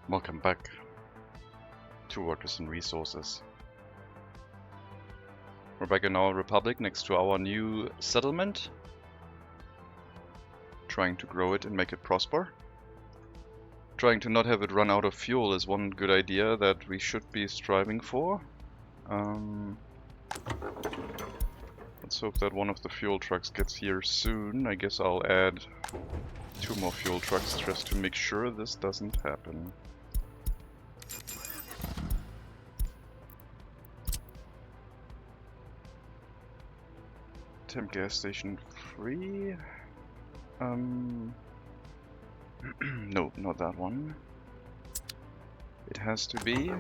Welcome back to Workers and Resources. We're back in our republic next to our new settlement. Trying to grow it and make it prosper. Trying to not have it run out of fuel is one good idea that we should be striving for. Let's hope that one of the fuel trucks gets here soon. I guess I'll add 2 more fuel trucks just to make sure this doesn't happen. Temp gas station free. No, not that one. It has to be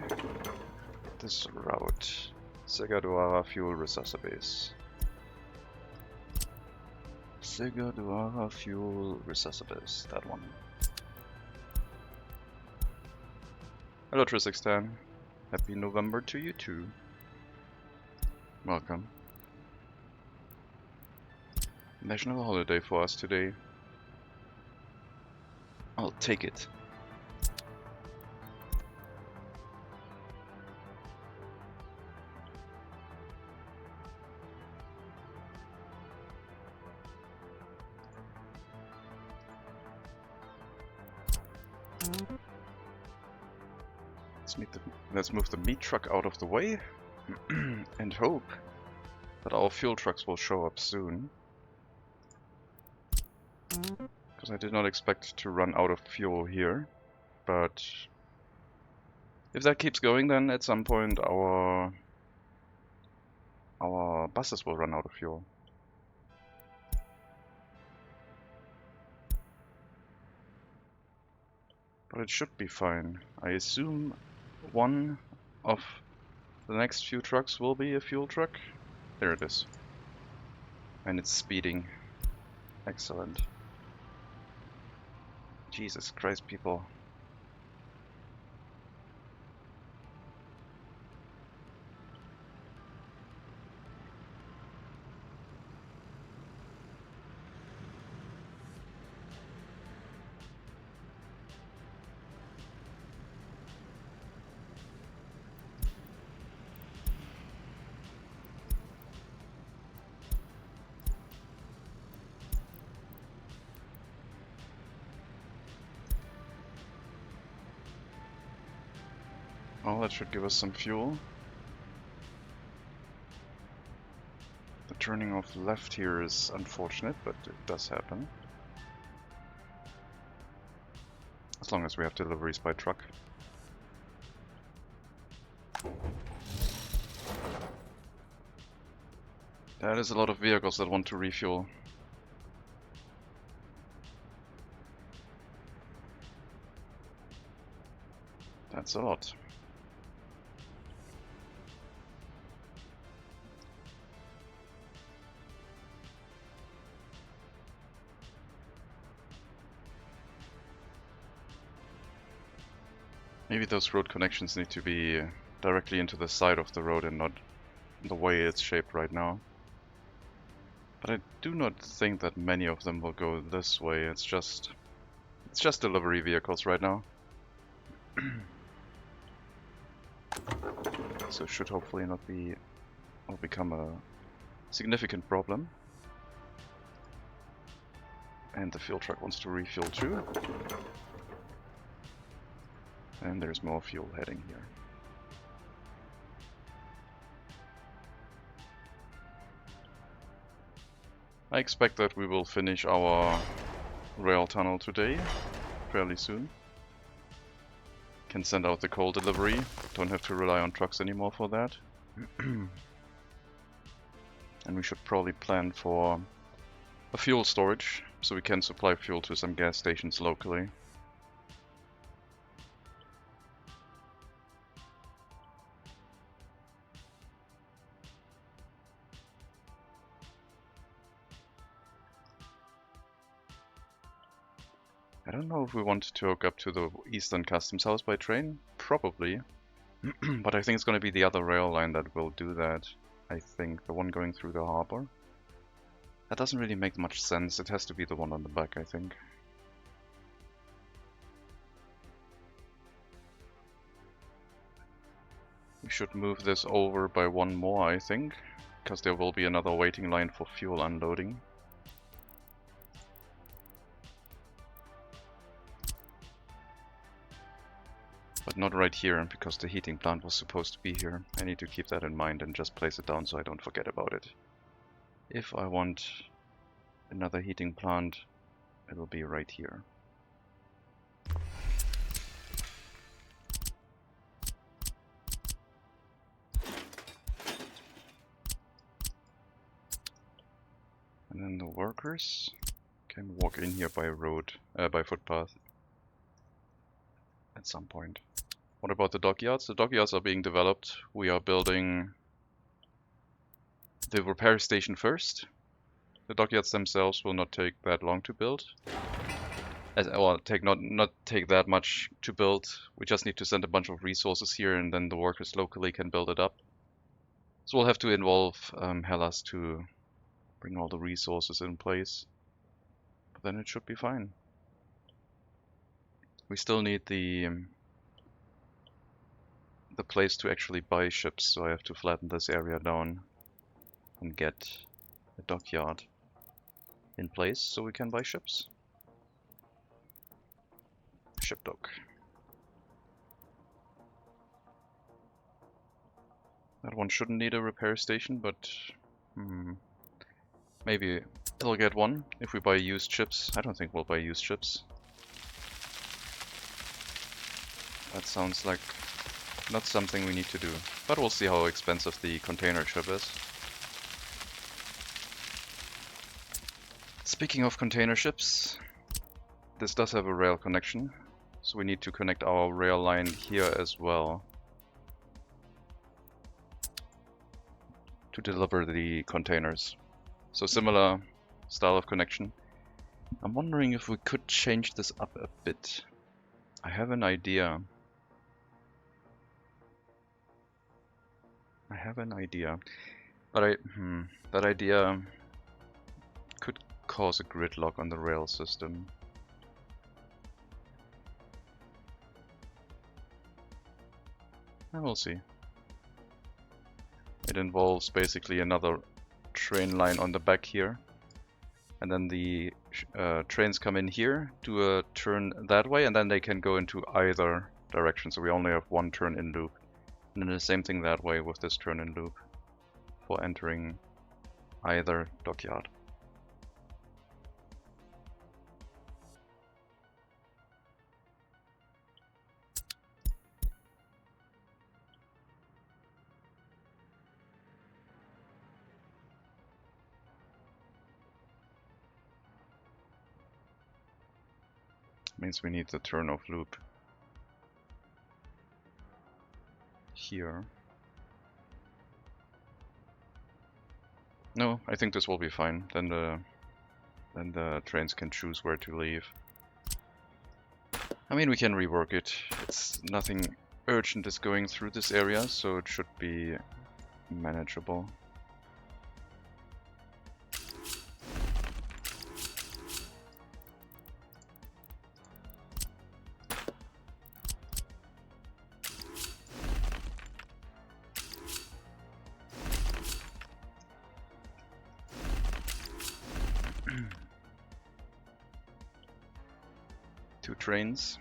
this route. Segaduara Fuel Resuscitation Base. Segaduara Fuel Resuscitation Base, that one. Hello Trisextan. Happy November to you too. Welcome. National holiday for us today. I'll take it. Let's move the meat truck out of the way and hope that our fuel trucks will show up soon. Because I did not expect to run out of fuel here, but if that keeps going, then at some point our buses will run out of fuel. But it should be fine. I assume one of the next few trucks will be a fuel truck. There it is. And it's speeding. Excellent. Jesus Christ, people. Oh, that should give us some fuel. The turning off left here is unfortunate, but it does happen. As long as we have deliveries by truck. That is a lot of vehicles that want to refuel. That's a lot. Maybe those road connections need to be directly into the side of the road and not the way it's shaped right now. But I do not think that many of them will go this way. It's just delivery vehicles right now. So it should hopefully not be or become a significant problem. And the fuel truck wants to refuel too. And there's more fuel heading here. I expect that we will finish our rail tunnel today, fairly soon. Can send out the coal delivery, don't have to rely on trucks anymore for that. And we should probably plan for a fuel storage, so we can supply fuel to some gas stations locally. I don't know if we want to hook up to the Eastern Customs House by train. Probably. But I think it's going to be the other rail line that will do that. I think. The one going through the harbor. That doesn't really make much sense. It has to be the one on the back, I think. We should move this over by one more, I think, because there will be another waiting line for fuel unloading. But not right here, because the heating plant was supposed to be here. I need to keep that in mind and just place it down so I don't forget about it. If I want another heating plant, it'll be right here. And then the workers can walk in here by road, by footpath at some point. What about the dockyards? The dockyards are being developed. We are building the repair station first. The dockyards themselves will not take that long to build. Well, not take that much to build. We just need to send a bunch of resources here, and then the workers locally can build it up. So we'll have to involve Hellas to bring all the resources in place. But then it should be fine. We still need the place to actually buy ships, so I have to flatten this area down and get a dockyard in place so we can buy ships. Ship dock. That one shouldn't need a repair station, but maybe it'll get one if we buy used ships. I don't think we'll buy used ships. That sounds like not something we need to do, but we'll see how expensive the container ship is. Speaking of container ships, this does have a rail connection, so we need to connect our rail line here as well to deliver the containers. So similar style of connection. I'm wondering if we could change this up a bit. I have an idea. But that idea could cause a gridlock on the rail system. And we'll see. It involves basically another train line on the back here, and then the trains come in here, do a turn that way, and then they can go into either direction, so we only have one turn in loop. And then the same thing that way with this turn in loop for entering either dockyard. Means we need the turn of loop here. No, I think this will be fine. Then the trains can choose where to leave. I mean, we can rework it. It's nothing urgent is going through this area, so it should be manageable. Two trains.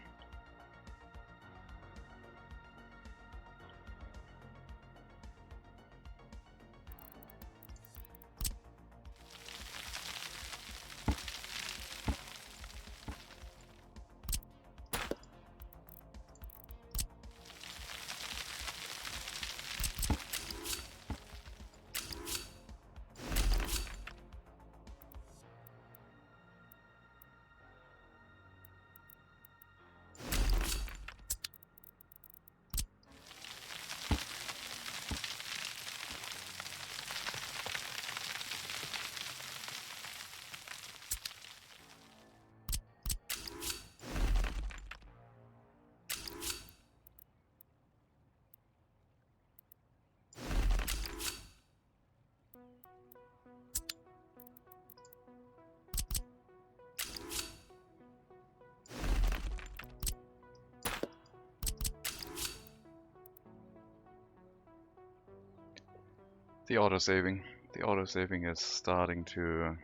The autosaving. The autosaving is starting to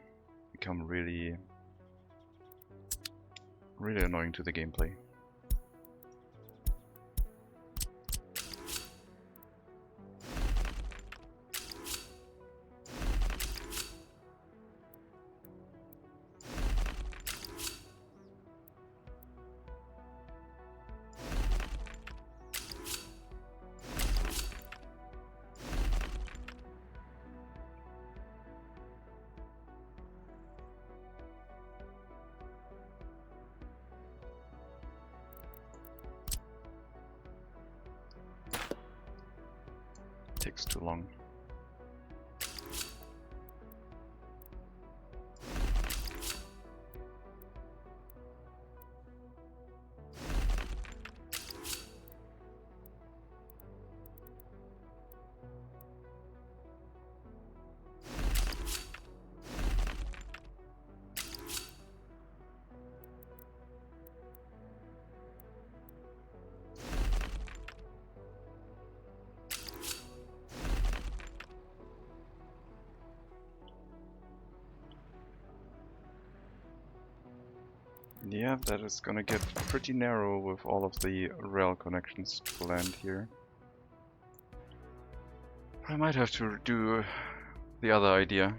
become really annoying to the gameplay. Takes too long. Yeah, that is gonna get pretty narrow with all of the rail connections planned here. I might have to do the other idea.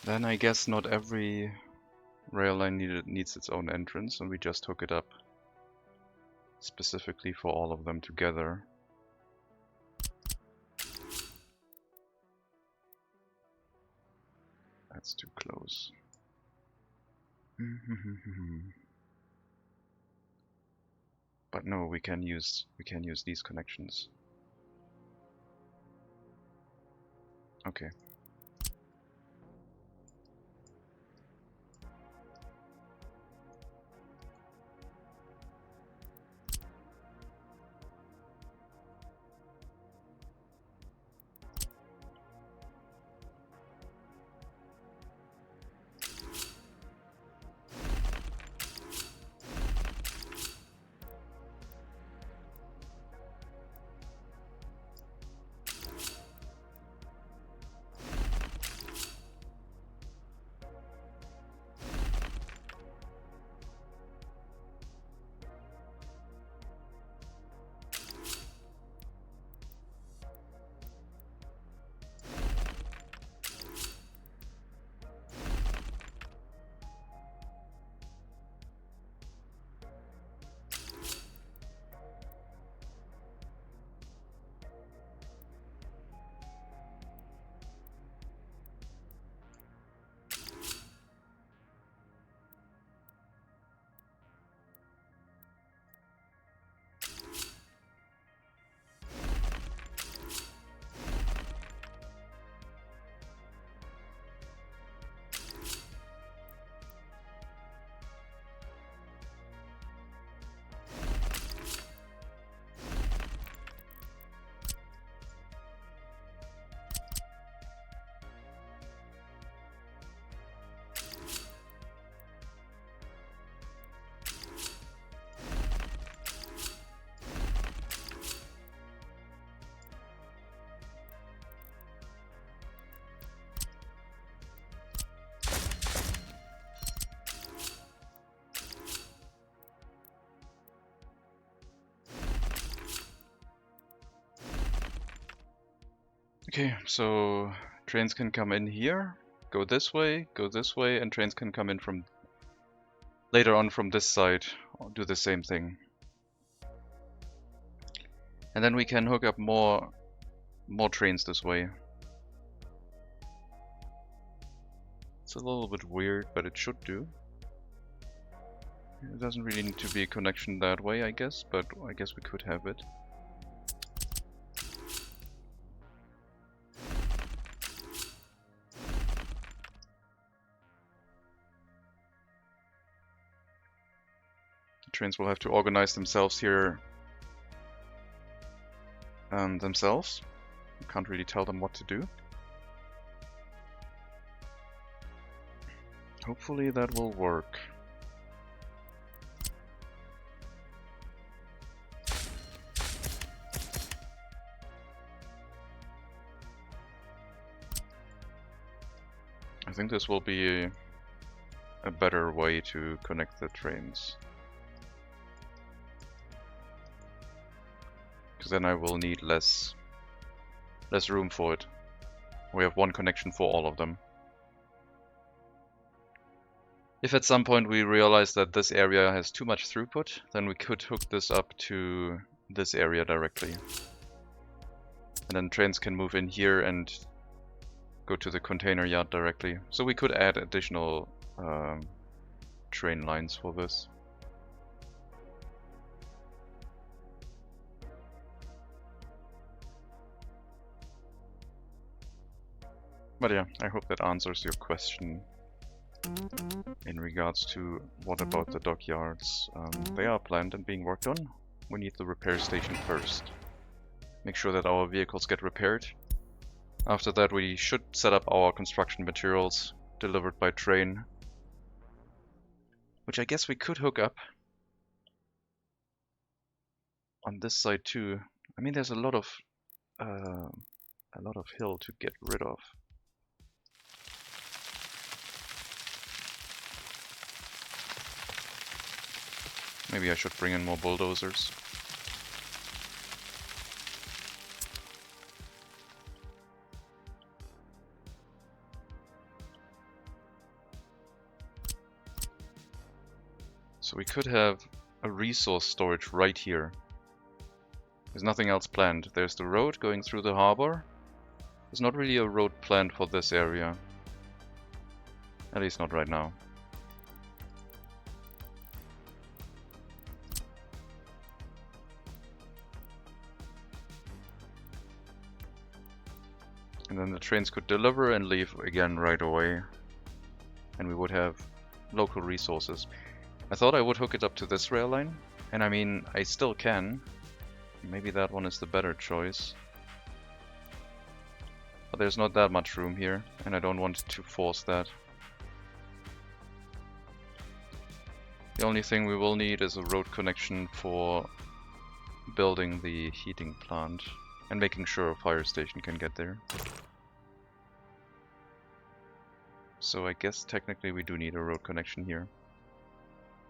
Then I guess not every rail line needs its own entrance, and we just hook it up specifically for all of them together. That's too close. But no, we can use these connections. Okay. Okay, so trains can come in here, go this way, and trains can come in from later on from this side, I'll do the same thing. And then we can hook up more trains this way. It's a little bit weird, but it should do. It doesn't really need to be a connection that way, I guess, but I guess we could have it. The trains will have to organize themselves here themselves. You can't really tell them what to do. Hopefully that will work. I think this will be a better way to connect the trains. Because then I will need less room for it. We have one connection for all of them. If at some point we realize that this area has too much throughput, then we could hook this up to this area directly. And then trains can move in here and go to the container yard directly. So we could add additional train lines for this. But yeah, I hope that answers your question in regards to what about the dockyards. They are planned and being worked on. We need the repair station first. Make sure that our vehicles get repaired. After that we should set up our construction materials delivered by train, which I guess we could hook up on this side too. I mean, there's a lot of hill to get rid of. Maybe I should bring in more bulldozers. So we could have a resource storage right here. There's nothing else planned. There's the road going through the harbor. There's not really a road planned for this area. At least not right now. And then the trains could deliver and leave again right away. And we would have local resources. I thought I would hook it up to this rail line. And I mean, I still can. Maybe that one is the better choice. But there's not that much room here, and I don't want to force that. The only thing we will need is a road connection for building the heating plant and making sure a fire station can get there. So I guess technically we do need a road connection here.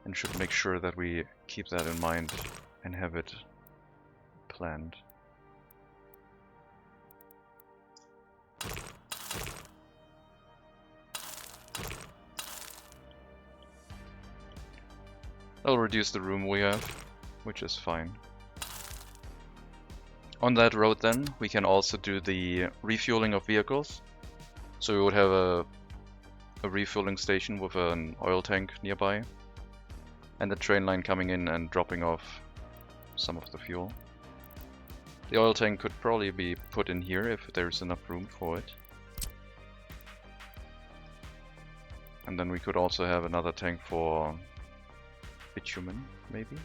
And should make sure that we keep that in mind and have it planned. That'll reduce the room we have, which is fine. On that road then, we can also do the refueling of vehicles. So we would have a refueling station with an oil tank nearby. And the train line coming in and dropping off some of the fuel. The oil tank could probably be put in here if there's enough room for it. And then we could also have another tank for bitumen, maybe?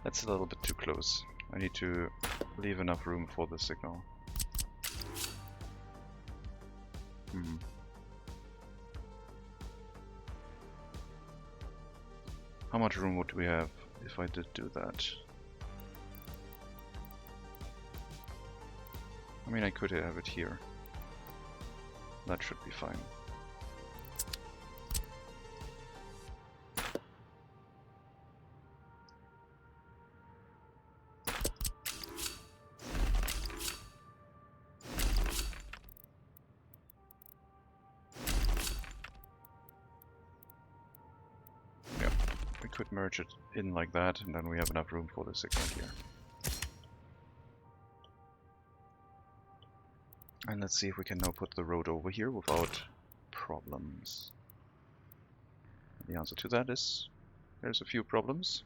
That's a little bit too close. I need to leave enough room for the signal. How much room would we have if I did do that? I mean, I could have it here. That should be fine. Could merge it in like that, and then we have enough room for the signal here. And let's see if we can now put the road over here without problems. The answer to that is there's a few problems,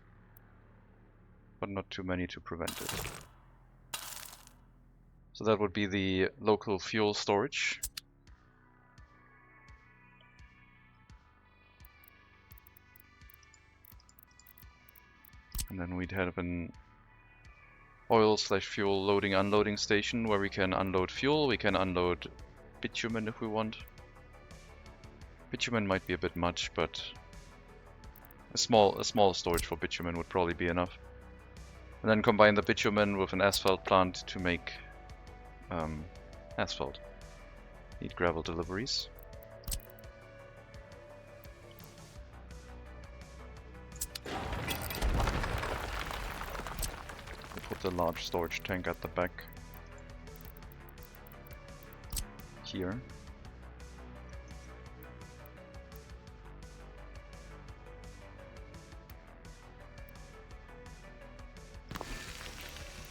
but not too many to prevent it. So that would be the local fuel storage. And then we'd have an oil/fuel loading unloading station where we can unload fuel, we can unload bitumen if we want. Bitumen might be a bit much, but a small storage for bitumen would probably be enough. And then combine the bitumen with an asphalt plant to make asphalt. Need gravel deliveries. The large storage tank at the back here.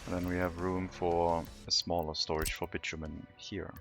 And then we have room for a smaller storage for bitumen here.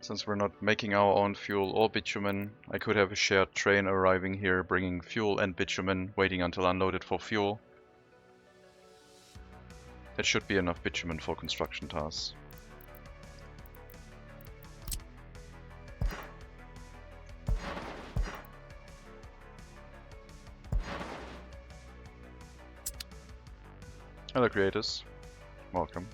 Since we're not making our own fuel or bitumen, I could have a shared train arriving here, bringing fuel and bitumen, waiting until unloaded for fuel. That should be enough bitumen for construction tasks. Hello creators, welcome.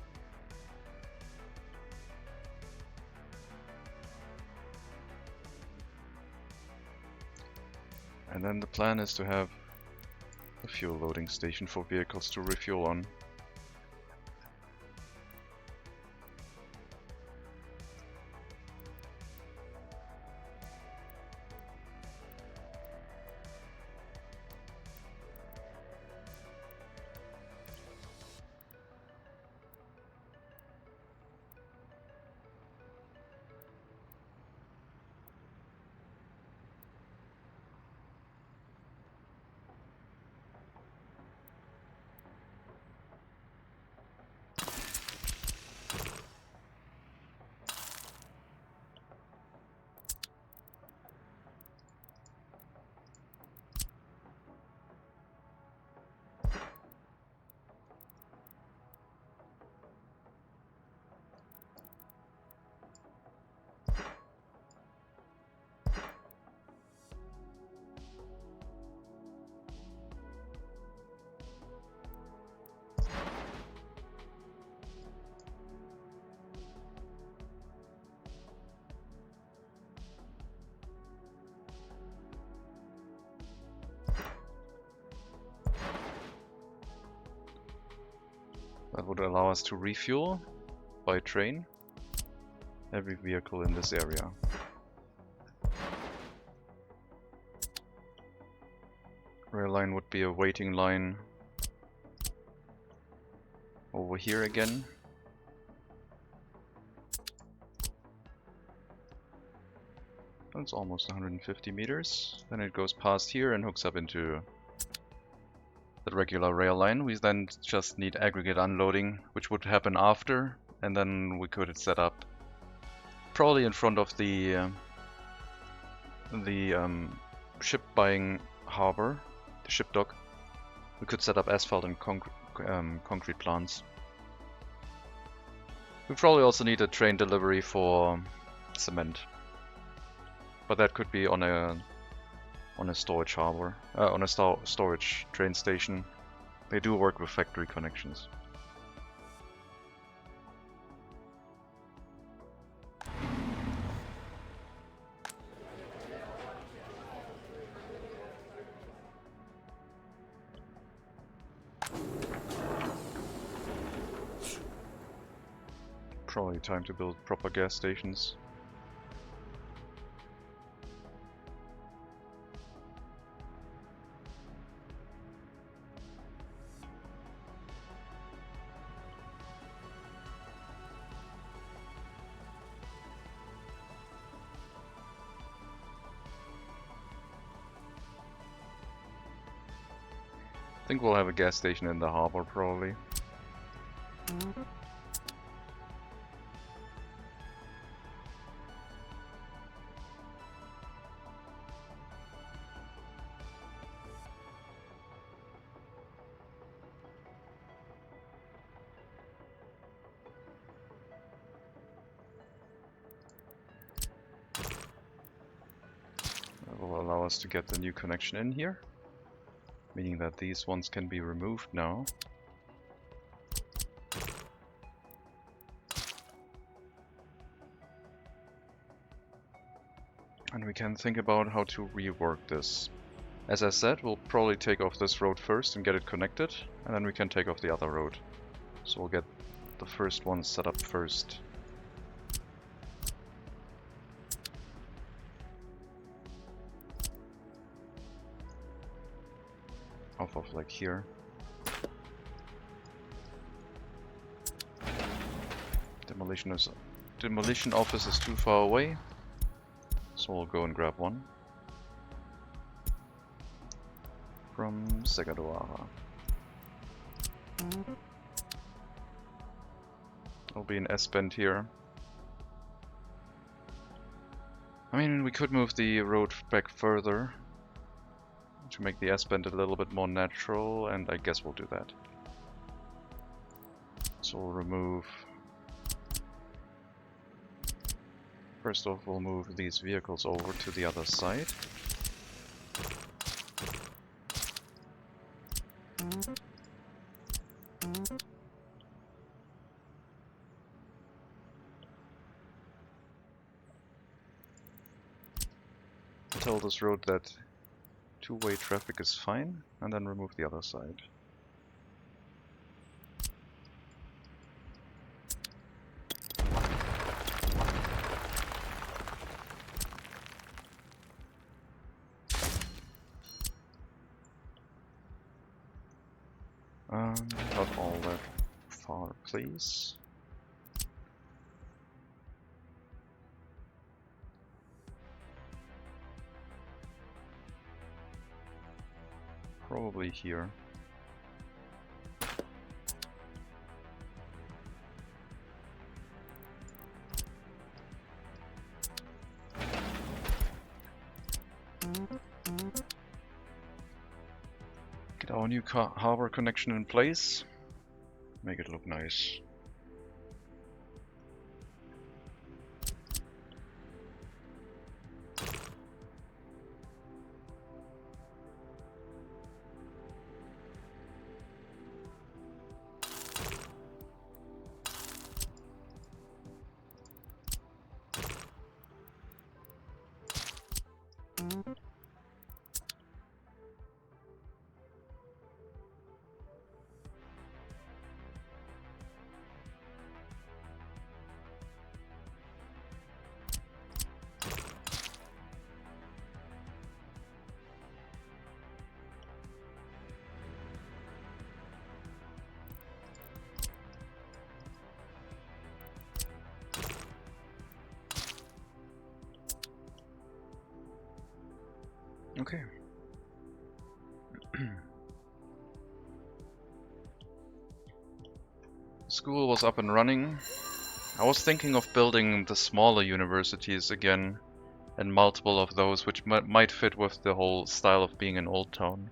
And then the plan is to have a fuel loading station for vehicles to refuel on. That would allow us to refuel by train every vehicle in this area. Rail line would be a waiting line over here again. That's almost 150 meters. Then it goes past here and hooks up into the regular rail line. We then just need aggregate unloading, which would happen after, and then we could set up probably in front of the ship buying harbor, the ship dock. We could set up asphalt and concrete plants. We probably also need a train delivery for cement, but that could be on a storage harbor, on a storage train station. They do work with factory connections. Probably time to build proper gas stations. I think we'll have a gas station in the harbor probably. That will allow us to get the new connection in here, meaning that these ones can be removed now. And we can think about how to rework this. As I said, we'll probably take off this road first and get it connected, and then we can take off the other road. So we'll get the first one set up first. Off of like here. Demolition office is too far away, so we'll go and grab one from Segadoara. There'll be an S-bend here. I mean, we could move the road back further to make the S-bend a little bit more natural, and I guess we'll do that. So we'll remove... First off, we'll move these vehicles over to the other side. Tell this road that two-way traffic is fine, and then remove the other side. Not all that far, please. Probably here. Get our new harbor connection in place. Make it look nice. Okay. School was up and running. I was thinking of building the smaller universities again, and multiple of those which might fit with the whole style of being an old town.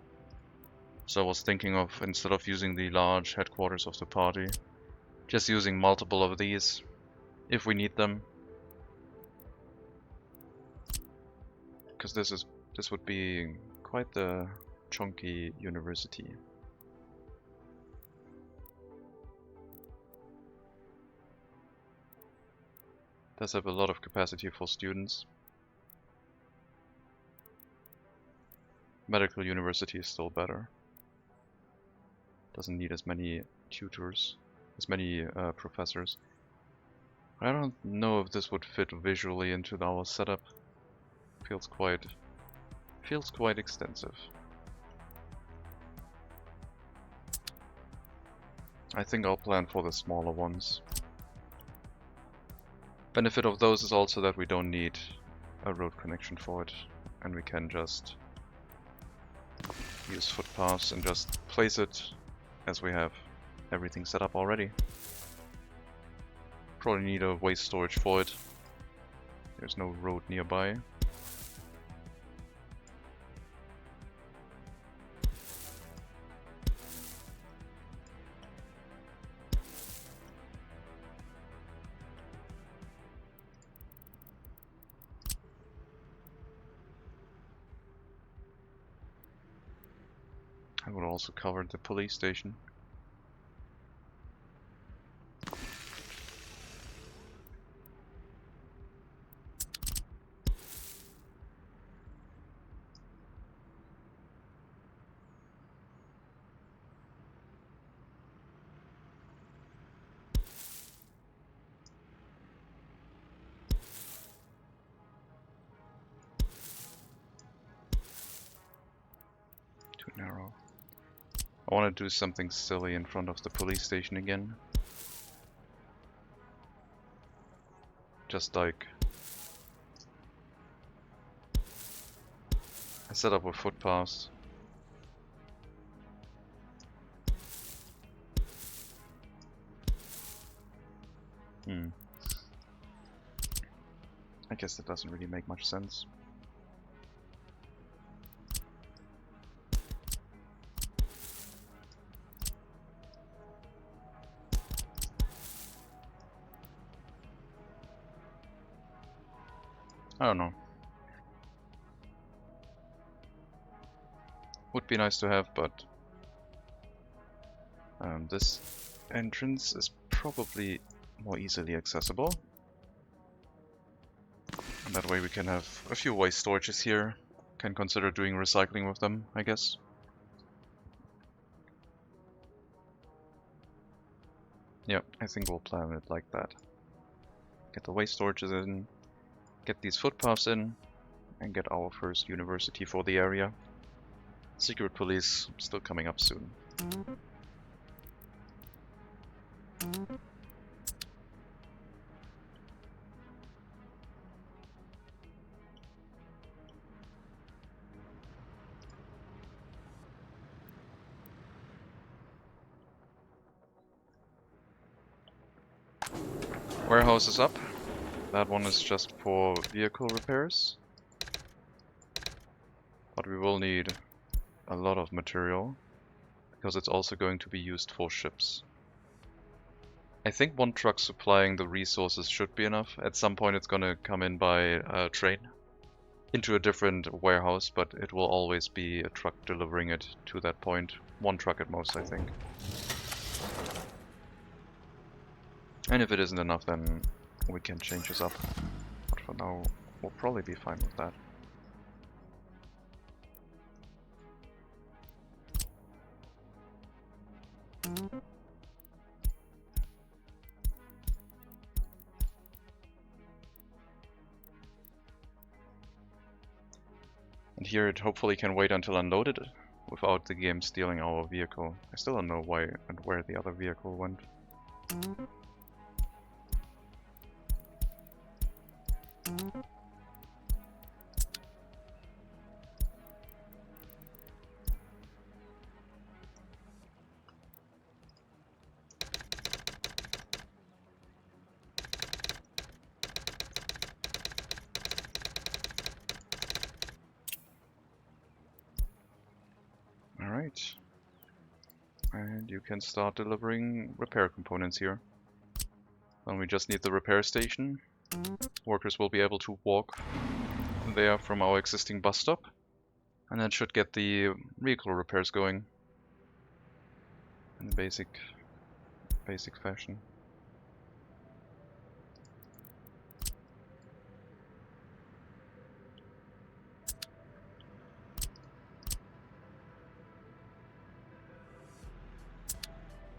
So I was thinking of, instead of using the large headquarters of the party, just using multiple of these, if we need them. Because this would be quite the chunky university. Does have a lot of capacity for students. Medical university is still better. Doesn't need as many tutors, as many professors. I don't know if this would fit visually into our setup. Feels quite extensive. I think I'll plan for the smaller ones. Benefit of those is also that we don't need a road connection for it, and we can just use footpaths and just place it as we have everything set up already. Probably need a waste storage for it. There's no road nearby. I would also cover the police station. Too narrow. I want to do something silly in front of the police station again. Just like I set up with footpaths. I guess that doesn't really make much sense. I don't know. Would be nice to have, but this entrance is probably more easily accessible. And that way we can have a few waste storages here. Can consider doing recycling with them, I guess. Yeah, I think we'll plan it like that. Get the waste storages in, get these footpaths in, and get our first university for the area. Secret police still coming up soon. Warehouse is up. That one is just for vehicle repairs. But we will need a lot of material, because it's also going to be used for ships. I think one truck supplying the resources should be enough. At some point it's gonna come in by train into a different warehouse, but it will always be a truck delivering it to that point. One truck at most, I think. And if it isn't enough, then we can change this up. But for now, we'll probably be fine with that. And here it hopefully can wait until unloaded without the game stealing our vehicle. I still don't know why and where the other vehicle went. Alright. And you can start delivering repair components here. And we just need the repair station. Workers will be able to walk there from our existing bus stop. And that should get the vehicle repairs going. In a basic fashion.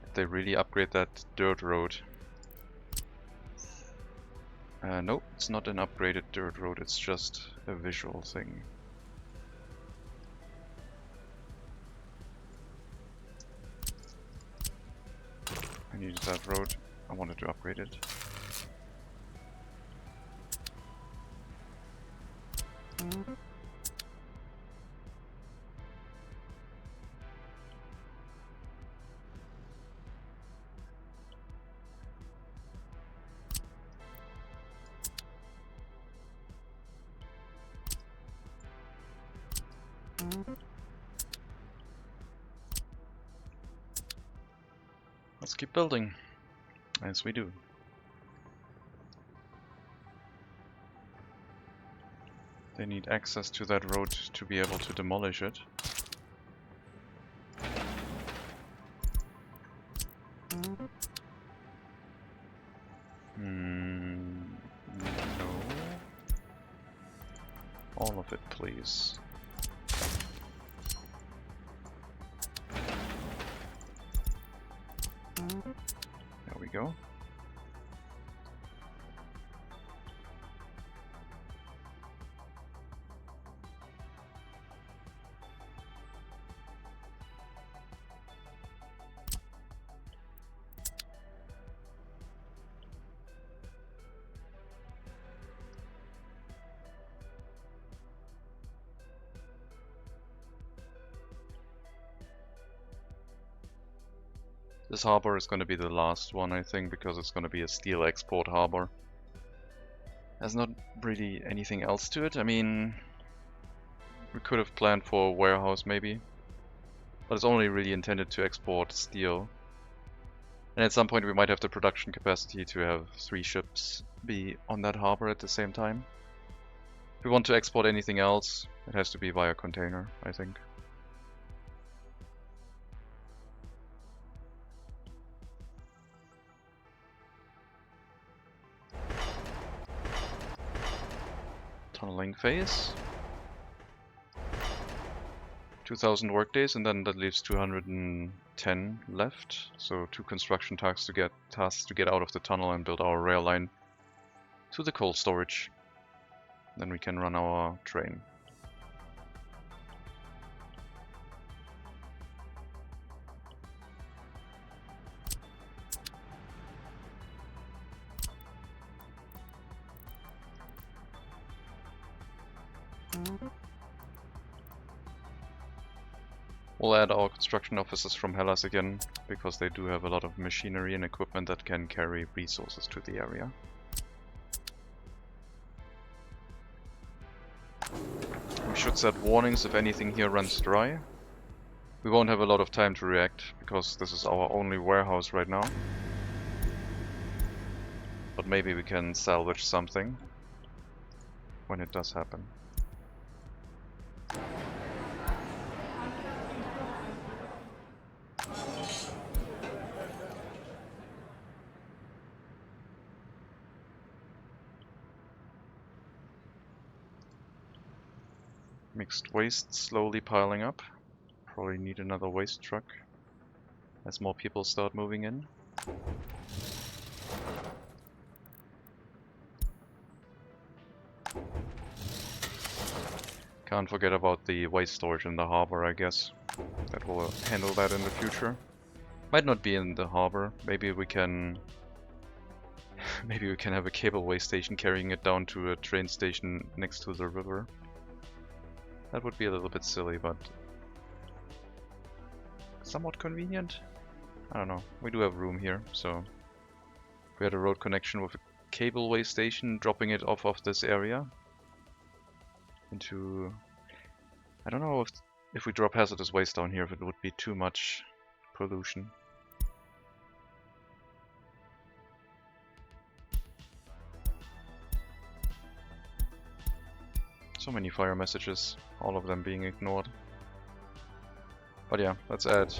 Did they really upgrade that dirt road? Nope, it's not an upgraded dirt road, it's just a visual thing. I needed that road, I wanted to upgrade it. Let's keep building, as we do. They need access to that road to be able to demolish it. No. All of it, please. There we go. This harbor is going to be the last one, I think, because it's going to be a steel export harbor. There's not really anything else to it. I mean, we could have planned for a warehouse maybe, but it's only really intended to export steel. And at some point we might have the production capacity to have 3 ships be on that harbor at the same time. If we want to export anything else, it has to be via container, I think. Tunneling phase. 2000 workdays, and then that leaves 210 left. So 2 construction tasks to get out of the tunnel and build our rail line to the coal storage. Then we can run our train. We'll add our construction officers from Hellas again, because they do have a lot of machinery and equipment that can carry resources to the area. We should set warnings if anything here runs dry. We won't have a lot of time to react, because this is our only warehouse right now. But maybe we can salvage something when it does happen. Mixed waste slowly piling up. Probably need another waste truck as more people start moving in. Can't forget about the waste storage in the harbor, I guess. That will handle that in the future. Might not be in the harbor. Maybe we can have a cableway station carrying it down to a train station next to the river. That would be a little bit silly, but somewhat convenient. I don't know. We do have room here, so if we had a road connection with a cableway station, dropping it off of this area into... I don't know if if we drop hazardous waste down here, if it would be too much pollution. So many fire messages, all of them being ignored. But yeah, let's add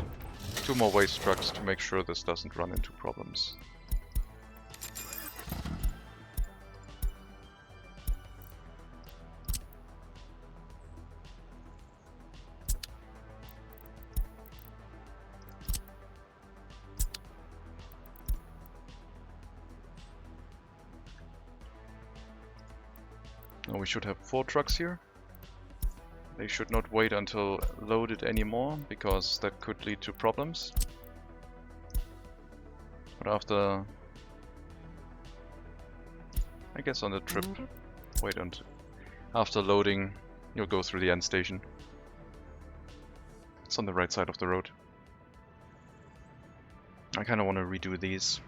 2 more waste trucks to make sure this doesn't run into problems. Now we should have 4 trucks here. They should not wait until loaded anymore, because that could lead to problems. But after, I guess on the trip, wait until after loading, you'll go through the end station. It's on the right side of the road. I kind of want to redo these.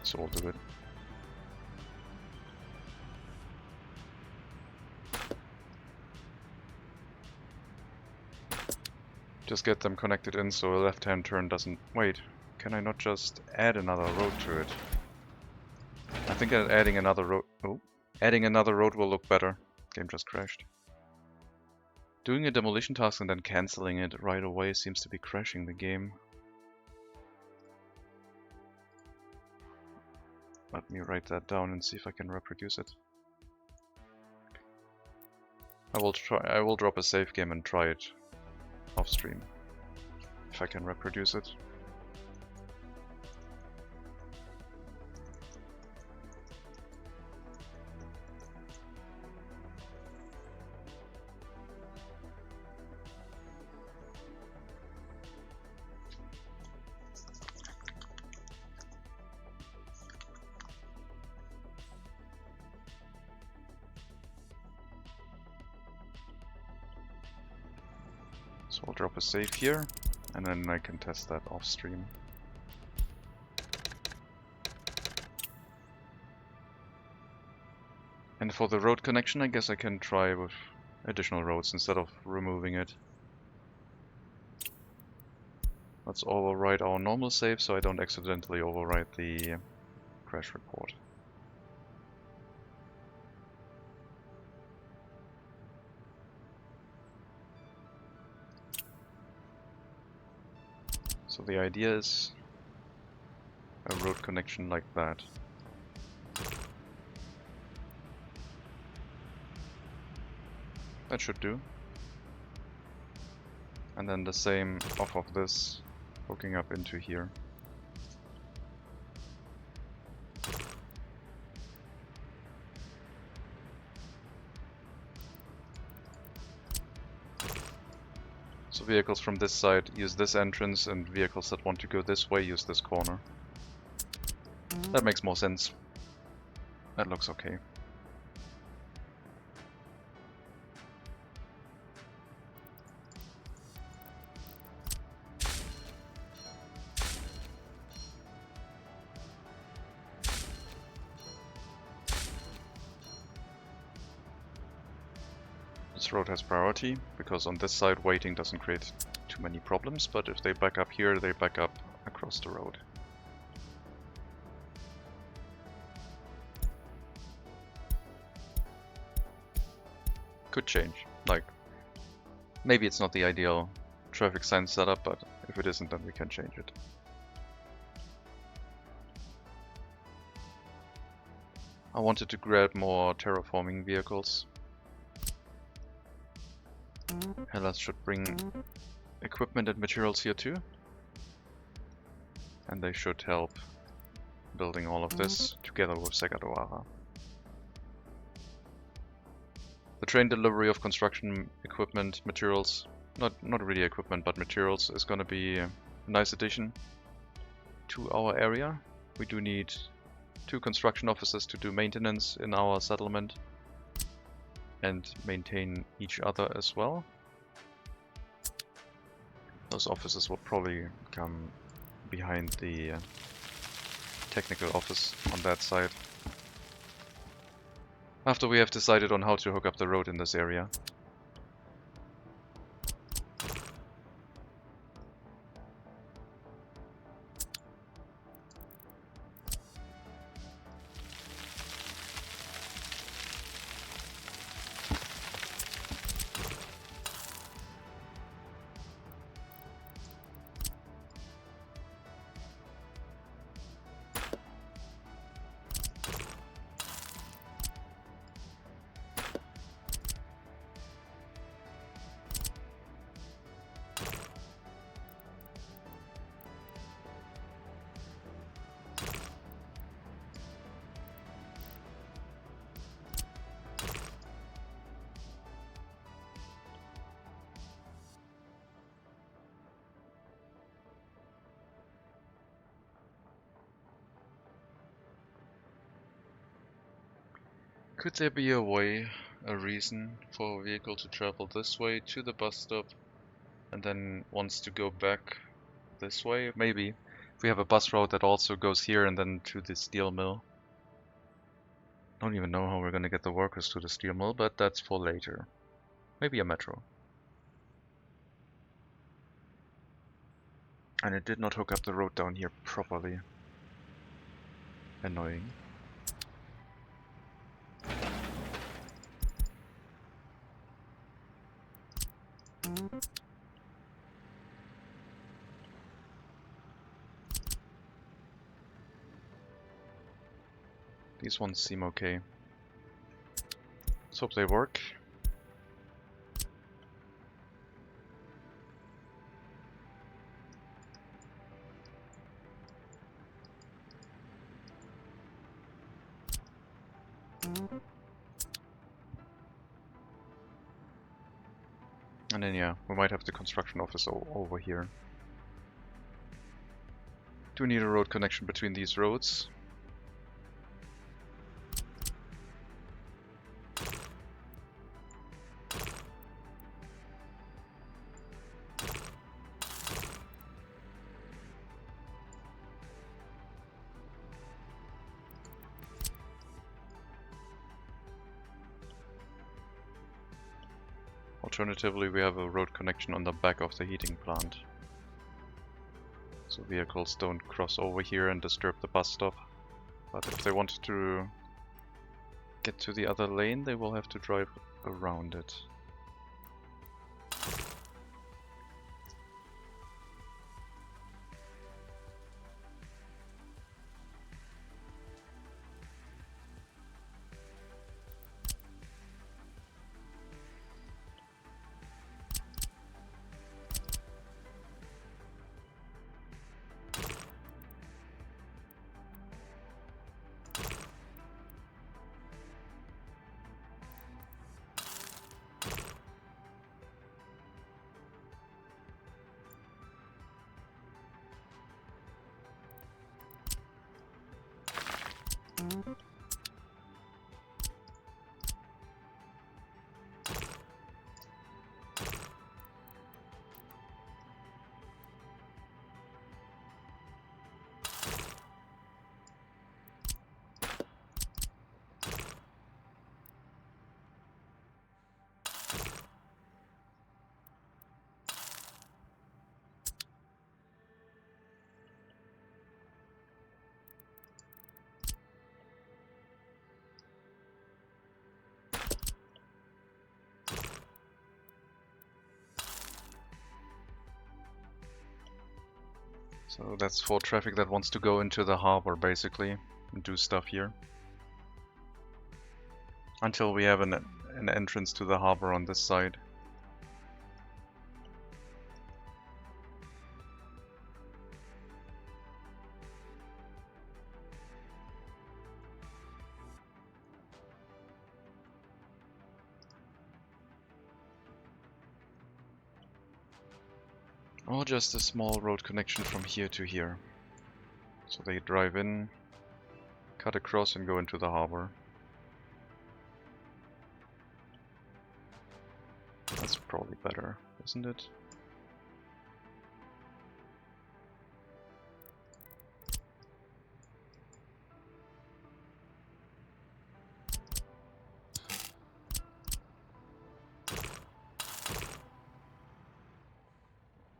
So we'll do it. Just get them connected in so a left-hand turn doesn't... Wait, can I not just add another road to it? I think adding another road... Oh, adding another road will look better. Game just crashed. Doing a demolition task and then cancelling it right away seems to be crashing the game. Let me write that down and see if I can reproduce it. I will drop a save game and try it off stream, if I can reproduce it. So I'll drop a save here, and then I can test that off stream. And for the road connection, I guess I can try with additional roads instead of removing it. Let's overwrite our normal save so I don't accidentally overwrite the crash report. So the idea is a road connection like that. That should do. And then the same off of this, hooking up into here. So vehicles from this side use this entrance, and vehicles that want to go this way use this corner. That makes more sense. That looks okay. This road has priority, because on this side waiting doesn't create too many problems, but if they back up here, they back up across the road. Could change. Like, maybe it's not the ideal traffic sign setup, but if it isn't, then we can change it. I wanted to grab more terraforming vehicles. Hellas should bring equipment and materials here too. And they should help building all of this together with Segadawara. The train delivery of construction equipment, materials, not really equipment but materials, is going to be a nice addition. to our area. We do need 2 construction officers to do maintenance in our settlement and maintain each other as well. Those officers will probably come behind the technical office on that side, after we have decided on how to hook up the road in this area. Could there be a way, a reason for a vehicle to travel this way to the bus stop and then wants to go back this way? Maybe. If we have a bus route that also goes here and then to the steel mill. Don't even know how we're gonna get the workers to the steel mill, but that's for later. Maybe a metro. And it did not hook up the road down here properly. Annoying. These ones seem okay. Let's hope they work. And then yeah, we might have the construction office over here. Do need a road connection between these roads. Alternatively, we have a road connection on the back of the heating plant, so vehicles don't cross over here and disturb the bus stop. But if they want to get to the other lane, they will have to drive around it. So that's for traffic that wants to go into the harbor, basically, and do stuff here. Until we have an entrance to the harbor on this side. Or just a small road connection from here to here. So they drive in, cut across and go into the harbor. That's probably better, isn't it?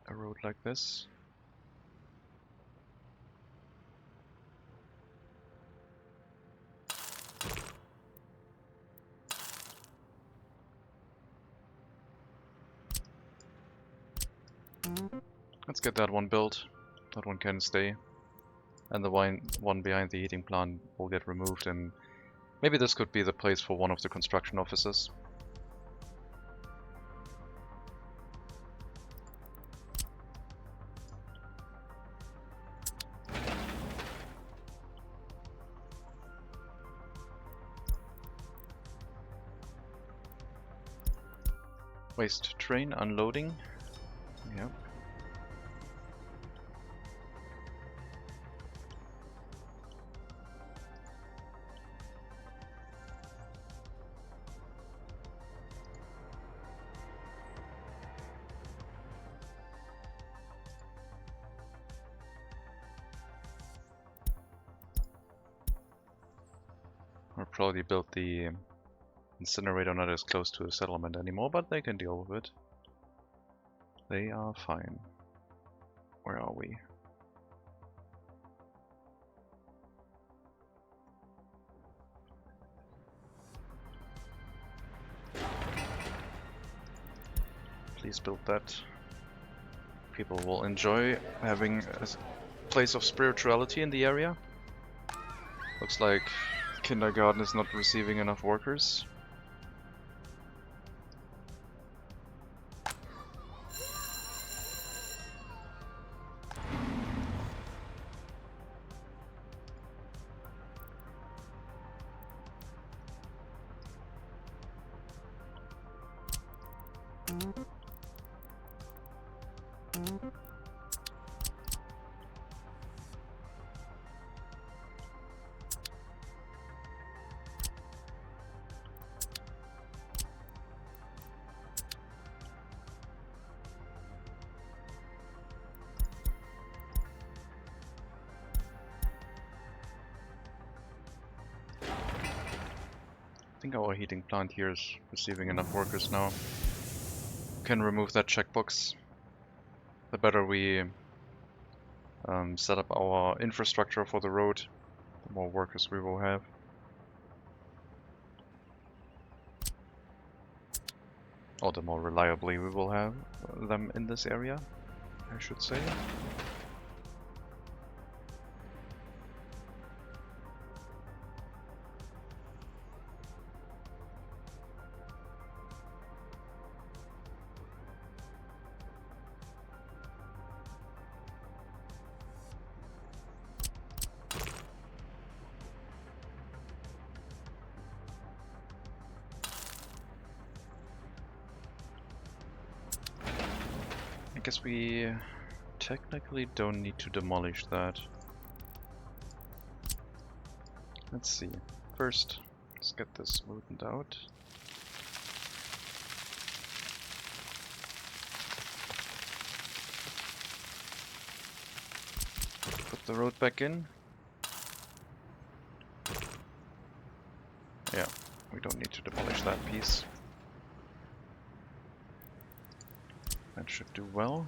A road like this. Let's get that one built. That one can stay. And the one behind the heating plant will get removed, and maybe this could be the place for one of the construction offices. Waste train unloading. Yep. I'll probably build the incinerator not as close to the settlement anymore, but they can deal with it. They are fine. Where are we? Please build that. People will enjoy having a place of spirituality in the area. Looks like kindergarten is not receiving enough workers. I think our heating plant here is receiving enough workers now. Can remove that checkbox. The better we set up our infrastructure for the road, the more workers we will have. Or the more reliably we will have them in this area, I should say. I guess we technically don't need to demolish that. Let's see. First, let's get this smoothened out. Put the road back in. Yeah, we don't need to demolish that piece. That should do well.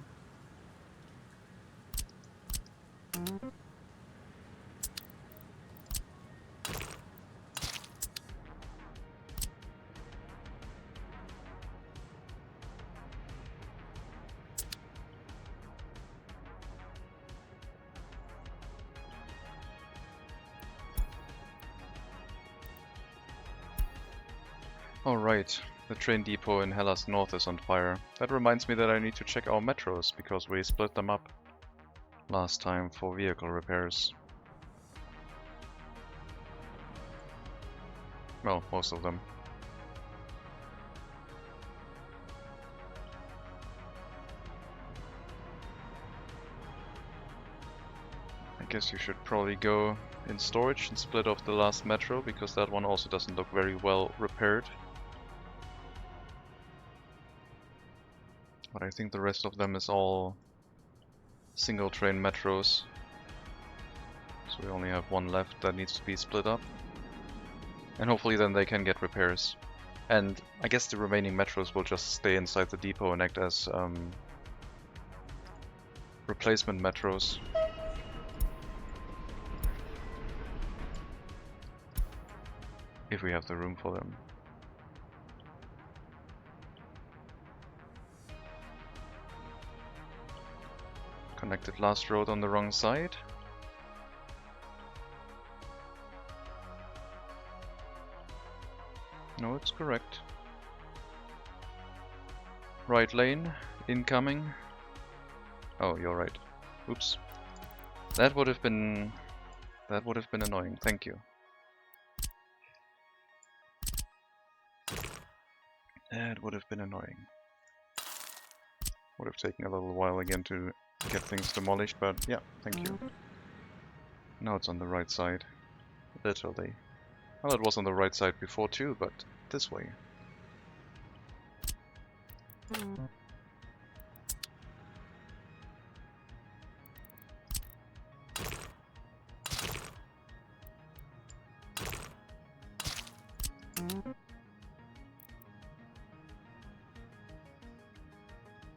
Alright, the train depot in Hellas North is on fire. That reminds me that I need to check our metros, because we split them up last time for vehicle repairs. Well, most of them. I I guess you should probably go in storage and split off the last metro, because that one also doesn't look very well repaired. But I think the rest of them is all single train metros. So we only have one left that needs to be split up. And hopefully then they can get repairs. And I guess the remaining metros will just stay inside the depot and act as replacement metros. If we have the room for them. Connected last road on the wrong side. No, it's correct. Right lane, incoming. Oh, you're right. Oops. That would have been annoying. Thank you. That would have been annoying. Would have taken a little while again to get things demolished, but yeah, thank you. Now it's on the right side. Literally. Well, it was on the right side before too, but this way.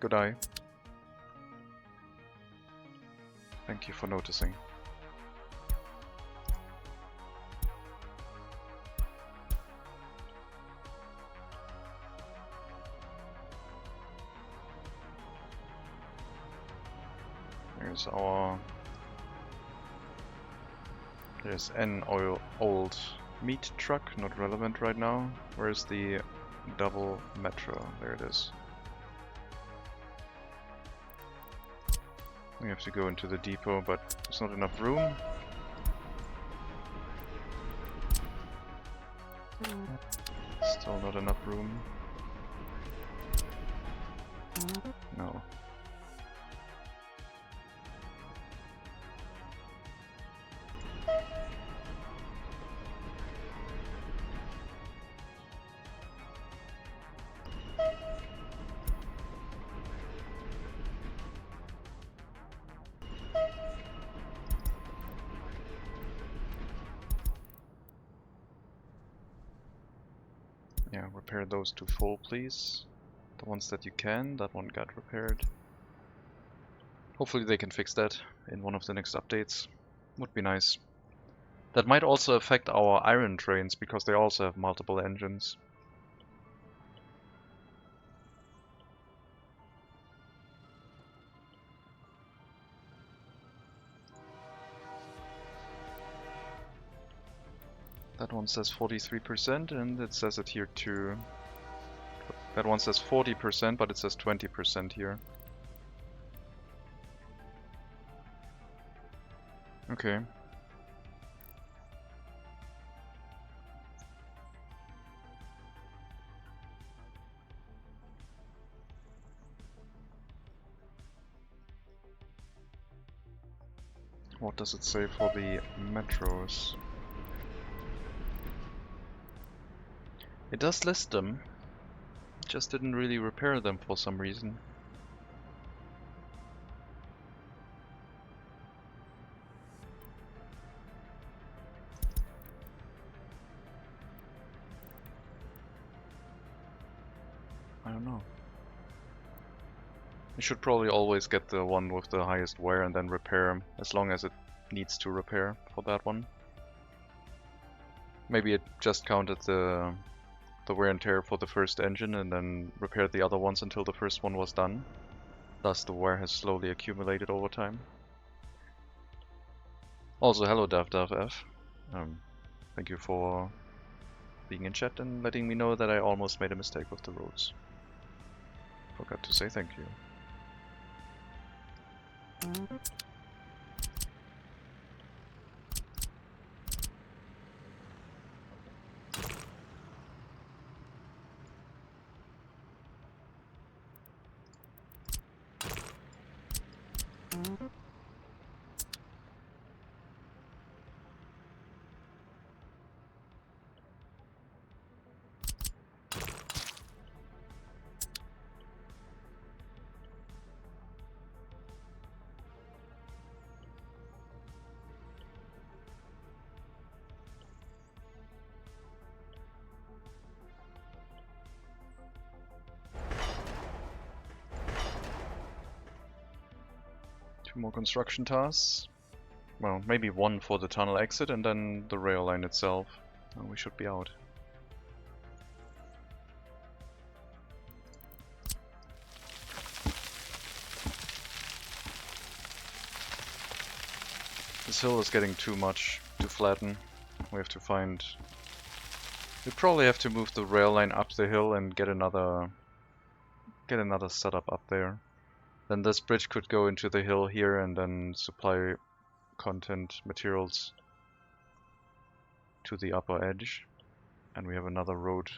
Good eye. Thank you for noticing. There's an old meat truck, not relevant right now. Where's the double metro? There it is. We have to go into the depot, but there's not enough room. Still not enough room. No. Yeah, repair those to full, please. The ones that you can, that one got repaired. Hopefully they can fix that in one of the next updates. Would be nice. That might also affect our iron trains, because they also have multiple engines. That one says 43% and it says it here too. That one says 40%, but it says 20% here. Okay. What does it say for the metros? It does list them, just didn't really repair them for some reason. I don't know. You should probably always get the one with the highest wear and then repair as long as it needs to repair for that one. Maybe it just counted the wear and tear for the first engine and then repaired the other ones until the first one was done. Thus the wear has slowly accumulated over time. Also, hello DavDavF. Thank you for being in chat and letting me know that I almost made a mistake with the roads. Forgot to say thank you. 2 more construction tasks. Well, maybe 1 for the tunnel exit and then the rail line itself. And we should be out. This hill is getting too much to flatten. We have to find... We probably have to move the rail line up the hill and get another setup up there. Then this bridge could go into the hill here and then supply content materials to the upper edge. And we have another road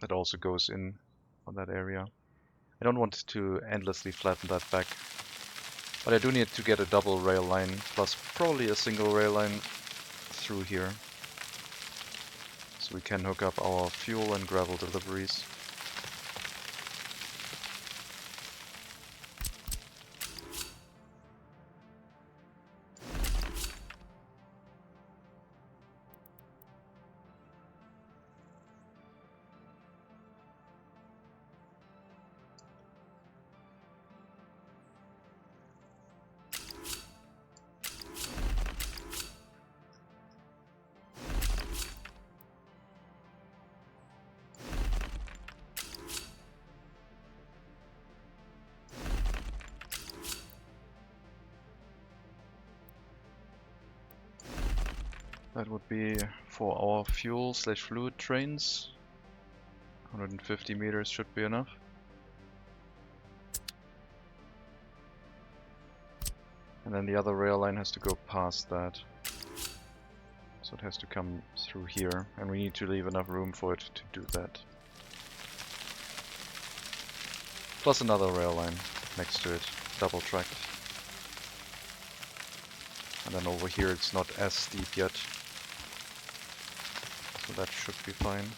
that also goes in on that area. I don't want to endlessly flatten that back. But I do need to get a double rail line, plus probably a single rail line through here. So we can hook up our fuel and gravel deliveries. That would be for our fuel/fluid trains. 150 meters should be enough. And then the other rail line has to go past that. So it has to come through here, and we need to leave enough room for it to do that. Plus another rail line next to it, double tracked. And then over here it's not as steep yet. So that should be fine.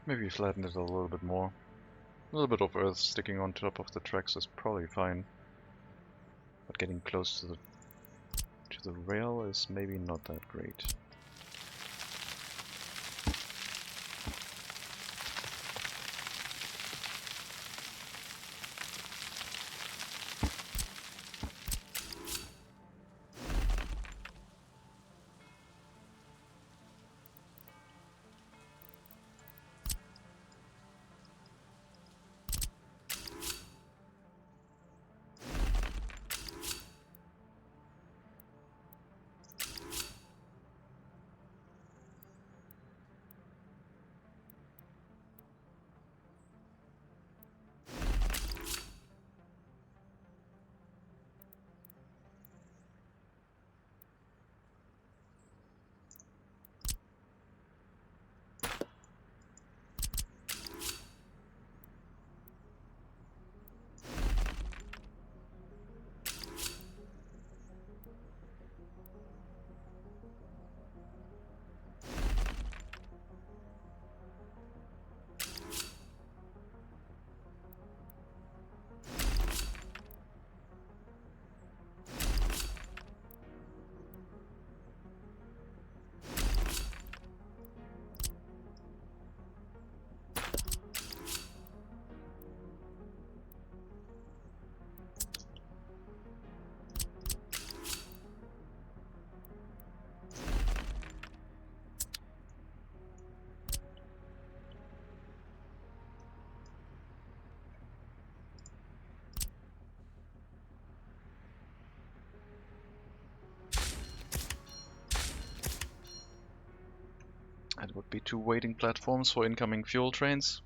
Maybe flatten it a little bit more. A little bit of earth sticking on top of the tracks is probably fine. But getting close to the rail is maybe not that great. It would be 2 waiting platforms for incoming fuel trains.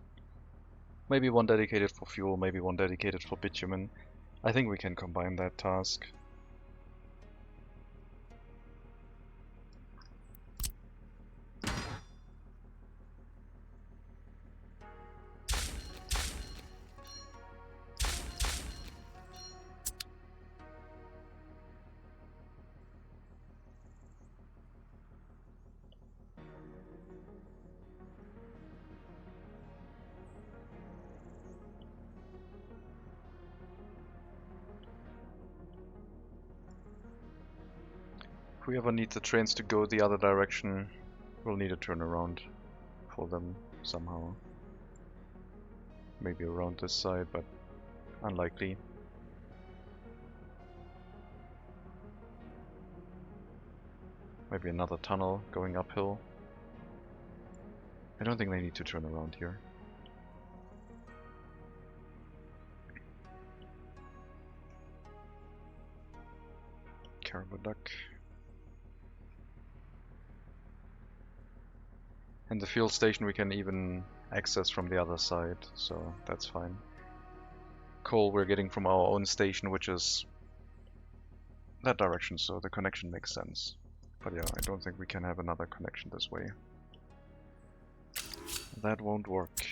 Maybe 1 dedicated for fuel, maybe 1 dedicated for bitumen. I think we can combine that task. If we ever need the trains to go the other direction, we'll need a turnaround for them somehow. Maybe around this side, but unlikely. Maybe another tunnel going uphill. I don't think they need to turn around here. Caribou duck. And the fuel station we can even access from the other side, so that's fine. Coal we're getting from our own station, which is that direction, so the connection makes sense. But yeah, I don't think we can have another connection this way. That won't work.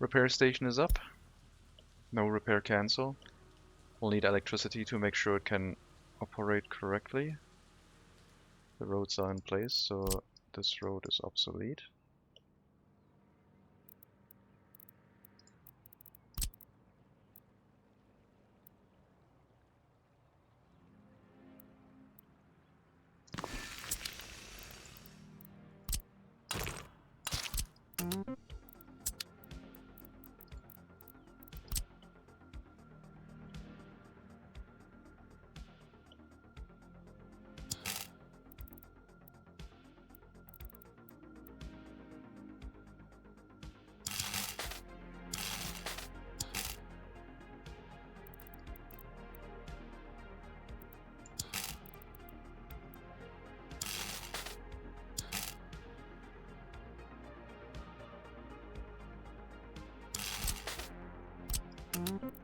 Repair station is up. No repair cancel. We'll need electricity to make sure it can operate correctly. The roads are in place, so this road is obsolete.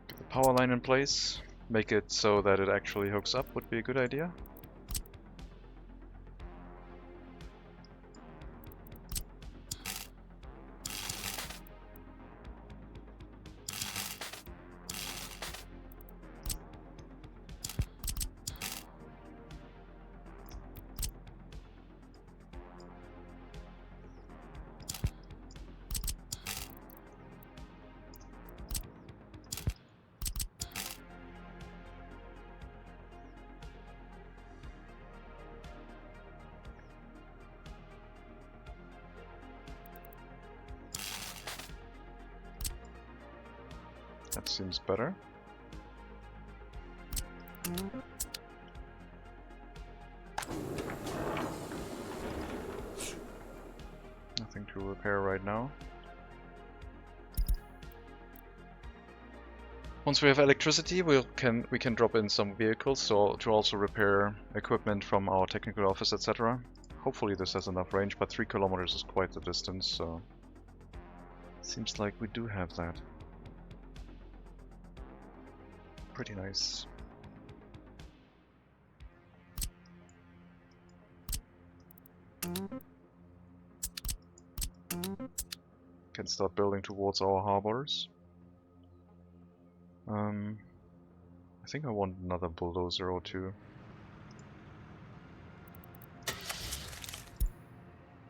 Get the power line in place. Make it so that it actually hooks up would be a good idea. That seems better. Nothing to repair right now. Once we have electricity, we can drop in some vehicles to also repair equipment from our technical office, etc. Hopefully this has enough range, but 3 kilometers is quite the distance, so seems like we do have that. Pretty nice. Can start building towards our harbors. I think I want another bulldozer or 2.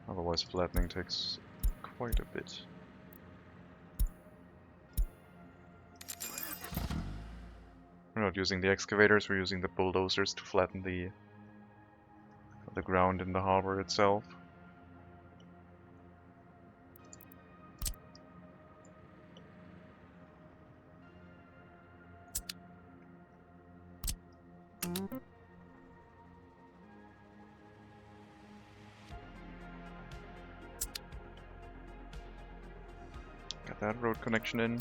Otherwise flattening takes quite a bit. We're not using the excavators, we're using the bulldozers to flatten the ground in the harbor itself. Got that road connection in.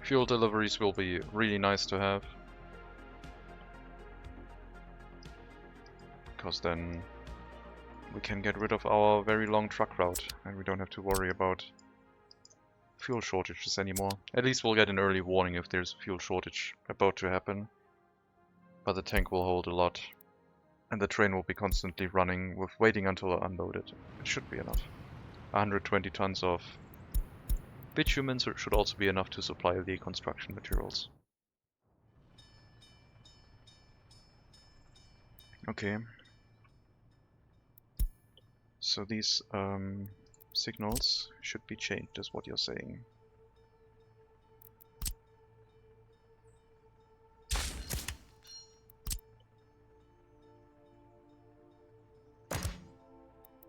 Fuel deliveries will be really nice to have. Because then we can get rid of our very long truck route and we don't have to worry about fuel shortages anymore. At least we'll get an early warning if there's a fuel shortage about to happen. But the tank will hold a lot. And the train will be constantly running with waiting until unloaded. It should be enough. 120 tons of bitumen should also be enough to supply the construction materials. Okay. So these signals should be changed, is what you're saying.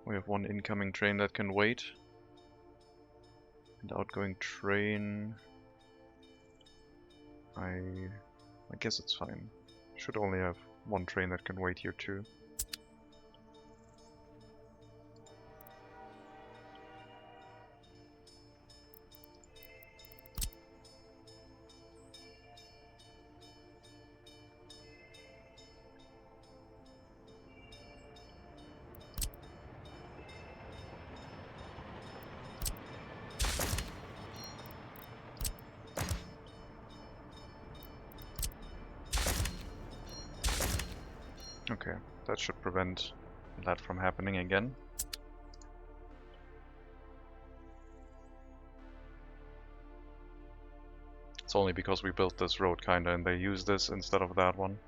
We have one incoming train that can wait. And outgoing train... I guess it's fine. Should only have one train that can wait here too. Okay, that should prevent that from happening again. It's only because we built this road kinda and they use this instead of that one.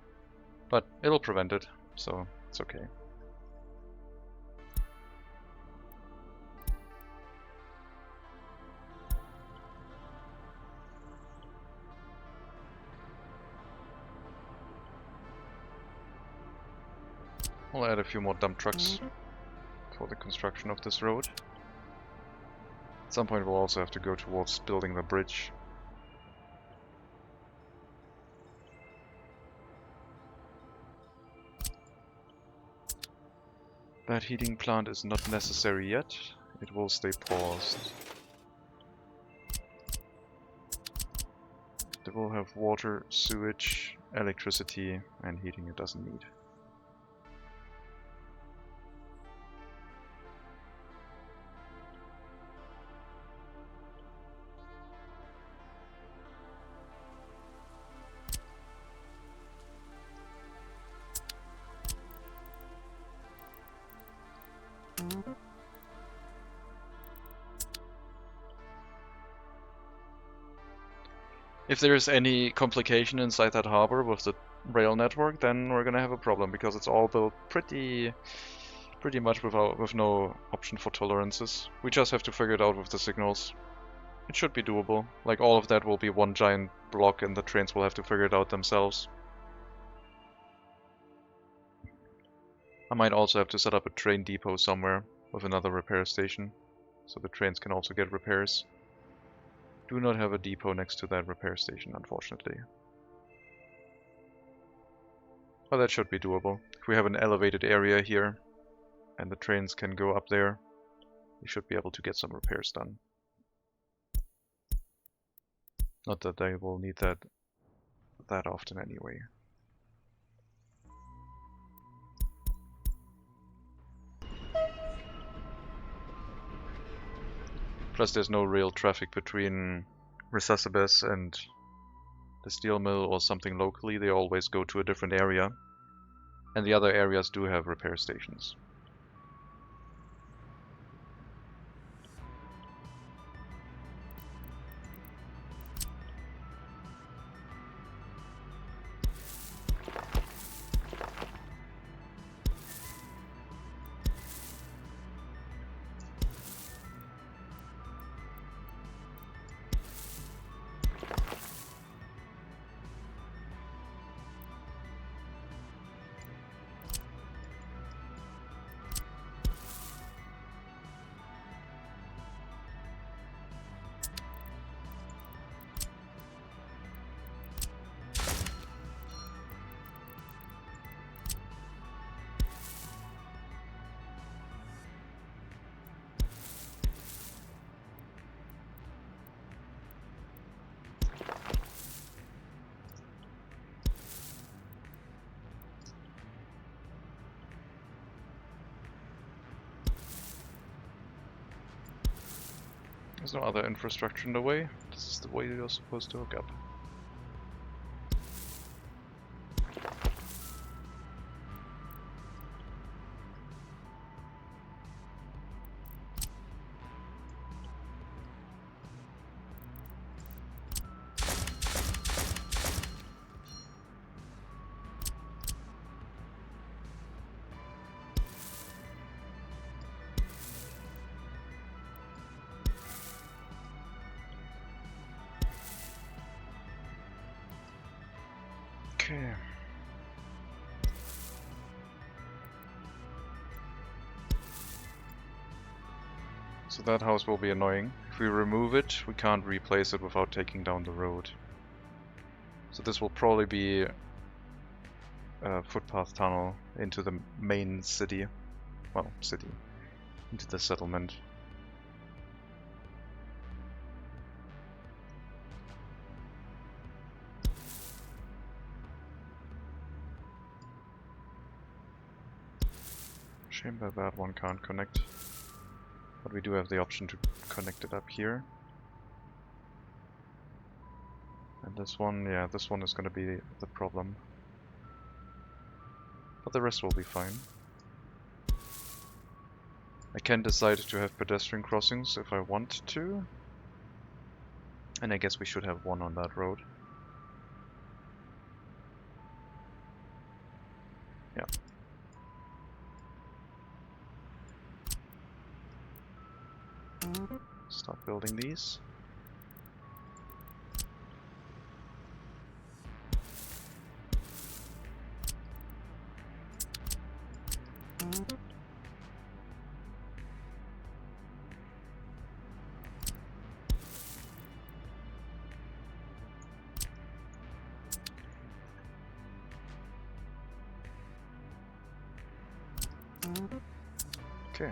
But it'll prevent it, so it's okay. We'll add a few more dump trucks for the construction of this road. At some point we'll also have to go towards building the bridge. That heating plant is not necessary yet. It will stay paused. It will have water, sewage, electricity, and heating it doesn't need. If there's any complication inside that harbor with the rail network, then we're gonna have a problem because it's all built pretty much with no option for tolerances. We just have to figure it out with the signals. It should be doable. Like all of that will be one giant block and the trains will have to figure it out themselves. I might also have to set up a train depot somewhere with another repair station, so the trains can also get repairs. Do not have a depot next to that repair station, unfortunately. But that should be doable. If we have an elevated area here, and the trains can go up there, we should be able to get some repairs done. Not that they will need that often anyway. Plus there's no real traffic between Resuscibus and the steel mill or something locally. They always go to a different area. And the other areas do have repair stations. There's no other infrastructure in the way. This is the way you're supposed to hook up. Okay. So that house will be annoying. If we remove it, we can't replace it without taking down the road. So this will probably be a footpath tunnel into the main city. Well, city. Into the settlement. Shame that that one can't connect. But we do have the option to connect it up here. And this one, yeah, this one is going to be the problem. But the rest will be fine. I can decide to have pedestrian crossings if I want to. And I guess we should have one on that road. Yeah. Start building these. Okay.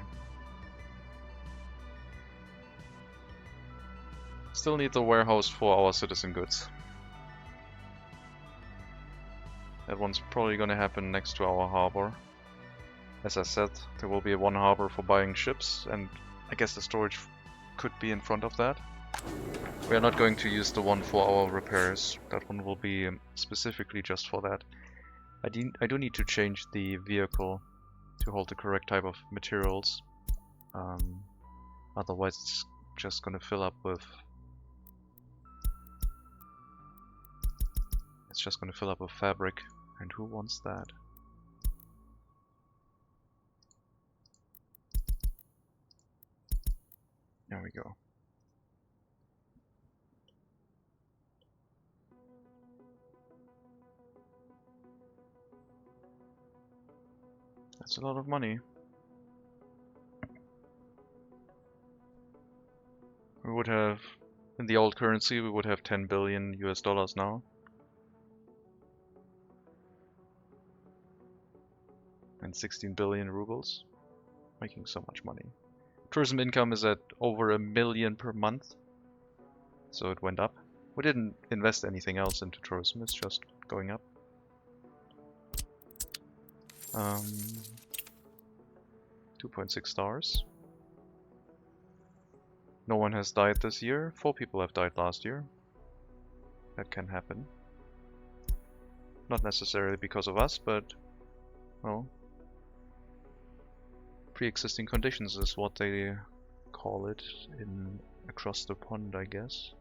Still need the warehouse for our citizen goods. That one's probably gonna happen next to our harbor. As I said, there will be one harbor for buying ships, and I guess the storage could be in front of that. We are not going to use the one for our repairs. That one will be specifically just for that. I do need to change the vehicle to hold the correct type of materials. Otherwise it's just gonna fill up with... It's just gonna fill up with fabric. And who wants that? There we go. That's a lot of money. We would have, in the old currency, we would have 10 billion US dollars now. And 16 billion rubles. Making so much money. Tourism income is at over $1 million per month. So it went up. We didn't invest anything else into tourism, it's just going up. 2.6 stars. No one has died this year. 4 people have died last year. That can happen. Not necessarily because of us, but, well, pre-existing conditions is what they call it in across the pond, I guess.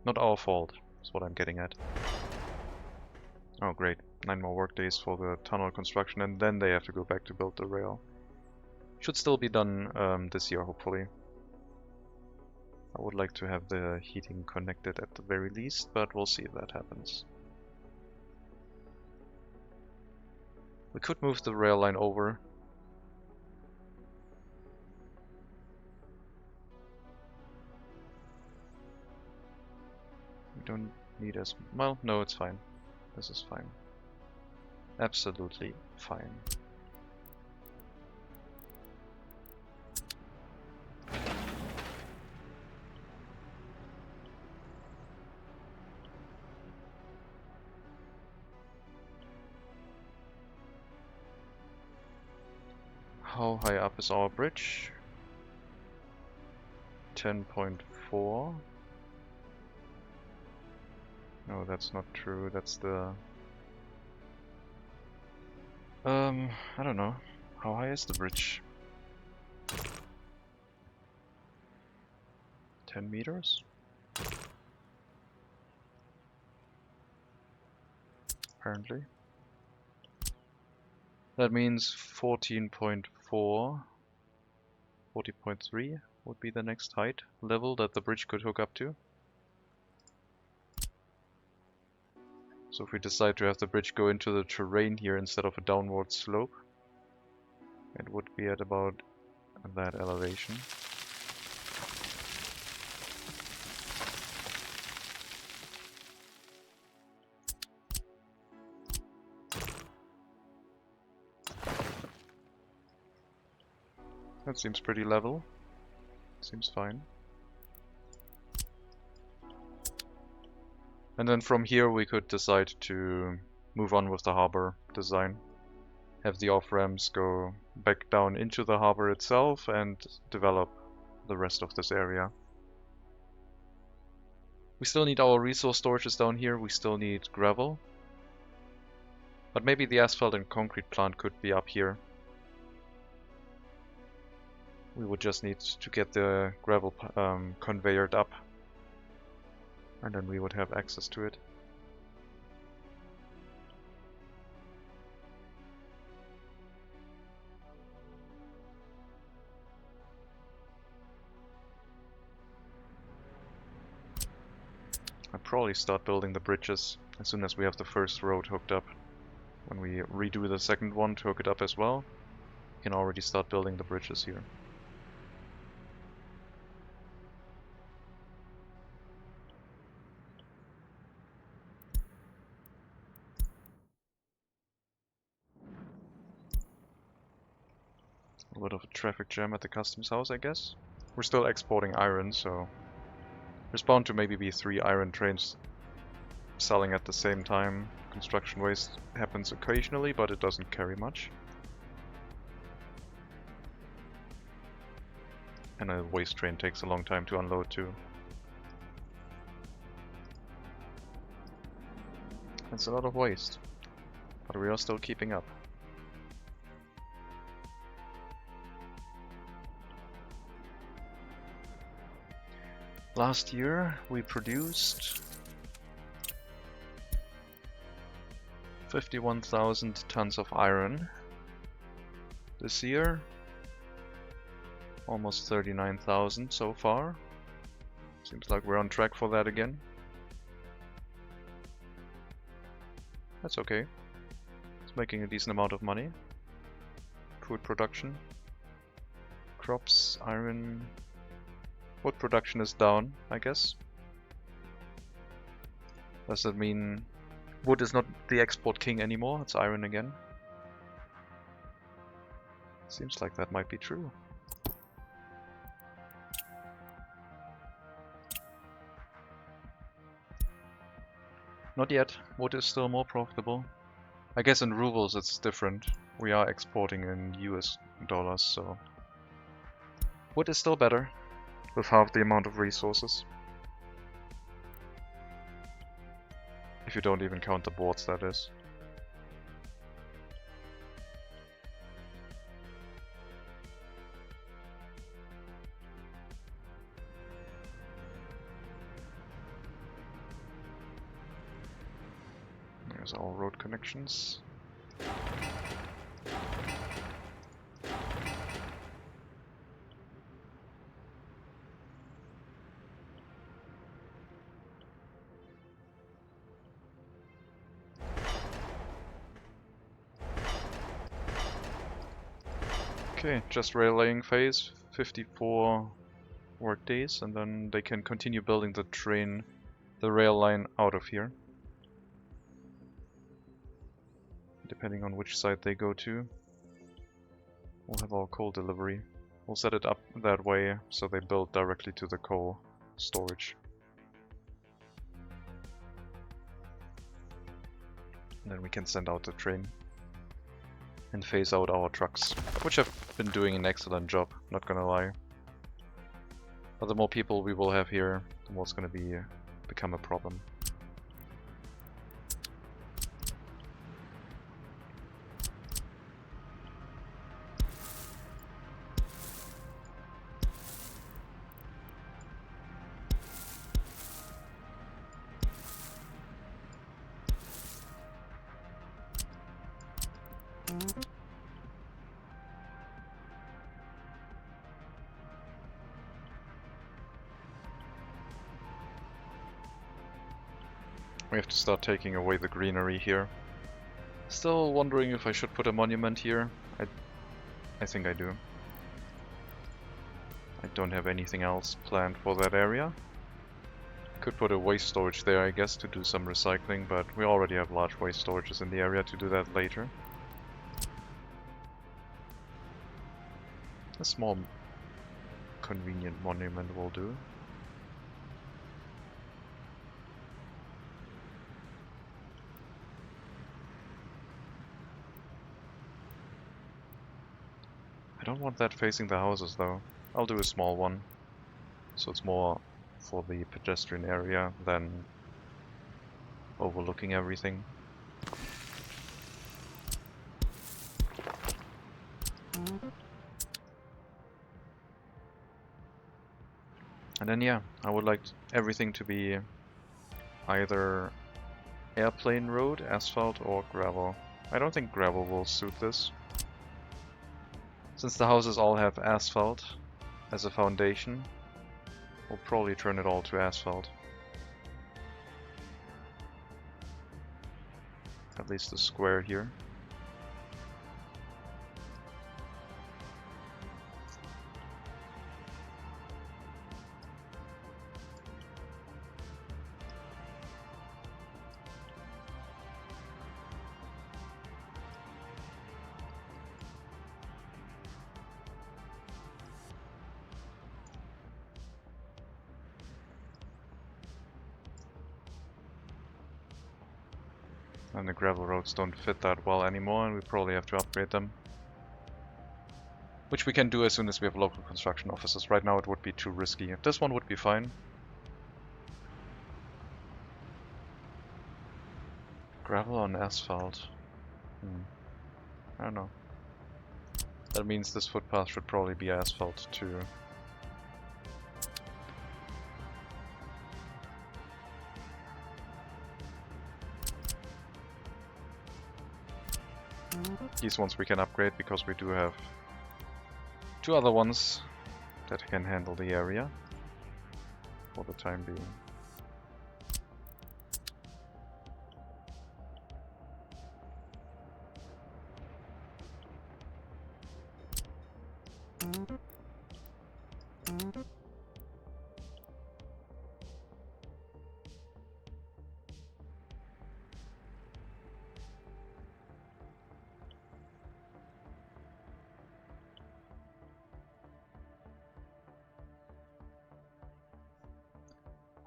Not our fault, is what I'm getting at. Oh great, 9 more work days for the tunnel construction, and then they have to go back to build the rail. Should still be done this year, hopefully. I would like to have the heating connected at the very least, but we'll see if that happens. We could move the rail line over. We don't need as... well, no, it's fine. This is fine. Absolutely fine. How high up is our bridge? 10.4. No, that's not true. That's the... I don't know. How high is the bridge? 10 meters? Apparently. That means 14.4, 40.3 would be the next height level that the bridge could hook up to. So if we decide to have the bridge go into the terrain here instead of a downward slope, it would be at about that elevation. That seems pretty level. Seems fine. And then from here we could decide to move on with the harbor design. Have the off-ramps go back down into the harbor itself and develop the rest of this area. We still need our resource storages down here, we still need gravel. But maybe the asphalt and concrete plant could be up here. We would just need to get the gravel conveyored up. And then we would have access to it. I'll probably start building the bridges as soon as we have the first road hooked up. When we redo the second one to hook it up as well, we can already start building the bridges here. A bit of a traffic jam at the customs house, I guess. We're still exporting iron, so there's bound to maybe be 3 iron trains selling at the same time. Construction waste happens occasionally, but it doesn't carry much. And a waste train takes a long time to unload too. That's a lot of waste, but we are still keeping up. Last year we produced 51,000 tons of iron. This year almost 39,000 so far. Seems like we're on track for that again. That's okay. It's making a decent amount of money. Food production, crops, iron. Wood production is down, I guess. Does that mean wood is not the export king anymore? It's iron again. Seems like that might be true. Not yet. Wood is still more profitable. I guess in rubles it's different. We are exporting in US dollars, so wood is still better. With half the amount of resources. If you don't even count the boards, that is. There's our road connections. Okay, just rail laying phase, 54 work days, and then they can continue building the rail line out of here. Depending on which side they go to. We'll have our coal delivery. We'll set it up that way so they build directly to the coal storage. And then we can send out the train. And phase out our trucks, which have been doing an excellent job, not gonna lie. But the more people we will have here, the more it's going to become a problem. We have to start taking away the greenery here. Still wondering if I should put a monument here. I think I do. I don't have anything else planned for that area. Could put a waste storage there, I guess, to do some recycling, but we already have large waste storages in the area to do that later. A small convenient monument will do. I don't want that facing the houses though. I'll do a small one, so it's more for the pedestrian area than overlooking everything. And then yeah, I would like everything to be either airplane road, asphalt, or gravel. I don't think gravel will suit this. Since the houses all have asphalt as a foundation, we'll probably turn it all to asphalt. At least the square here. And the gravel roads don't fit that well anymore, and we probably have to upgrade them. Which we can do as soon as we have local construction offices. Right now it would be too risky. This one would be fine. Gravel on asphalt. I don't know. That means this footpath should probably be asphalt too. These ones we can upgrade because we do have two other ones that can handle the area for the time being.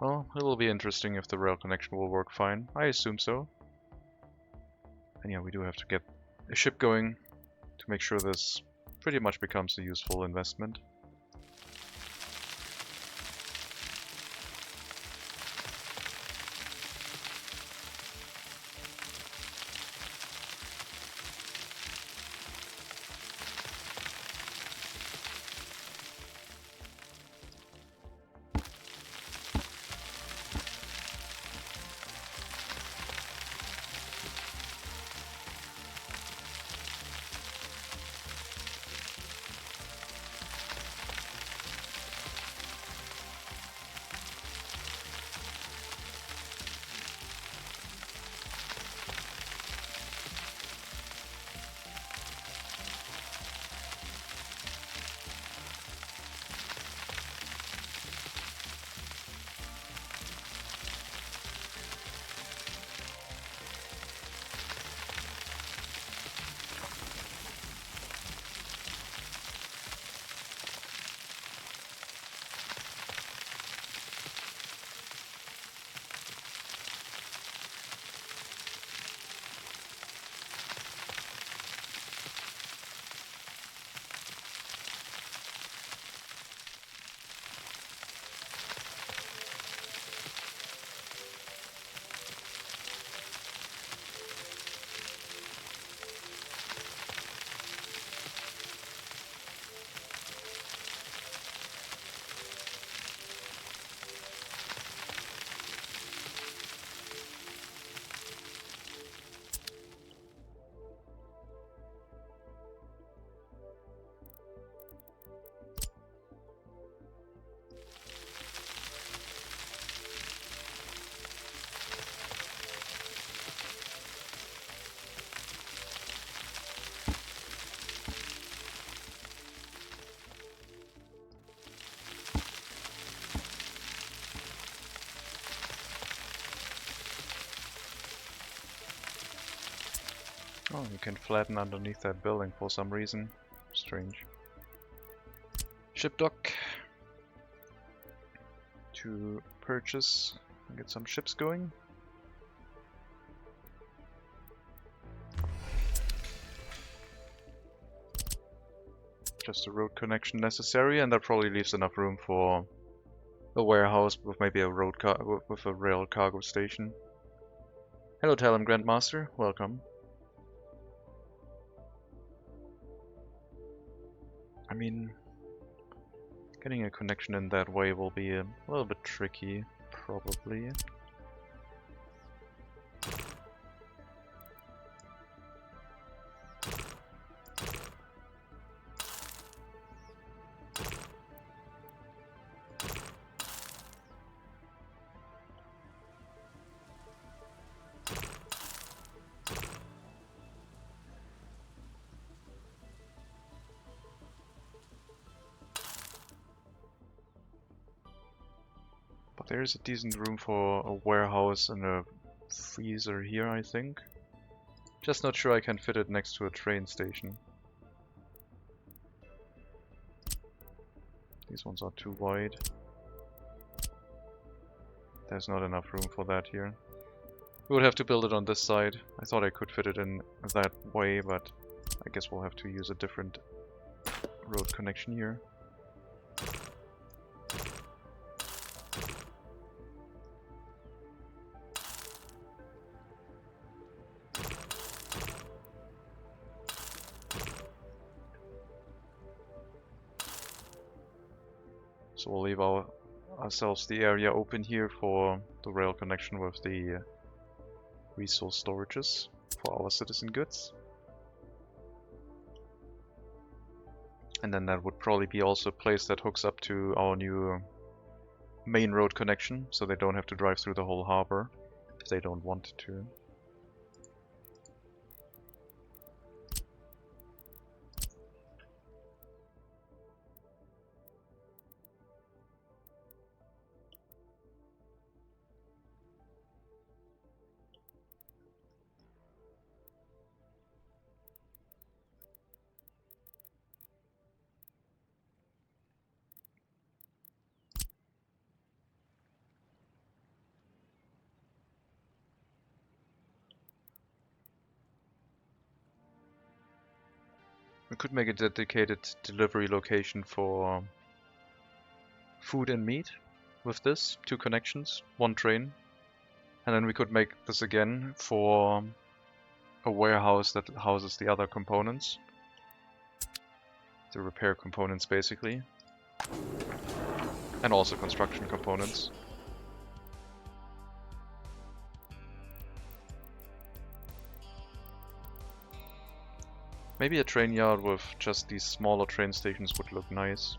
Well, it will be interesting if the rail connection will work fine. I assume so. And yeah, we do have to get a ship going to make sure this pretty much becomes a useful investment. Oh, you can flatten underneath that building for some reason. Strange. Ship dock. To purchase and get some ships going. Just a road connection necessary, and that probably leaves enough room for a warehouse with maybe a road with a rail cargo station. Hello, Talon Grandmaster. Welcome. I mean, getting a connection in that way will be a little bit tricky, probably. But there's a decent room for a warehouse and a freezer here, I think. Just not sure I can fit it next to a train station. These ones are too wide. There's not enough room for that here. We would have to build it on this side. I thought I could fit it in that way, but I guess we'll have to use a different road connection here. So we'll leave ourselves the area open here for the rail connection with the resource storages for our citizen goods. And then that would probably be also a place that hooks up to our new main road connection, so they don't have to drive through the whole harbor if they don't want to. We could make a dedicated delivery location for food and meat with this, 2 connections, 1 train. And then we could make this again for a warehouse that houses the other components. The repair components basically. And also construction components. Maybe a train yard with just these smaller train stations would look nice.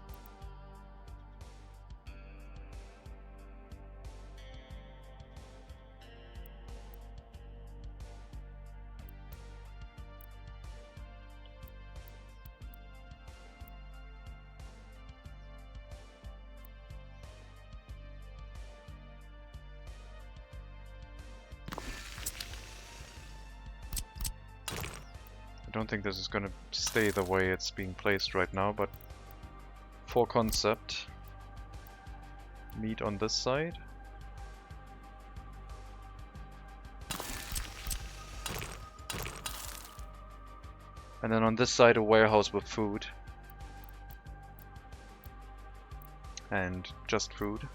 I don't think this is going to stay the way it's being placed right now, but for concept, meat on this side. And then on this side a warehouse with food. And just food.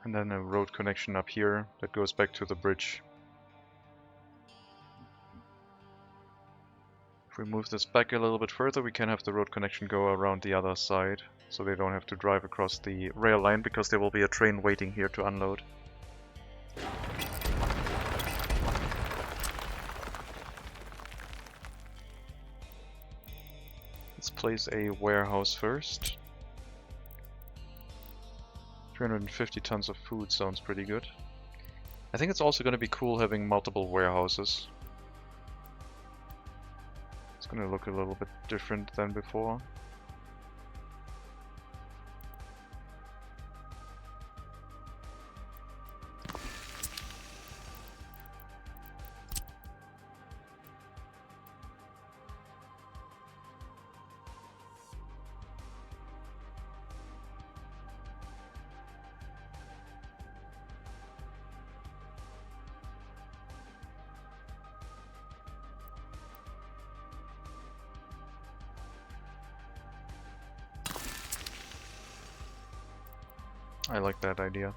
And then a road connection up here that goes back to the bridge. If we move this back a little bit further, we can have the road connection go around the other side, so they don't have to drive across the rail line, because there will be a train waiting here to unload. Let's place a warehouse first. 350 tons of food sounds pretty good. I think it's also going to be cool having multiple warehouses. It's going to look a little bit different than before. I like that idea.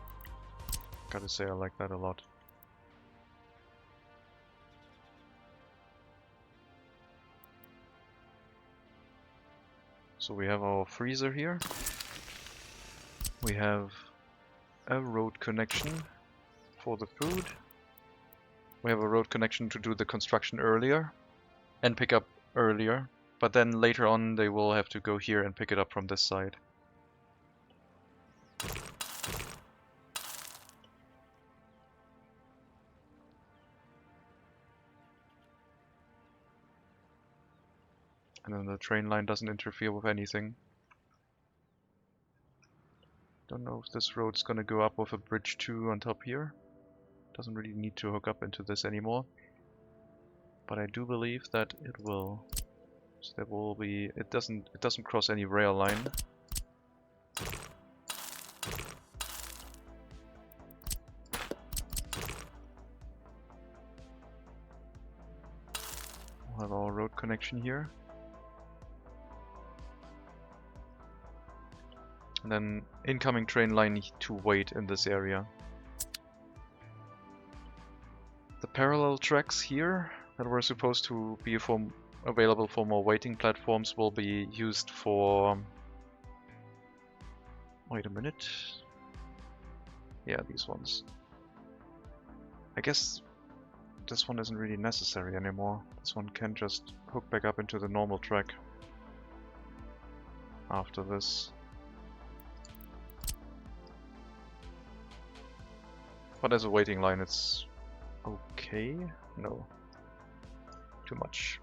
Gotta say, I like that a lot. So we have our freezer here. We have a road connection for the food. We have a road connection to do the construction earlier and pick up earlier. But then later on they will have to go here and pick it up from this side. And then the train line doesn't interfere with anything. Don't know if this road's gonna go up with a bridge too on top here. Doesn't really need to hook up into this anymore. But I do believe that it will. So there will be, it doesn't cross any rail line. We'll have our road connection here. And then incoming train line to wait in this area. The parallel tracks here that were supposed to be available for more waiting platforms will be used for... Wait a minute. Yeah, these ones. I guess this one isn't really necessary anymore. This one can just hook back up into the normal track after this. But as a waiting line, it's okay. No, too much.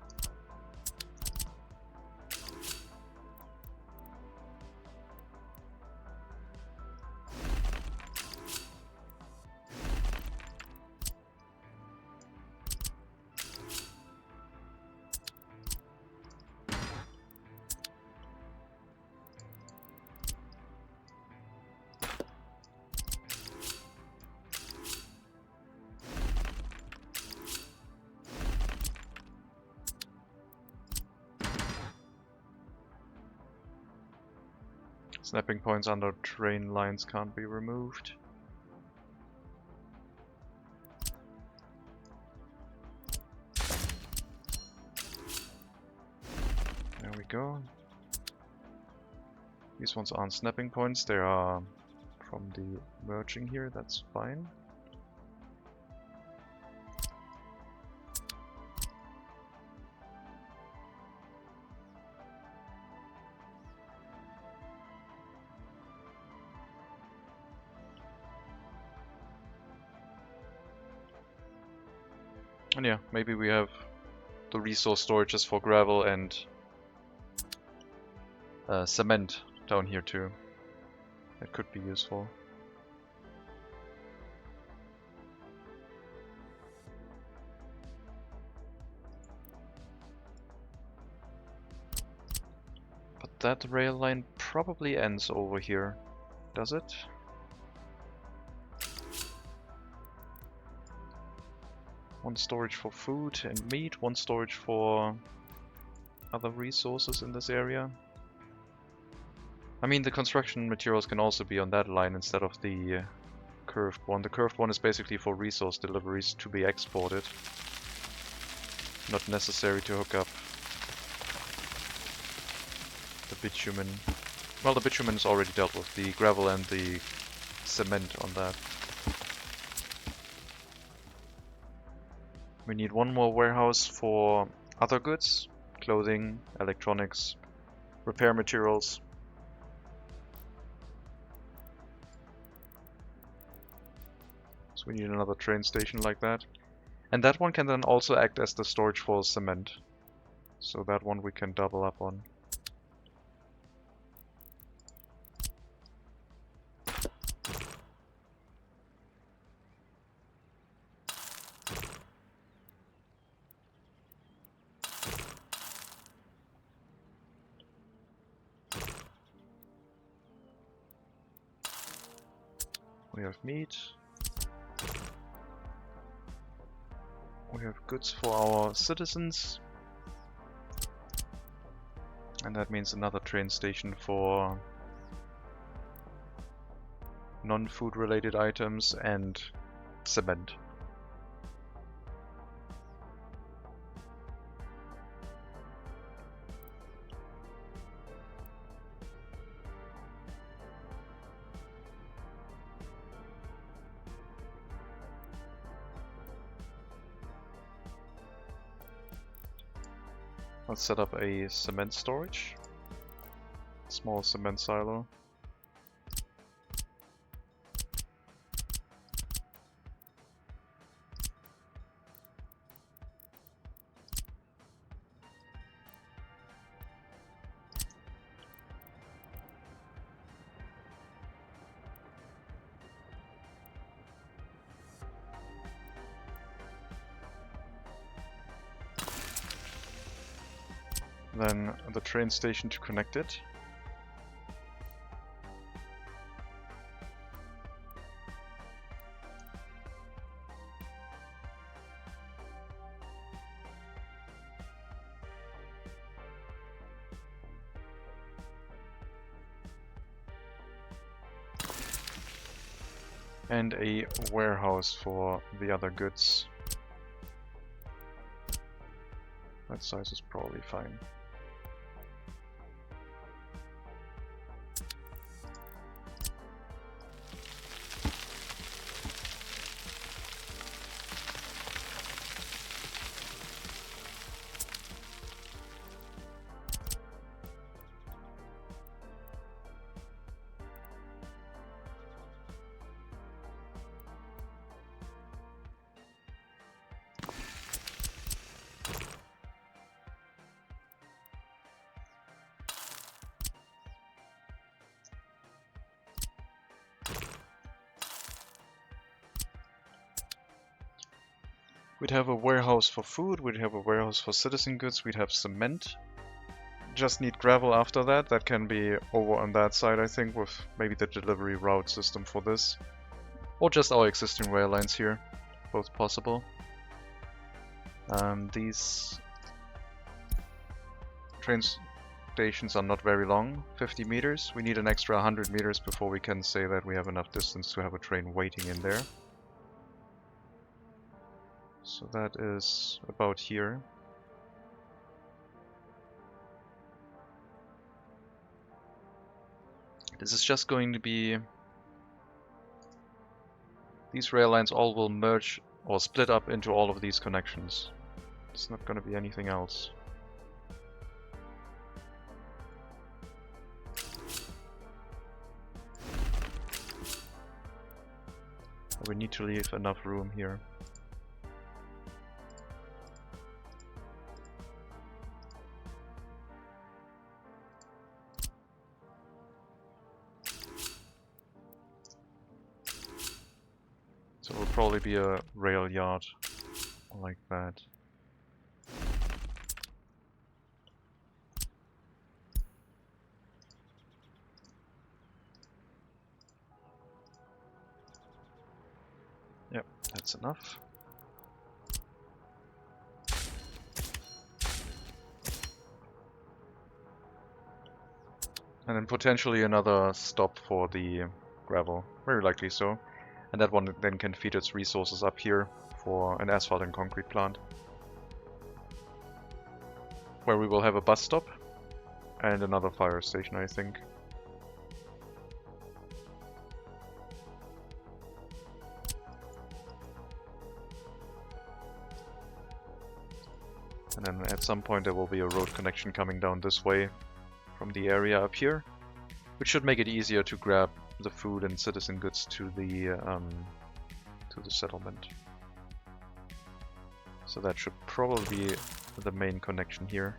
Snapping points under train lines can't be removed. There we go. These ones aren't snapping points, they are from the merging here, that's fine. And yeah, maybe we have the resource storages for gravel and cement down here too. That could be useful. But that rail line probably ends over here, does it? One storage for food and meat, one storage for other resources in this area. I mean, the construction materials can also be on that line instead of the curved one. The curved one is basically for resource deliveries to be exported. Not necessary to hook up the bitumen. Well, the bitumen is already dealt with, the gravel and the cement on that. We need one more warehouse for other goods, clothing, electronics, repair materials. So we need another train station like that. And that one can then also act as the storage for cement. So that one we can double up on. We have meat. We have goods for our citizens. And that means another train station for non-food related items, and cement. Let's set up a cement storage. Small cement silo. Then the train station to connect it. And a warehouse for the other goods. That size is probably fine. We'd have a warehouse for food, we'd have a warehouse for citizen goods, we'd have cement. Just need gravel after that. That can be over on that side, I think, with maybe the delivery route system for this. Or just our existing rail lines here. Both possible. These train stations are not very long, 50 meters. We need an extra 100 meters before we can say that we have enough distance to have a train waiting in there. So that is about here. This is just going to be... These rail lines all will merge or split up into all of these connections. It's not going to be anything else. We need to leave enough room here. So it will probably be a rail yard like that. Yep, that's enough. And then potentially another stop for the gravel, very likely so. And that one then can feed its resources up here for an asphalt and concrete plant. Where we will have a bus stop and another fire station, I think. And then at some point there will be a road connection coming down this way from the area up here, which should make it easier to grab the food and citizen goods to the settlement. So that should probably be the main connection here.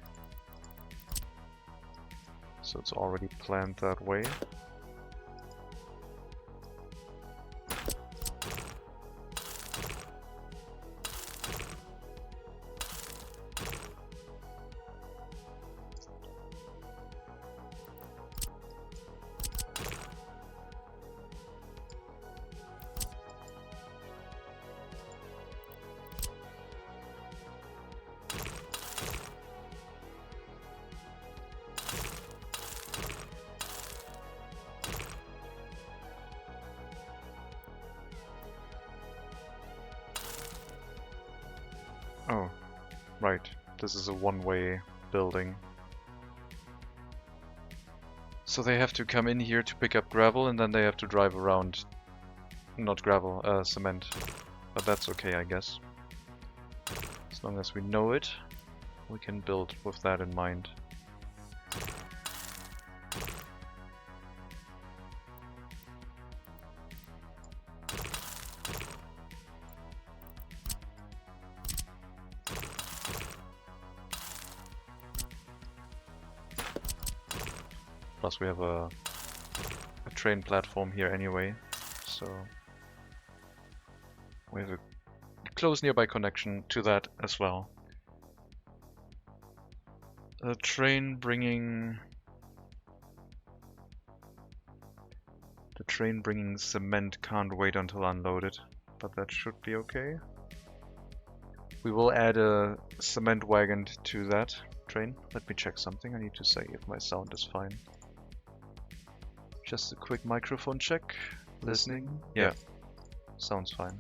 So it's already planned that way. Oh, right. This is a one-way building. So they have to come in here to pick up gravel, and then they have to drive around. Not gravel, cement. But that's okay, I guess. As long as we know it, we can build with that in mind. Plus we have a train platform here anyway, so we have a close nearby connection to that as well. The train bringing cement can't wait until unloaded, but that should be okay. We will add a cement wagon to that train. Let me check something. I need to say if my sound is fine. Just a quick microphone check. Listening? Yeah. Sounds fine.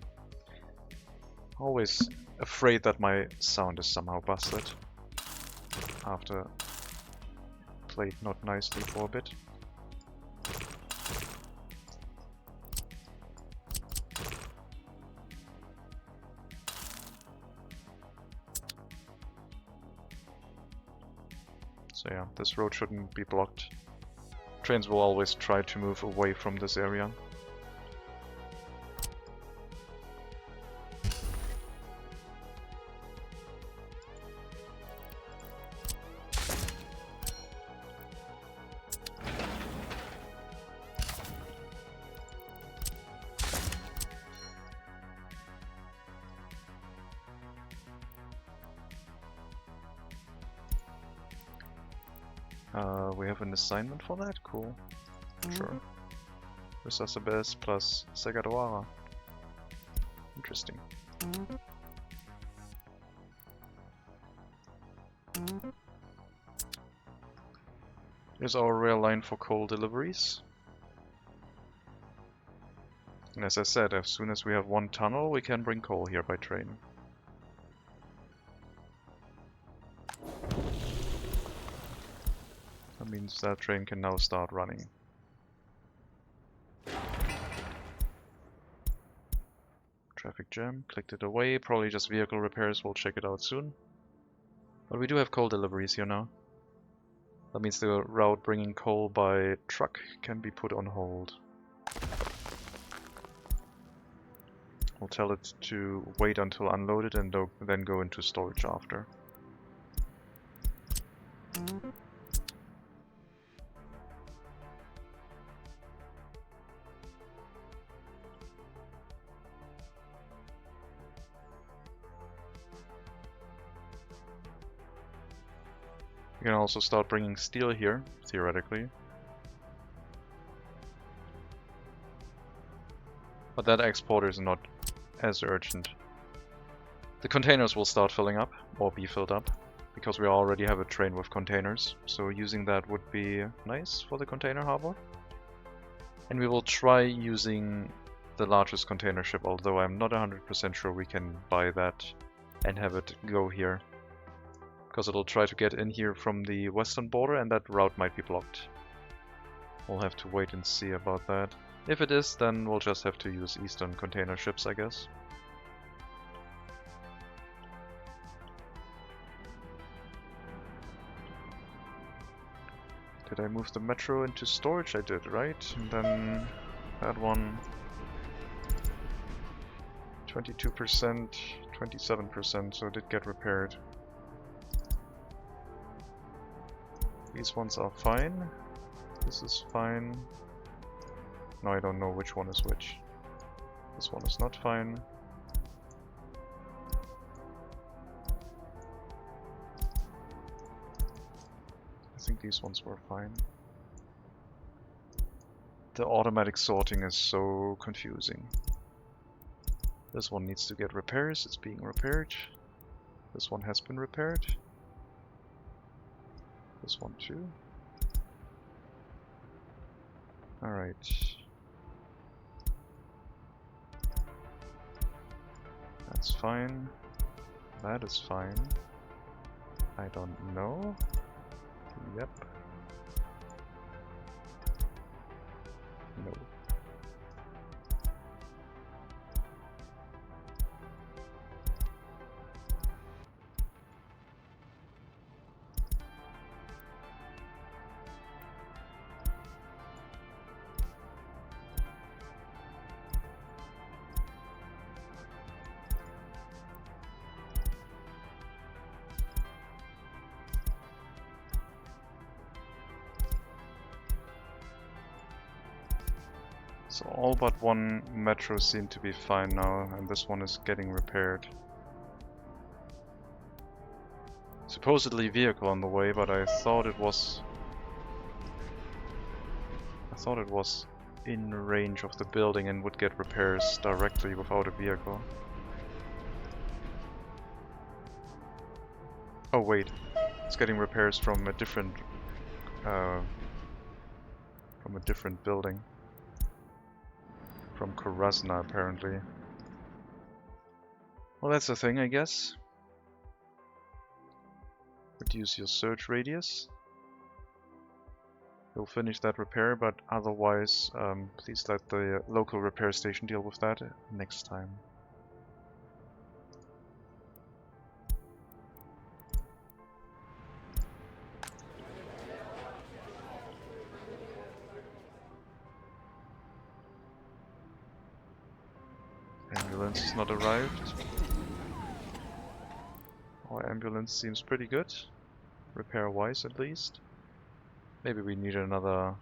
Always afraid that my sound is somehow busted after played not nicely for a bit. So yeah, this road shouldn't be blocked. Trains will always try to move away from this area. We have an assignment for that? Cool. Sure. Resasabes plus Segadawara. Interesting. Here's our rail line for coal deliveries. And as I said, as soon as we have one tunnel, we can bring coal here by train. That means that train can now start running. Traffic jam, clicked it away, probably just vehicle repairs, we'll check it out soon. But we do have coal deliveries here now. That means the route bringing coal by truck can be put on hold. We'll tell it to wait until unloaded and then go into storage after. You can also start bringing steel here, theoretically. But that export is not as urgent. The containers will start filling up, or be filled up, because we already have a train with containers, so using that would be nice for the container harbor. And we will try using the largest container ship, although I'm not 100% sure we can buy that and have it go here. Because it'll try to get in here from the western border and that route might be blocked. We'll have to wait and see about that. If it is, then we'll just have to use eastern container ships, I guess. Did I move the metro into storage? I did, right? And then that one 22%, 27%, so it did get repaired. These ones are fine. This is fine. No, I don't know which one is which. This one is not fine. I think these ones were fine. The automatic sorting is so confusing. This one needs to get repairs. It's being repaired. This one has been repaired. This one too. Alright. That's fine. That is fine. I don't know. Yep. No. So all but one metro seem to be fine now, and this one is getting repaired. Supposedly vehicle on the way, but I thought it was in range of the building and would get repairs directly without a vehicle. Oh wait, it's getting repairs from a different building. From Karasna, apparently. Well, that's a thing, I guess. Reduce your search radius. We'll finish that repair, but otherwise, please let the local repair station deal with that next time. Ambulance has not arrived. Our ambulance seems pretty good, repair-wise at least. Maybe we need another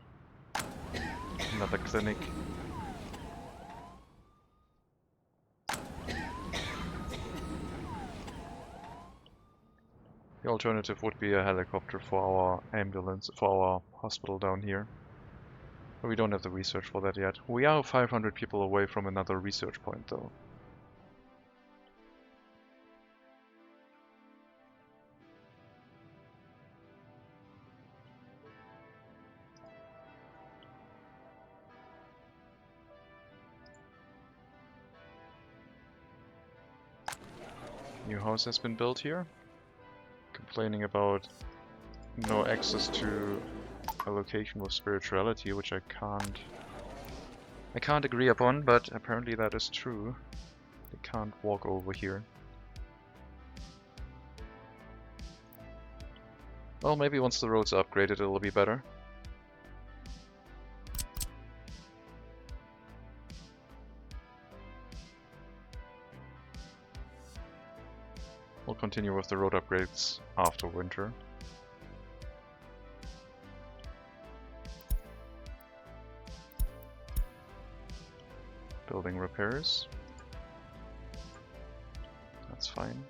clinic. The alternative would be a helicopter for our ambulance, for our hospital down here. But we don't have the research for that yet. We are 500 people away from another research point though. New house has been built here. Complaining about no access to a location with spirituality, which I can't agree upon, but apparently that is true. They can't walk over here. Well, maybe once the roads are upgraded it'll be better. We'll continue with the road upgrades after winter. Building repairs. That's fine.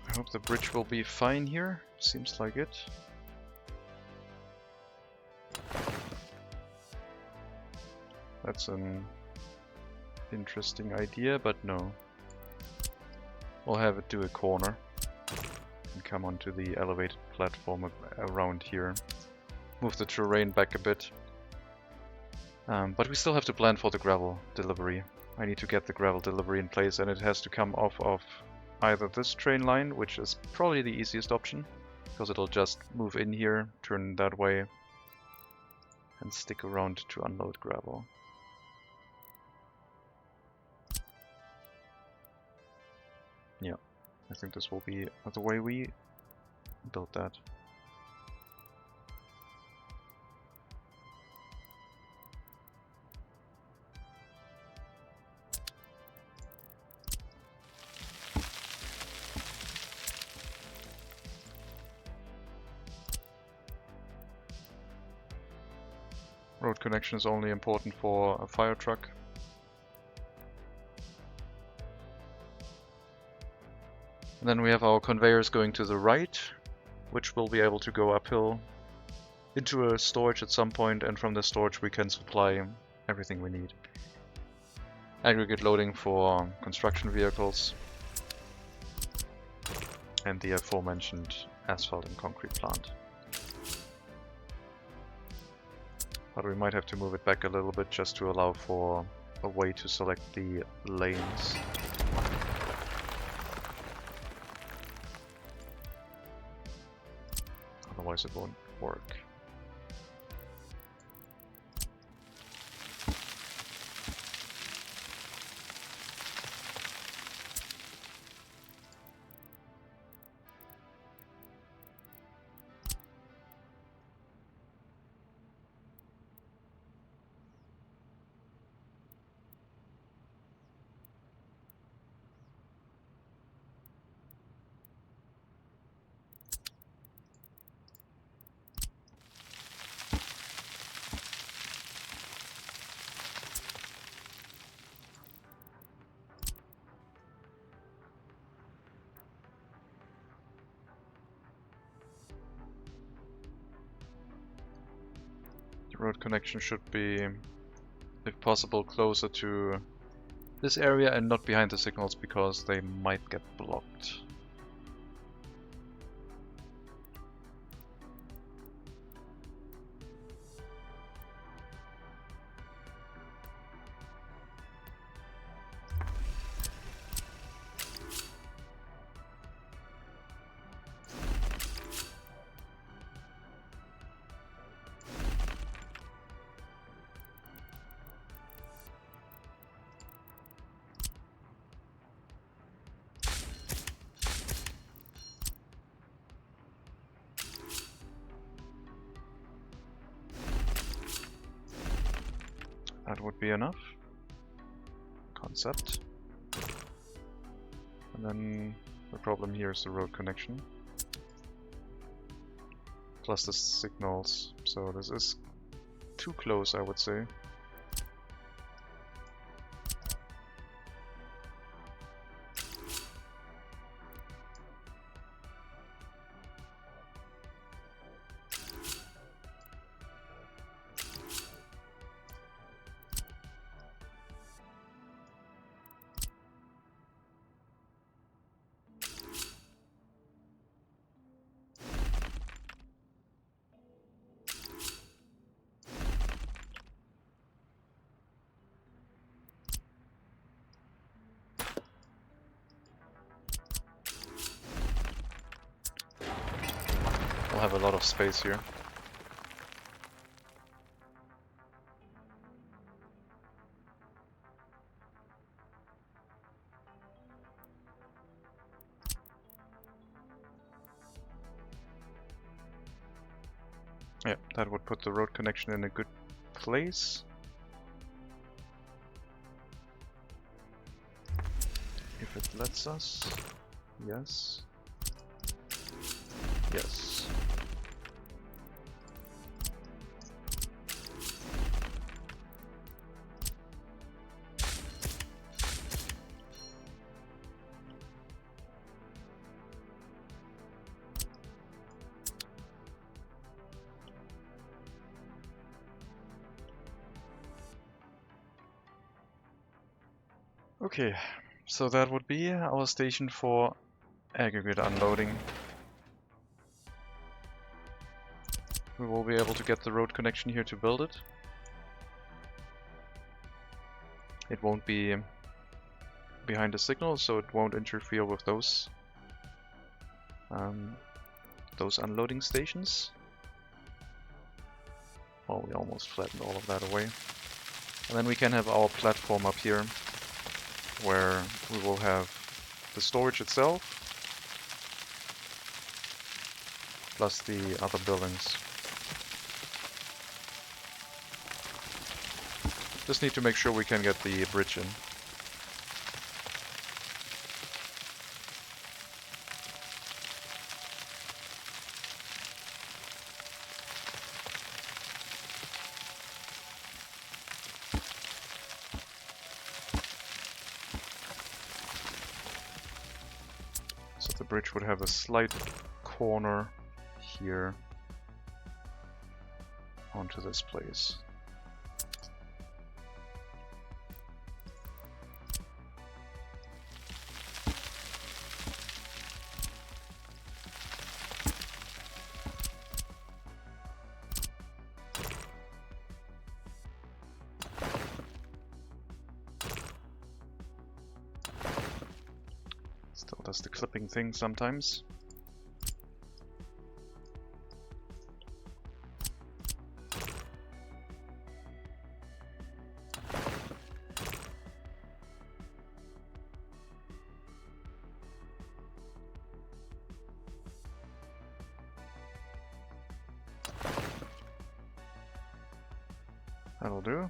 I hope the bridge will be fine here. Seems like it. That's an interesting idea, but no. We'll have it do a corner and come onto the elevated platform around here. Move the terrain back a bit. But we still have to plan for the gravel delivery. I need to get the gravel delivery in place, and it has to come off of either this train line, which is probably the easiest option, because it'll just move in here, turn that way, and stick around to unload gravel. Yeah, I think this will be the way we built that. Road connection is only important for a fire truck. And then we have our conveyors going to the right, which will be able to go uphill into a storage at some point, and from the storage we can supply everything we need. Aggregate loading for construction vehicles, and the aforementioned asphalt and concrete plant. But we might have to move it back a little bit just to allow for a way to select the lanes. Otherwise it won't work. Road connection should be, if possible, closer to this area and not behind the signals, because they might get blocked. That would be enough. Concept. And then the problem here is the road connection. Plus the signals. So this is too close, I would say. We'll have a lot of space here. Yeah, that would put the road connection in a good place. If it lets us. Yes. Yes. Okay, so that would be our station for aggregate unloading. We will be able to get the road connection here to build it. It won't be behind the signal, so it won't interfere with those unloading stations. Well, we almost flattened all of that away. And then we can have our platform up here, where we will have the storage itself, plus the other buildings. Just need to make sure we can get the bridge in. So The bridge would have a slight corner here onto this place. Still does the clipping thing sometimes. That'll do.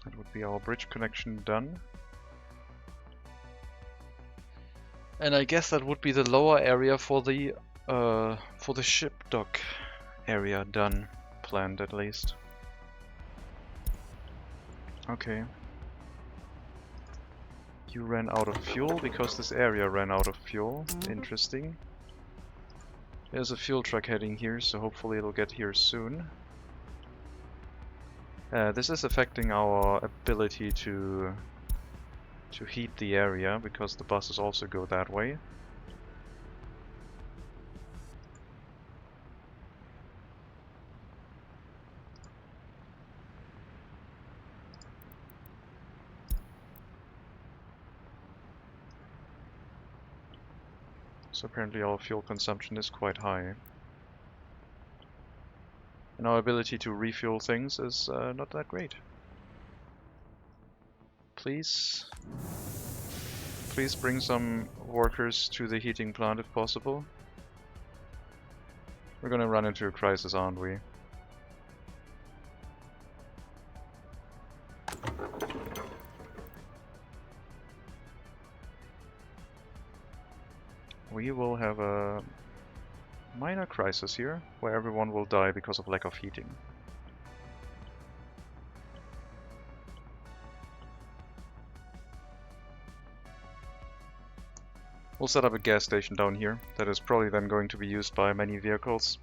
That would be our bridge connection done. And I guess that would be the lower area for the ship dock area done, planned at least. Okay. You ran out of fuel because this area ran out of fuel. Interesting. There's a fuel truck heading here, so hopefully it'll get here soon. This is affecting our ability to heat the area, because the buses also go that way. So apparently our fuel consumption is quite high. And our ability to refuel things is not that great. Please bring some workers to the heating plant if possible. We're gonna run into a crisis, aren't we? We will have a minor crisis here, where everyone will die because of lack of heating. We'll set up a gas station down here that is probably then going to be used by many vehicles.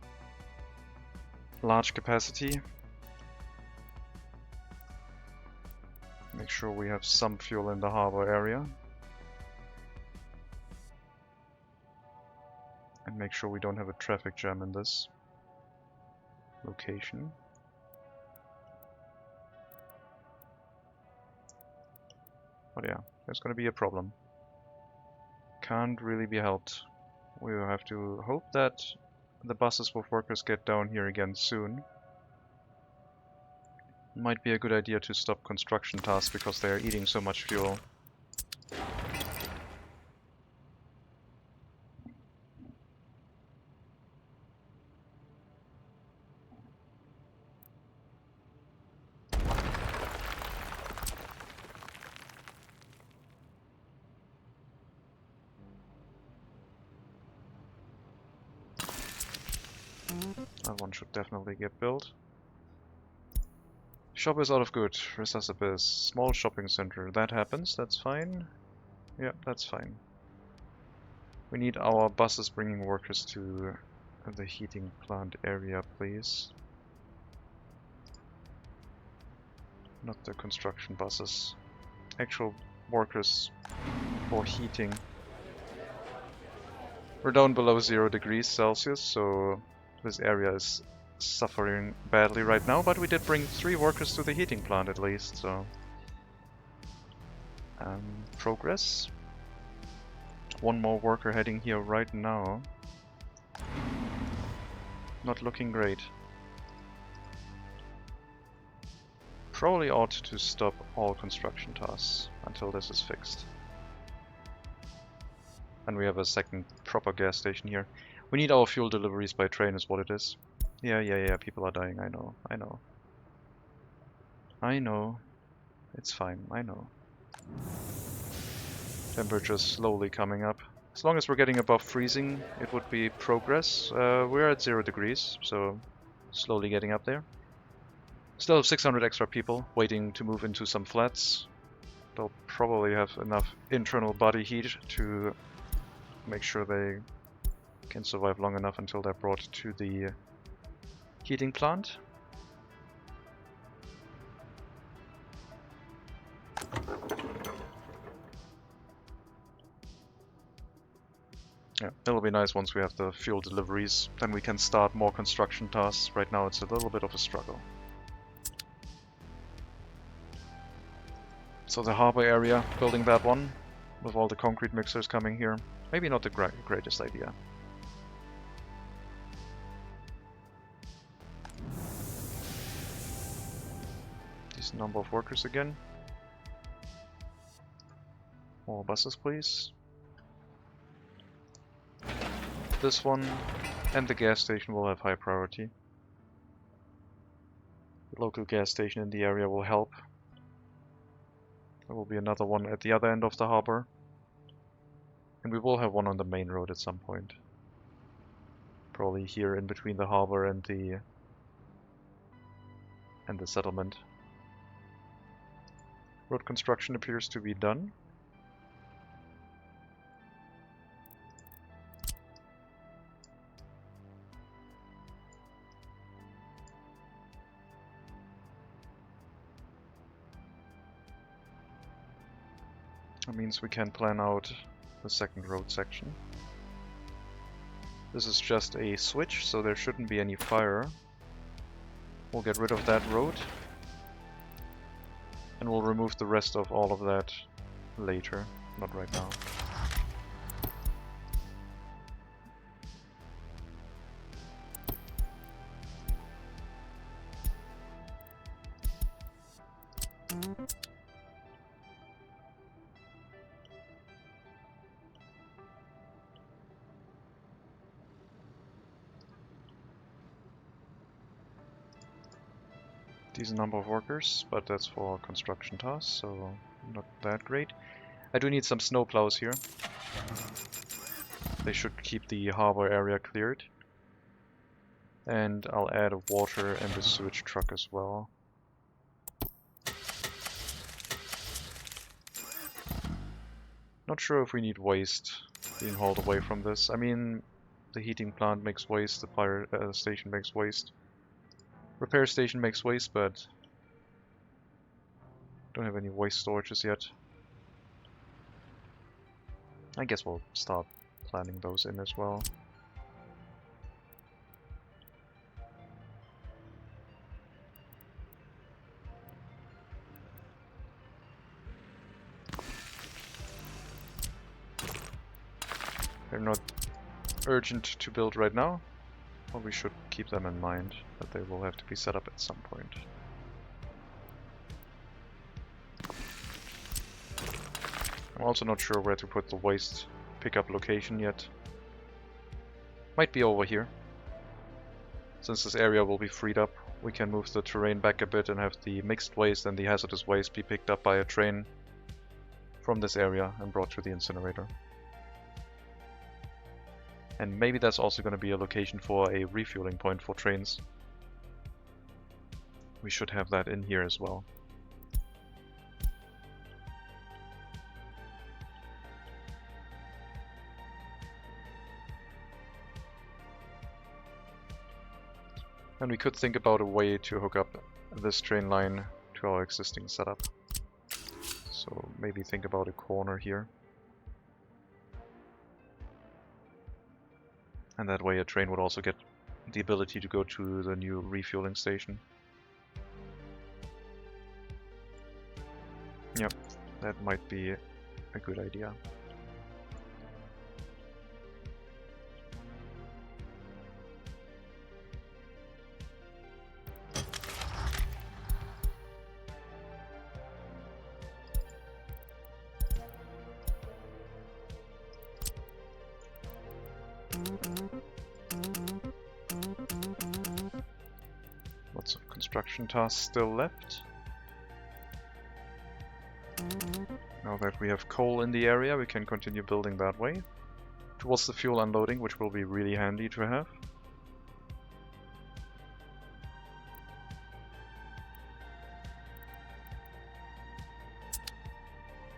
Large capacity. Make sure we have some fuel in the harbor area. And make sure we don't have a traffic jam in this location. But yeah, there's going to be a problem. Can't really be helped. We will have to hope that the buses with workers get down here again soon. Might be a good idea to stop construction tasks because they are eating so much fuel. That one should definitely get built. Shop is out of good. Resuscipice. Small shopping center. That happens. That's fine. Yeah, that's fine. We need our buses bringing workers to the heating plant area, please. Not the construction buses. Actual workers for heating. We're down below 0 degrees Celsius, so this area is suffering badly right now, but we did bring 3 workers to the heating plant at least, so... progress. 1 more worker heading here right now. Not looking great. Probably ought to stop all construction tasks until this is fixed. And we have a second proper gas station here. We need our fuel deliveries by train is what it is. Yeah, people are dying, I know. It's fine, I know. Temperature's slowly coming up. As long as we're getting above freezing, it would be progress. We're at 0 degrees, so slowly getting up there. Still have 600 extra people waiting to move into some flats. They'll probably have enough internal body heat to make sure they can survive long enough until they're brought to the heating plant. Yeah, it'll be nice once we have the fuel deliveries, then we can start more construction tasks. Right now it's a little bit of a struggle. So the harbor area, building that one, with all the concrete mixers coming here, maybe not the greatest idea. Decent number of workers again. More buses, please. This one and the gas station will have high priority. The local gas station in the area will help. There will be another one at the other end of the harbor. And we will have one on the main road at some point. Probably here in between the harbor and the settlement. Road construction appears to be done. That means we can plan out the second road section. This is just a switch, so there shouldn't be any fire. We'll get rid of that road. And we'll remove the rest of all of that later, not right now. Decent number of workers, but that's for construction tasks, so not that great. I do need some snowplows here. They should keep the harbor area cleared. And I'll add a water and a sewage truck as well. Not sure if we need waste being hauled away from this. I mean, the heating plant makes waste, the fire station makes waste. Repair station makes waste, but don't have any waste storages yet. I guess we'll start planning those in as well. They're not urgent to build right now. Well, we should keep them in mind, that they will have to be set up at some point. I'm also not sure where to put the waste pickup location yet. Might be over here. Since this area will be freed up, we can move the terrain back a bit and have the mixed waste and the hazardous waste be picked up by a train from this area and brought to the incinerator. And maybe that's also going to be a location for a refueling point for trains. We should have that in here as well. And we could think about a way to hook up this train line to our existing setup. So maybe think about a corner here. And that way a train would also get the ability to go to the new refueling station. Yep, that might be a good idea. Lots of construction tasks still left. Now that we have coal in the area, we can continue building that way towards the fuel unloading, which will be really handy to have.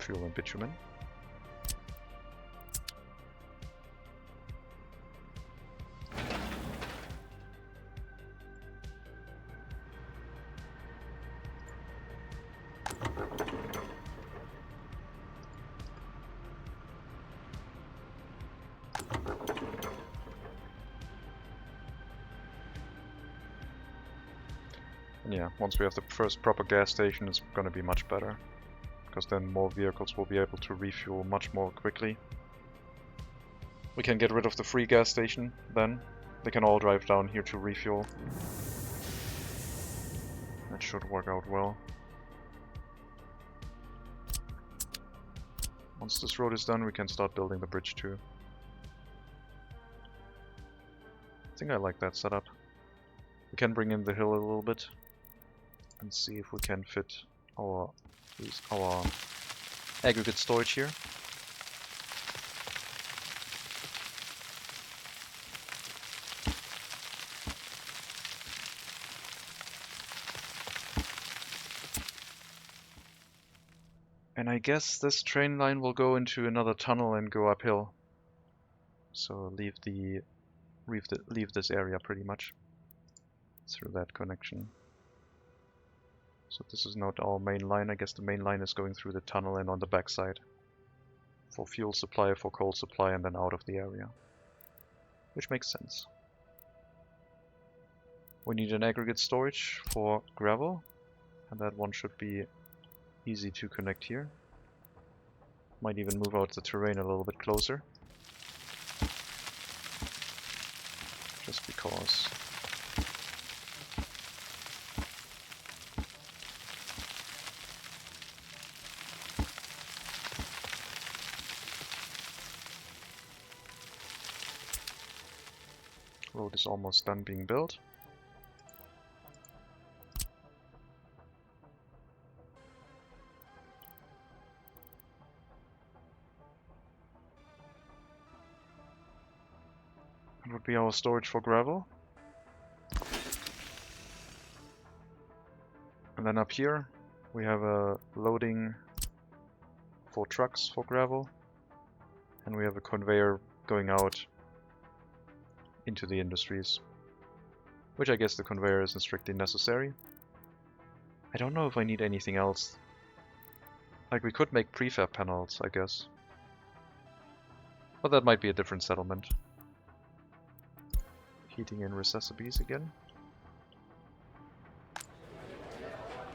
fuel and bitumen. And yeah, once we have the first proper gas station, it's going to be much better, because then more vehicles will be able to refuel much more quickly. We can get rid of the free gas station then. They can all drive down here to refuel. That should work out well. Once this road is done, we can start building the bridge too. I think I like that setup. We can bring in the hill a little bit and see if we can fit our aggregate storage here. And I guess this train line will go into another tunnel and go uphill. So leave this area pretty much through that connection. So this is not our main line. I guess the main line is going through the tunnel and on the backside for fuel supply, for coal supply, and then out of the area, which makes sense. We need an aggregate storage for gravel, and that one should be easy to connect here. Might even move out the terrain a little bit closer, just because. Road is almost done being built. That would be our storage for gravel. And then up here we have a loading for trucks for gravel. And we have a conveyor going out into the industries, which I guess the conveyor isn't strictly necessary. I don't know if I need anything else. Like, we could make prefab panels, I guess. But that might be a different settlement. Heating in recipes again.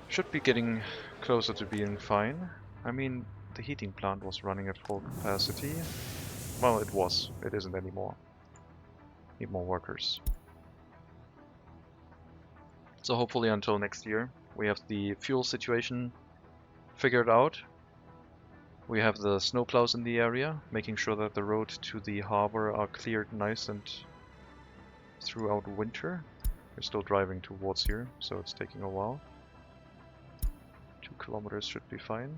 Should be getting closer to being fine. I mean, the heating plant was running at full capacity. Well, it was. It isn't anymore. Need more workers. So hopefully until next year we have the fuel situation figured out. We have the snowplows in the area, making sure that the road to the harbor are cleared nice and throughout winter. We're still driving towards here, so it's taking a while. 2 kilometers should be fine.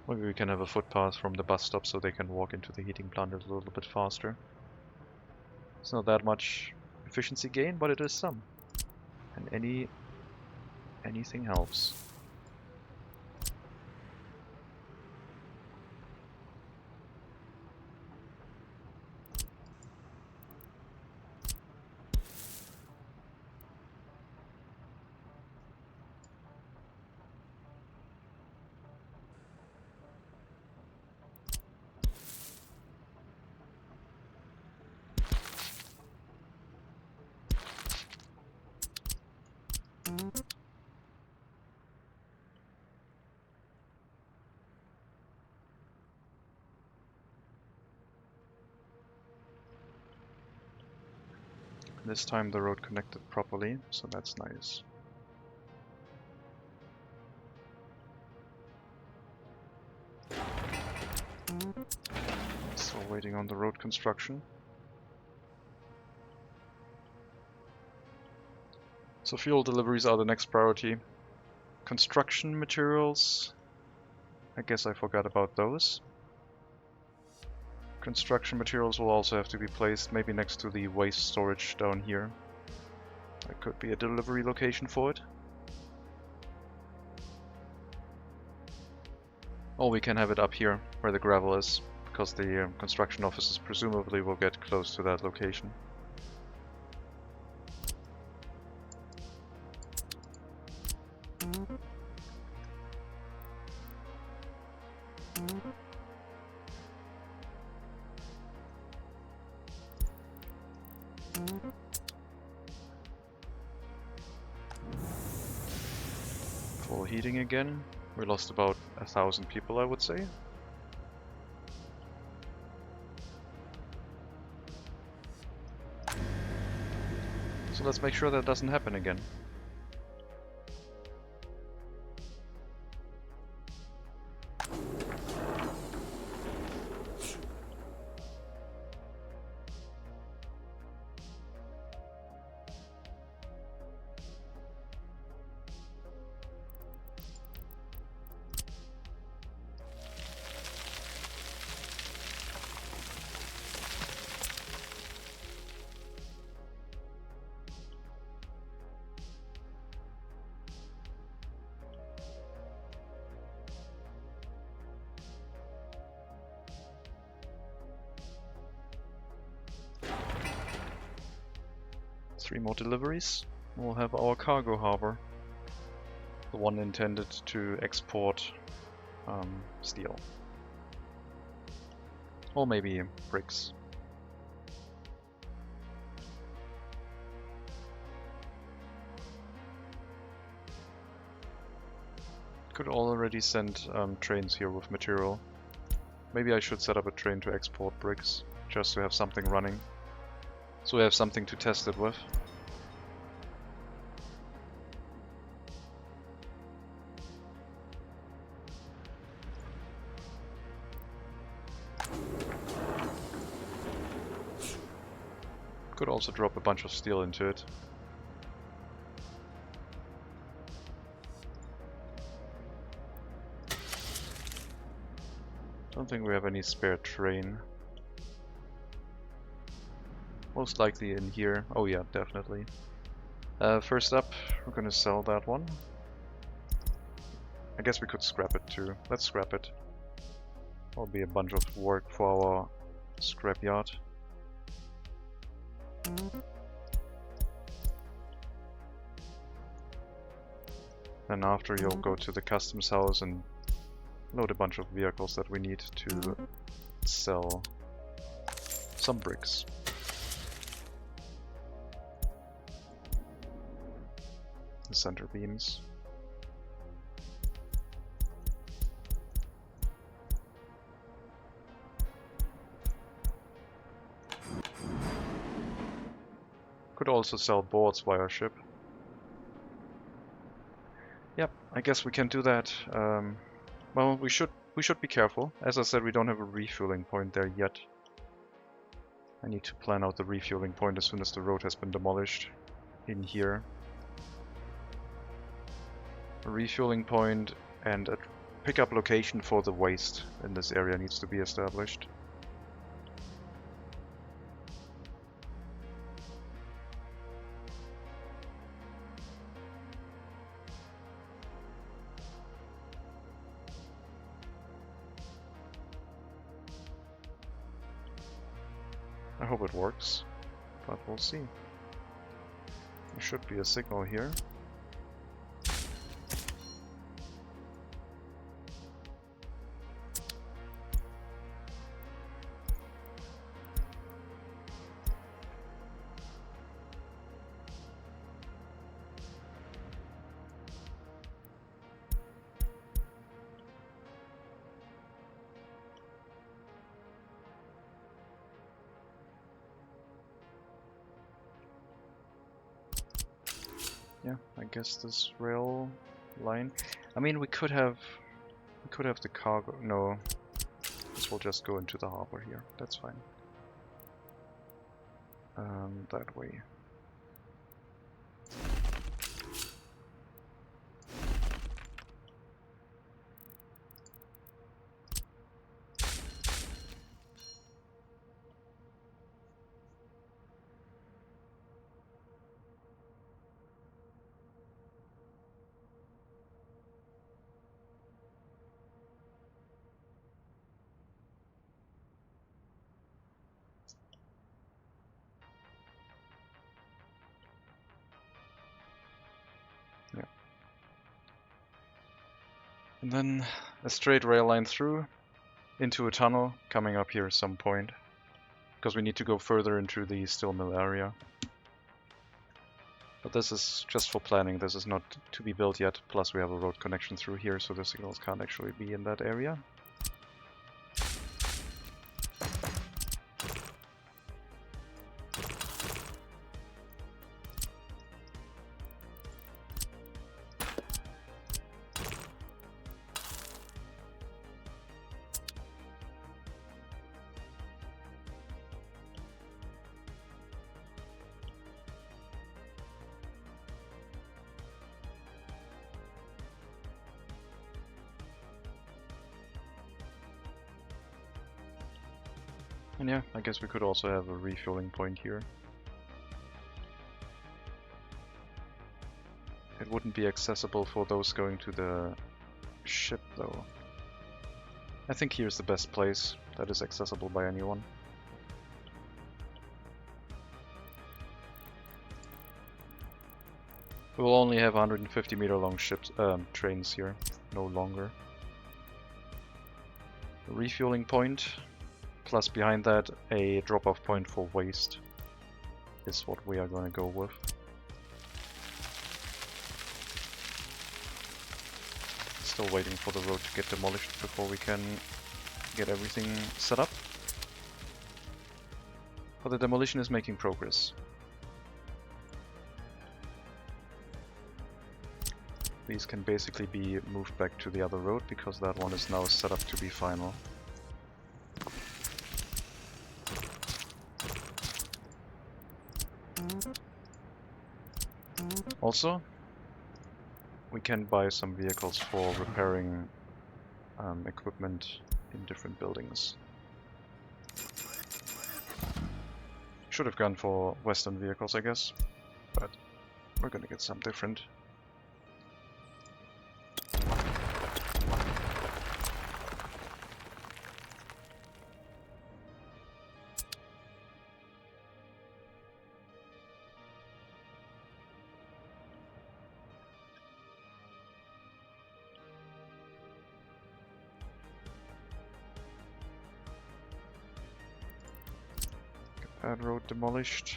Maybe we can have a footpath from the bus stop so they can walk into the heating plant a little bit faster. It's not that much efficiency gain, but it is some. And anything helps. This time the road connected properly, so that's nice. Still waiting on the road construction. So fuel deliveries are the next priority. Construction materials, I guess I forgot about those. Construction materials will also have to be placed, maybe next to the waste storage down here. That could be a delivery location for it. Or we can have it up here, where the gravel is, because the construction offices presumably will get close to that location. Full heating again. We lost about 1,000 people, I would say. So let's make sure that doesn't happen again. Three more deliveries. We'll have our cargo harbor. The one intended to export steel. Or maybe bricks. Could already send trains here with material. Maybe I should set up a train to export bricks, just to have something running. So we have something to test it with. Could also drop a bunch of steel into it. Don't think we have any spare train. Most likely in here. Oh yeah, definitely. First up, we're gonna sell that one. I guess we could scrap it too. Let's scrap it. That'll be a bunch of work for our scrapyard. And after you'll go to the customs house and load a bunch of vehicles that we need to sell some bricks. The center beams. Could also sell boards via ship. Yep, I guess we can do that. Well, we should be careful. As I said, we don't have a refueling point there yet. I need to plan out the refueling point as soon as the road has been demolished in here. A refueling point and a pickup location for the waste in this area needs to be established. I hope it works, but we'll see. There should be a signal here. Yeah, I guess this rail line. I mean, we could have the cargo. No, this will just go into the harbor here. That's fine. That way. And then a straight rail line through, into a tunnel, coming up here at some point. Because we need to go further into the steel mill area. But this is just for planning, this is not to be built yet, plus we have a road connection through here, so the signals can't actually be in that area. And yeah, I guess we could also have a refueling point here. It wouldn't be accessible for those going to the ship though. I think here's the best place that is accessible by anyone. We'll only have 150-meter long ships, trains here, no longer. A refueling point. Plus behind that, a drop-off point for waste is what we are going to go with. Still waiting for the road to get demolished before we can get everything set up. But the demolition is making progress. These can basically be moved back to the other road because that one is now set up to be final. Also, we can buy some vehicles for repairing equipment in different buildings. Should have gone for Western vehicles, I guess, but we're gonna get some different. That road demolished.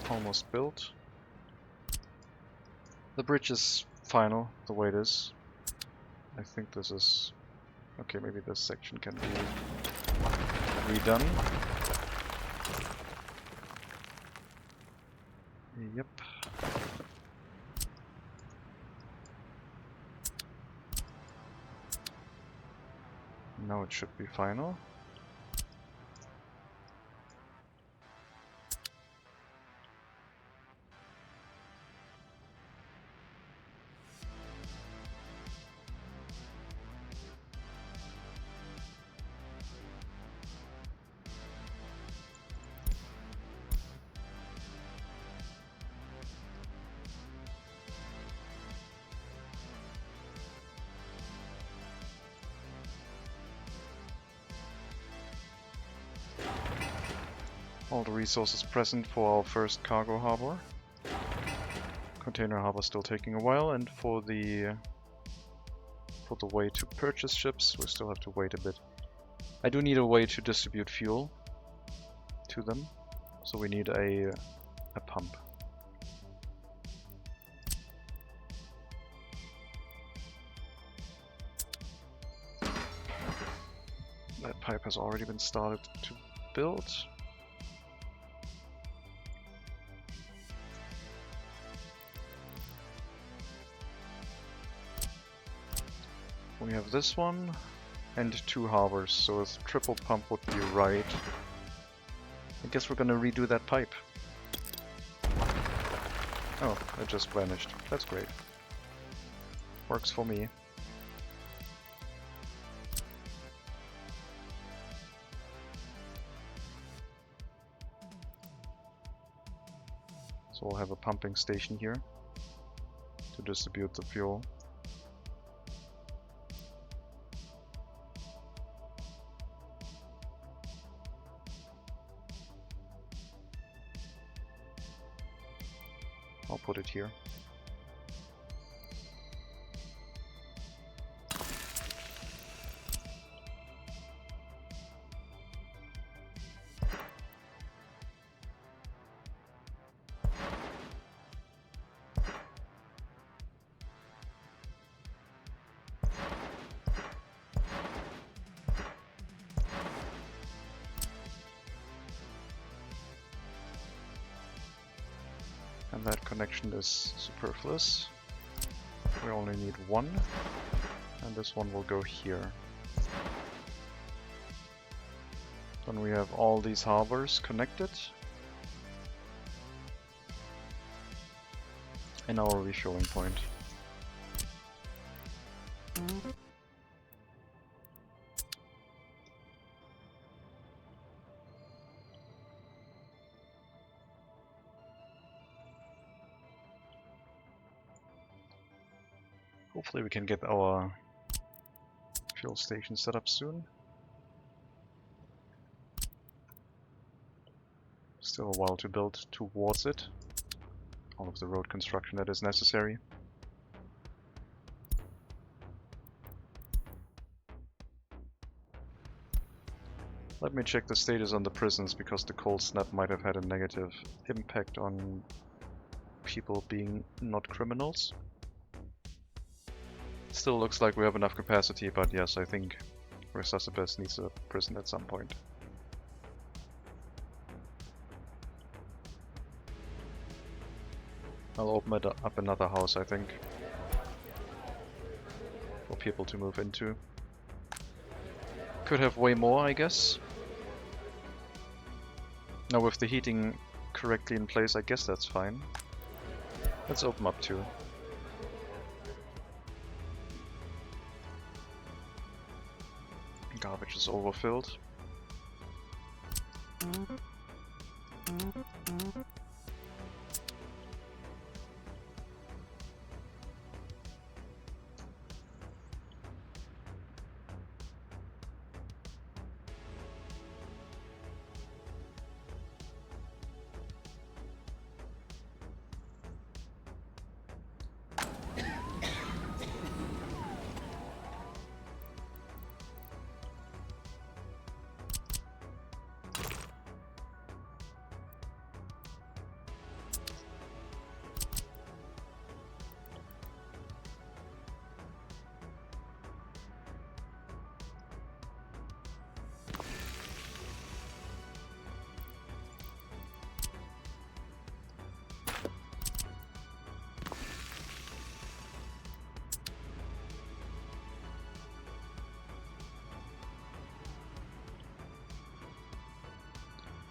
Almost built. The bridge is final, the way it is. I think this is... okay, maybe this section can be redone. Yep. Now it should be final. All the resources present for our first cargo harbor. Container harbor still taking a while, and for the way to purchase ships, we still have to wait a bit. I do need a way to distribute fuel to them, so we need a pump. That pipe has already been started to build. We have this one and two harbors, so a triple pump would be right. I guess we're gonna redo that pipe. Oh, it just vanished. That's great. Works for me. So we'll have a pumping station here to distribute the fuel. I'll put it here. And that connection is superfluous. We only need one, and this one will go here. Then we have all these harbors connected in our refueling point. Hopefully we can get our fuel station set up soon. Still a while to build towards it. All of the road construction that is necessary. Let me check the status on the prisons, because the cold snap might have had a negative impact on people being not criminals. Still looks like we have enough capacity, but yes, I think Resuscibus needs a prison at some point. I'll open it up another house, I think, for people to move into. Could have way more, I guess. Now with the heating correctly in place, I guess that's fine. Let's open up two. Garbage is overfilled.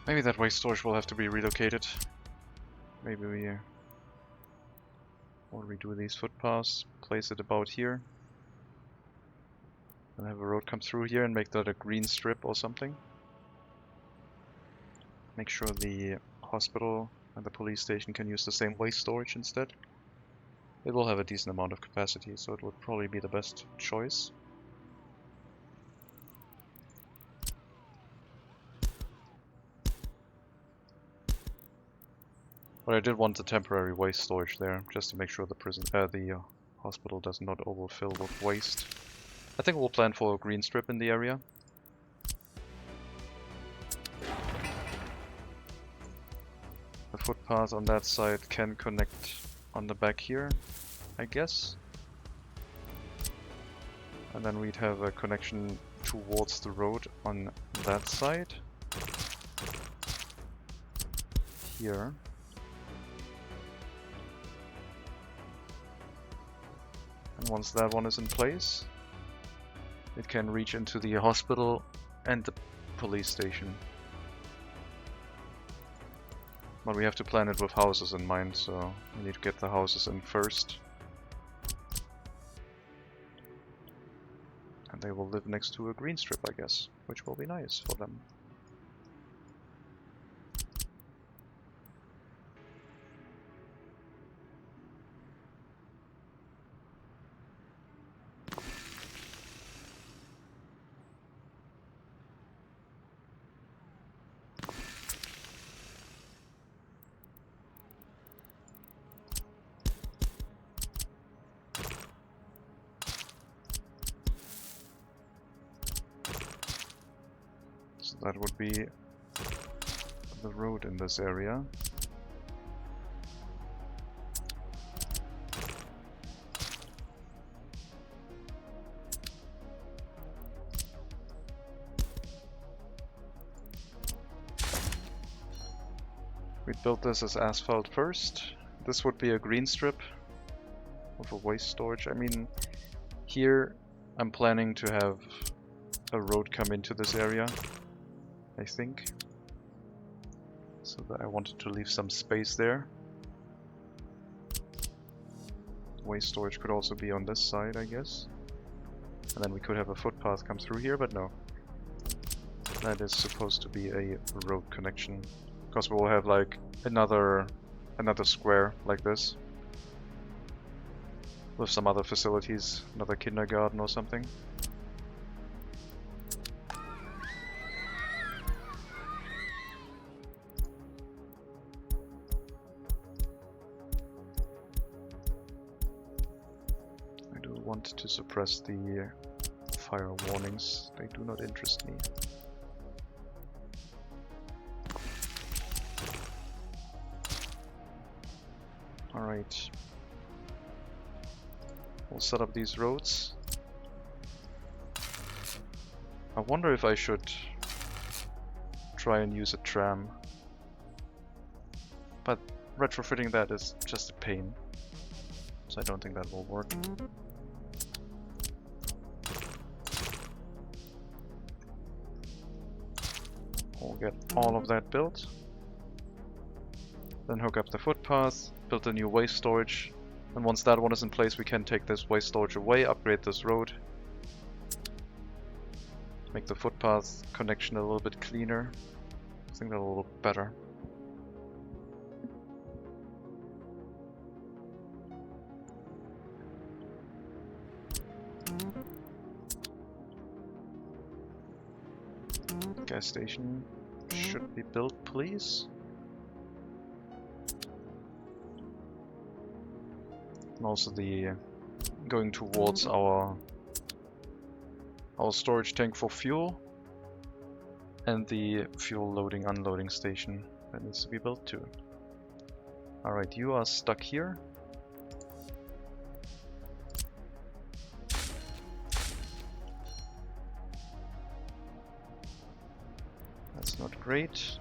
Maybe that waste storage will have to be relocated. Maybe we or redo these footpaths, place it about here, and have a road come through here and make that a green strip or something. Make sure the hospital and the police station can use the same waste storage instead. It will have a decent amount of capacity, so it would probably be the best choice. But I did want the temporary waste storage there, just to make sure the hospital does not overfill with waste. I think we'll plan for a green strip in the area. The footpath on that side can connect on the back here, I guess. And then we'd have a connection towards the road on that side. Here. And once that one is in place, it can reach into the hospital and the police station. But we have to plan it with houses in mind, so we need to get the houses in first. And they will live next to a green strip, I guess, which will be nice for them. that would be the road in this area. We built this as asphalt first. This would be a green strip with a waste storage. I mean, here I'm planning to have a road come into this area, I think. So that I wanted to leave some space there. Waste storage could also be on this side, I guess. And then we could have a footpath come through here, but no. That is supposed to be a road connection. Because we'll have like another square like this. With some other facilities, another kindergarten or something. I do want to suppress the fire warnings, they do not interest me. Alright. We'll set up these roads. I wonder if I should try and use a tram. But retrofitting that is just a pain. So I don't think that will work. We'll get all of that built. Then hook up the footpath, build a new waste storage. And once that one is in place, we can take this waste storage away, upgrade this road. Make the footpath connection a little bit cleaner. I think that will look better. Gas station should be built, please. And also the going towards our storage tank for fuel and the fuel loading unloading station that needs to be built too. Alright, you are stuck here. That's not great.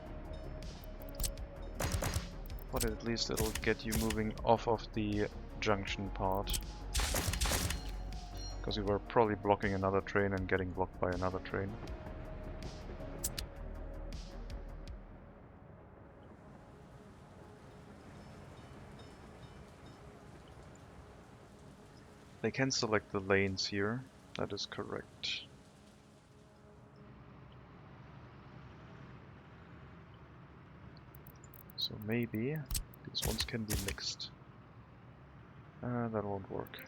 But at least it'll get you moving off of the junction part. Because we were probably blocking another train and getting blocked by another train. They can select the lanes here, that is correct. So maybe these ones can be mixed. That won't work.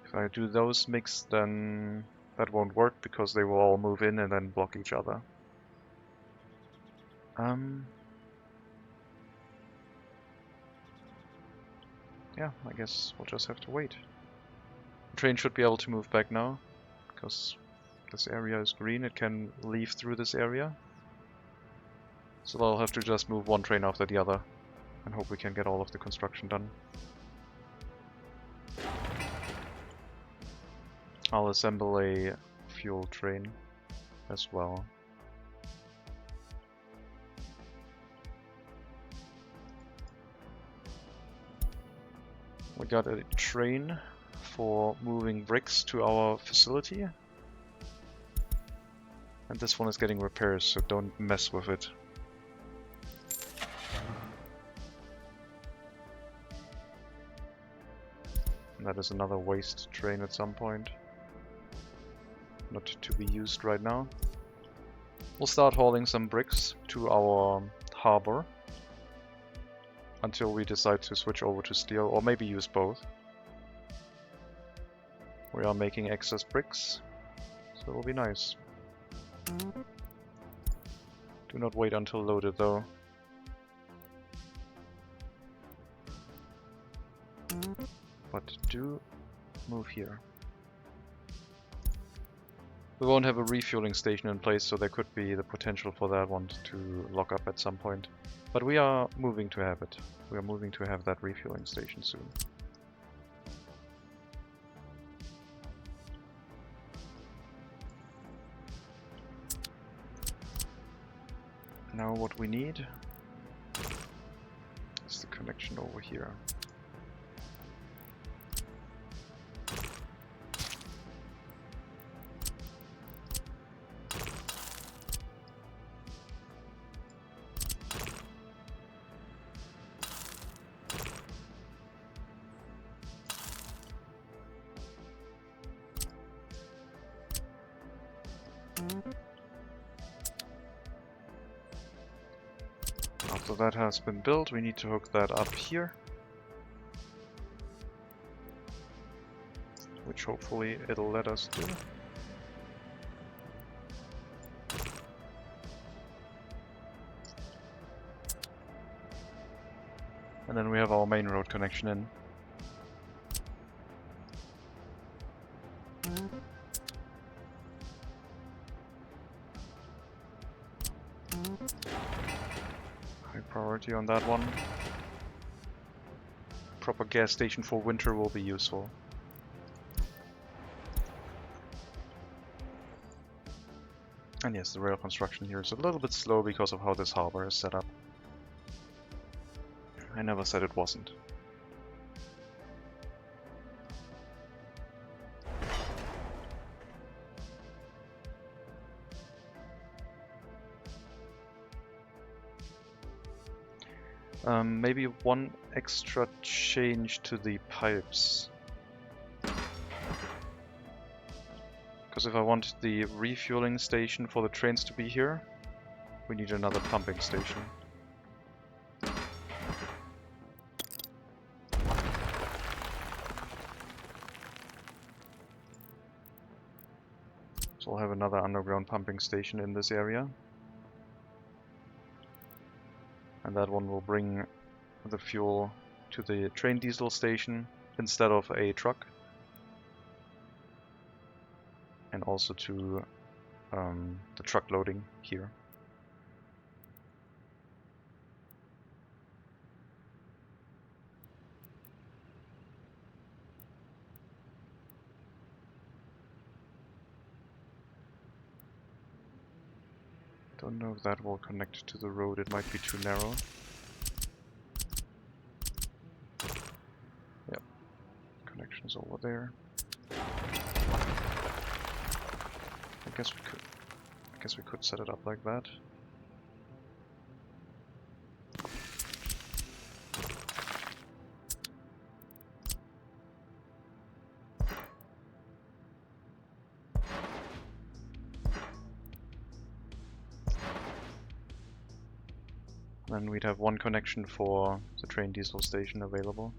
If I do those mixed, then that won't work because they will all move in and then block each other. Yeah, I guess we'll just have to wait. The train should be able to move back now, because this area is green, it can leave through this area. So they'll have to just move one train after the other, and hope we can get all of the construction done. I'll assemble a fuel train as well. We got a train for moving bricks to our facility. And this one is getting repairs, so don't mess with it. And that is another waste train at some point. Not to be used right now. We'll start hauling some bricks to our harbor. Until we decide to switch over to steel, or maybe use both. We are making excess bricks, so it'll be nice. Do not wait until loaded though. But do move here. We won't have a refueling station in place, so there could be the potential for that one to lock up at some point. But we are moving to have it. We are moving to have that refueling station soon. Now what we need is the connection over here. After that has been built, we need to hook that up here, which hopefully it'll let us do. And then we have our main road connection in. High priority on that one. Proper gas station for winter will be useful. And yes, the rail construction here is a little bit slow because of how this harbor is set up. I never said it wasn't. Maybe one extra change to the pipes. Because if I want the refueling station for the trains to be here, we need another pumping station. So we'll have another underground pumping station in this area. And that one will bring the fuel to the train diesel station instead of a truck. And also to the truck loading here. Don't know if that will connect to the road, it might be too narrow. Yep, connection's over there. I guess we could set it up like that. Then we'd have one connection for the train diesel station available.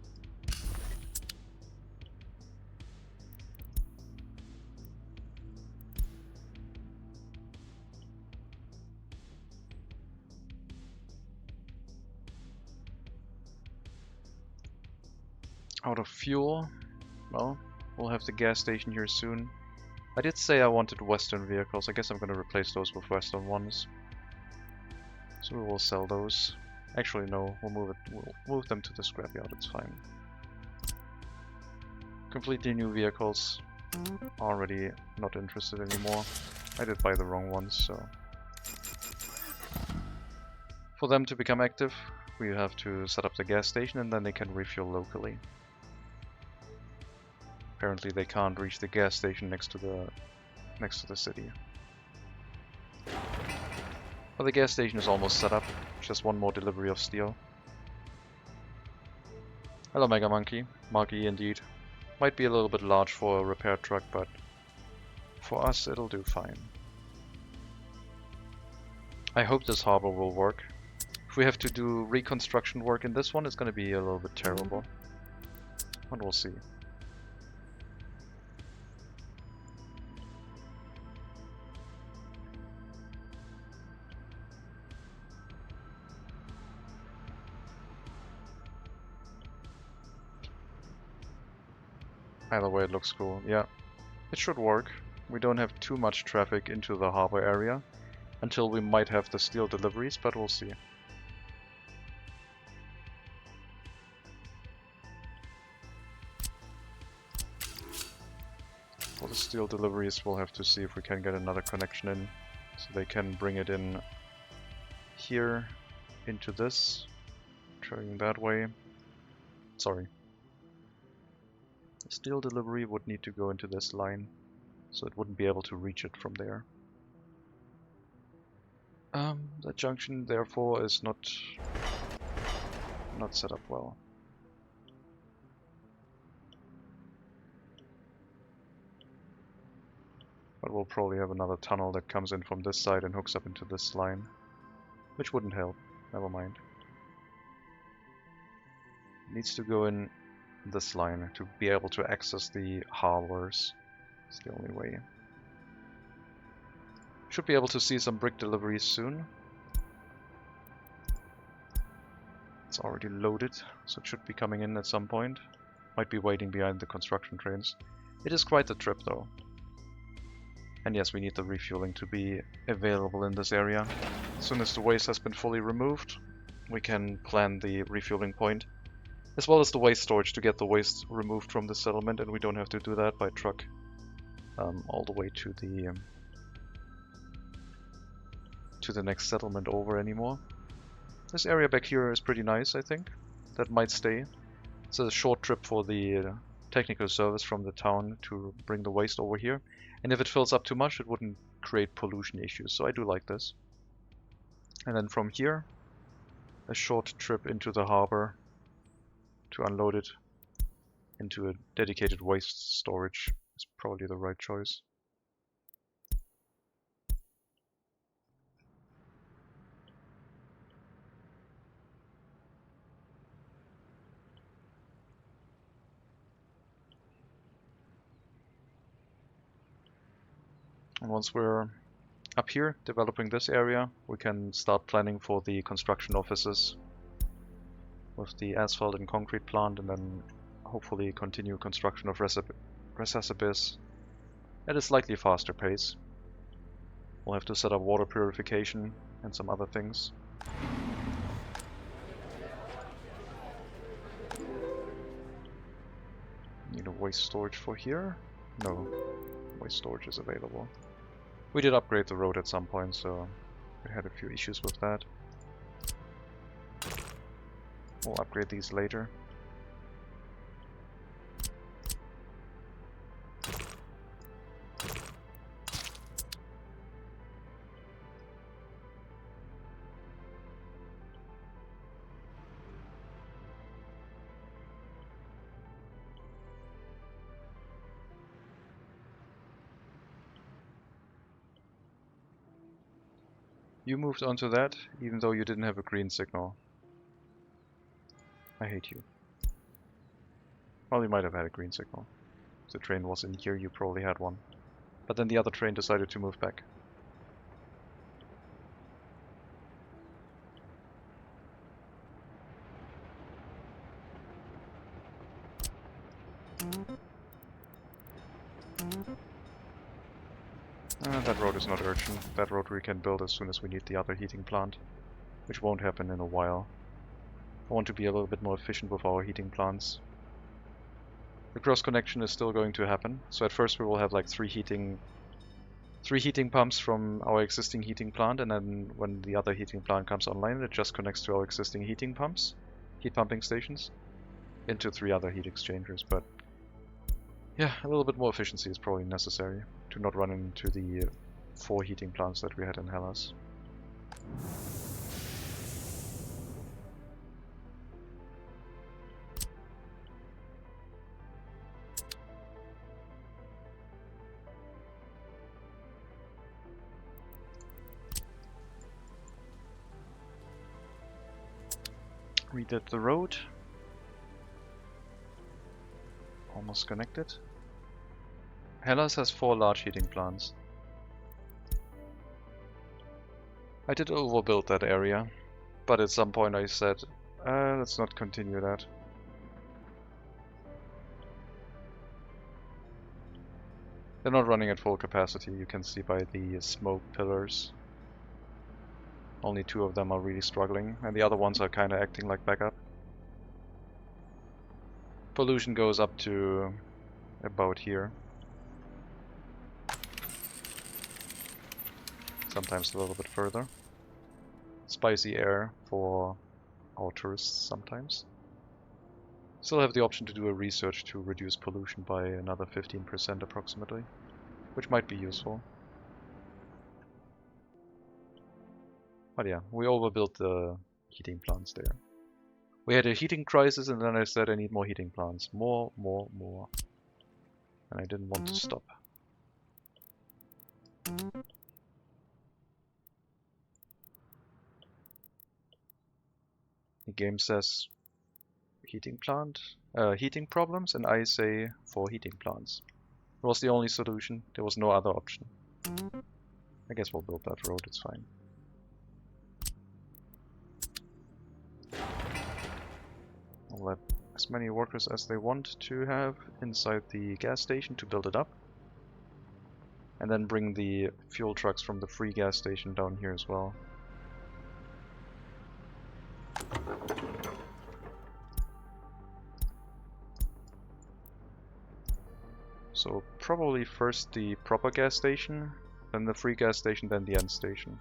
Out of fuel, well, we'll have the gas station here soon. I did say I wanted Western vehicles, I guess I'm gonna replace those with Western ones. So we will sell those. Actually no, we'll move them to the scrapyard, it's fine. Completely new vehicles. Already not interested anymore. I did buy the wrong ones, so... For them to become active, we have to set up the gas station and then they can refuel locally. Apparently they can't reach the gas station next to the city. Well, the gas station is almost set up. Just one more delivery of steel. Hello, Mega Monkey. Monkey indeed. Might be a little bit large for a repair truck, but for us it'll do fine. I hope this harbor will work. If we have to do reconstruction work in this one, it's going to be a little bit terrible. But we'll see. Either way, it looks cool. Yeah, it should work. We don't have too much traffic into the harbor area until we might have the steel deliveries, but we'll see. For the steel deliveries, we'll have to see if we can get another connection in, so they can bring it in here into this, traveling that way. Sorry. The steel delivery would need to go into this line, so it wouldn't be able to reach it from there. That junction, therefore, is not set up well. But we'll probably have another tunnel that comes in from this side and hooks up into this line, which wouldn't help. Never mind. It needs to go in this line to be able to access the harbors. It's the only way. Should be able to see some brick deliveries soon. It's already loaded, so it should be coming in at some point. Might be waiting behind the construction trains. It is quite the trip though. And yes, we need the refueling to be available in this area. As soon as the waste has been fully removed, we can plan the refueling point, as well as the waste storage to get the waste removed from the settlement, and we don't have to do that by truck all the way to the next settlement over anymore. This area back here is pretty nice, I think. That might stay. It's a short trip for the technical service from the town to bring the waste over here. And if it fills up too much, it wouldn't create pollution issues, so I do like this. And then from here, a short trip into the harbor to unload it into a dedicated waste storage is probably the right choice. And once we're up here developing this area, we can start planning for the construction offices with the asphalt and concrete plant, and then hopefully continue construction of Recessibus at a slightly faster pace. We'll have to set up water purification and some other things. Need a waste storage for here? No, waste storage is available. We did upgrade the road at some point, so we had a few issues with that. We'll upgrade these later. You moved onto that, even though you didn't have a green signal. I hate you. Well, you might have had a green signal. If the train was in here, you probably had one. But then the other train decided to move back. That road is not urgent. That road we can build as soon as we need the other heating plant, which won't happen in a while. I want to be a little bit more efficient with our heating plants. The cross connection is still going to happen, so at first we will have like three heating pumps from our existing heating plant, and then when the other heating plant comes online, it just connects to our existing heat pumping stations, into 3 other heat exchangers. But yeah, a little bit more efficiency is probably necessary to not run into the 4 heating plants that we had in Hellas. Redid the road. Almost connected. Hellas has 4 large heating plants. I did overbuild that area, but at some point I said, let's not continue that. They're not running at full capacity, you can see by the smoke pillars. Only 2 of them are really struggling, and the other ones are kinda acting like backup. Pollution goes up to about here. Sometimes a little bit further. Spicy air for our tourists sometimes. Still have the option to do a research to reduce pollution by another 15% approximately, which might be useful. But yeah, we overbuilt the heating plants there. We had a heating crisis and then I said I need more heating plants. More. And I didn't want to stop. The game says heating problems, and I say for heating plants. It was the only solution. There was no other option. I guess we'll build that road, it's fine. I'll let as many workers as they want to have inside the gas station to build it up. And then bring the fuel trucks from the free gas station down here as well. So probably first the proper gas station, then the free gas station, then the end station.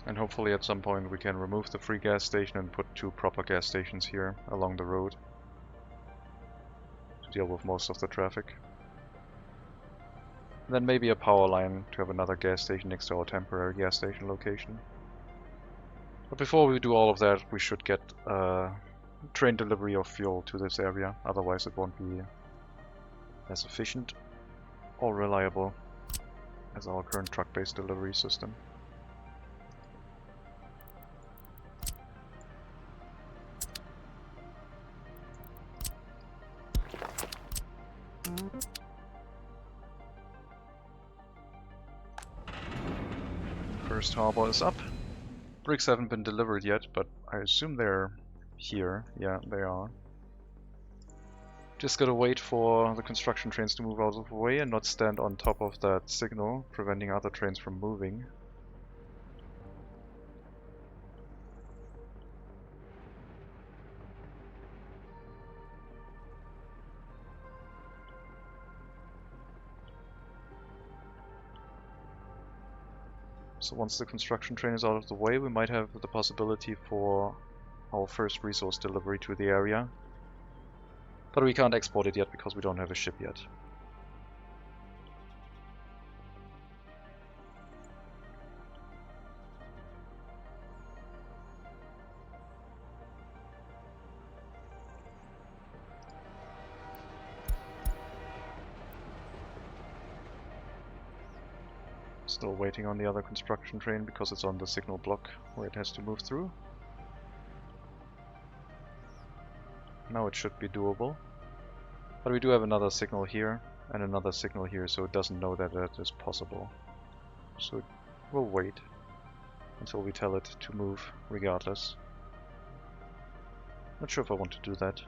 And hopefully at some point we can remove the free gas station and put 2 proper gas stations here along the road to deal with most of the traffic. And then maybe a power line to have another gas station next to our temporary gas station location. But before we do all of that, we should get train delivery of fuel to this area, otherwise it won't be as efficient or reliable as our current truck-based delivery system. First harbor is up. Bricks haven't been delivered yet, but I assume they're here. Yeah, they are. Just gotta wait for the construction trains to move out of the way and not stand on top of that signal, preventing other trains from moving. So once the construction train is out of the way, we might have the possibility for our first resource delivery to the area. But we can't export it yet because we don't have a ship yet. Still waiting on the other construction train because it's on the signal block where it has to move through. Now it should be doable. But we do have another signal here and another signal here, so it doesn't know that that is possible. So we'll wait until we tell it to move regardless. Not sure if I want to do that.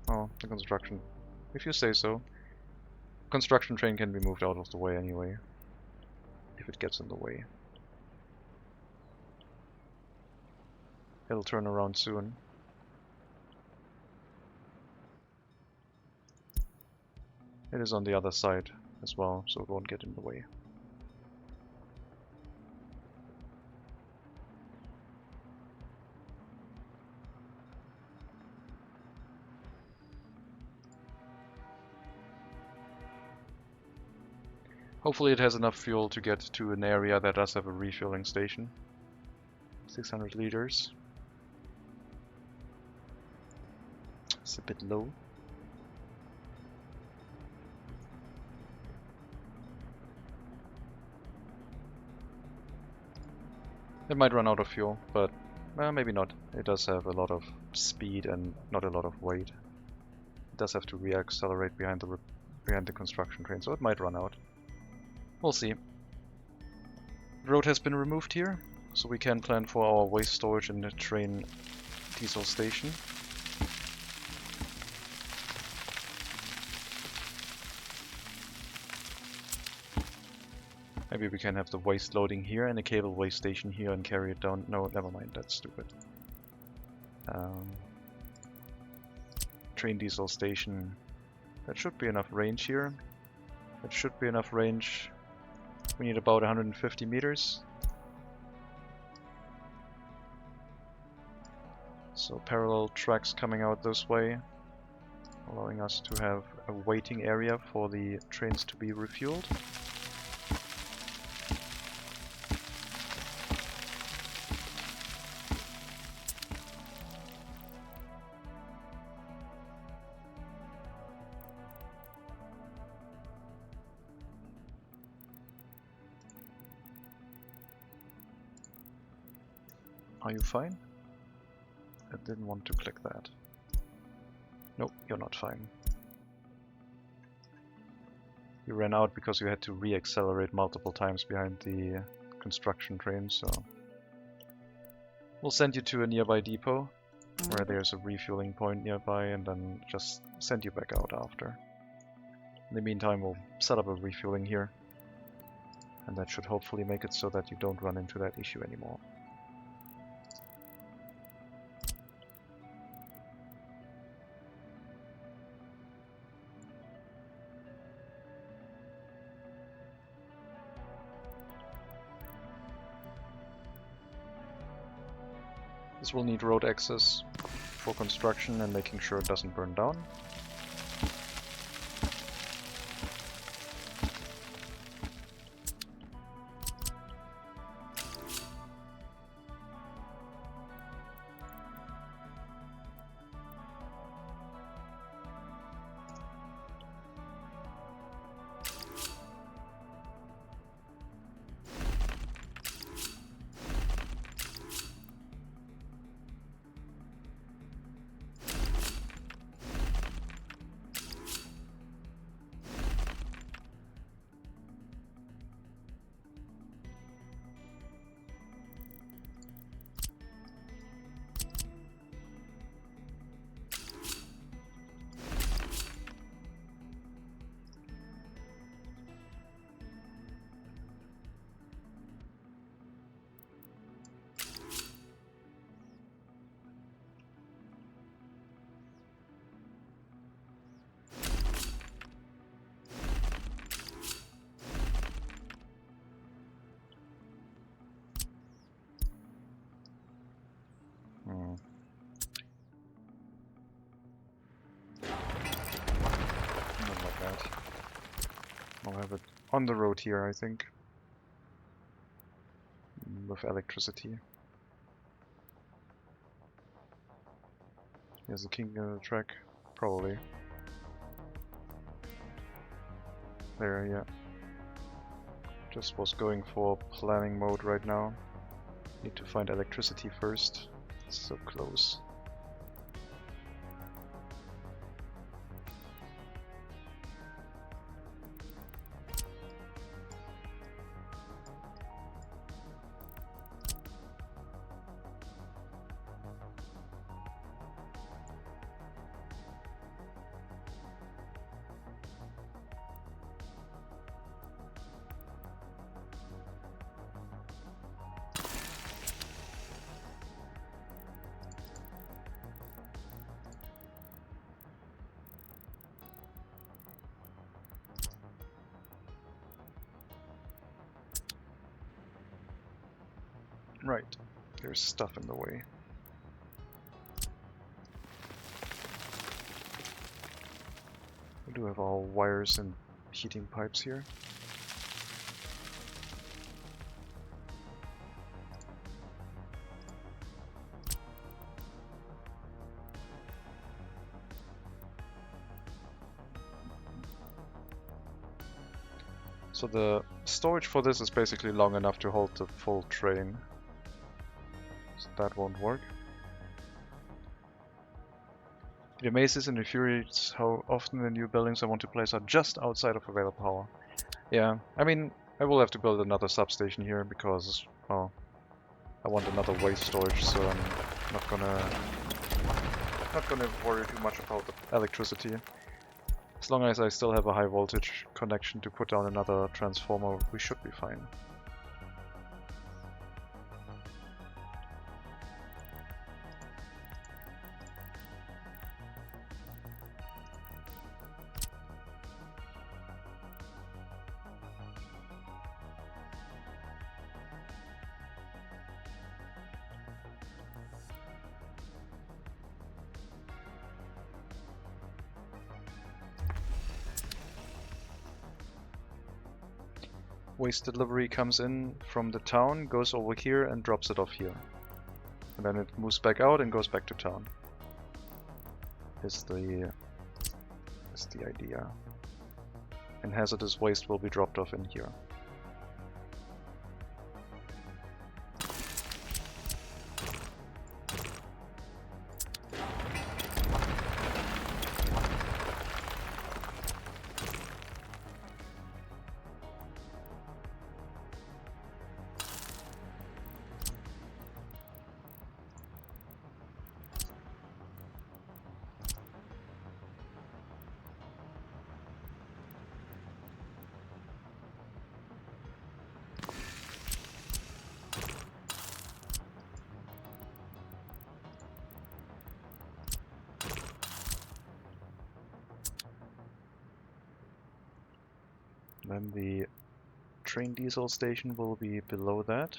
Oh, the construction. If you say so. Construction train can be moved out of the way anyway, if it gets in the way. It'll turn around soon. It is on the other side as well, so it won't get in the way. Hopefully it has enough fuel to get to an area that does have a refueling station. 600 liters. It's a bit low. It might run out of fuel, but maybe not. It does have a lot of speed and not a lot of weight. It does have to re-accelerate behind the construction train, so it might run out. We'll see. The road has been removed here, so we can plan for our waste storage in the train diesel station. Maybe we can have the waste loading here and a cable waste station here and carry it down. No, never mind, that's stupid. Train diesel station. That should be enough range here. That should be enough range. We need about 150 meters. So parallel tracks coming out this way, allowing us to have a waiting area for the trains to be refueled. Are you fine? I didn't want to click that. Nope, you're not fine. You ran out because you had to re-accelerate multiple times behind the construction train, so... We'll send you to a nearby depot, where there's a refueling point nearby, and then just send you back out after. In the meantime, we'll set up a refueling here, and that should hopefully make it so that you don't run into that issue anymore. This will need road access for construction and making sure it doesn't burn down. Not like that. I'll have it on the road here, I think. With electricity. Here's the king of the track. Probably. There, yeah. Just was going for planning mode right now. Need to find electricity first. It's so close. Right, there's stuff in the way. We do have all wires and heating pipes here. So the storage for this is basically long enough to hold the full train. So that won't work. It amazes and infuriates how often the new buildings I want to place are just outside of available power. Yeah, I mean, I will have to build another substation here because, well, I want another waste storage, so I'm not gonna worry too much about the electricity. As long as I still have a high voltage connection to put down another transformer, we should be fine. Waste delivery comes in from the town, goes over here and drops it off here. And then it moves back out and goes back to town. Is the idea. And hazardous waste will be dropped off in here. Then the train diesel station will be below that.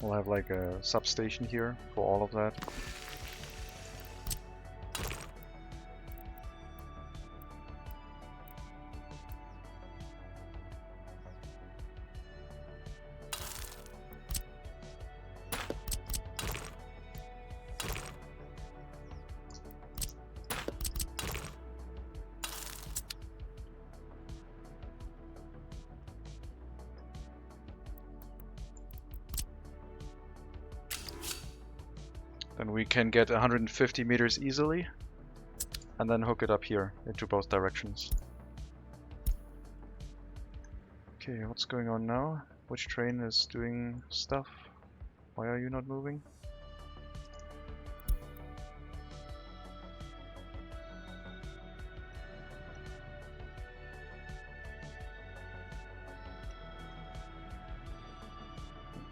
We'll have like a substation here for all of that. Then we can get 150 meters easily, and then hook it up here into both directions. Okay, what's going on now? Which train is doing stuff? Why are you not moving?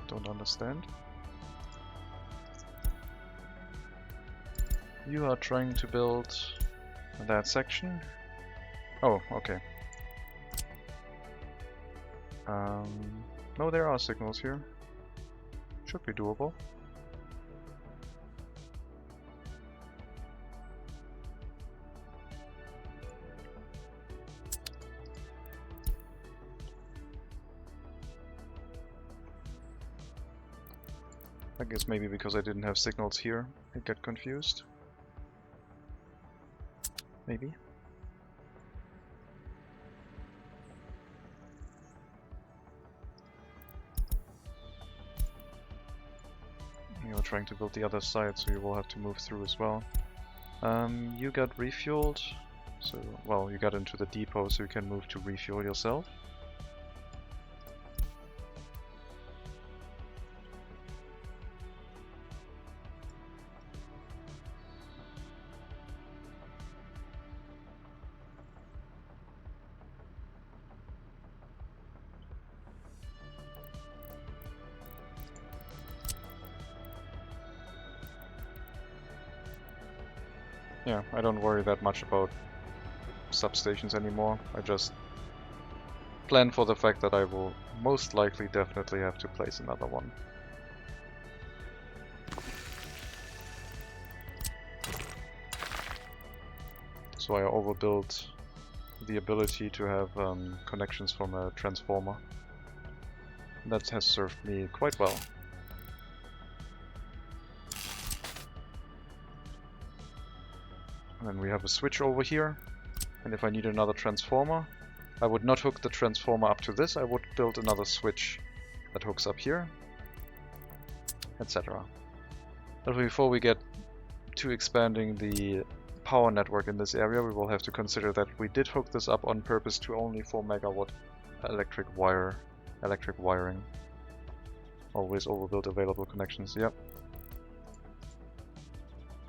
Don't understand. You are trying to build that section? Oh, okay. No, there are signals here. Should be doable. I guess maybe because I didn't have signals here, I get confused. Maybe. You're trying to build the other side, so you will have to move through as well. You got refueled, so well, you got into the depot, so you can move to refuel yourself. Yeah, I don't worry that much about substations anymore. I just plan for the fact that I will most likely definitely have to place another one. So I overbuilt the ability to have connections from a transformer. That has served me quite well. then we have a switch over here. And if I need another transformer, I would not hook the transformer up to this, I would build another switch that hooks up here, etc. But before we get to expanding the power network in this area, we will have to consider that we did hook this up on purpose to only 4 megawatt electric wiring. Always overbuild available connections, yep.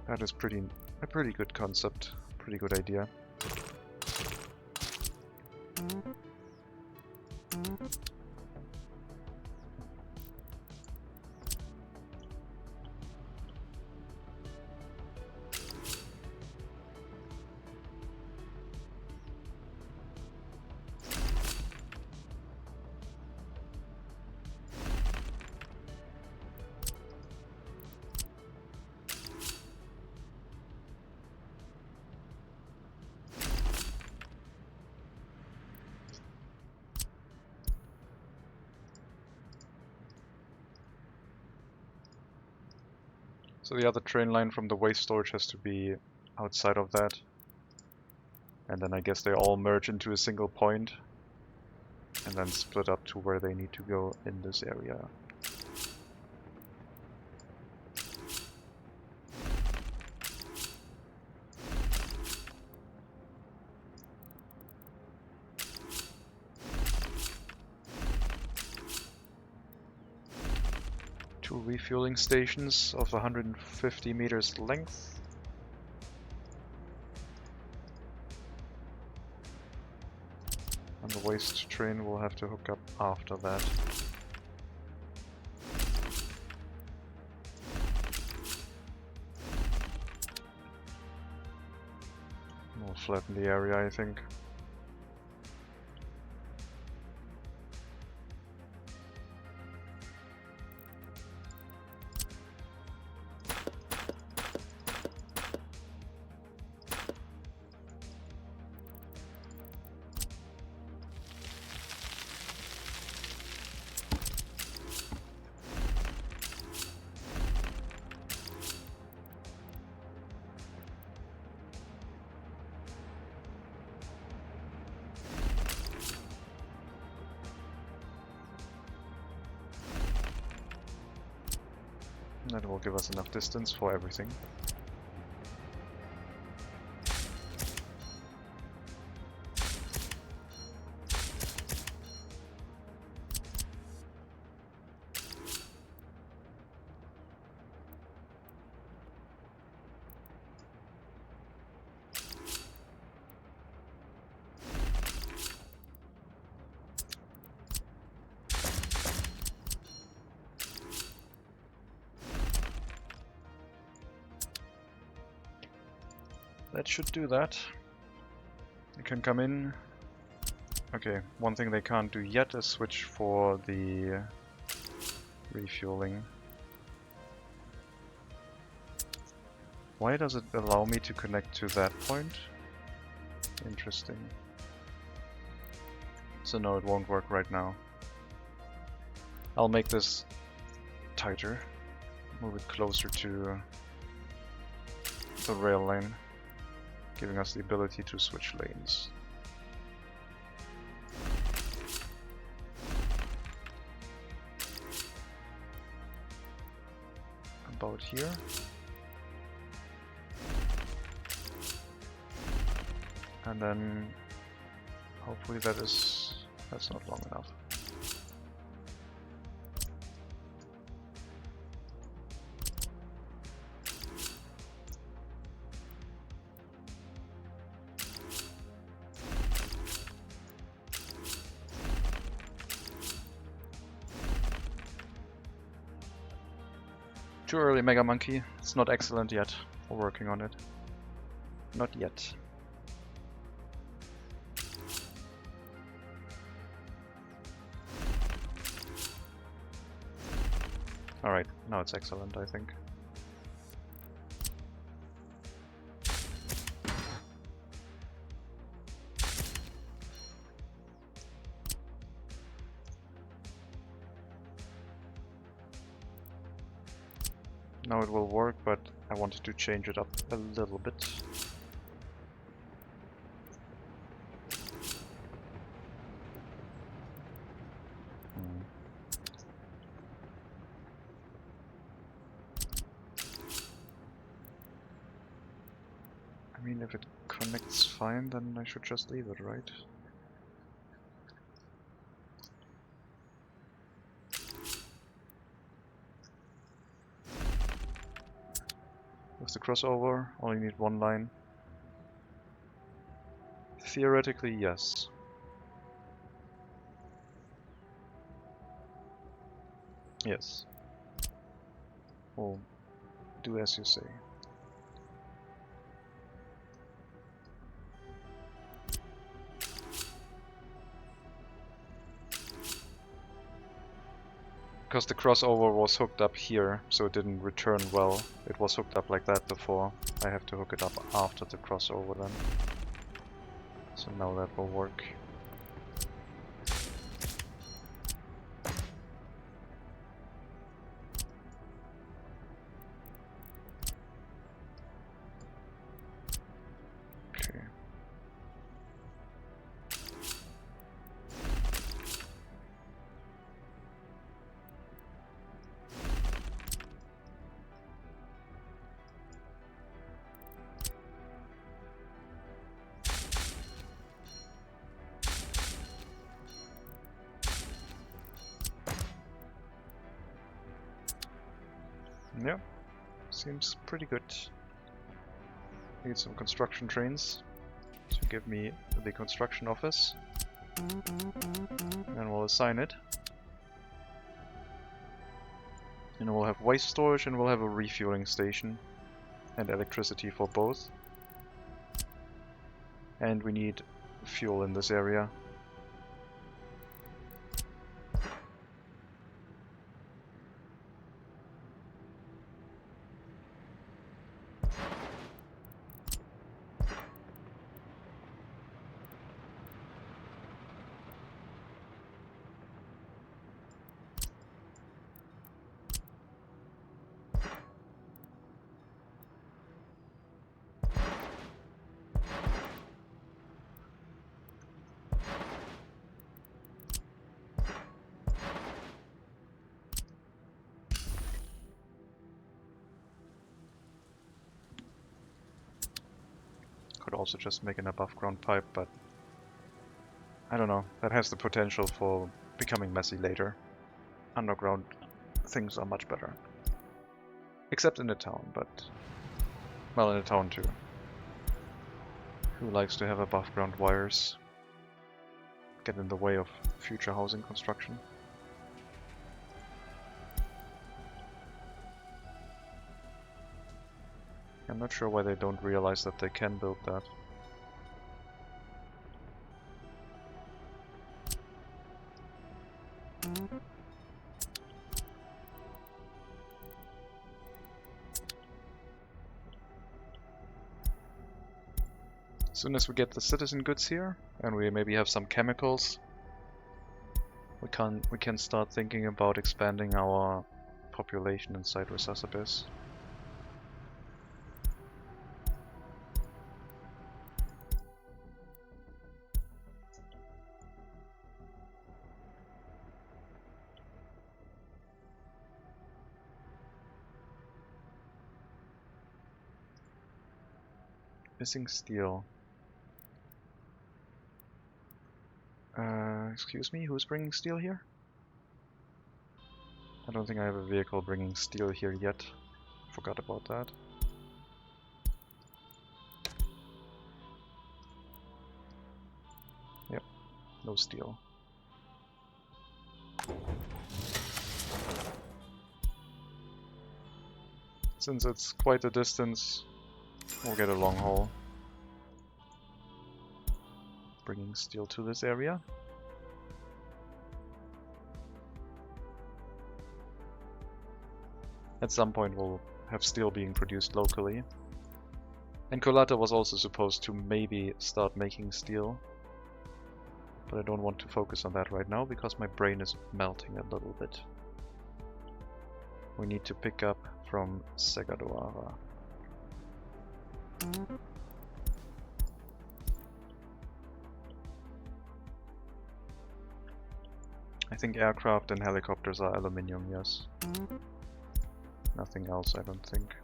That is a pretty good concept, pretty good idea. So the other train line from the waste storage has to be outside of that. And then I guess they all merge into a single point and then split up to where they need to go in this area. Two refueling stations of 150 meters length. And the waste train will have to hook up after that. We'll flatten the area, I think. That will give us enough distance for everything. That should do that. They can come in. Okay, one thing they can't do yet is switch for the refueling. Why does it allow me to connect to that point? Interesting. So no, it won't work right now. I'll make this tighter. Move it closer to the rail line, giving us the ability to switch lanes. About here. And then hopefully that's not long enough. Too early, Mega Monkey. It's not excellent yet. We're working on it. Not yet. Alright, now it's excellent, I think. Now it will work, but I wanted to change it up a little bit. mean, if it connects fine, then I should just leave it, right? With the crossover, only need one line. Theoretically, yes. Yes. Well, do as you say. Because the crossover was hooked up here, so it didn't return well. It was hooked up like that before. I have to hook it up after the crossover then. So now that will work. Okay. Yeah, seems pretty good. Need some construction trains to give me the construction office. And we'll assign it. And we'll have waste storage and we'll have a refueling station. And electricity for both. And we need fuel in this area. Could also just make an above ground pipe, but I don't know, that has the potential for becoming messy later. Underground things are much better. Except in the town, but... well, in the town too. Who likes to have above ground wires get in the way of future housing construction? I'm not sure why they don't realize that they can build that. As soon as we get the citizen goods here, and we maybe have some chemicals, we can start thinking about expanding our population inside Resuscitus. Missing steel. Excuse me, who's bringing steel here? I don't think I have a vehicle bringing steel here yet. Forgot about that. Yep, no steel. Since it's quite a distance, we'll get a long haul. Bringing steel to this area. At some point we'll have steel being produced locally. And Colata was also supposed to maybe start making steel. But I don't want to focus on that right now because my brain is melting a little bit. We need to pick up from Segadoara. I think aircraft and helicopters are aluminium, yes. Nothing else, I don't think.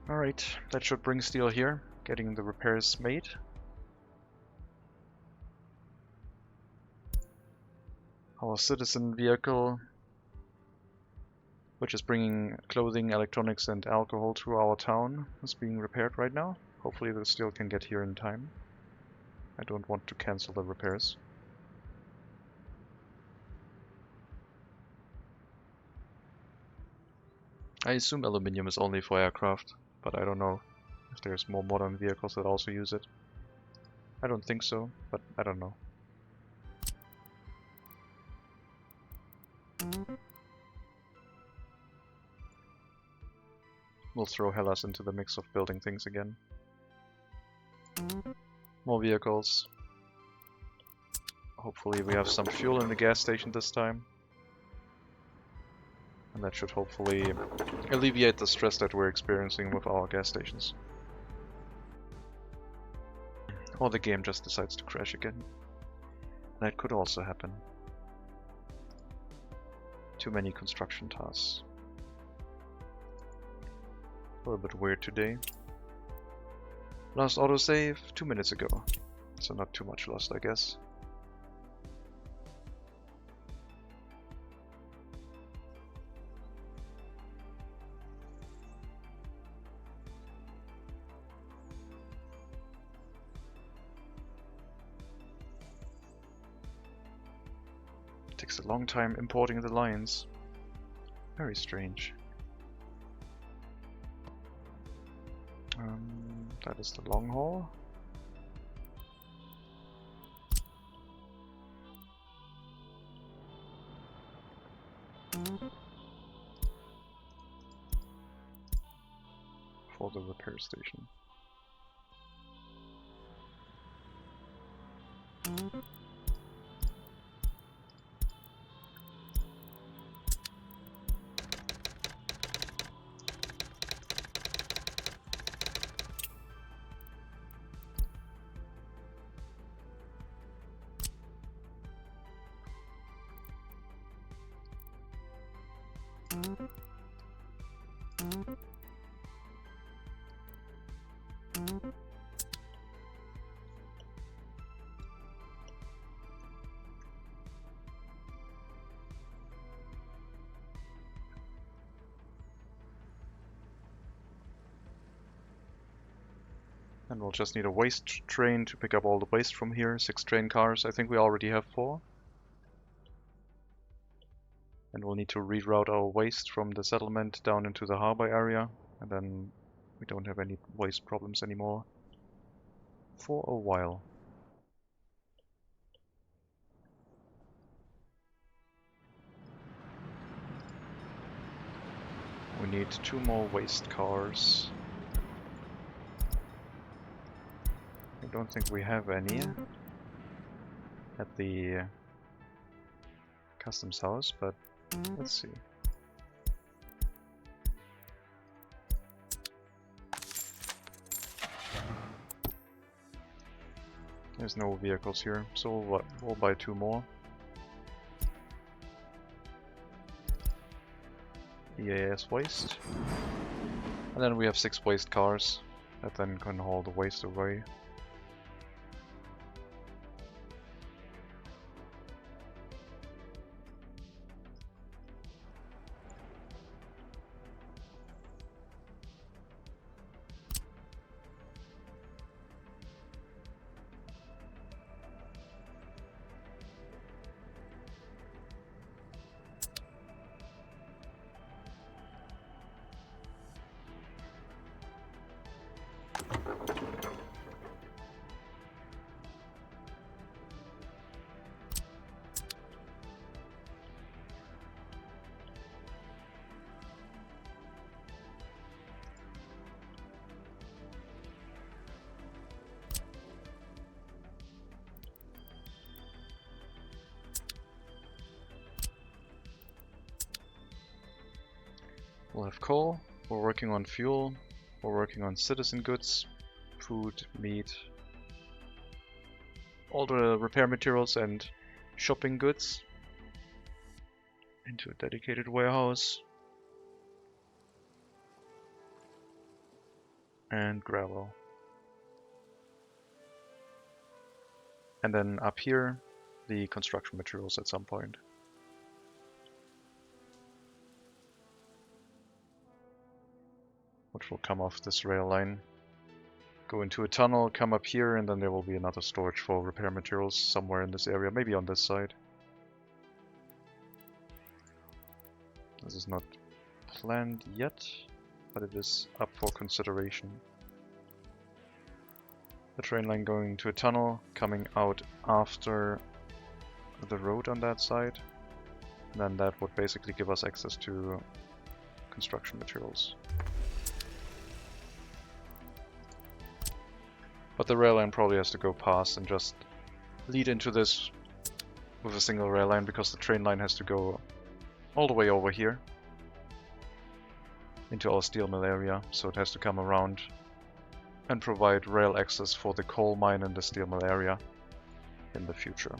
Alright, that should bring steel here, getting the repairs made. Our citizen vehicle, which is bringing clothing, electronics and alcohol to our town, is being repaired right now. Hopefully the steel can get here in time. I don't want to cancel the repairs. I assume aluminium is only for aircraft, but I don't know if there's more modern vehicles that also use it. I don't think so, but I don't know. We'll throw Hellas into the mix of building things again. More vehicles. Hopefully we have some fuel in the gas station this time. And that should hopefully alleviate the stress that we're experiencing with our gas stations. Or the game just decides to crash again. That could also happen. Too many construction tasks. A little bit weird today. Last autosave 2 minutes ago, so not too much lost, I guess. Takes a long time importing the lines. Very strange. That is the long haul. For the repair station. And we'll just need a waste train to pick up all the waste from here. 6 train cars. I think we already have 4. And we'll need to reroute our waste from the settlement down into the harbor area. And then we don't have any waste problems anymore. For a while. We need 2 more waste cars. I don't think we have any at the customs house, but let's see. There's no vehicles here, so we'll buy 2 more. EAS waste. And then we have 6 waste cars that then can haul the waste away. We'll have coal, we're working on fuel, we're working on citizen goods, food, meat, all the repair materials and shopping goods into a dedicated warehouse. and gravel. And then up here, the construction materials at some point. Which will come off this rail line. Go into a tunnel, come up here, and then there will be another storage for repair materials somewhere in this area, maybe on this side. This is not planned yet, but it is up for consideration. The train line going into a tunnel, coming out after the road on that side. And then that would basically give us access to construction materials. But the rail line probably has to go past and just lead into this with a single rail line, because the train line has to go all the way over here into our steel mill area, so it has to come around and provide rail access for the coal mine and the steel mill area in the future.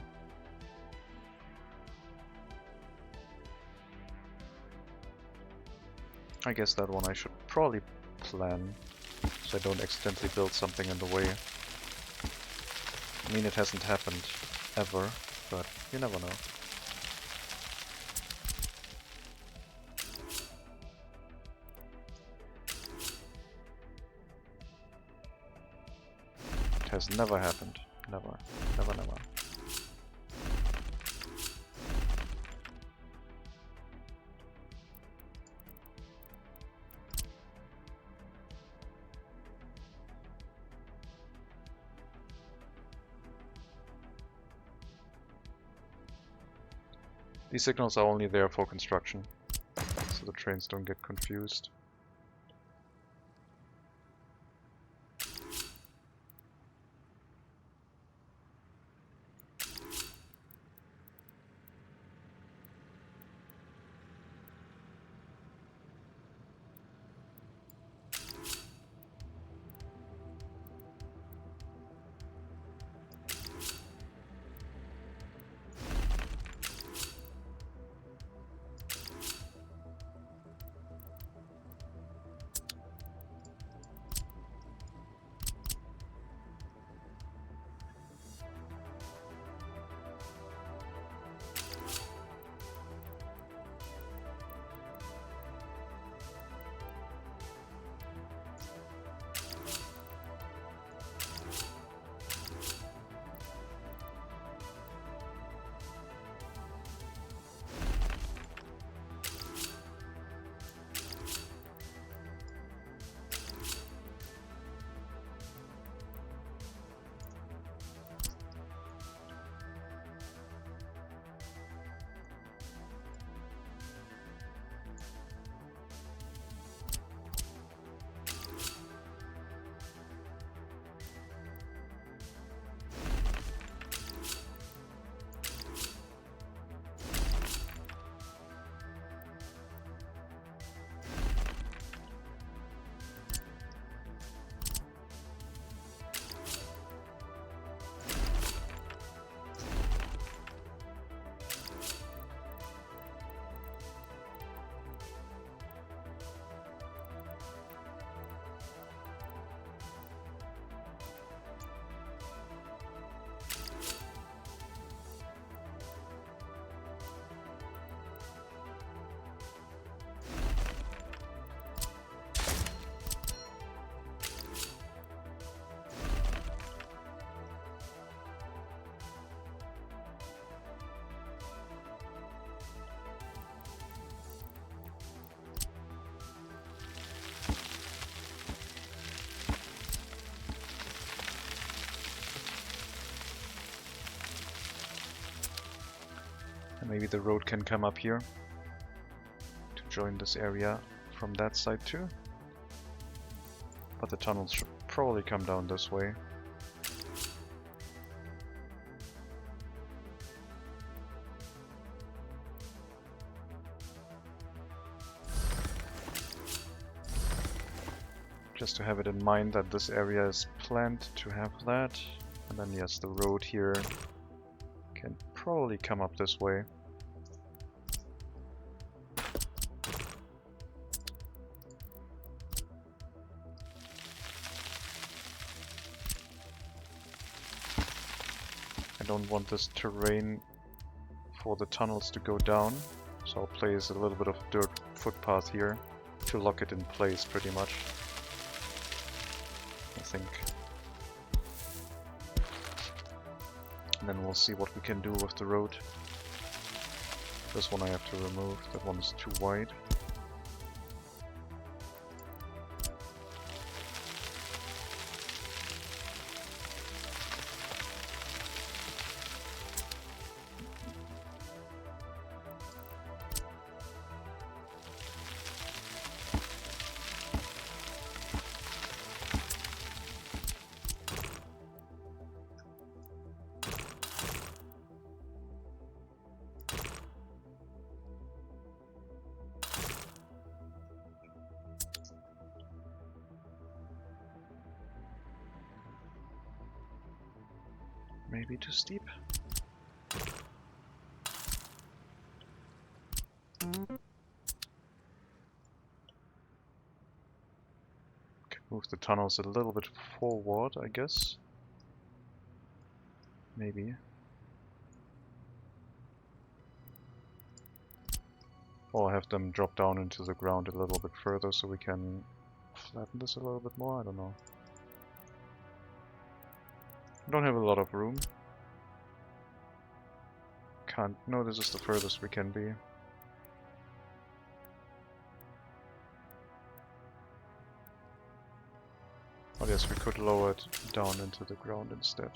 I guess that one I should probably plan, so I don't accidentally build something in the way. I mean, it hasn't happened ever, but you never know. It has never happened. Never. Never, never. These signals are only there for construction, so the trains don't get confused. Maybe the road can come up here to join this area from that side too. But the tunnels should probably come down this way. Just to have it in mind that this area is planned to have that. And then yes, the road here can probably come up this way. don't want this terrain for the tunnels to go down, so I'll place a little bit of dirt footpath here to lock it in place pretty much, I think. And then we'll see what we can do with the road. This one I have to remove, that one is too wide. Maybe too steep. Okay, move the tunnels a little bit forward, I guess. Maybe. Or have them drop down into the ground a little bit further so we can flatten this a little bit more, I don't know. Don't have a lot of room. Can't. No, this is the furthest we can be. Oh yes, we could lower it down into the ground instead.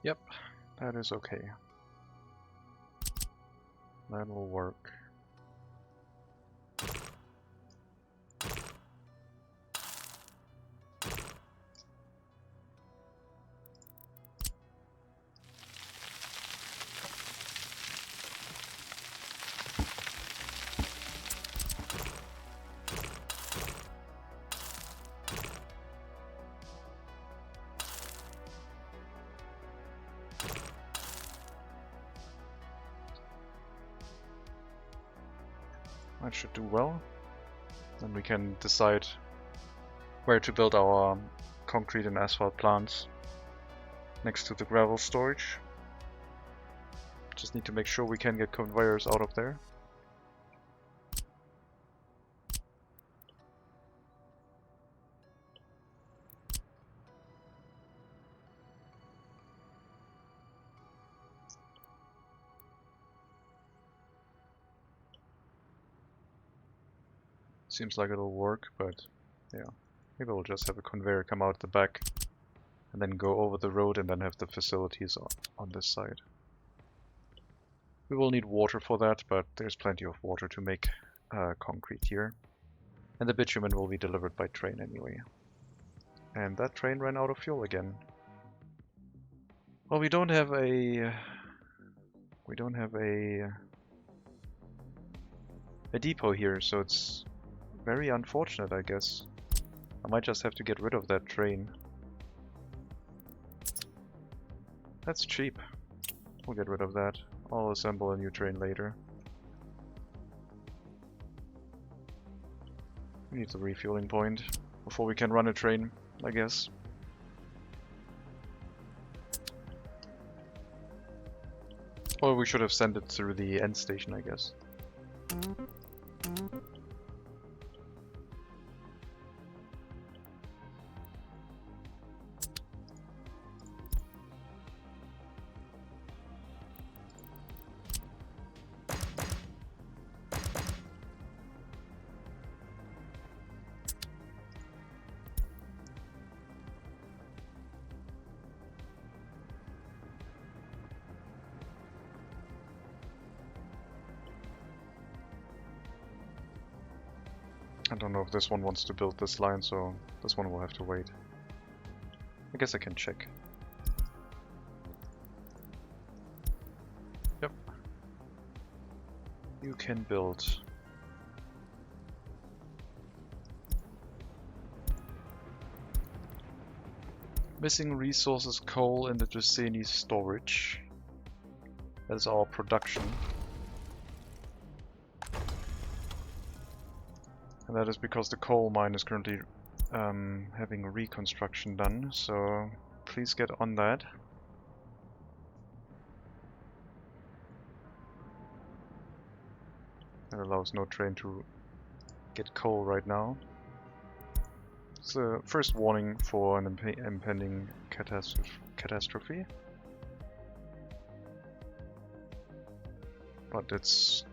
Yep, that is okay. That will work. That should do well. Then we can decide where to build our concrete and asphalt plants next to the gravel storage. Just need to make sure we can get conveyors out of there. Seems like it'll work, but yeah. Maybe we'll just have a conveyor come out the back and then go over the road and then have the facilities on this side. We will need water for that, but there's plenty of water to make concrete here. And the bitumen will be delivered by train anyway. And that train ran out of fuel again. Well, we don't have a depot here, so it's very unfortunate, I guess. I might just have to get rid of that train. That's cheap. We'll get rid of that. I'll assemble a new train later. We need the refueling point before we can run a train, I guess. Or we should have sent it through the end station, I guess. I don't know if this one wants to build this line, so this one will have to wait. I guess I can check. Yep. You can build. Missing resources, coal in the Dreseni storage. That is our production. And that is because the coal mine is currently having reconstruction done, so please get on that. That allows no train to get coal right now. It's the first warning for an impending catastrophe. But it's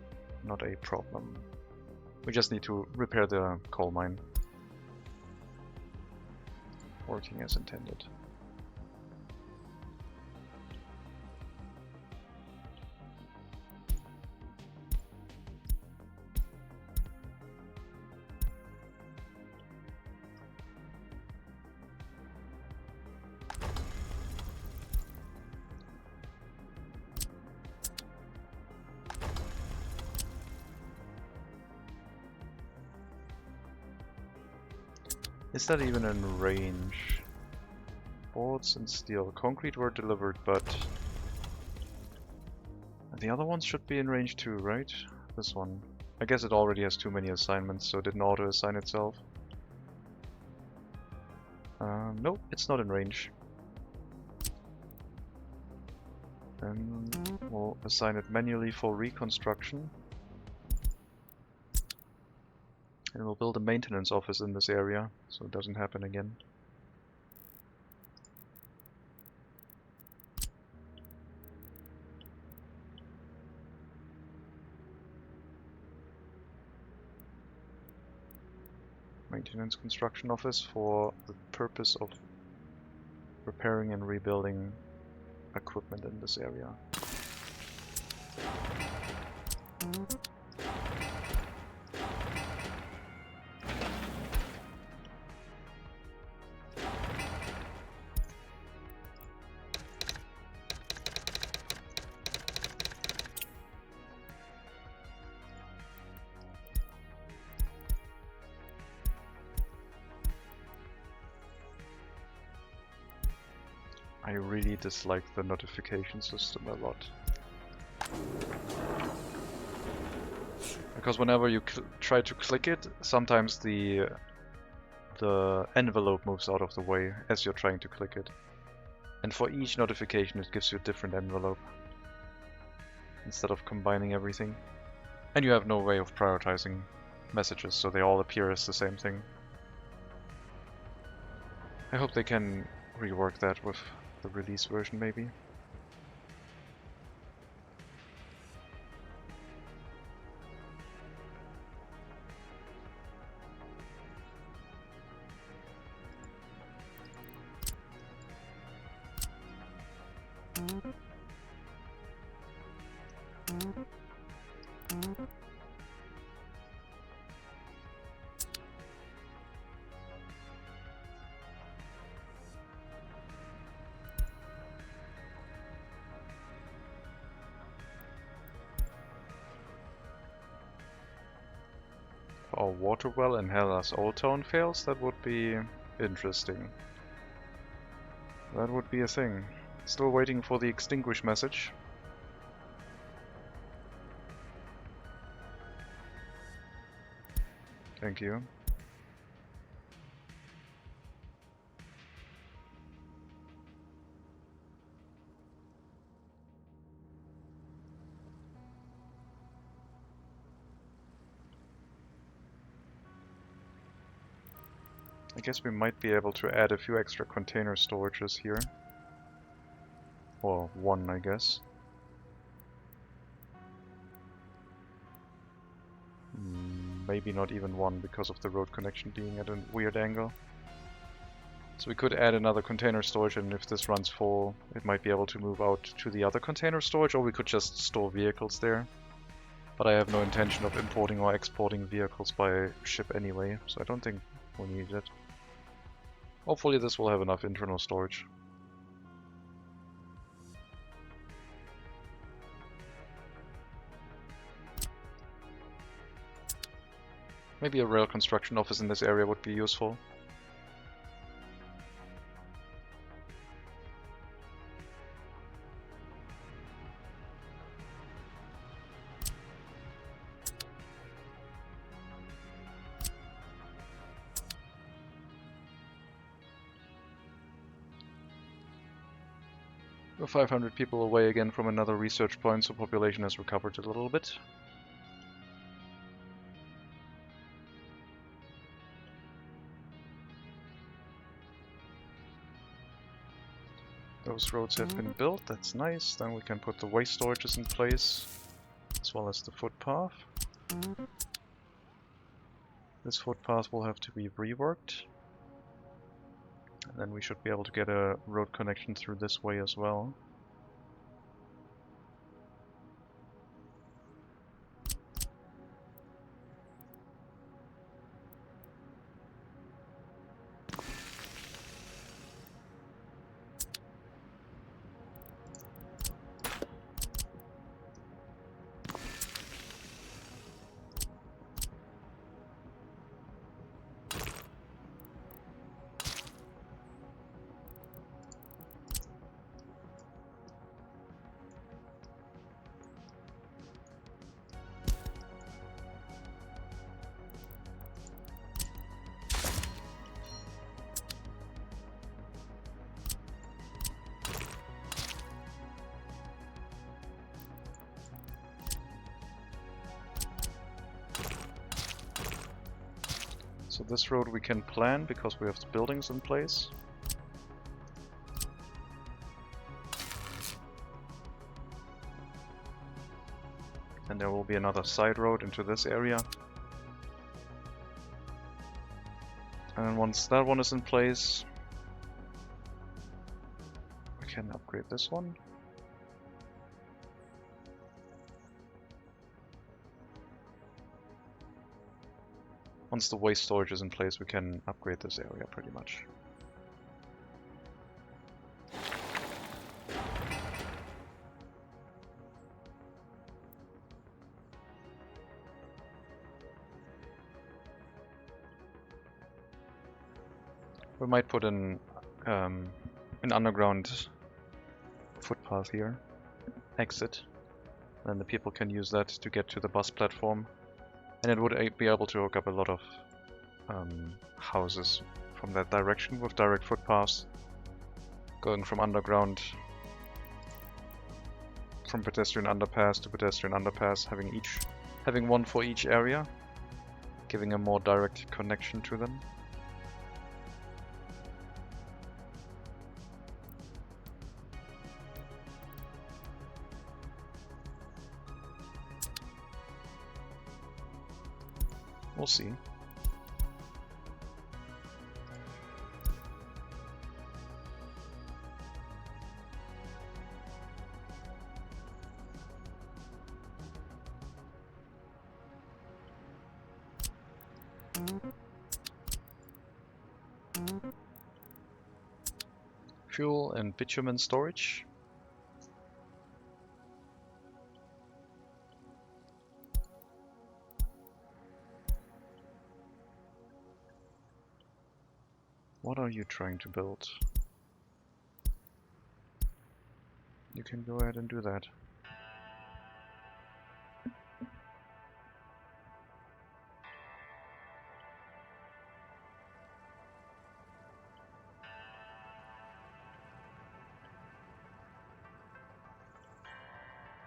not a problem. We just need to repair the coal mine. Working as intended. Is that even in range? Boards and steel. Concrete were delivered, but the other ones should be in range too, right? This one. I guess it already has too many assignments, so it didn't auto-assign itself. Nope, it's not in range. Then we'll assign it manually for reconstruction. And we'll build a maintenance office in this area, so it doesn't happen again. Maintenance construction office for the purpose of repairing and rebuilding equipment in this area. I really dislike the notification system a lot. Because whenever you try to click it, sometimes the envelope moves out of the way as you're trying to click it. And for each notification it gives you a different envelope instead of combining everything. And you have no way of prioritizing messages, so they all appear as the same thing. I hope they can rework that with the release version, maybe. our water well in Hellas Old Town fails, that would be interesting. That would be a thing. Still waiting for the extinguish message. Thank you. I guess we might be able to add a few extra container storages here. Or one, I guess. Maybe not even one because of the road connection being at a weird angle. So we could add another container storage, and if this runs full, it might be able to move out to the other container storage, or we could just store vehicles there. But I have no intention of importing or exporting vehicles by ship anyway, so I don't think we need it. Hopefully this will have enough internal storage. Maybe a rail construction office in this area would be useful. We're 500 people away again from another research point, so population has recovered a little bit. Those roads have been built, that's nice. Then we can put the waste storages in place, as well as the footpath. This footpath will have to be reworked. And then we should be able to get a road connection through this way as well. So this road we can plan because we have the buildings in place. And there will be another side road into this area. And then once that one is in place, we can upgrade this one. Once the waste storage is in place, we can upgrade this area pretty much. We might put an underground footpath here, exit, then the people can use that to get to the bus platform. And it would be able to hook up a lot of houses from that direction with direct footpaths going from underground, from pedestrian underpass to pedestrian underpass, having one for each area, giving a more direct connection to them. We'll see. Fuel and bitumen storage. What are you trying to build? You can go ahead and do that.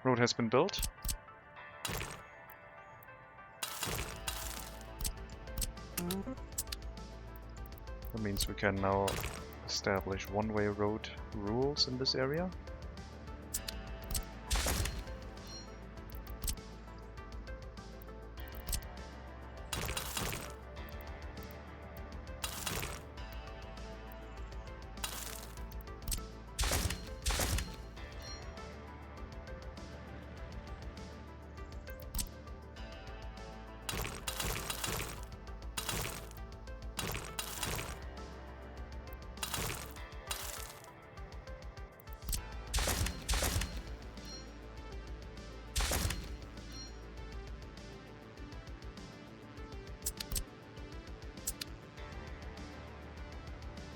Road has been built. That means we can now establish one-way road rules in this area.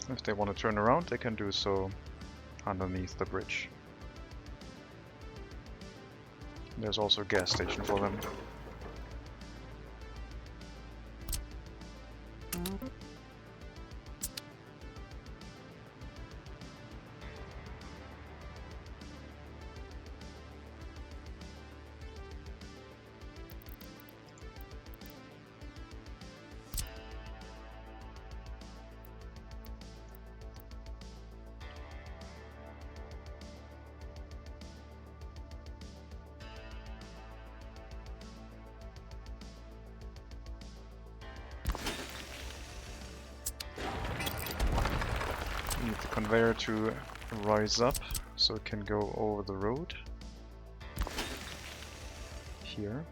If they want to turn around, they can do so underneath the bridge. There's also a gas station for them. Need the conveyor to rise up so it can go over the road. Here.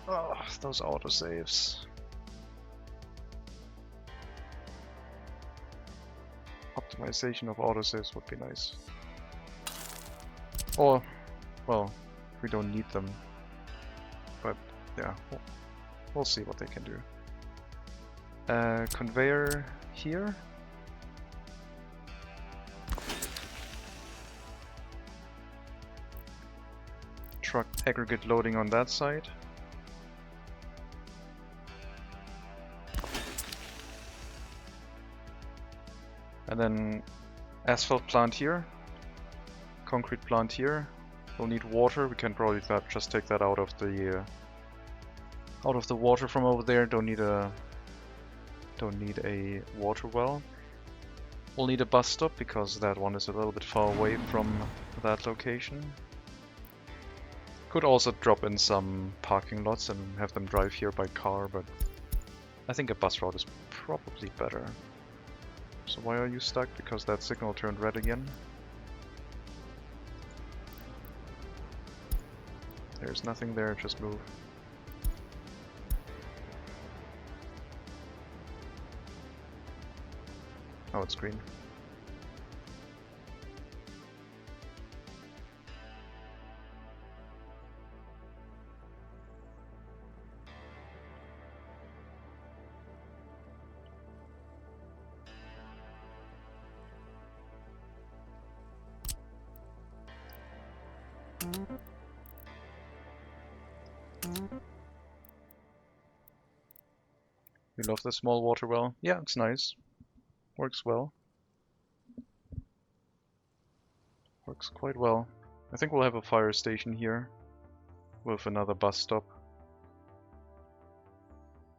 Oh, those autosaves. Optimization of autosaves would be nice. Or, well, we don't need them. But yeah, we'll see what they can do. Conveyor here. Truck aggregate loading on that side. And then asphalt plant here. Concrete plant here. We'll need water. We can probably just take that out of the water from over there. Don't need a water well. We'll need a bus stop because that one is a little bit far away from that location. Could also drop in some parking lots and have them drive here by car, but I think a bus route is probably better. So why are you stuck? Because that signal turned red again. There's nothing there, just move. Oh, it's green. We love the small water well. Yeah, it's nice. Works well. Works quite well. I think we'll have a fire station here with another bus stop.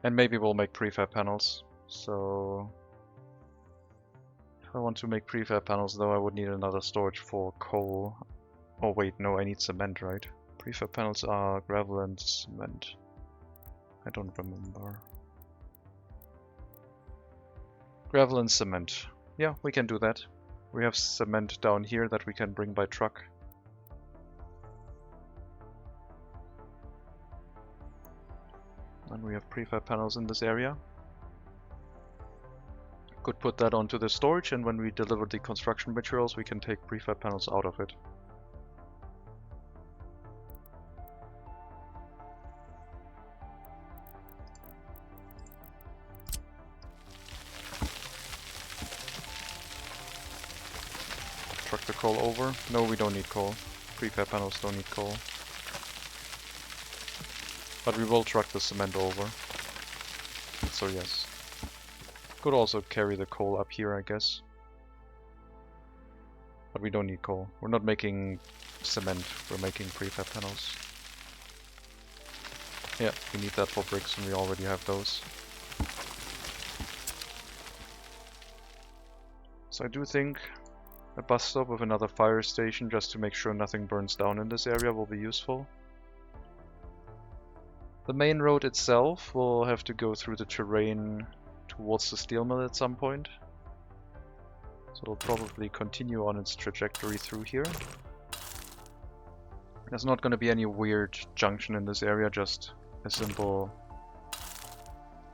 And maybe we'll make prefab panels. So if I want to make prefab panels though, I would need another storage for coal. Oh wait, no, I need cement, right? Prefab panels are gravel and cement. I don't remember. Gravel and cement. Yeah, we can do that. We have cement down here that we can bring by truck. And we have prefab panels in this area. Could put that onto the storage, and when we deliver the construction materials, we can take prefab panels out of it. coal over? No, we don't need coal. Prefab panels don't need coal. But we will truck the cement over. So yes. Could also carry the coal up here, I guess. But we don't need coal. We're not making cement, we're making prefab panels. Yeah, we need that for bricks and we already have those. So I do think a bus stop with another fire station just to make sure nothing burns down in this area will be useful. The main road itself will have to go through the terrain towards the steel mill at some point. So it'll probably continue on its trajectory through here. There's not going to be any weird junction in this area, just a simple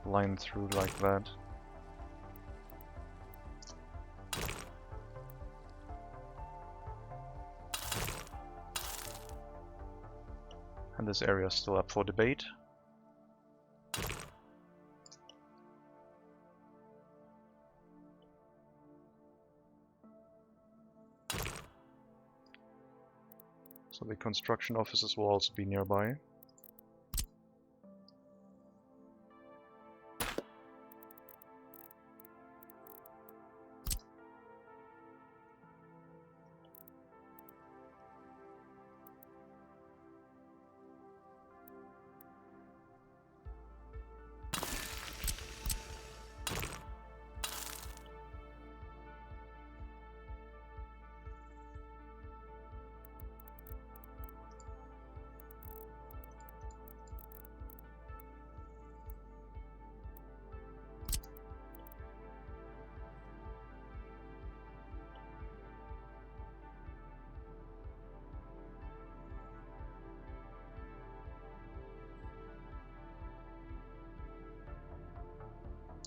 line through like that. And this area is still up for debate. So the construction offices will also be nearby.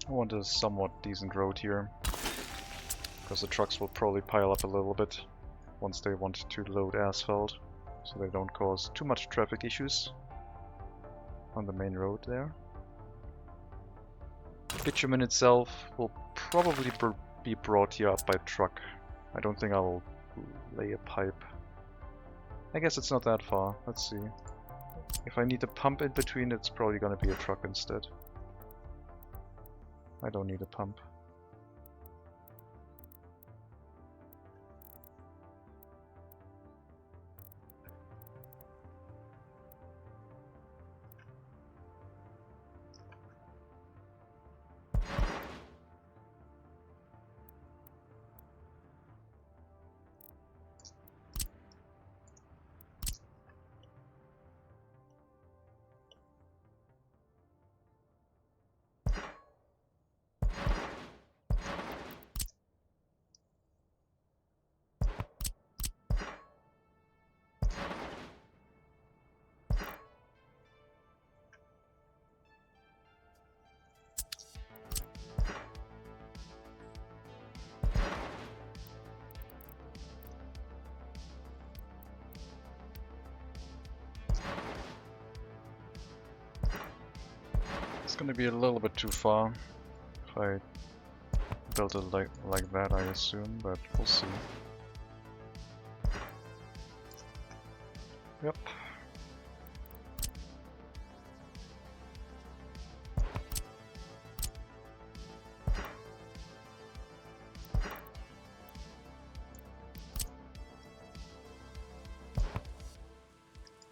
I want a somewhat decent road here, because the trucks will probably pile up a little bit once they want to load asphalt, so they don't cause too much traffic issues on the main road there. Bitumen itself will probably be brought here up by truck. I don't think I'll lay a pipe. I guess it's not that far. Let's see. If I need a pump in between, it's probably gonna be a truck instead. I don't need a pump. It's gonna be a little bit too far if I build it like that, I assume, but we'll see. Yep.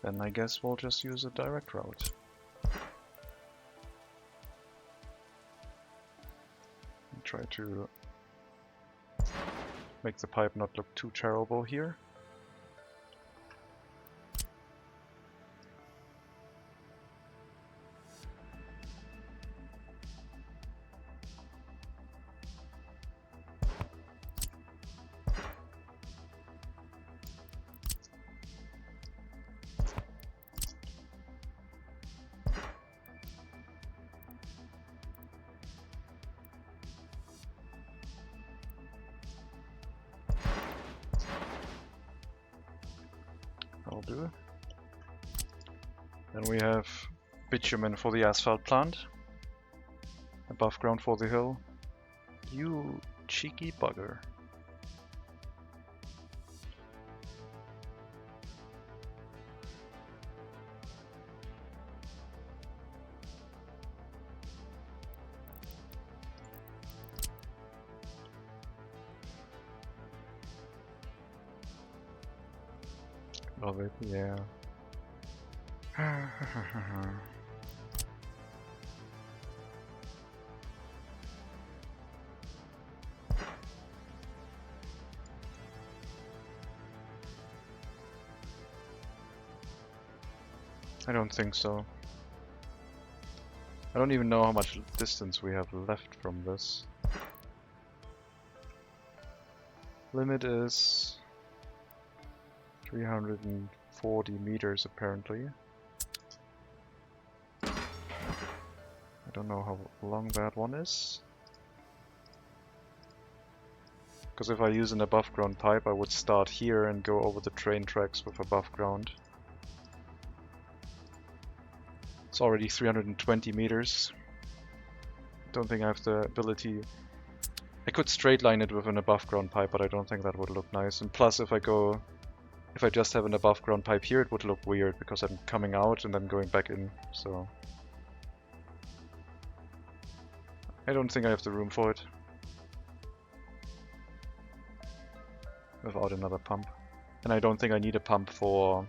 Then I guess we'll just use a direct route. Try to make the pipe not look too terrible here. I'll do. Then we have bitumen for the asphalt plant. Above ground for the hill. You cheeky bugger. of it, yeah. I don't think so. I don't even know how much distance we have left from this. Limit is 340 meters apparently. I don't know how long that one is. Because if I use an above ground pipe, I would start here and go over the train tracks with above ground. It's already 320 meters. Don't think I have the ability. I could straight line it with an above ground pipe, but I don't think that would look nice. And plus, if I just have an above ground pipe here, it would look weird because I'm coming out and then going back in. So I don't think I have the room for it without another pump. And I don't think I need a pump for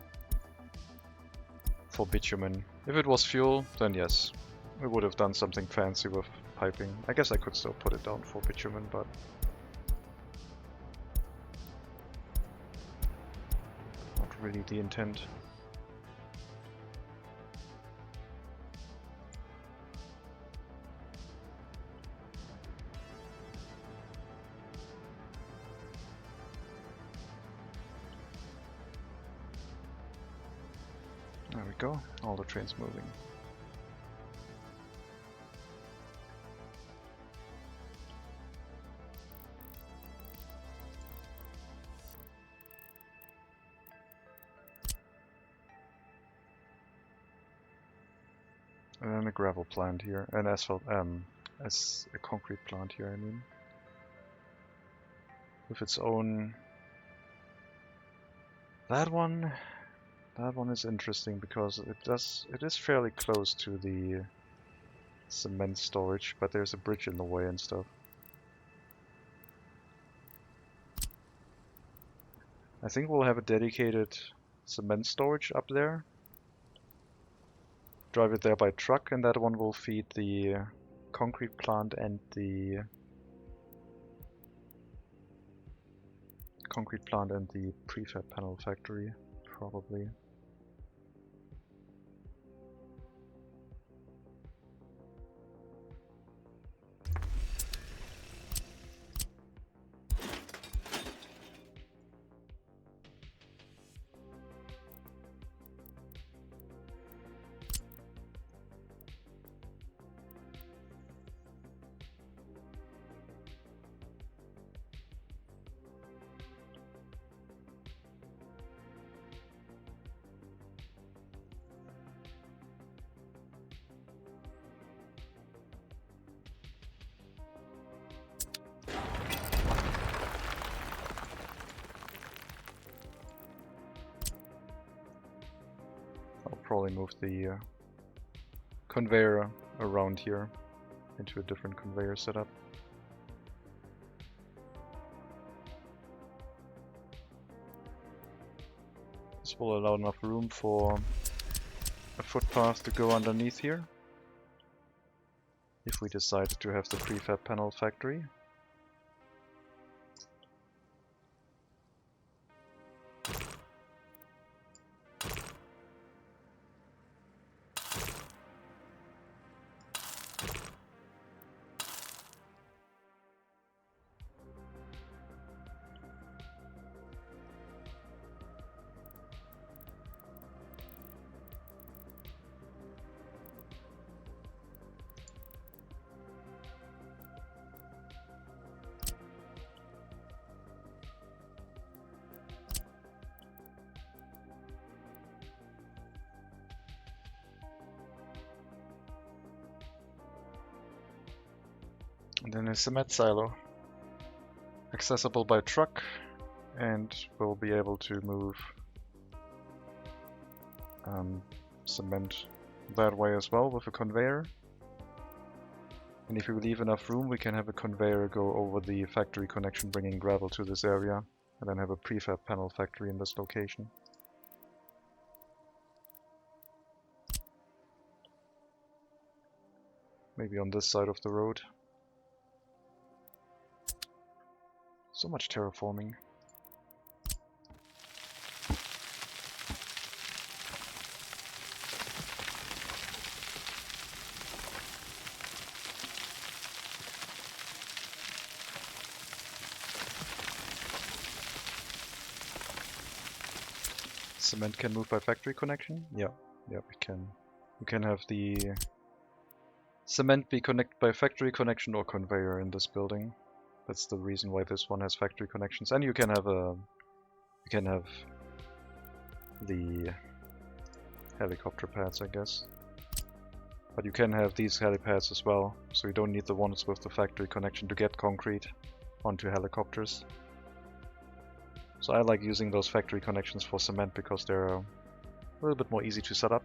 bitumen. If it was fuel, then yes, we would have done something fancy with piping. I guess I could still put it down for bitumen, but not really the intent. There we go, all the trains moving. And then a gravel plant here, an asphalt, as a concrete plant here, I mean. With its own... That one is interesting because it is fairly close to the cement storage, but there's a bridge in the way and stuff. I think we'll have a dedicated cement storage up there. Drive it there by truck, and that one will feed the concrete plant and the prefab panel factory, probably. Probably move the conveyor around here into a different conveyor setup. This will allow enough room for a footpath to go underneath here if we decide to have the prefab panel factory. And then a cement silo, accessible by truck, and we'll be able to move cement that way as well with a conveyor. And if we leave enough room, we can have a conveyor go over the factory connection, bringing gravel to this area, and then have a prefab panel factory in this location. Maybe on this side of the road. So much terraforming. Cement can move by factory connection? Yeah, we can. You can have the cement be connected by factory connection or conveyor in this building. That's the reason why this one has factory connections. And you can have the helicopter pads, I guess. But you can have these helipads as well, so you don't need the ones with the factory connection to get concrete onto helicopters. So I like using those factory connections for cement because they're a little bit more easy to set up.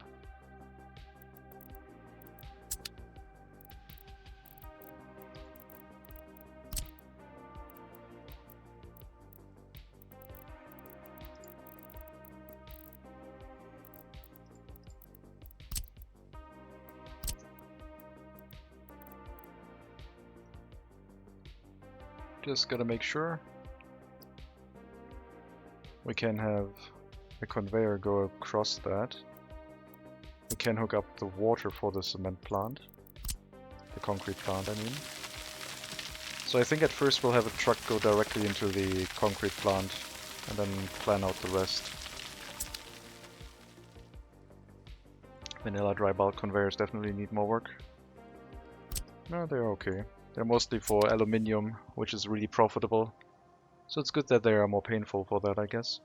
Just gotta make sure we can have a conveyor go across that. We can hook up the water for the cement plant. The concrete plant, I mean. So I think at first we'll have a truck go directly into the concrete plant and then plan out the rest. Vanilla dry bulk conveyors definitely need more work. No, they're okay. They're mostly for aluminium, which is really profitable. So it's good that they are more painful for that, I guess.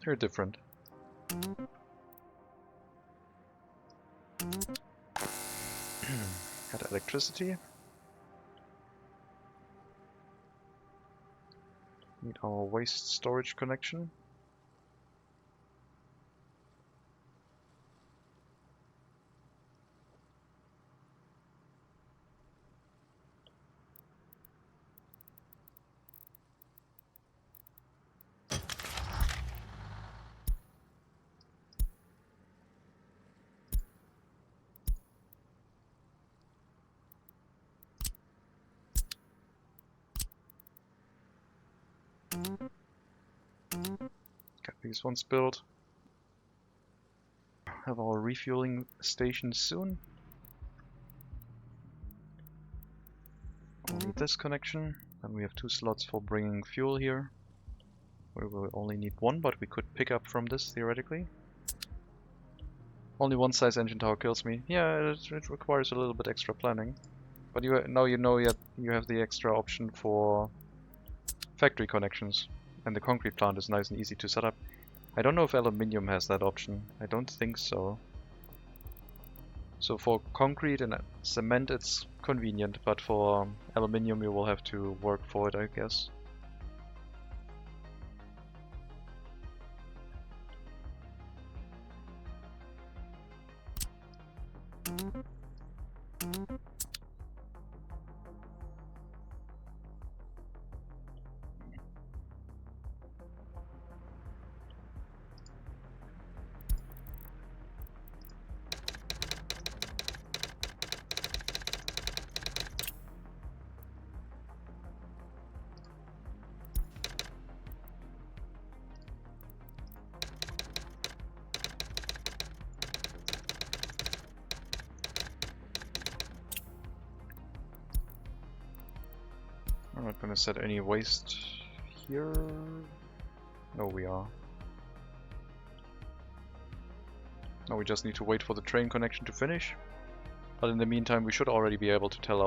They're different. Got electricity. Need our waste storage connection. Got these ones built. Have our refueling station soon. We'll need this connection, and we have 2 slots for bringing fuel here. We will only need 1, but we could pick up from this theoretically. Only one size engine tower kills me. Yeah, it requires a little bit extra planning. But now you know you have the extra option for factory connections. And the concrete plant is nice and easy to set up. I don't know if aluminium has that option. I don't think so. So for concrete and cement it's convenient, but for aluminium you will have to work for it, I guess. I'm not gonna set any waste here. No, we are. Now we just need to wait for the train connection to finish. But in the meantime, we should already be able to tell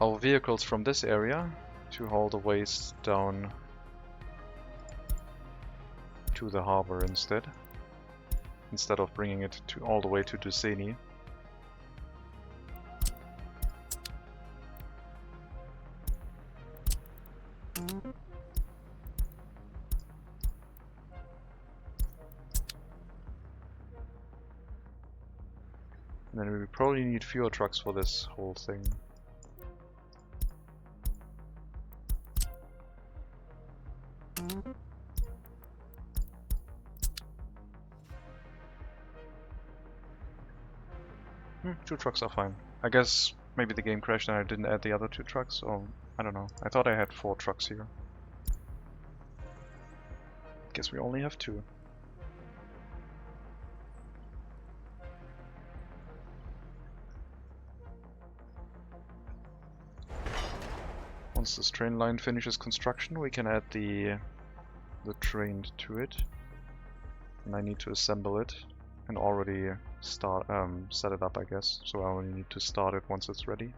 our vehicles from this area to haul the waste down to the harbor instead of bringing it all the way to Duceni. And then we probably need fewer trucks for this whole thing. Two trucks are fine. I guess maybe the game crashed and I didn't add the other two trucks, or I don't know. I thought I had 4 trucks here. Guess we only have 2. Once this train line finishes construction, we can add the train to it. And I need to assemble it and already start set it up, I guess. So I only need to start it once it's ready.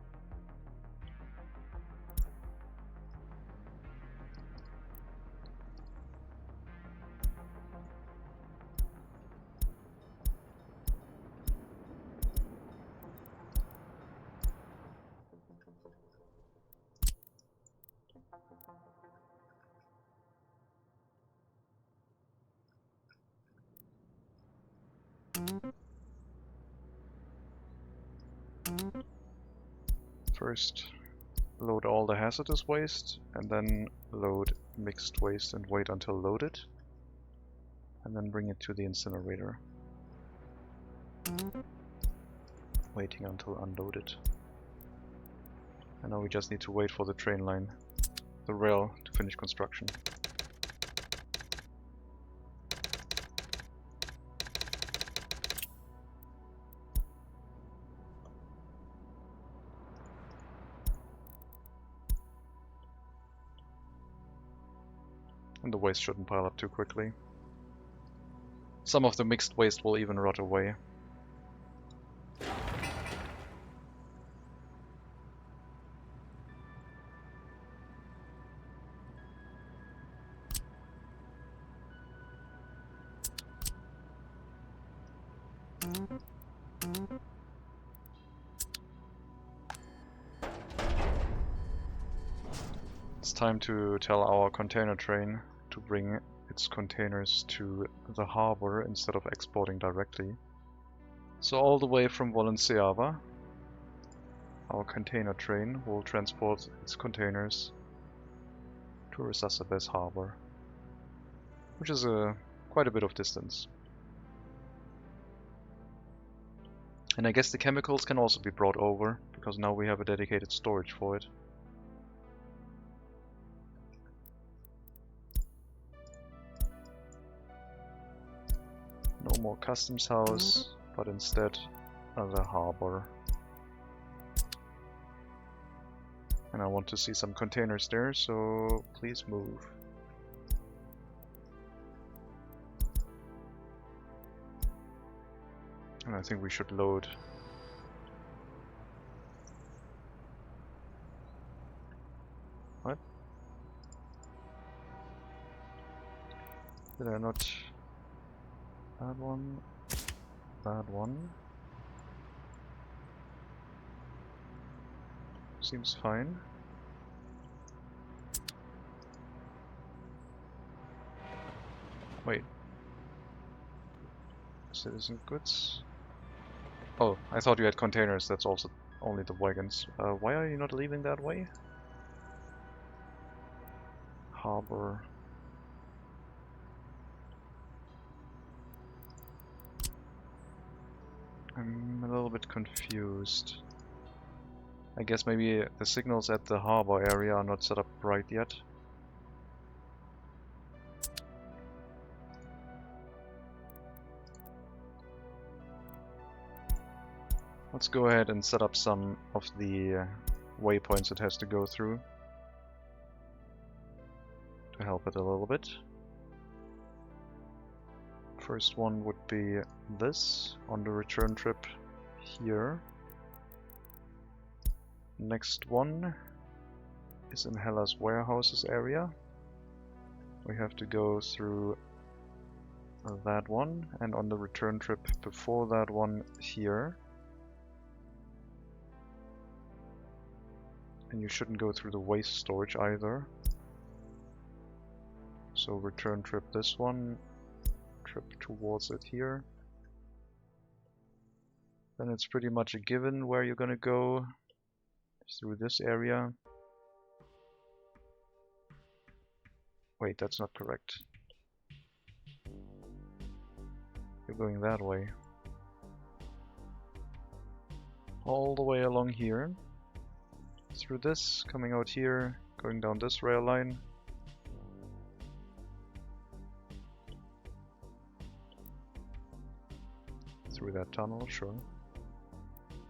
First, load all the hazardous waste, and then load mixed waste and wait until loaded. And then bring it to the incinerator. Waiting until unloaded. And now we just need to wait for the train line, the rail, to finish construction. And the waste shouldn't pile up too quickly. Some of the mixed waste will even rot away. It's time to tell our container train to bring its containers to the harbor instead of exporting directly. So all the way from Valenciava, our container train will transport its containers to Resasabes harbor, which is quite a bit of distance. And I guess the chemicals can also be brought over, because now we have a dedicated storage for it. No more customs house, but instead the harbor. And I want to see some containers there, so please move. And I think we should load. What? Did I not? That one. That one. Seems fine. Wait. Citizen goods. Oh, I thought you had containers. That's also only the wagons. Why are you not leaving that way? Harbor. I'm a little bit confused. I guess maybe the signals at the harbor area are not set up right yet. Let's go ahead and set up some of the waypoints it has to go through to help it a little bit. First one would be this on the return trip here. Next one is in Hella's warehouses area. We have to go through that one, and on the return trip before that one here. And you shouldn't go through the waste storage either. So return trip this one, trip towards it here. Then it's pretty much a given where you're gonna go, through this area. Wait, that's not correct. You're going that way. All the way along here. Through this, coming out here, going down this rail line. Through that tunnel, sure.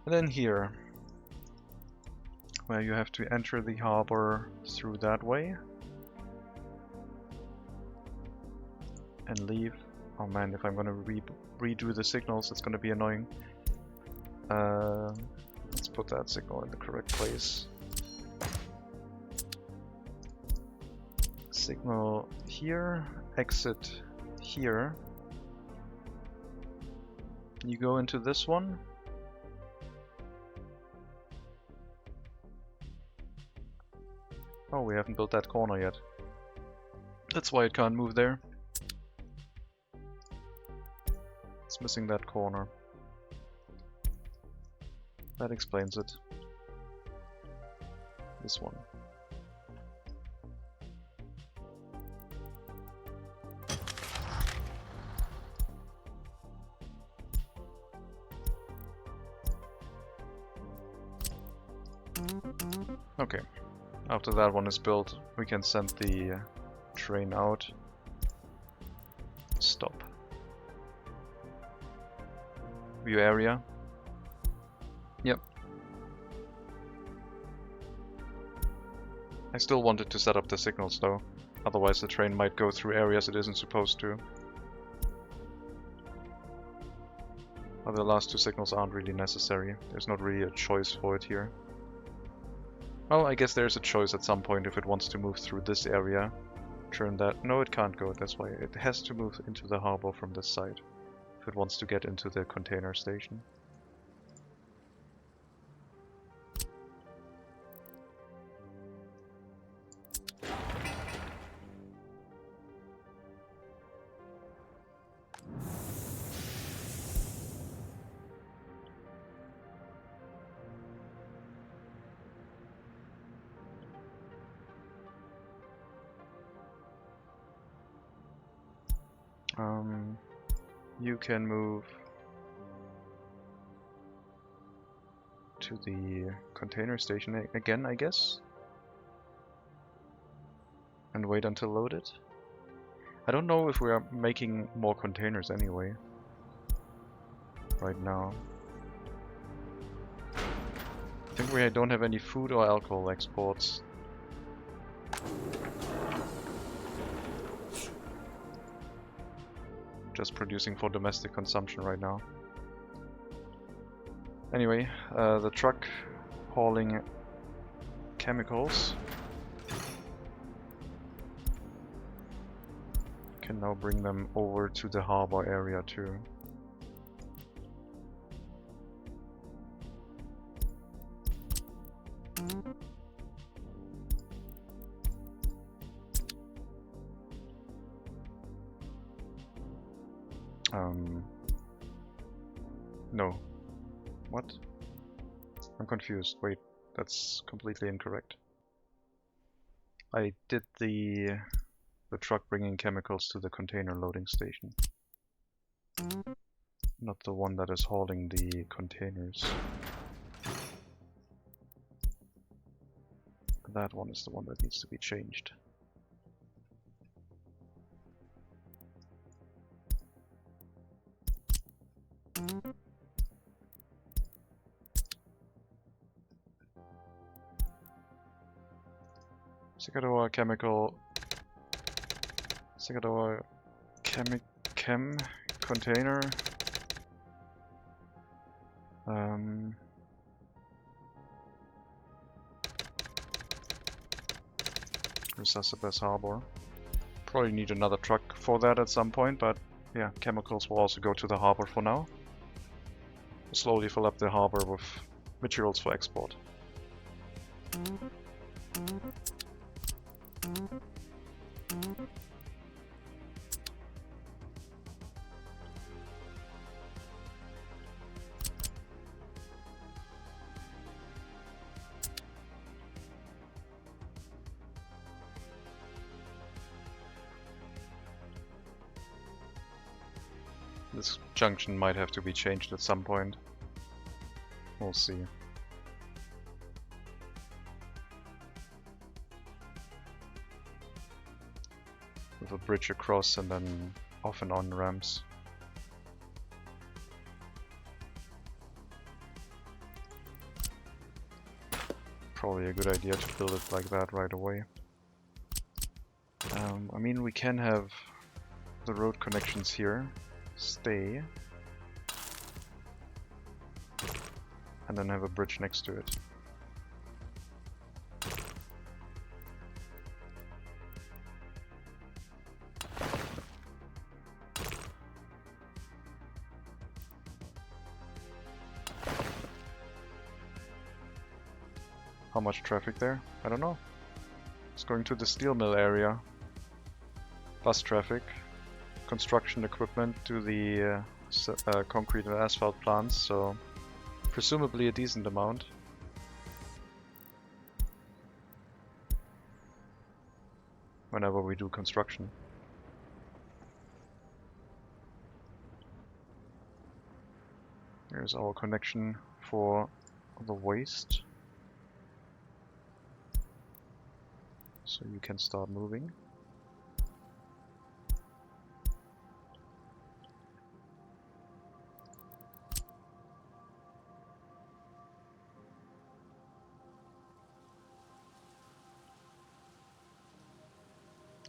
And then here, where you have to enter the harbor through that way. And leave. Oh man, if I'm gonna redo the signals, it's gonna be annoying. Let's put that signal in the correct place. Signal here, exit here. You go into this one. Oh, we haven't built that corner yet. That's why it can't move there. It's missing that corner. That explains it. This one. Okay. After that one is built, we can send the train out. Stop. View area. Yep. I still wanted to set up the signals though, otherwise the train might go through areas it isn't supposed to. But the last two signals aren't really necessary. There's not really a choice for it here. Well, I guess there's a choice at some point if it wants to move through this area. Turn that... No, it can't go this way. It has to move into the harbor from this side if it wants to get into the container station. You can move to the container station again, I guess, and wait until loaded. I don't know if we are making more containers anyway right now. I think we don't have any food or alcohol exports. Just producing for domestic consumption right now. Anyway, the truck hauling chemicals can now bring them over to the harbor area too. No. What? I'm confused. Wait, that's completely incorrect. I did the truck bringing chemicals to the container loading station. Not the one that is hauling the containers. That one is the one that needs to be changed. Sigador chem container. Resuscitas Harbor. Probably need another truck for that at some point, but yeah, chemicals will also go to the harbor for now. We'll slowly fill up the harbor with materials for export. This junction might have to be changed at some point. We'll see. With a bridge across and then off and on ramps. Probably a good idea to build it like that right away. I mean, we can have the road connections here stay and then have a bridge next to it. How much traffic there? I don't know. It's going to the steel mill area. Bus traffic. Construction equipment to the concrete and asphalt plants, so presumably a decent amount. Whenever we do construction. Here's our connection for the waste. So you can start moving.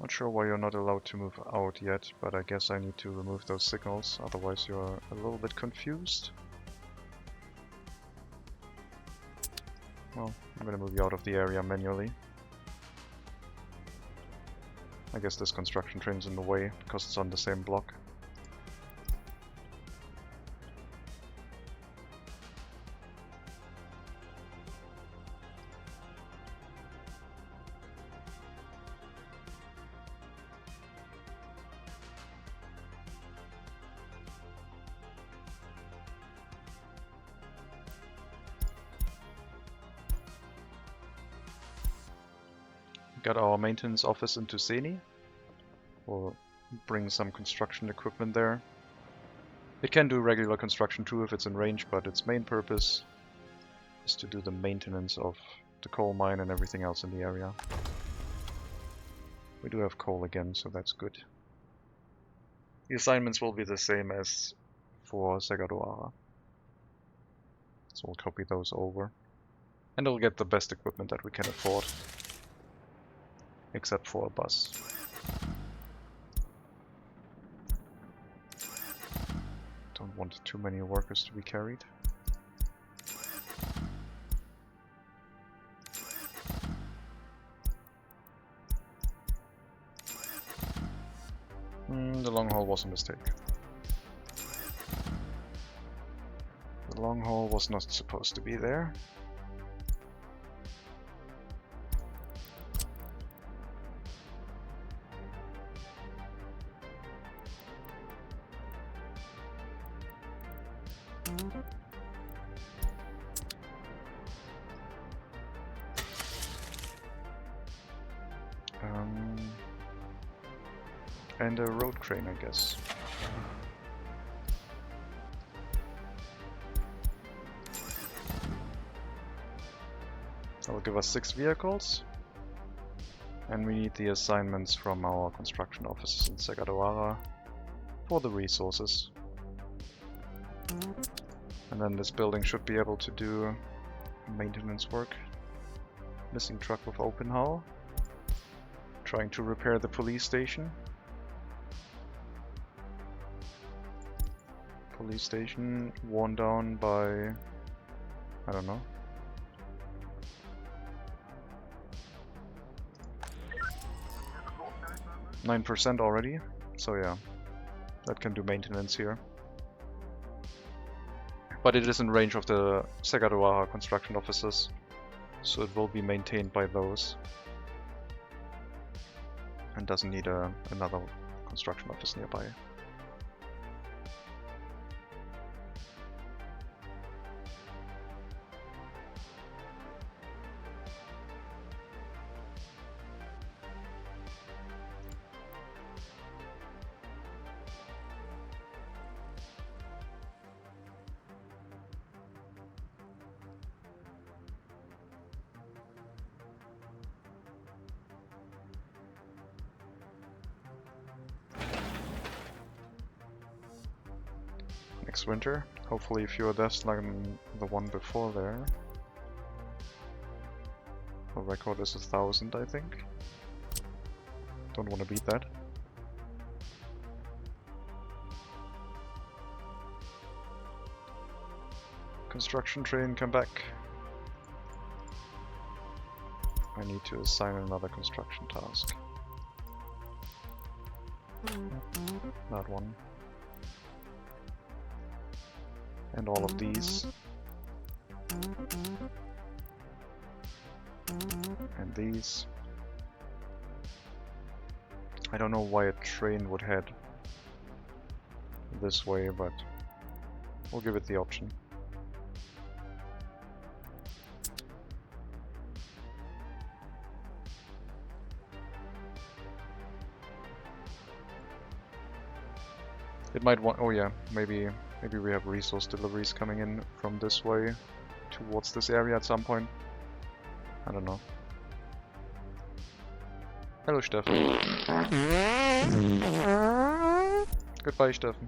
Not sure why you're not allowed to move out yet, but I guess I need to remove those signals, otherwise you're a little bit confused. Well, I'm gonna move you out of the area manually. I guess this construction train's in the way because it's on the same block. Got our maintenance office into Seni. We'll bring some construction equipment there. It can do regular construction too if it's in range, but its main purpose is to do the maintenance of the coal mine and everything else in the area. We do have coal again, so that's good. The assignments will be the same as for Segadoara. So we'll copy those over. And we'll get the best equipment that we can afford. Except for a bus. Don't want too many workers to be carried. The long haul was a mistake. The long haul was not supposed to be there. And a road crane, I guess. That will give us 6 vehicles. And we need the assignments from our construction offices in Segadoara for the resources. And then this building should be able to do maintenance work. Missing truck with open hull. Trying to repair the police station. Police station worn down by, I don't know. %9 already, so yeah, that can do maintenance here. But it is in range of the Segadoara construction offices, so it will be maintained by those. And doesn't need another construction office nearby. next winter. Hopefully fewer deaths like the one before there. The record is 1,000, I think. Don't want to beat that. Construction train, come back. I need to assign another construction task. That one. And all of these. And these. I don't know why a train would head this way, but we'll give it the option. It might want. Oh yeah, maybe we have resource deliveries coming in from this way towards this area at some point. I don't know. Hello, Steffen. Goodbye, Steffen.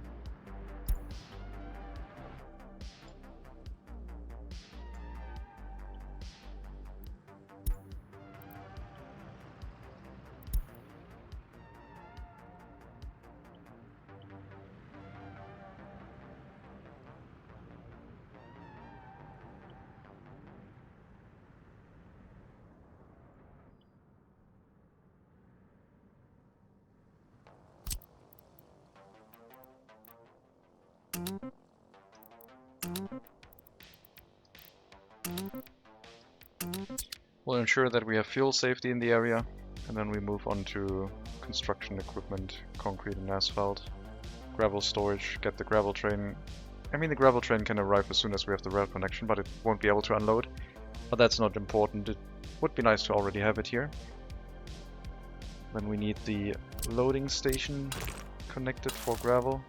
We'll ensure that we have fuel safety in the area, and then we move on to construction equipment, concrete and asphalt, gravel storage, get the gravel train. I mean, the gravel train can arrive as soon as we have the rail connection, but it won't be able to unload. But that's not important. It would be nice to already have it here. Then we need the loading station connected for gravel.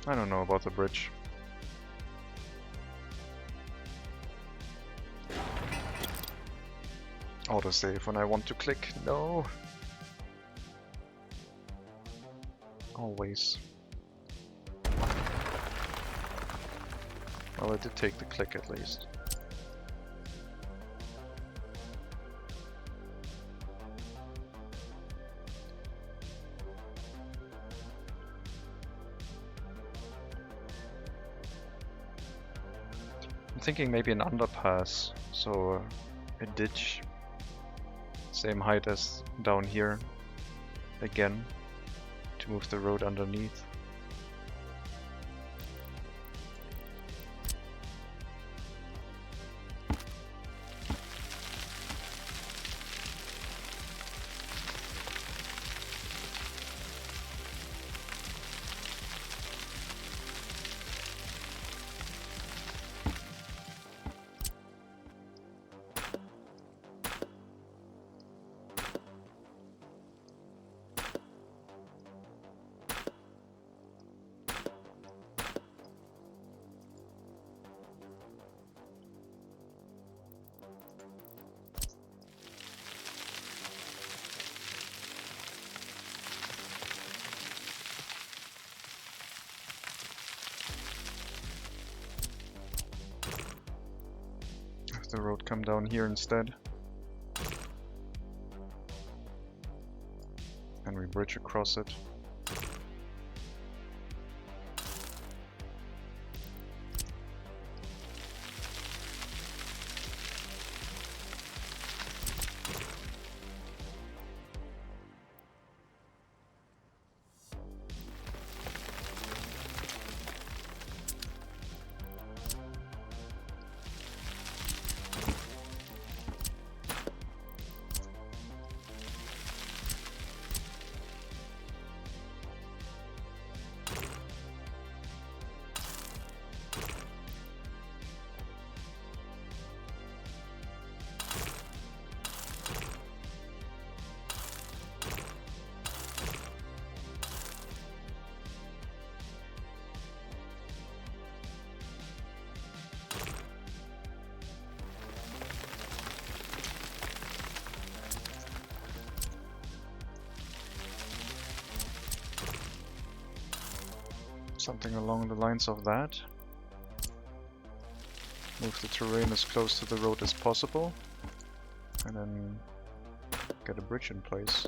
I don't know about the bridge. Autosave when I want to click. No. Always. Well, I did take the click at least. I'm thinking maybe an underpass, so a ditch, same height as down here, again, to move the road underneath. The road come down here instead. And we bridge across it. Something along the lines of that. Move the terrain as close to the road as possible, and then get a bridge in place.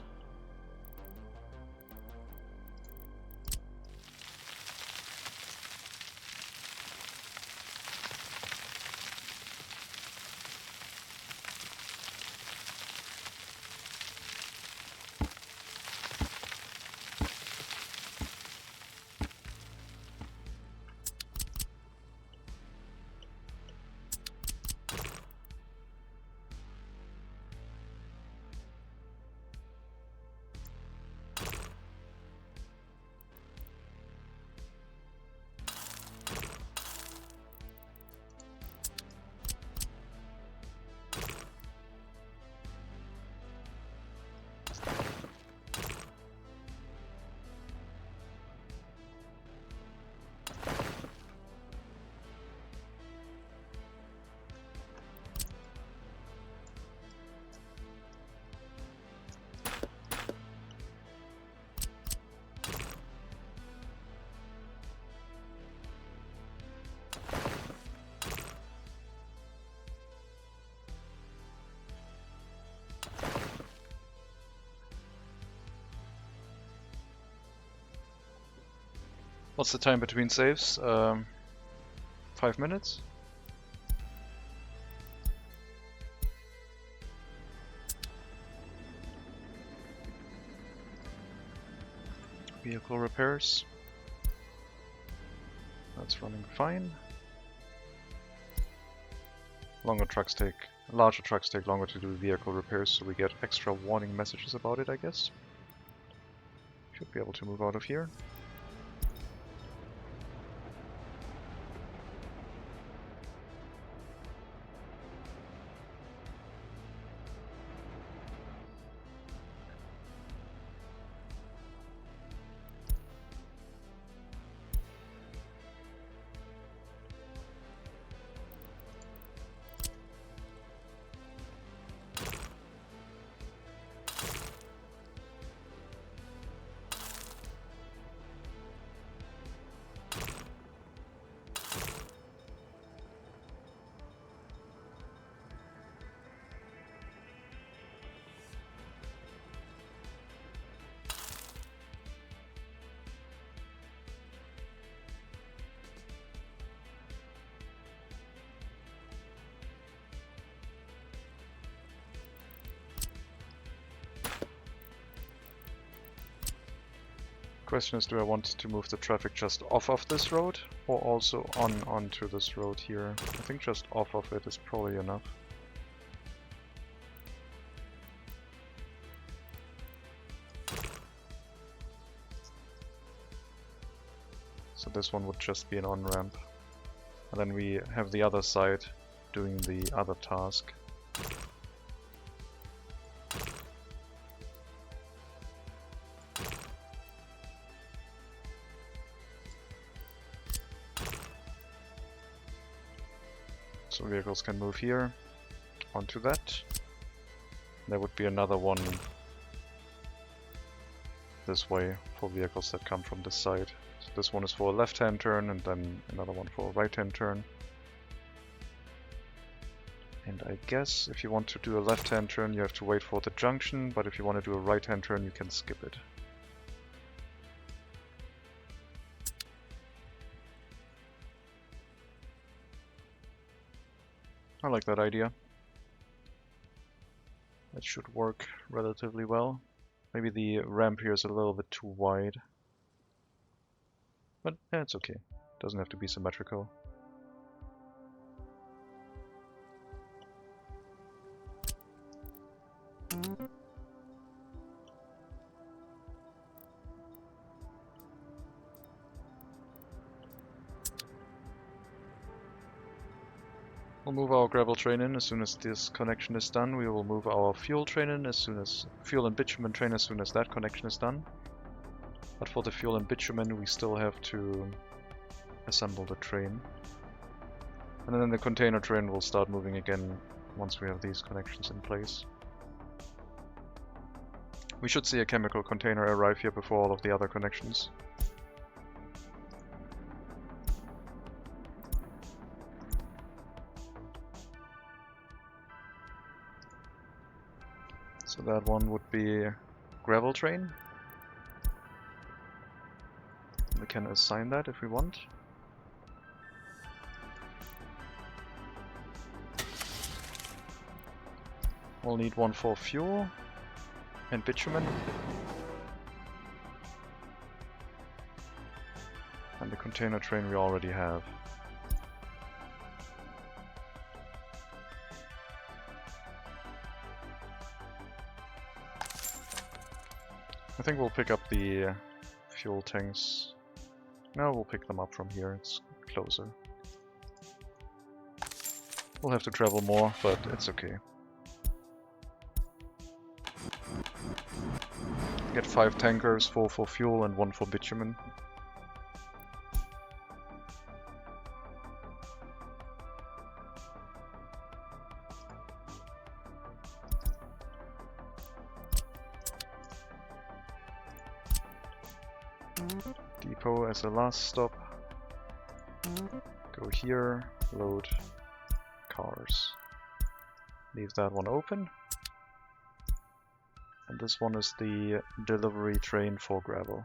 What's the time between saves? 5 minutes? Vehicle repairs. That's running fine. Larger trucks take longer to do vehicle repairs, so we get extra warning messages about it, I guess. Should be able to move out of here. Question is, do I want to move the traffic just off of this road or also onto this road here? I think just off of it is probably enough. So this one would just be an on-ramp. And then we have the other side doing the other task. So vehicles can move here onto that. There would be another one this way for vehicles that come from this side. So this one is for a left-hand turn and then another one for a right-hand turn. And I guess if you want to do a left-hand turn you have to wait for the junction, but if you want to do a right-hand turn you can skip it. I like that idea. That should work relatively well. Maybe the ramp here is a little bit too wide. But yeah, it's okay. Doesn't have to be symmetrical. We'll move our gravel train in as soon as this connection is done. We will move our fuel train in as soon as fuel and bitumen train as soon as that connection is done. But for the fuel and bitumen we still have to assemble the train. And then the container train will start moving again once we have these connections in place. We should see a chemical container arrive here before all of the other connections. So that one would be gravel train. We can assign that if we want. We'll need one for fuel and bitumen. And the container train we already have. I think we'll pick up the fuel tanks. No, we'll pick them up from here, it's closer. We'll have to travel more, but it's okay. Get 5 tankers, 4 for fuel and 1 for bitumen. Depot as the last stop. Go here, load cars. Leave that one open. And this one is the delivery train for gravel.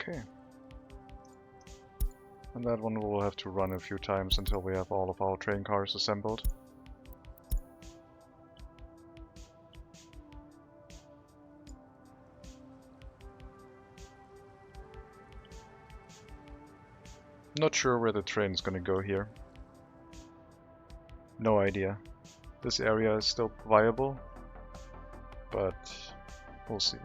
Okay. And that one we'll have to run a few times until we have all of our train cars assembled. Not sure where the train is gonna go here. No idea. This area is still viable, but we'll see.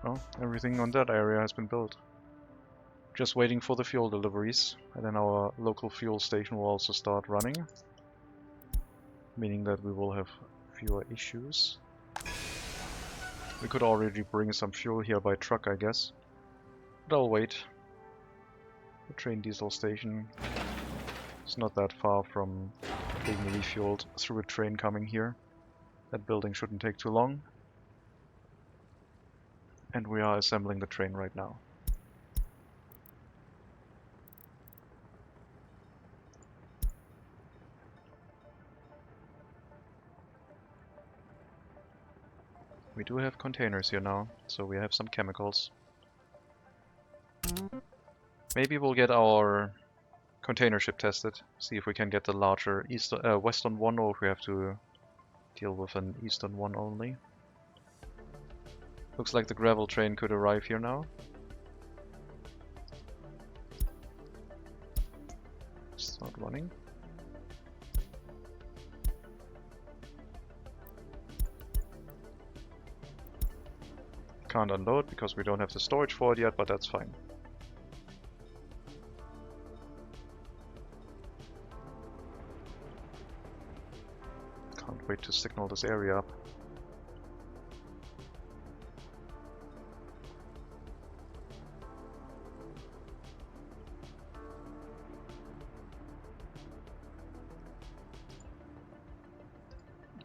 Well, everything on that area has been built. Just waiting for the fuel deliveries, and then our local fuel station will also start running. Meaning that we will have fewer issues. We could already bring some fuel here by truck, I guess. But I'll wait. The train diesel station is not that far from being refueled through a train coming here. That building shouldn't take too long. And we are assembling the train right now. We do have containers here now, so we have some chemicals. Maybe we'll get our container ship tested, see if we can get the larger western one, or if we have to deal with an eastern one only. Looks like the gravel train could arrive here now. Start running. Can't unload because we don't have the storage for it yet, but that's fine. Can't wait to signal this area up.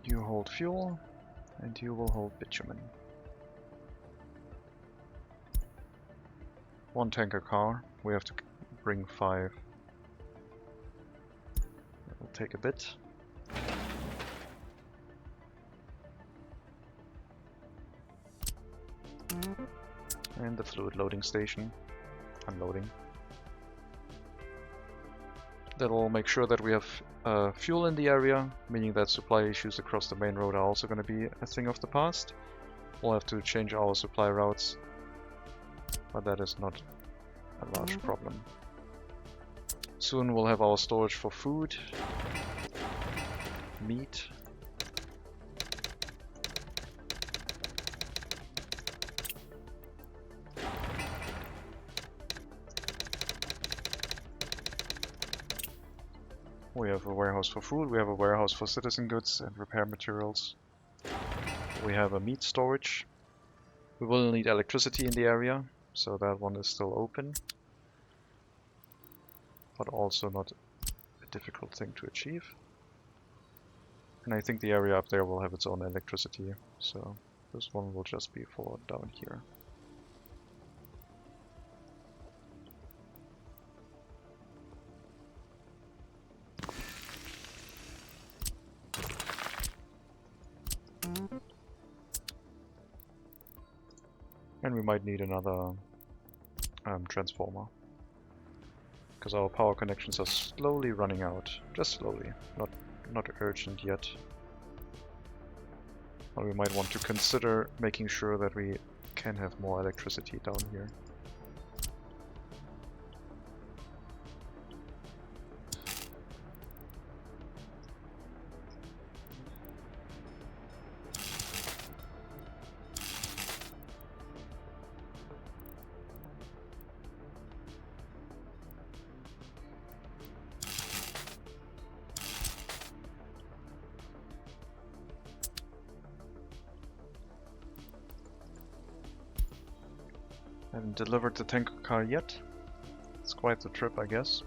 You hold fuel, and you will hold bitumen. 1 tanker car, we have to bring 5. It will take a bit. And the fluid loading station, unloading. That'll make sure that we have fuel in the area, meaning that supply issues across the main road are also going to be a thing of the past. We'll have to change our supply routes, but that is not a large problem. Soon we'll have our storage for food, meat, We have a warehouse for food, we have a warehouse for citizen goods and repair materials. We have a meat storage. We will need electricity in the area, so that one is still open. But also not a difficult thing to achieve. And I think the area up there will have its own electricity, so this one will just be for down here. And we might need another transformer. Because our power connections are slowly running out. Just slowly. Not urgent yet. But we might want to consider making sure that we can have more electricity down here. Haven't delivered the tanker car yet. It's quite the trip, I guess.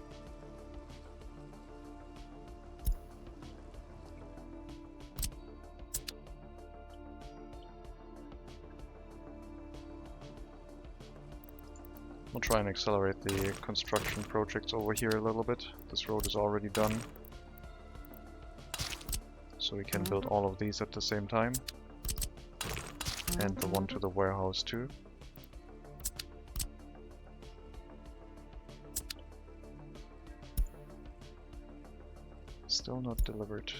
We'll try and accelerate the construction projects over here a little bit. This road is already done. So we can build all of these at the same time. And the one to the warehouse too. Still not delivered.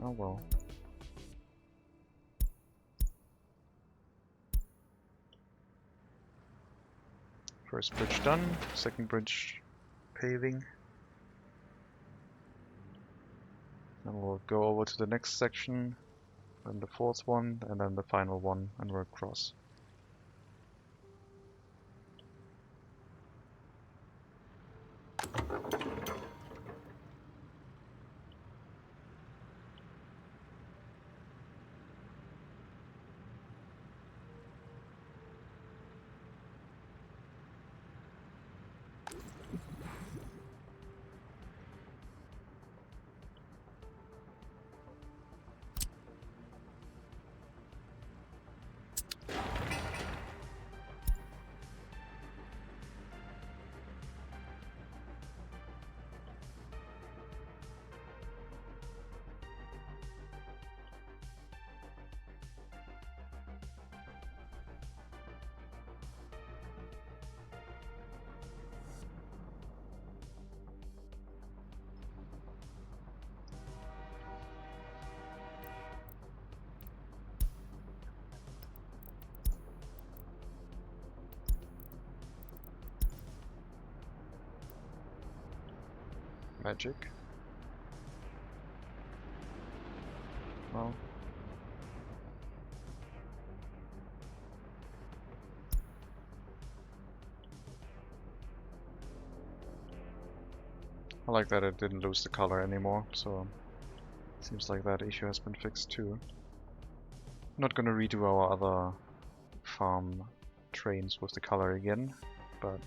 Oh well. First bridge done, second bridge paving. And we'll go over to the next section, then the fourth one, and then the final one, and we're across. Magic. Well. I like that it didn't lose the color anymore, so seems like that issue has been fixed too. Not gonna redo our other farm trains with the color again, but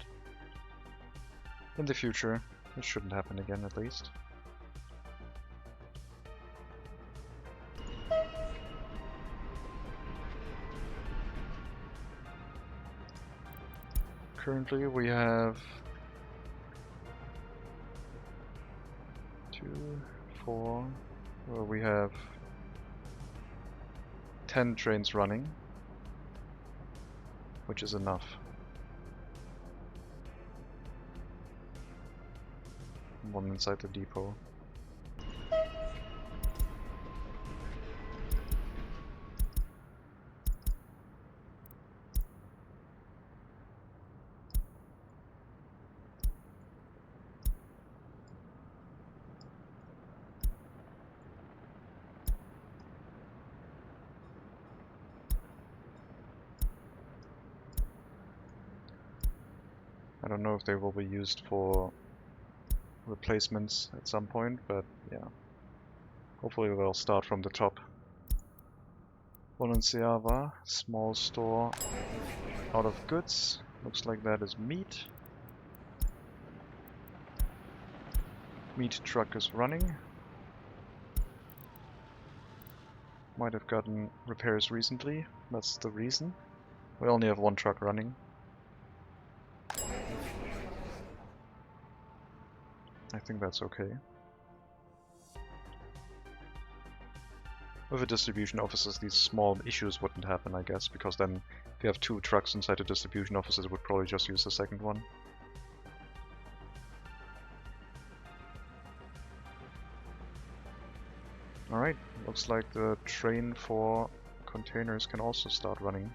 in the future it shouldn't happen again at least. Currently we have 2, 4, well, we have 10 trains running, which is enough. One inside the depot. I don't know if they will be used for replacements at some point, but yeah. Hopefully they'll start from the top. Valenciava, small store out of goods. Looks like that is meat. Meat truck is running. Might have gotten repairs recently, that's the reason. We only have one truck running. I think that's okay. With the distribution offices, these small issues wouldn't happen, I guess, because then if you have two trucks inside the distribution offices, it would probably just use the second one. Alright, looks like the train for containers can also start running.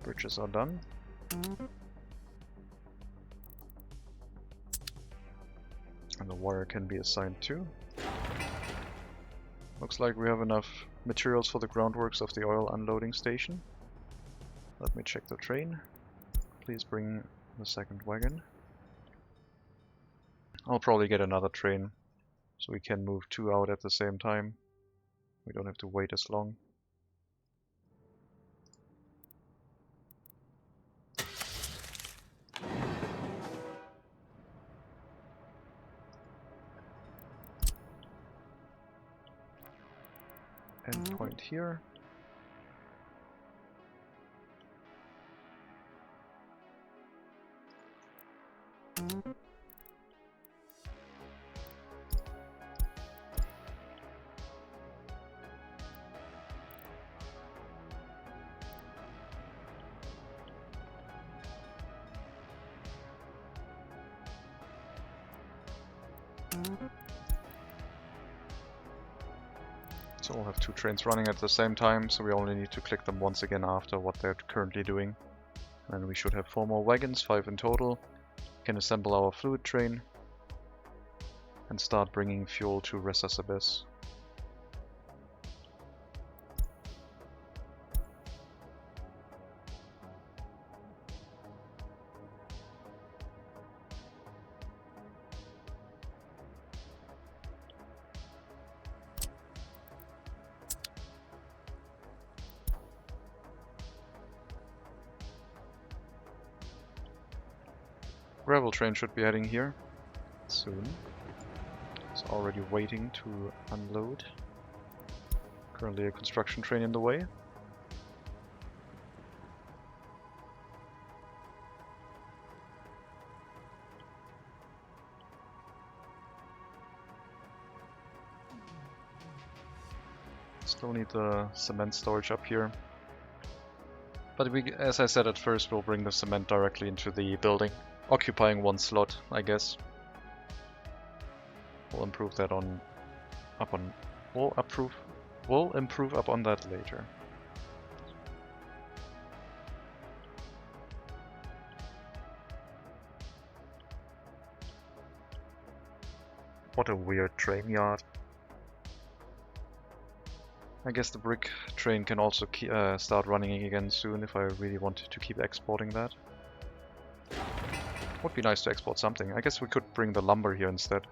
Bridges are done. And the wire can be assigned too. Looks like we have enough materials for the groundworks of the oil unloading station. Let me check the train. Please bring the second wagon. I'll probably get another train, so we can move two out at the same time. We don't have to wait as long. Endpoint here. So we'll have two trains running at the same time, so we only need to click them once again after what they're currently doing. And we should have 4 more wagons, 5 in total. We can assemble our fluid train and start bringing fuel to Resas Abyss. Gravel train should be heading here soon. It's already waiting to unload. Currently a construction train in the way. Still need the cement storage up here. But we, as I said at first, we'll bring the cement directly into the building, occupying one slot, I guess. We'll improve that on we'll improve upon that later. What a weird train yard. I guess the brick train can also start running again soon if I really wanted to keep exporting that. Would be nice to export something. I guess we could bring the lumber here instead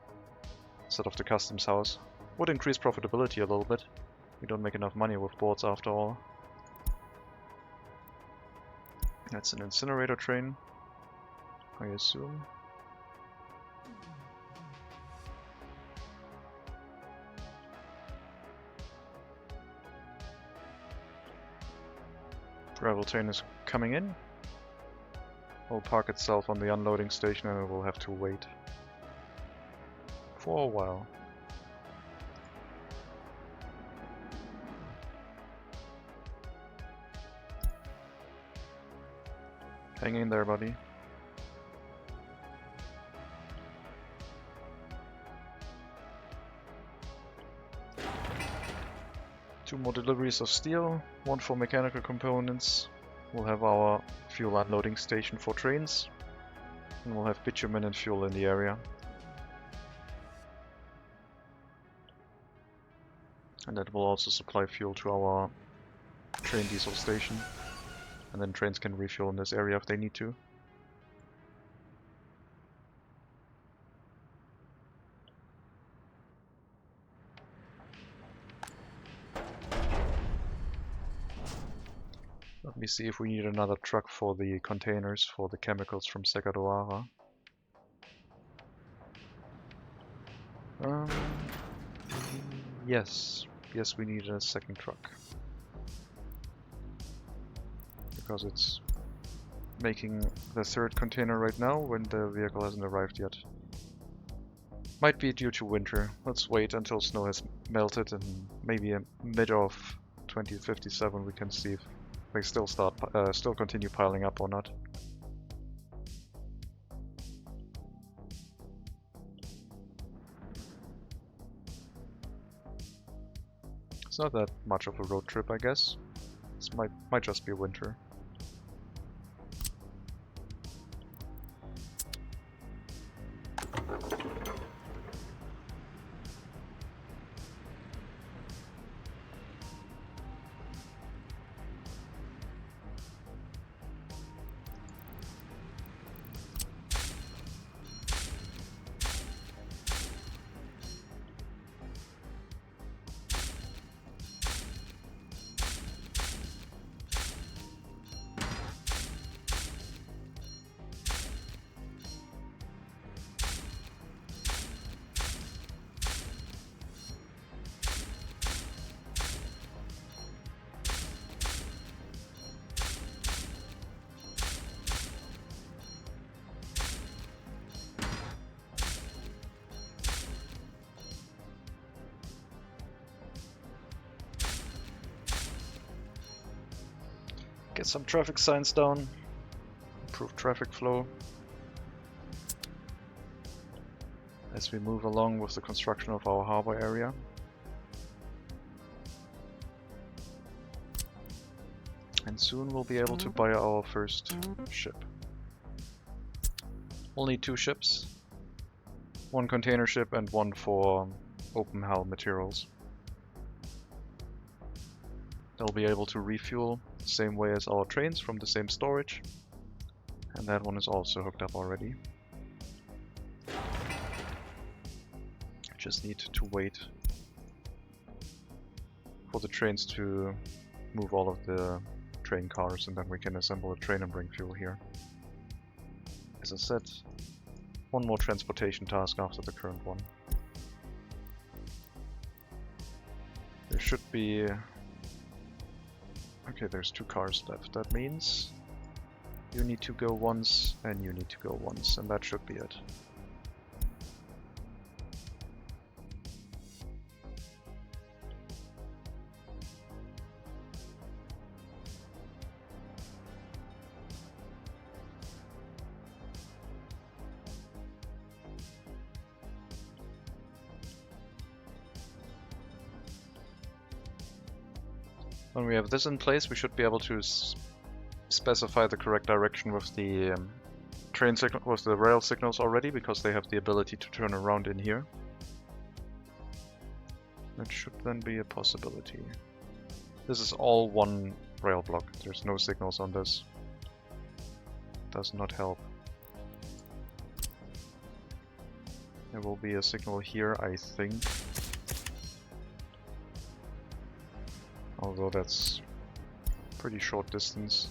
of the customs house. Would increase profitability a little bit. We don't make enough money with boards after all. That's an incinerator train, I assume. Gravel train is coming in. Will park itself on the unloading station and it will have to wait for a while. Hang in there, buddy. Two more deliveries of steel, one for mechanical components, We'll have our fuel unloading station for trains, and we'll have bitumen and fuel in the area. And that will also supply fuel to our train diesel station, and then trains can refuel in this area if they need to. Let me see if we need another truck for the containers for the chemicals from Segadoara. Yes, we need a second truck. Because it's making the third container right now when the vehicle hasn't arrived yet. Might be due to winter. Let's wait until snow has melted, and maybe in mid of 2057 we can see if they still continue piling up or not. It's not that much of a road trip, I guess. This might just be winter. Get some traffic signs down, improve traffic flow. As we move along with the construction of our harbor area. And soon we'll be able to buy our first ship. We'll need 2 ships. 1 container ship and 1 for open hull materials. They'll be able to refuel the same way as our trains from the same storage. And that one is also hooked up already. Just need to wait for the trains to move all of the train cars, and then we can assemble a train and bring fuel here. As I said, 1 more transportation task after the current one. There should be... Okay, there's 2 cars left. That means you need to go once and you need to go once, and that should be it. When we have this in place, we should be able to specify the correct direction with the train signal, with the rail signals already, because they have the ability to turn around in here. That should then be a possibility. This is all 1 rail block. There's no signals on this. Does not help. There will be a signal here, I think. Although that's pretty short distance.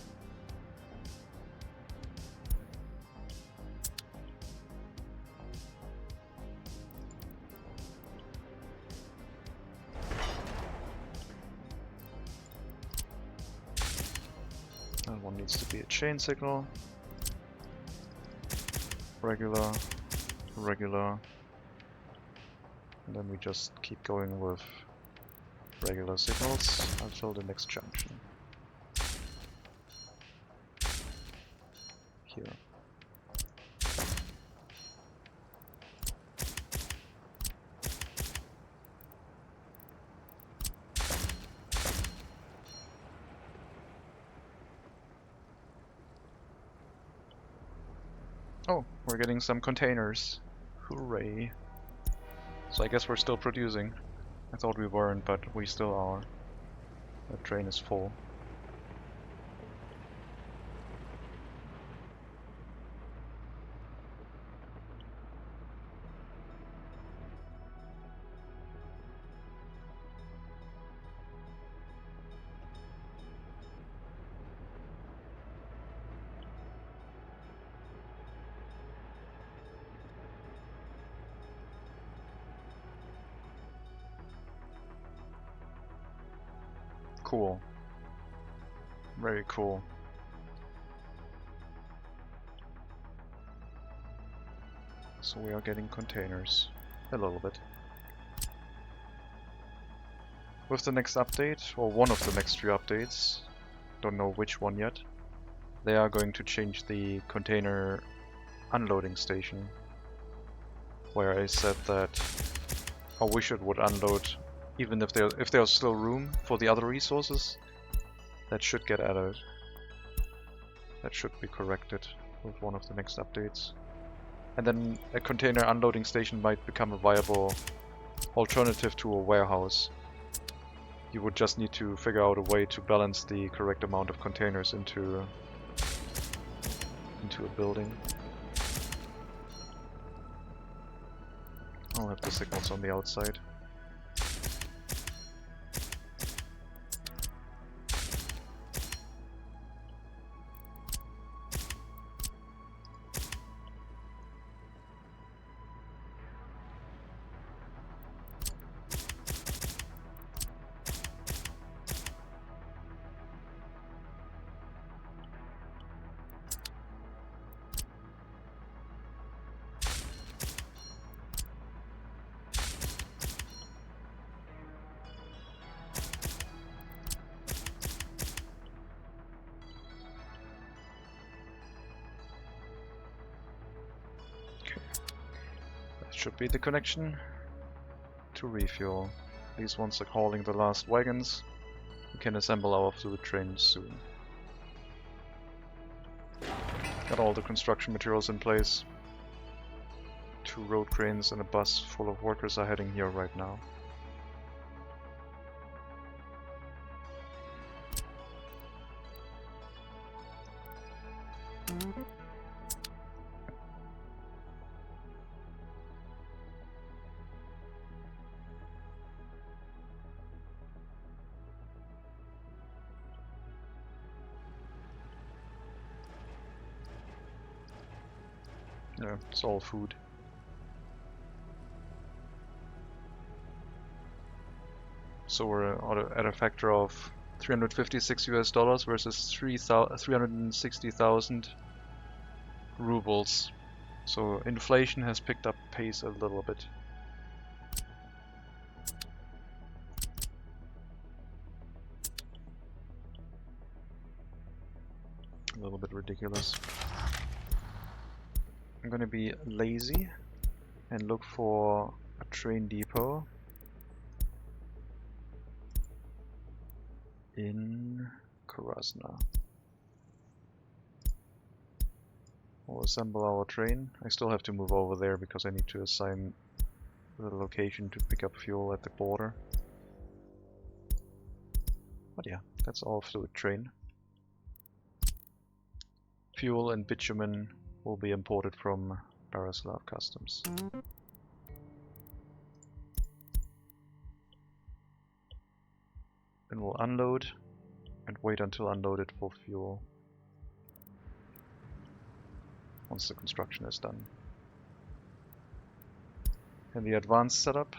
And one needs to be a chain signal. Regular, regular. And then we just keep going with regular signals until the next junction. Here. Oh, we're getting some containers. Hooray. So I guess we're still producing. I thought we weren't, but we still are. The train is full. Cool. Very cool. So we are getting containers. A little bit. With the next update, or one of the next few updates, don't know which one yet, they are going to change the container unloading station. Where I said that I wish it would unload even if there's still room for the other resources. That should get added. That should be corrected with one of the next updates. And then a container unloading station might become a viable alternative to a warehouse. You would just need to figure out a way to balance the correct amount of containers into a building. I'll have the signals on the outside. Should be the connection to refuel. These ones are hauling the last wagons. We can assemble our fluid train soon. Got all the construction materials in place. 2 road cranes and a bus full of workers are heading here right now. Yeah, it's all food. So we're at a factor of 356 US dollars versus 360,000 rubles. So inflation has picked up pace a little bit. A little bit ridiculous. I'm gonna be lazy and look for a train depot in Krasna. We'll assemble our train. I still have to move over there because I need to assign the location to pick up fuel at the border. But yeah, that's all fluid train. Fuel and bitumen will be imported from Baraslav Customs. Then we'll unload and wait until unloaded for fuel once the construction is done. In the advanced setup,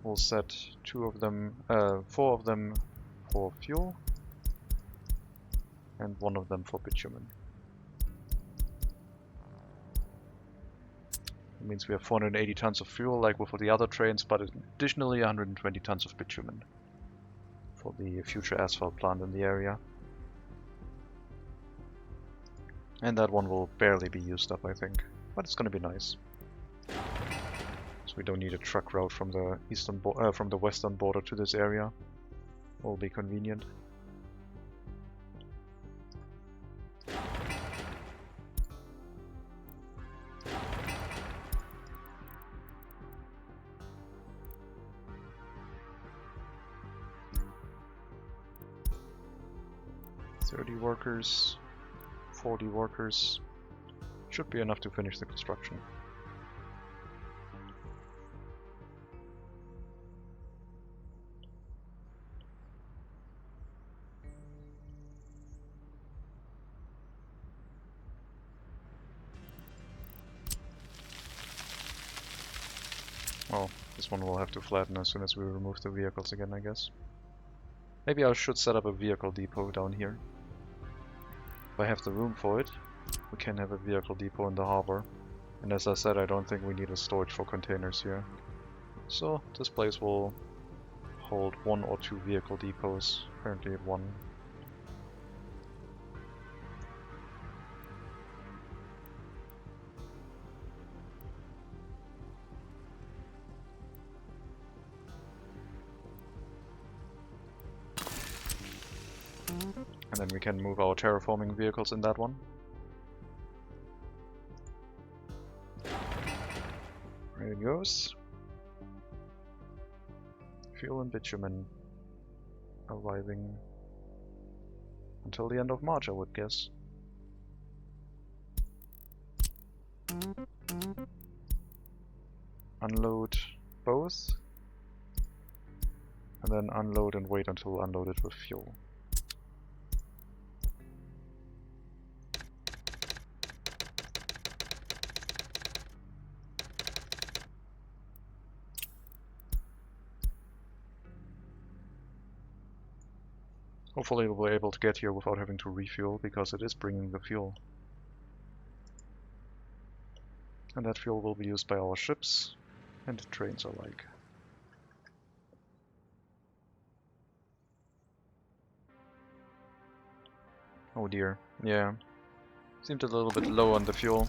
we'll set 4 of them for fuel and 1 of them for bitumen. It means we have 480 tons of fuel like for the other trains, but additionally 120 tons of bitumen for the future asphalt plant in the area. And that one will barely be used up, I think, but it's going to be nice. So we don't need a truck route from the western border to this area. Will be convenient. 30 workers, 40 workers. Should be enough to finish the construction. Well, this one will have to flatten as soon as we remove the vehicles again, I guess. Maybe I should set up a vehicle depot down here. If I have the room for it, we can have a vehicle depot in the harbor. And as I said, I don't think we need a storage for containers here. So this place will hold 1 or 2 vehicle depots, currently at 1. And then we can move our terraforming vehicles in that one. There it goes. Fuel and bitumen arriving until the end of March, I would guess. Unload both, and then unload and wait until unloaded with fuel. Hopefully we'll be able to get here without having to refuel, because it is bringing the fuel. And that fuel will be used by our ships and trains alike. Oh dear, yeah. Seemed a little bit low on the fuel.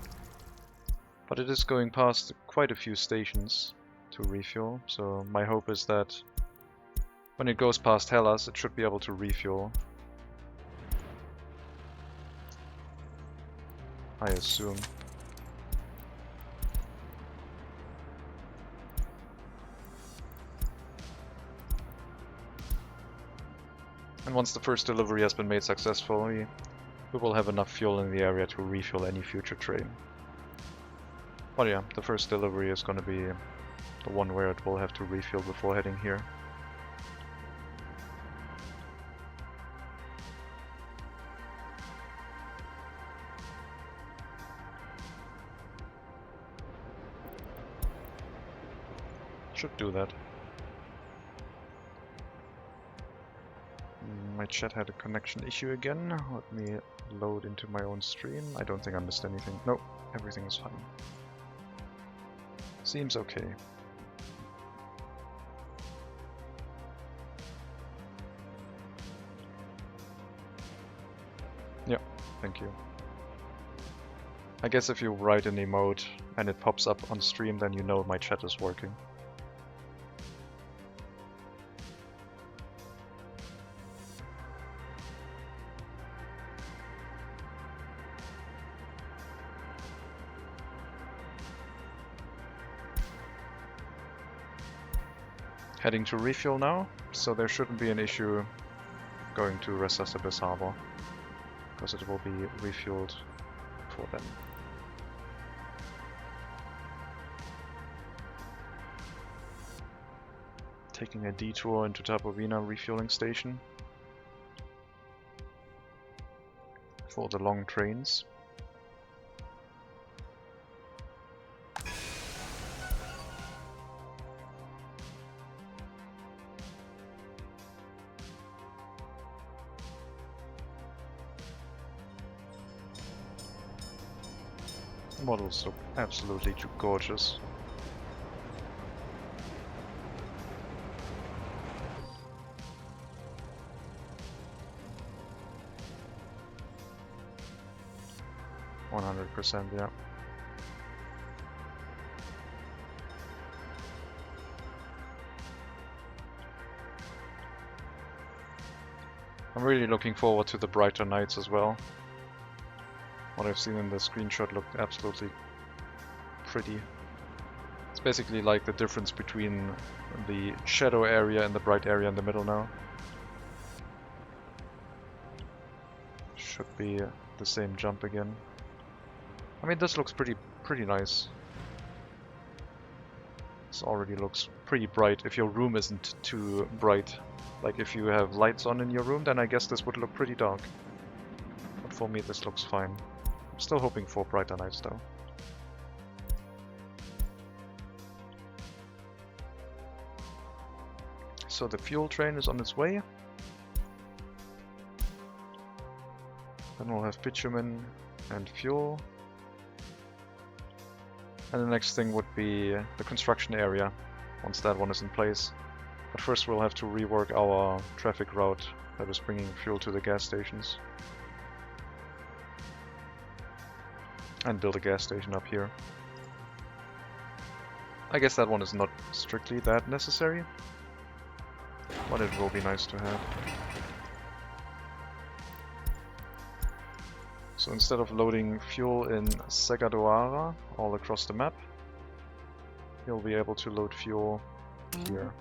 But it is going past quite a few stations to refuel, so my hope is that when it goes past Hellas, it should be able to refuel. I assume. And once the first delivery has been made successfully, we will have enough fuel in the area to refuel any future train. But yeah, the first delivery is going to be the one where it will have to refuel before heading here. Should do that. My chat had a connection issue again. Let me load into my own stream. I don't think I missed anything. Nope, everything is fine. Seems okay. Yeah, thank you. I guess if you write an emote and it pops up on stream, then you know my chat is working. Heading to refuel now, so there shouldn't be an issue going to Resasabis Harbor, because it will be refueled for them. Taking a detour into Tapovina refueling station for the long trains. The models look absolutely gorgeous. %, yeah. I'm really looking forward to the brighter nights as well. What I've seen in the screenshot looked absolutely pretty. It's basically like the difference between the shadow area and the bright area in the middle now. should be the same jump again. I mean, this looks pretty nice. This already looks pretty bright if your room isn't too bright. Like if you have lights on in your room, then I guess this would look pretty dark. But for me this looks fine. I'm still hoping for brighter nights though. So the fuel train is on its way. Then we'll have bitumen and fuel. And the next thing would be the construction area, once that one is in place. But first we'll have to rework our traffic route that is bringing fuel to the gas stations. And build a gas station up here. I guess that one is not strictly that necessary, but it will be nice to have. So instead of loading fuel in Segadoara all across the map, you'll be able to load fuel here.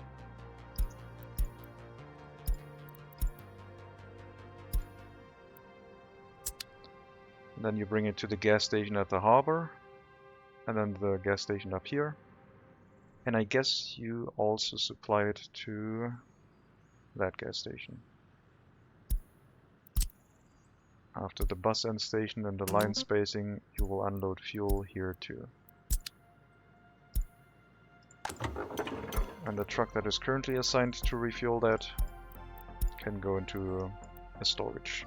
And then you bring it to the gas station at the harbor, and then the gas station up here. And I guess you also supply it to that gas station. After the bus end station and the line spacing, you will unload fuel here too. And the truck that is currently assigned to refuel that can go into a storage.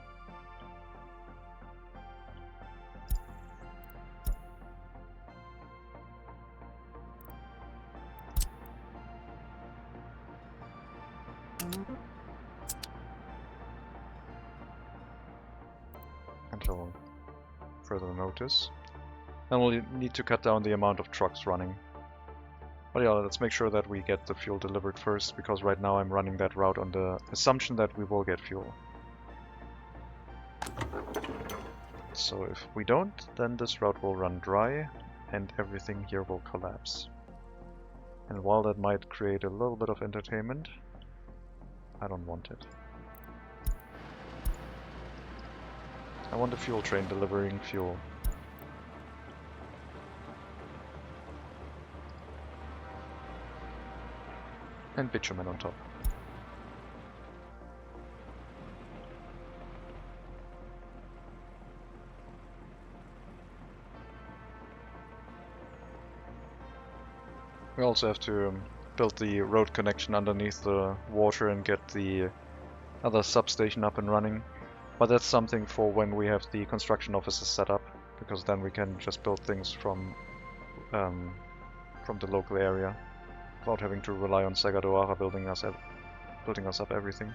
Until further notice. And we'll need to cut down the amount of trucks running. But yeah, let's make sure that we get the fuel delivered first, because right now I'm running that route on the assumption that we will get fuel. So if we don't, then this route will run dry and everything here will collapse. And while that might create a little bit of entertainment, I don't want it. I want a fuel train delivering fuel. And bitumen on top. We also have to build the road connection underneath the water and get the other substation up and running. But that's something for when we have the construction offices set up, because then we can just build things from the local area without having to rely on Segadoara building us up everything.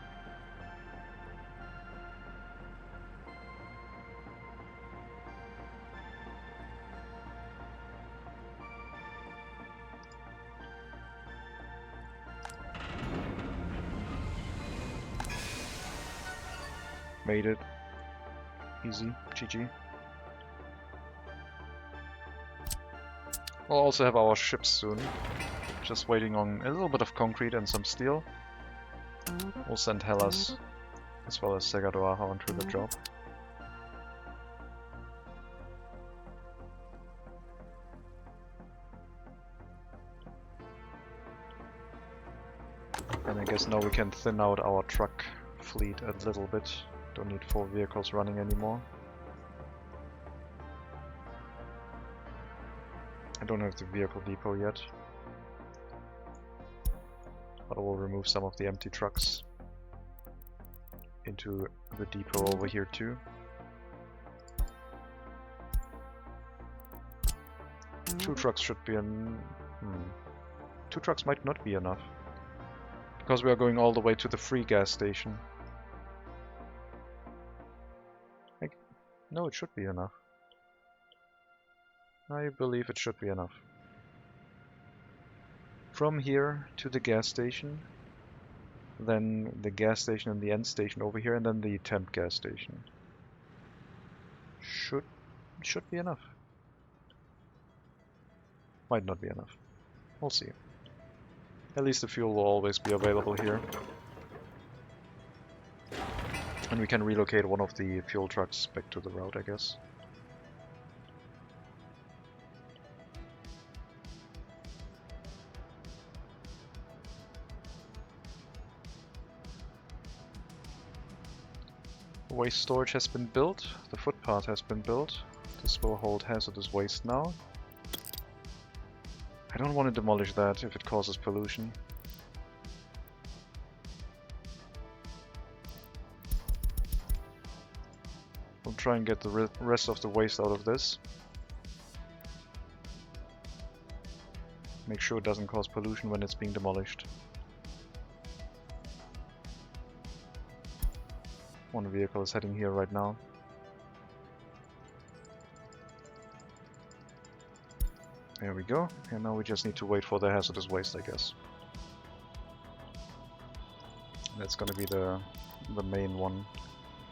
Made it. Easy. GG. We'll also have our ships soon. Just waiting on a little bit of concrete and some steel. We'll send Hellas as well as Segadoara onto the job. And I guess now we can thin out our truck fleet a little bit. Don't need 4 vehicles running anymore. I don't have the vehicle depot yet, but I will remove some of the empty trucks into the depot over here too. Two trucks should be two trucks might not be enough, because we are going all the way to the free gas station. No, it should be enough. I believe it should be enough. From here to the gas station, then the gas station and the end station over here, and then the temp gas station. Should be enough. Might not be enough. We'll see. At least the fuel will always be available here. And we can relocate one of the fuel trucks back to the route, I guess. Waste storage has been built. The footpath has been built. This will hold hazardous waste now. I don't want to demolish that if it causes pollution. We'll try and get the rest of the waste out of this. Make sure it doesn't cause pollution when it's being demolished. One vehicle is heading here right now. There we go. And now we just need to wait for the hazardous waste, I guess. That's gonna be the main one.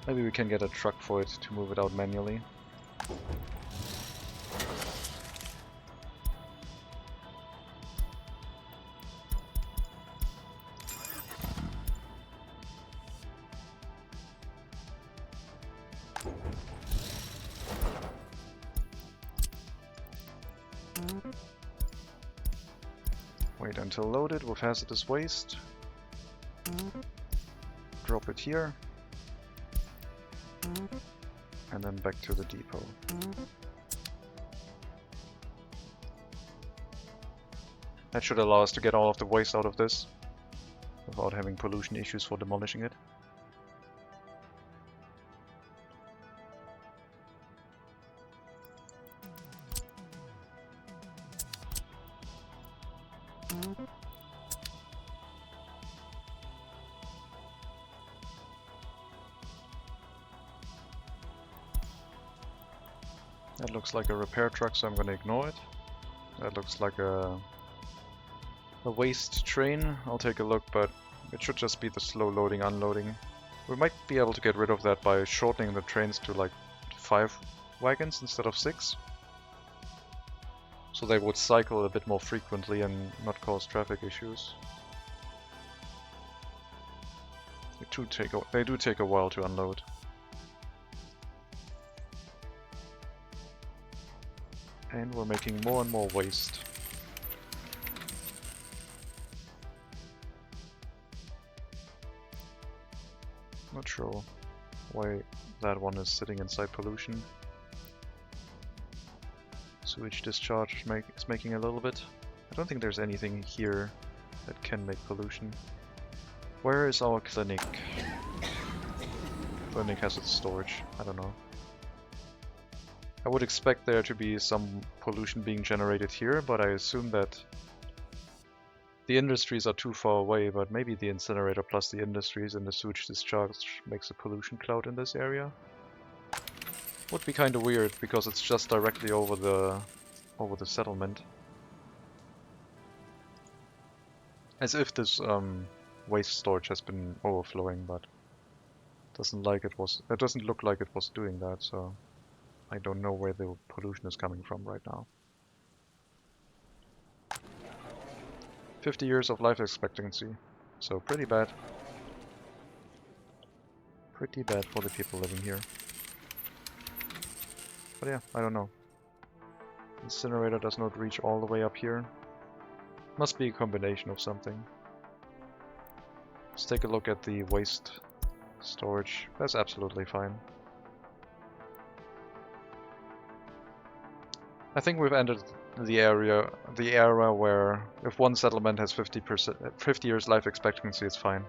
Maybe we can get a truck for it to move it out manually. Wait until loaded with hazardous waste. Drop it here. And then back to the depot. That should allow us to get all of the waste out of this without having pollution issues for demolishing it. That looks like a repair truck, so I'm gonna ignore it. That looks like a waste train. I'll take a look, but it should just be the slow loading, unloading. We might be able to get rid of that by shortening the trains to like 5 wagons instead of 6. So they would cycle a bit more frequently and not cause traffic issues. They do take a while to unload. And we're making more and more waste. Not sure why that one is sitting inside pollution. Sewage discharge is making a little bit. I don't think there's anything here that can make pollution. Where is our clinic? Clinic has its storage. I don't know. I would expect there to be some pollution being generated here, but I assume that the industries are too far away, but maybe the incinerator plus the industries and the sewage discharge makes a pollution cloud in this area. Would be kind of weird because it's just directly over the settlement. As if this waste storage has been overflowing, but it doesn't look like it was doing that, so I don't know where the pollution is coming from right now. 50 years of life expectancy, so pretty bad. Pretty bad for the people living here. But yeah, I don't know. Incinerator does not reach all the way up here. Must be a combination of something. Let's take a look at the waste storage. That's absolutely fine. I think we've entered the era where if one settlement has 50 years life expectancy, it's fine.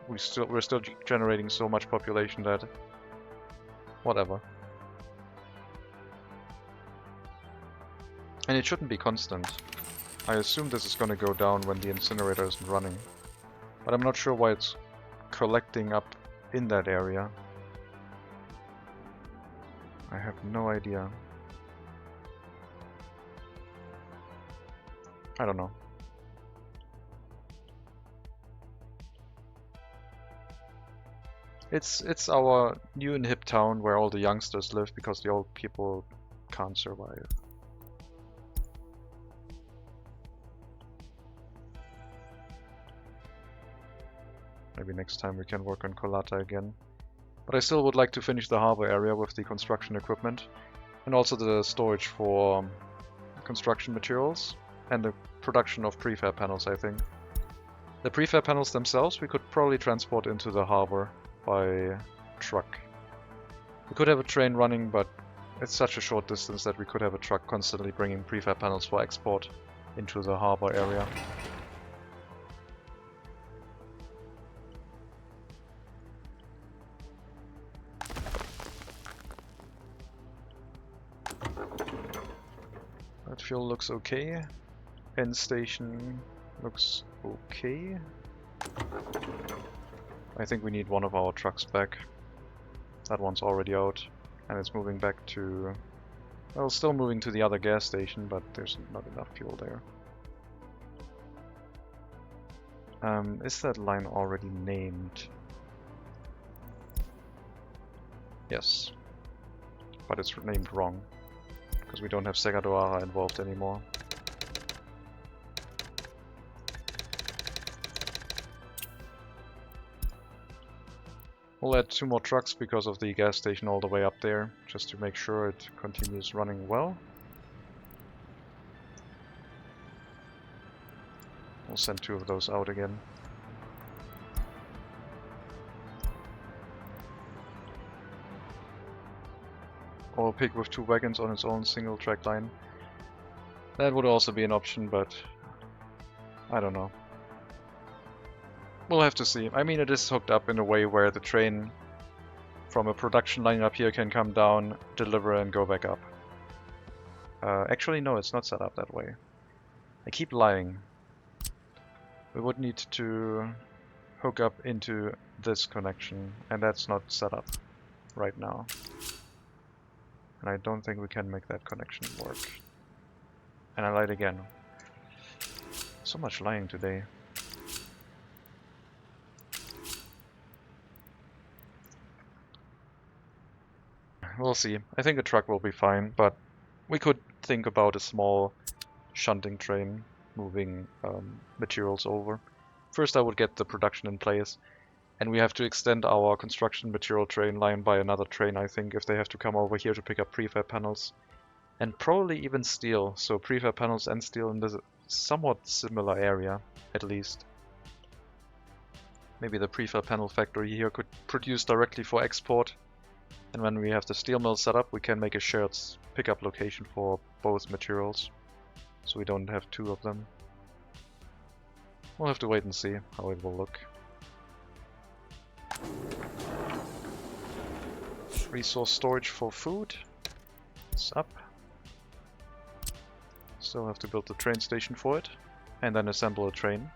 We're still generating so much population that whatever. And it shouldn't be constant. I assume this is going to go down when the incinerator isn't running, but I'm not sure why it's collecting up in that area. I have no idea. I don't know. It's our new and hip town where all the youngsters live because the old people can't survive. Maybe next time we can work on Colata again. But I still would like to finish the harbor area with the construction equipment. And also the storage for construction materials. And the production of prefab panels, I think. The prefab panels themselves we could probably transport into the harbor by truck. We could have a train running, but it's such a short distance that we could have a truck constantly bringing prefab panels for export into the harbor area. That fuel looks okay. End station looks okay. I think we need one of our trucks back. That one's already out, and it's moving back to... well, still moving to the other gas station, but there's not enough fuel there. Is that line already named? Yes. But it's named wrong, because we don't have Segadoara involved anymore. We'll add 2 more trucks because of the gas station all the way up there, just to make sure it continues running well. We'll send 2 of those out again. Or pick with 2 wagons on its own single track line. That would also be an option, but I don't know. We'll have to see. I mean, it is hooked up in a way where the train from a production line up here can come down, deliver and go back up. Actually, no, it's not set up that way. I keep lying. We would need to hook up into this connection, and that's not set up right now. And I don't think we can make that connection work. And I lied again. So much lying today. We'll see. I think a truck will be fine, but we could think about a small shunting train moving materials over. First I would get the production in place, and we have to extend our construction material train line by another train, I think, if they have to come over here to pick up prefab panels. And probably even steel, so prefab panels and steel in this somewhat similar area, at least. Maybe the prefab panel factory here could produce directly for export. And when we have the steel mill set up, we can make a shared pickup location for both materials. So we don't have 2 of them. We'll have to wait and see how it will look. Resource storage for food. It's up. Still have to build the train station for it. And then assemble a train.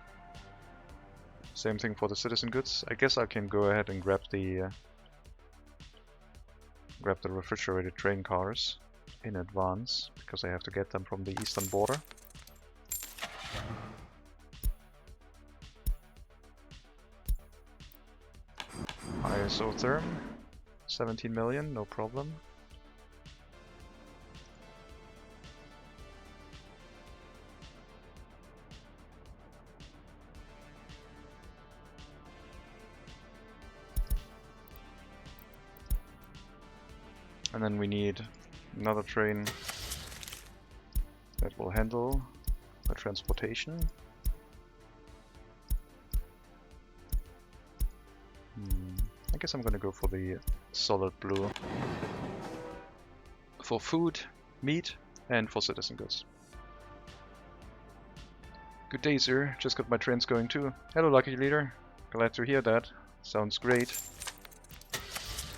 Same thing for the citizen goods. I guess I can go ahead and grab the refrigerated train cars in advance, because I have to get them from the eastern border. Isotherm, 17 million, no problem. And then we need another train that will handle the transportation. I guess I'm gonna go for the solid blue. For food, meat, and for citizen goods. Good day, sir. Just got my trains going too. Hello, Lucky Leader. Glad to hear that. Sounds great.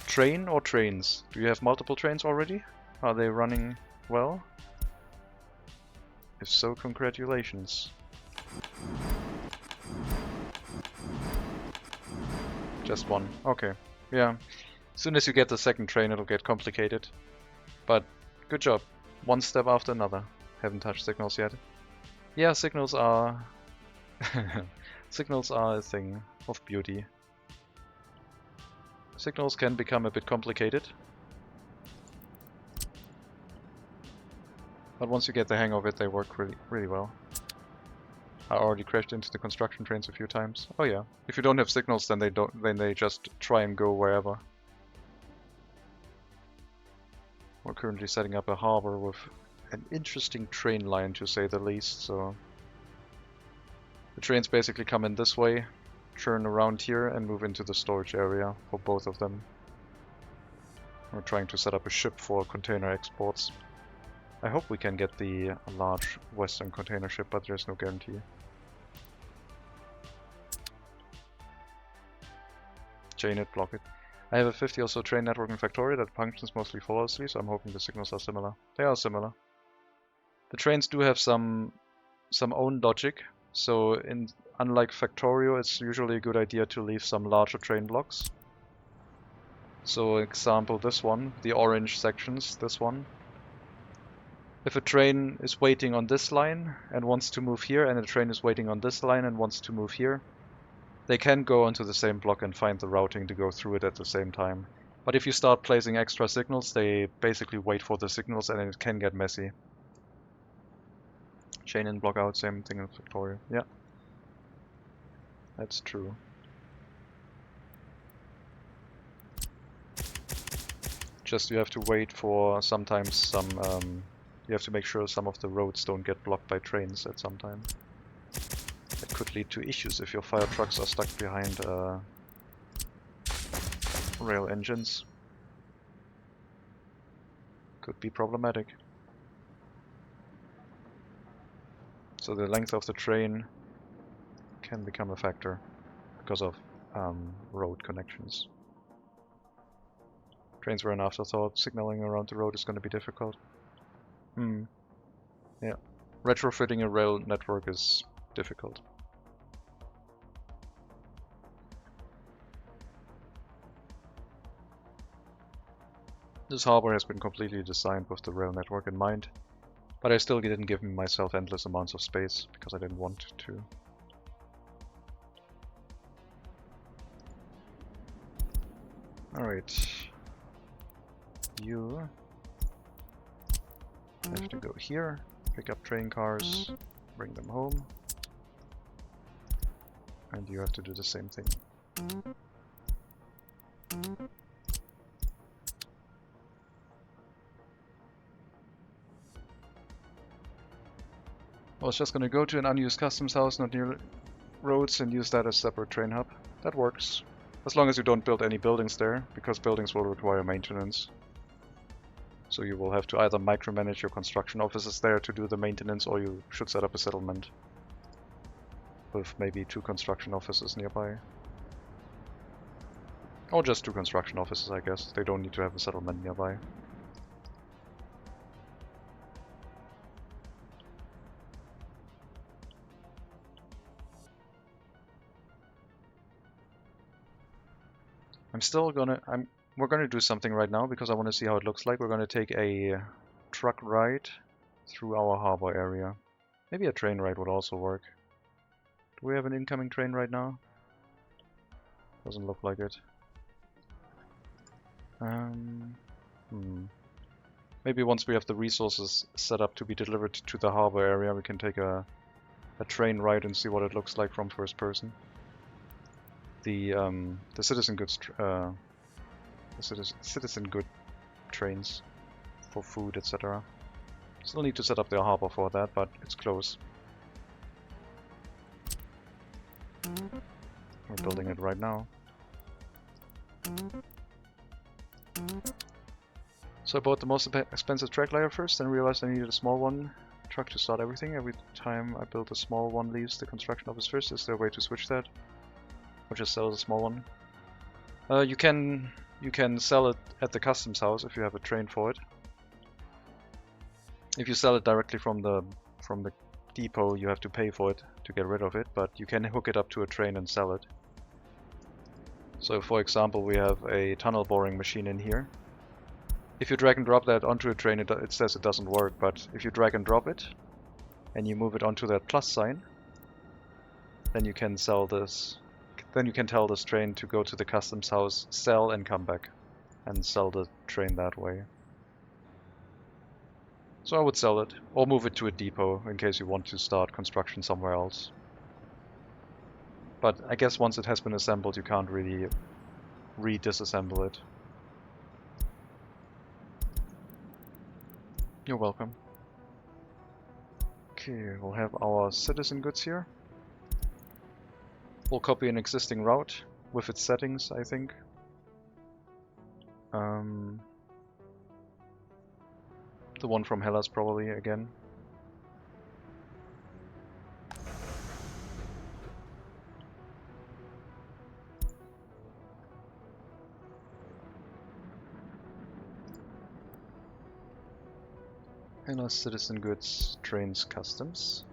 Train or trains? Do you have multiple trains already? Are they running well? If so, congratulations. Just one. Okay. Yeah. As soon as you get the second train, it'll get complicated. But good job. One step after another. Haven't touched signals yet. Yeah, signals are... signals are a thing of beauty. Signals can become a bit complicated. But once you get the hang of it, they work really well. I already crashed into the construction trains a few times. Oh yeah. If you don't have signals, then they just try and go wherever. We're currently setting up a harbor with an interesting train line, to say the least. So the trains basically come in this way, turn around here, and move into the storage area for both of them. We're trying to set up a ship for container exports. I hope we can get the large western container ship, but there's no guarantee. Chain it, block it. I have a 50 or so train network in Factoria that functions mostly flawlessly, so I'm hoping the signals are similar. They are similar. The trains do have some own logic, so unlike Factorio, it's usually a good idea to leave some larger train blocks. So example, this one, the orange sections, this one. If a train is waiting on this line and wants to move here, and a train is waiting on this line and wants to move here, they can go onto the same block and find the routing to go through it at the same time. But if you start placing extra signals, they basically wait for the signals and it can get messy. Chain in, block out, same thing in Victoria. Yeah, that's true. Just you have to wait for sometimes some, you have to make sure some of the roads don't get blocked by trains at some time. That could lead to issues if your fire trucks are stuck behind rail engines. Could be problematic. So the length of the train can become a factor because of road connections. Trains were an afterthought. Signaling around the road is going to be difficult. Yeah. Retrofitting a rail network is difficult. This harbor has been completely designed with the rail network in mind, but I still didn't give myself endless amounts of space because I didn't want to. Alright. You have to go here, pick up train cars, bring them home. And you have to do the same thing. I was just gonna go to an unused customs house not near roads and use that as a separate train hub. That works. As long as you don't build any buildings there, because buildings will require maintenance. So you will have to either micromanage your construction offices there to do the maintenance, or you should set up a settlement with maybe 2 construction offices nearby. Or just 2 construction offices, I guess. They don't need to have a settlement nearby. We're gonna do something right now because I want to see how it looks like. We're gonna take a truck ride through our harbor area. Maybe a train ride would also work. Do we have an incoming train right now? Doesn't look like it. Maybe once we have the resources set up to be delivered to the harbor area, we can take a train ride and see what it looks like from first person. The citizen goods trains for food, etc. Still need to set up their harbor for that, but it's close. We're building it right now. So I bought the most expensive track layer first, then realized I needed a small one truck to start everything. Every time I build a small one leaves the construction office first. Is there a way to switch that? Or just sell the small one? You can sell it at the customs house if you have a train for it. If you sell it directly from the depot, you have to pay for it to get rid of it, but you can hook it up to a train and sell it. So for example, we have a tunnel boring machine in here. If you drag and drop that onto a train, it says it doesn't work, but if you drag and drop it and you move it onto that plus sign, then you can sell this. Then you can tell this train to go to the customs house, sell, and come back, and sell the train that way. So I would sell it, or move it to a depot in case you want to start construction somewhere else. But I guess once it has been assembled, you can't really re-disassemble it. You're welcome. Okay, we'll have our citizen goods here. We'll copy an existing route with its settings, I think. The one from Hellas probably again. Hellas citizen goods trains customs.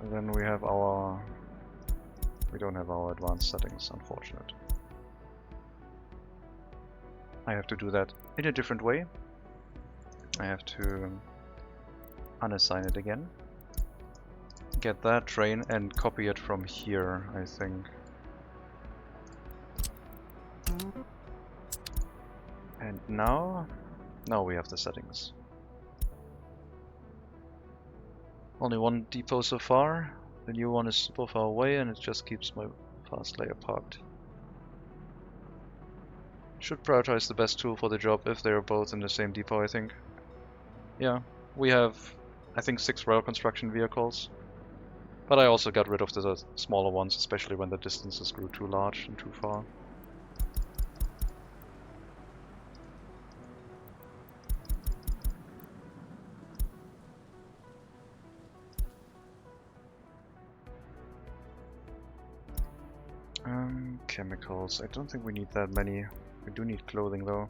And then we have our... We don't have our advanced settings, unfortunate. I have to do that in a different way. I have to unassign it again. Get that train and copy it from here, I think. And now we have the settings. Only one depot so far. The new one is super far away and it just keeps my fast layer parked. Should prioritize the best tool for the job if they are both in the same depot, I think. Yeah, we have, I think, 6 rail construction vehicles. But I also got rid of the smaller ones, especially when the distances grew too large and too far. Chemicals. I don't think we need that many. We do need clothing though.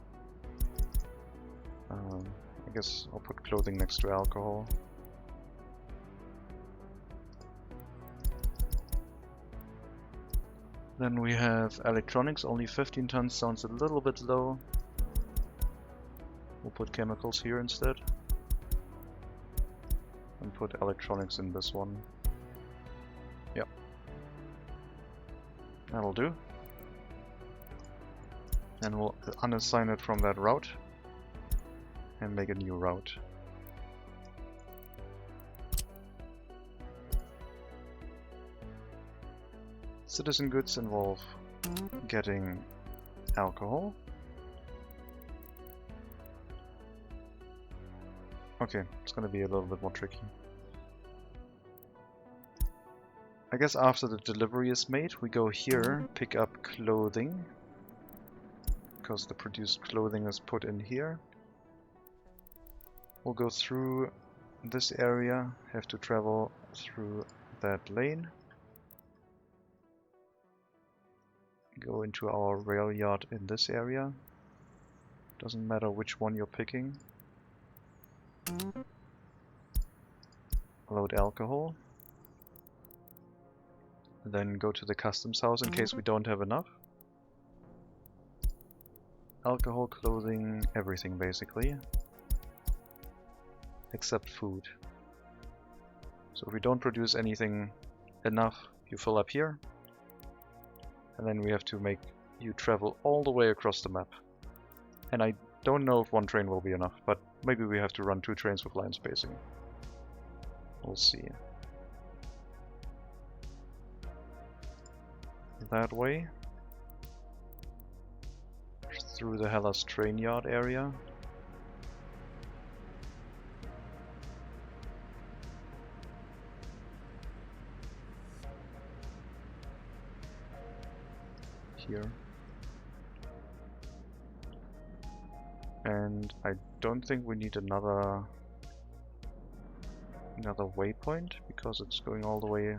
I guess I'll put clothing next to alcohol. Then we have electronics, only 15 tons, sounds a little bit low. We'll put chemicals here instead. And put electronics in this one. Yep. That'll do. And we'll unassign it from that route and make a new route. Citizen goods involve getting alcohol. Okay, it's gonna be a little bit more tricky. I guess after the delivery is made, we go here, pick up clothing, because the produced clothing is put in here. We'll go through this area, have to travel through that lane. Go into our rail yard in this area. Doesn't matter which one you're picking. Load alcohol. Then go to the customs house in case we don't have enough. Alcohol, clothing, everything basically. Except food. So if we don't produce anything enough, you fill up here. And then we have to make you travel all the way across the map. And I don't know if one train will be enough, but maybe we have to run 2 trains with line spacing. We'll see. That way. Through the Hellas train yard area. Here. And I don't think we need another waypoint because it's going all the way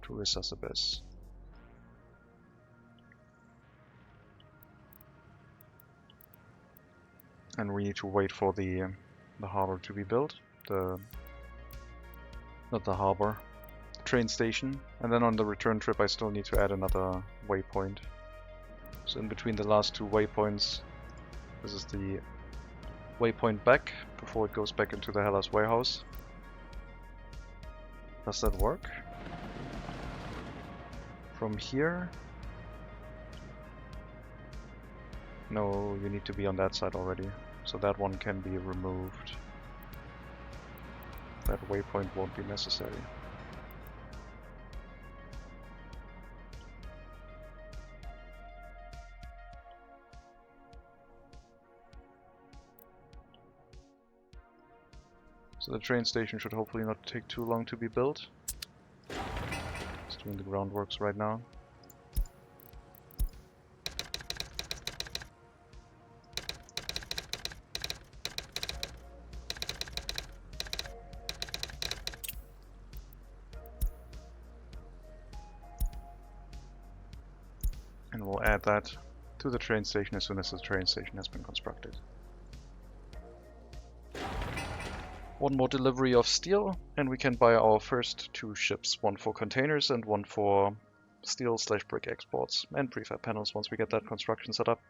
to Resuscibus. And we need to wait for the harbor to be built. Not the harbor. Train station, and then on the return trip I still need to add another waypoint. So in between the last 2 waypoints, this is the waypoint back before it goes back into the Hellas warehouse. Does that work? From here? No, you need to be on that side already, so that one can be removed. That waypoint won't be necessary. So the train station should hopefully not take too long to be built. Just doing the groundworks right now. And we'll add that to the train station as soon as the train station has been constructed. One more delivery of steel, and we can buy our first 2 ships, one for containers and one for steel/brick exports and prefab panels once we get that construction set up.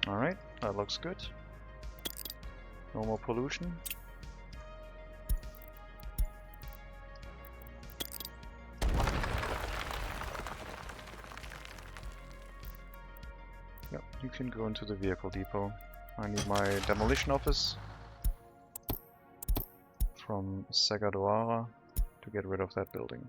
Alright, that looks good. No more pollution. Yep, you can go into the vehicle depot. I need my demolition office from Segadoara to get rid of that building.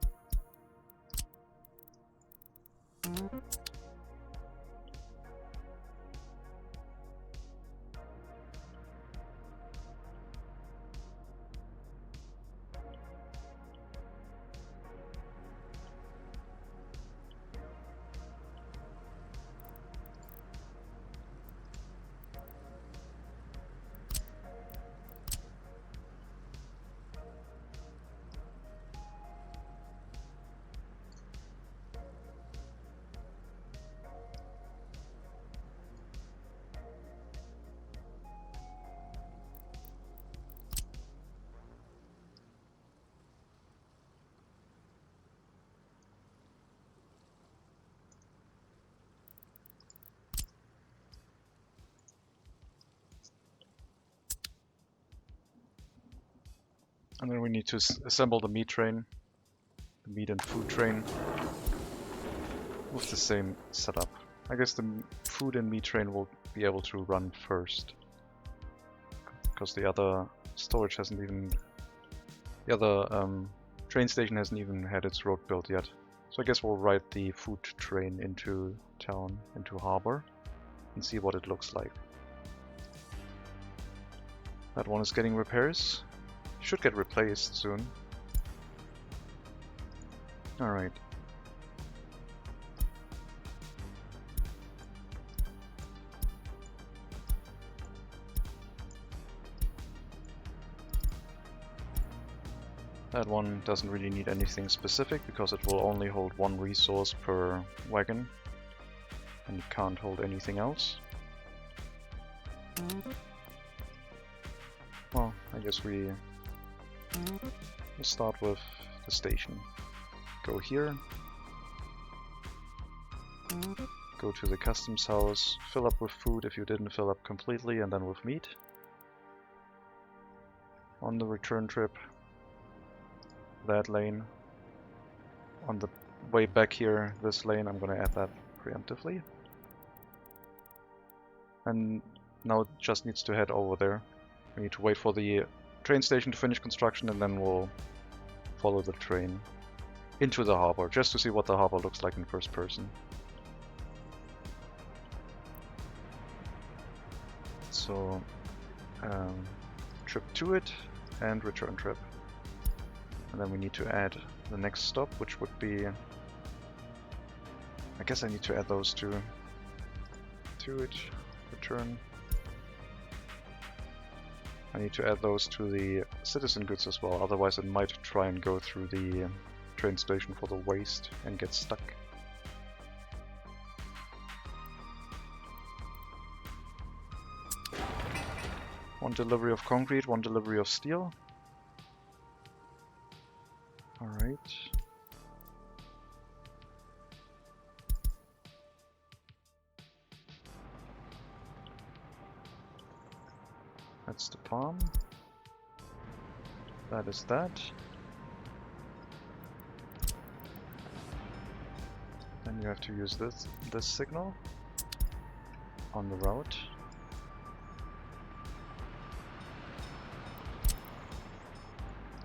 And then we need to assemble the meat train, the meat and food train, with the same setup. I guess the food and meat train will be able to run first, because the other storage hasn't even, the other train station hasn't even had its road built yet. So I guess we'll ride the food train into town, into harbor, and see what it looks like. That one is getting repairs. Should get replaced soon. Alright. That one doesn't really need anything specific because it will only hold 1 resource per wagon and it can't hold anything else. Well, I guess we'll start with the station. Go here, go to the customs house, fill up with food if you didn't fill up completely, and then with meat. On the return trip, that lane. On the way back here, this lane, I'm gonna add that preemptively. And now it just needs to head over there. We need to wait for the train station to finish construction and then we'll follow the train into the harbor, just to see what the harbor looks like in first person. So, trip to it and return trip. And then we need to add the next stop, which would be... I guess I need to add those two. To it, return. I need to add those to the citizen goods as well, otherwise it might try and go through the train station for the waste and get stuck. One delivery of concrete, one delivery of steel. Alright. That's the palm. That is that. Then Then you have to use this signal on the route.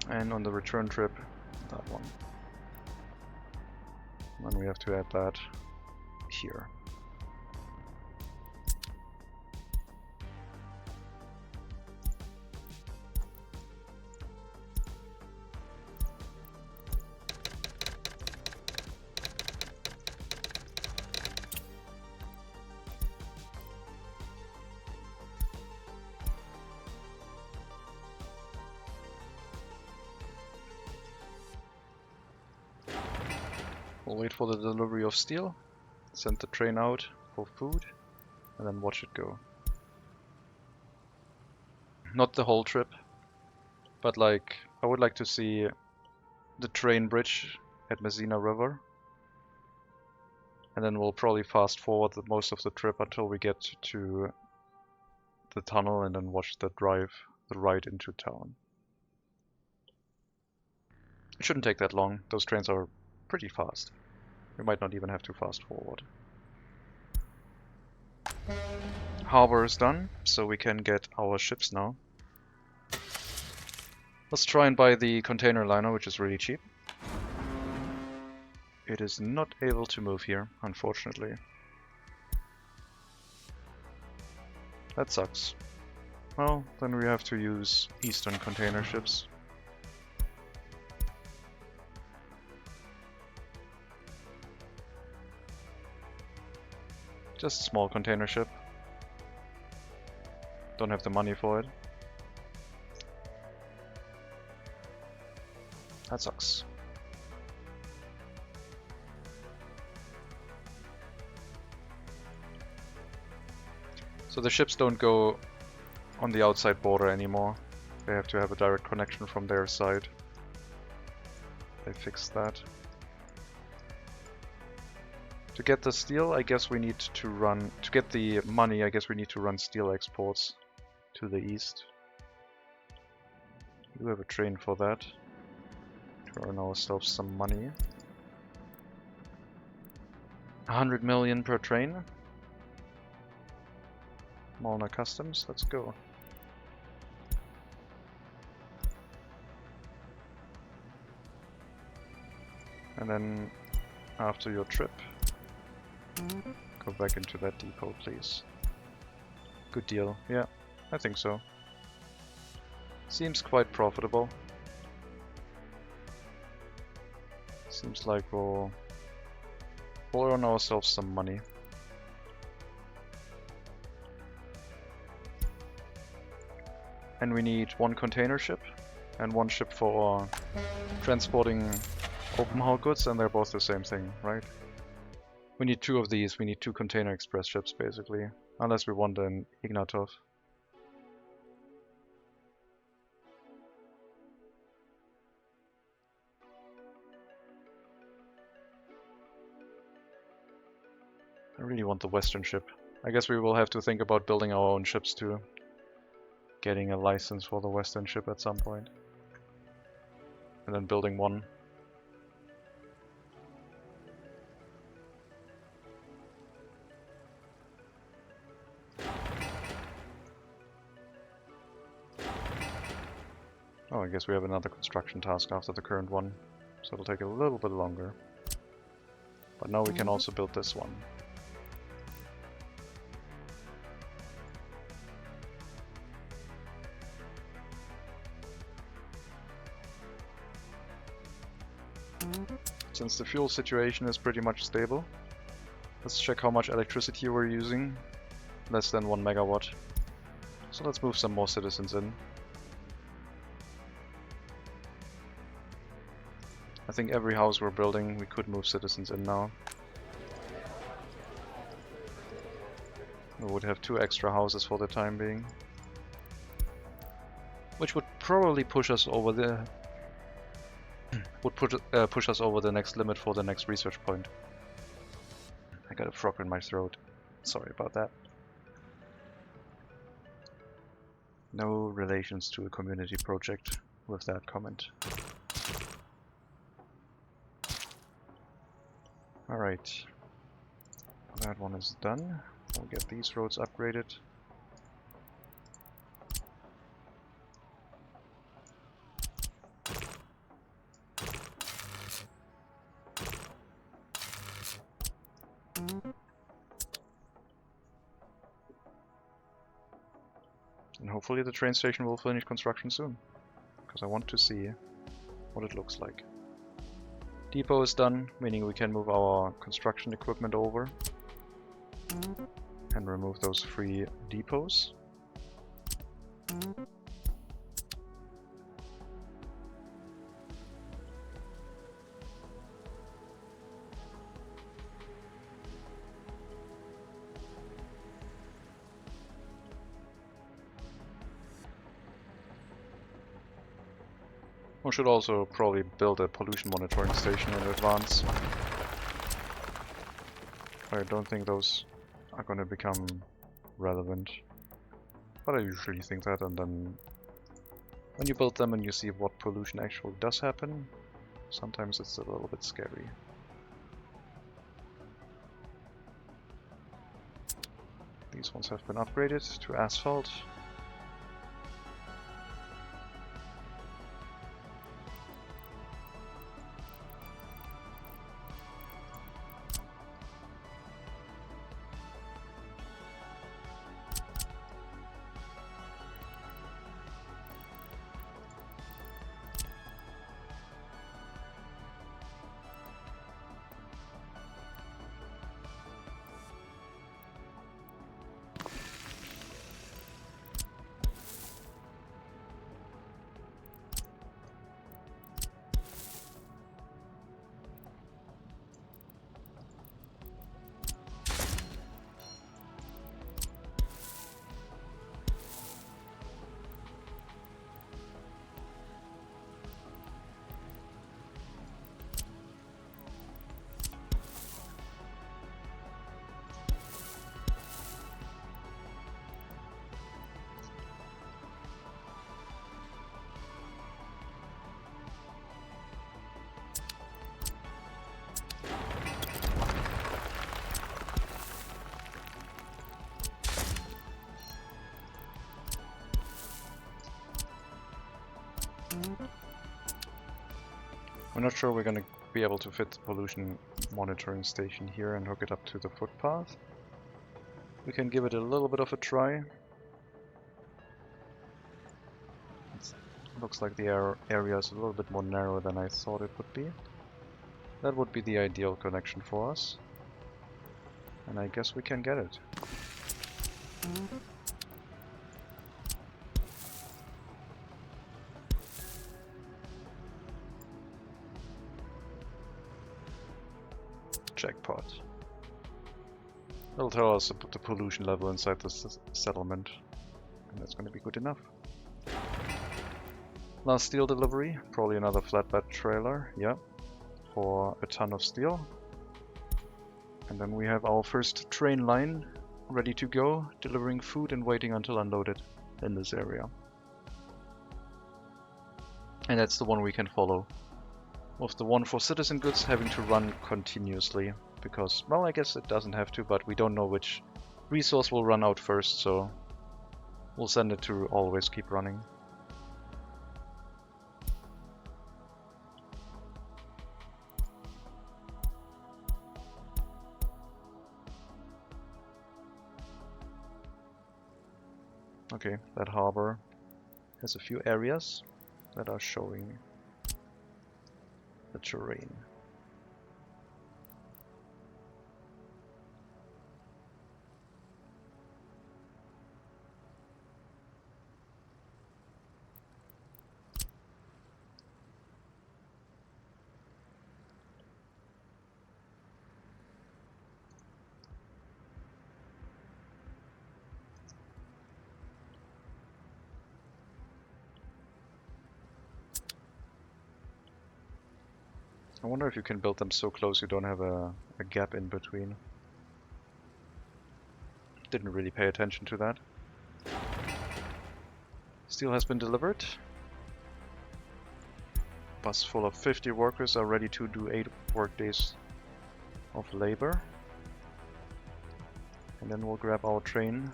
And on the return trip, that one. Then we have to add that here. We'll wait for the delivery of steel, send the train out for food, and then watch it go. Not the whole trip, but like, I would like to see the train bridge at Messina River. And then we'll probably fast forward most of the trip until we get to the tunnel and then watch the ride into town. It shouldn't take that long, those trains are pretty fast. We might not even have to fast forward. Harbor is done, so we can get our ships now. Let's try and buy the container liner, which is really cheap. It is not able to move here, unfortunately. That sucks. Well, then we have to use Eastern container ships. Just a small container ship. Don't have the money for it. That sucks. So the ships don't go on the outside border anymore. They have to have a direct connection from their side. They fixed that. To get the steel, I guess we need to run... To get the money, I guess we need to run steel exports to the east. We do have a train for that. To earn ourselves some money. 100 million per train. Malna Customs, let's go. And then, after your trip, go back into that depot, please. Good deal. Yeah, I think so. Seems quite profitable. Seems like we'll earn ourselves some money. And we need one container ship and one ship for transporting open haul goods, and they're both the same thing, right? We need two of these. We need two container express ships, basically. Unless we want an Ignatov. I really want the western ship. I guess we will have to think about building our own ships too. Getting a license for the western ship at some point. And then building one. Oh, I guess we have another construction task after the current one, so it'll take a little bit longer. But now we can also build this one. Since the fuel situation is pretty much stable, let's check how much electricity we're using. Less than 1 megawatt. So let's move some more citizens in. I think every house we're building, we could move citizens in now. We would have 2 extra houses for the time being. Which would probably push us over the... push us over the next limit for the next research point. I got a frog in my throat. Sorry about that. No relations to a community project with that comment. Alright. That one is done. We'll get these roads upgraded. And hopefully the train station will finish construction soon, because I want to see what it looks like. Depot is done, meaning we can move our construction equipment over and remove those 3 depots. We should also probably build a pollution monitoring station in advance. I don't think those are going to become relevant, but I usually think that, and then when you build them and you see what pollution actually does happen, sometimes it's a little bit scary. These ones have been upgraded to asphalt. I'm not sure we're going to be able to fit the pollution monitoring station here and hook it up to the footpath. We can give it a little bit of a try. It looks like the area is a little bit more narrow than I thought it would be. That would be the ideal connection for us. And I guess we can get it. Jackpot. It'll tell us the pollution level inside the settlement, and that's going to be good enough. Last steel delivery, probably another flatbed trailer, yeah, for a ton of steel. And then we have our first train line ready to go, delivering food and waiting until unloaded in this area. And that's the one we can follow. With the one for citizen goods having to run continuously, because, well, I guess it doesn't have to, but we don't know which resource will run out first, so we'll send it to always keep running. Okay, that harbor has a few areas that are showing the terrain. I wonder if you can build them so close you don't have a gap in between. Didn't really pay attention to that. Steel has been delivered. Bus full of 50 workers are ready to do 8 work days of labor. And then we'll grab our train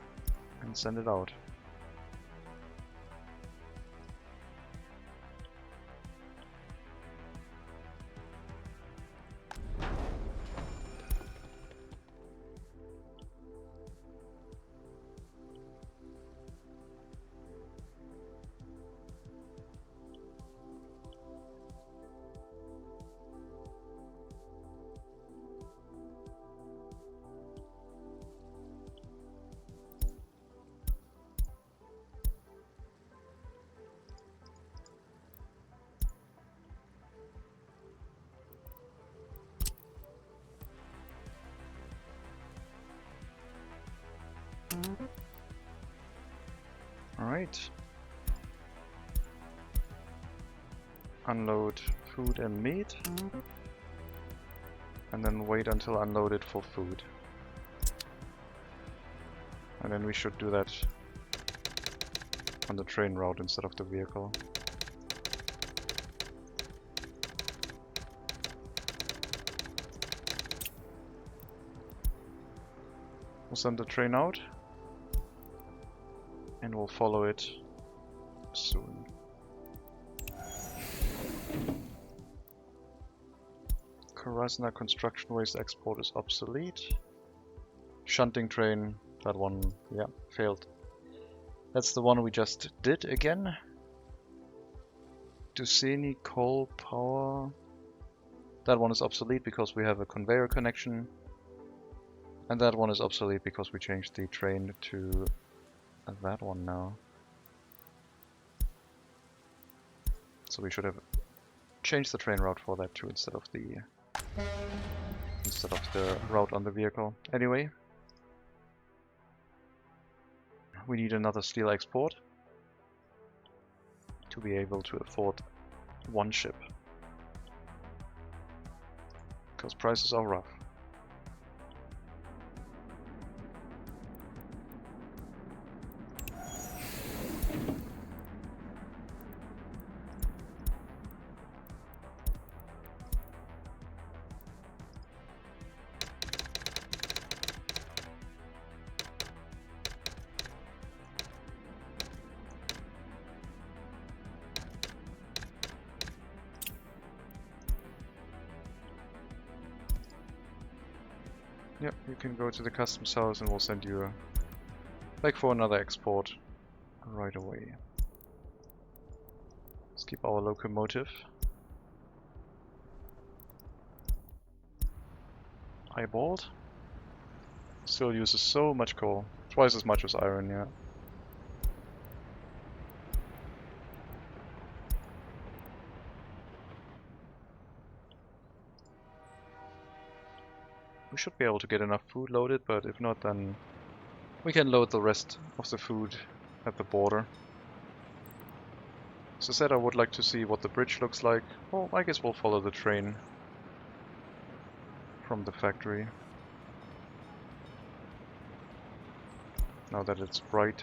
and send it out. Alright. Unload food and meat. And then wait until unloaded for food. And then we should do that on the train route instead of the vehicle. We'll send the train out. And we'll follow it soon. Karasna construction waste export is obsolete. Shunting train, that one, yeah, failed. That's the one we just did again. Duceni coal power. That one is obsolete because we have a conveyor connection. And that one is obsolete because we changed the train to that one now. So we should have changed the train route for that too instead of the route on the vehicle. Anyway, we need another steel export to be able to afford one ship. Because prices are rough. Yep, you can go to the customs house and we'll send you back for another export right away. Let's keep our locomotive. Eyeballed. Still uses so much coal. Twice as much as iron, yeah. We should be able to get enough food loaded, but if not, then we can load the rest of the food at the border. As I said, I would like to see what the bridge looks like. Well, I guess we'll follow the train from the factory. Now that it's bright.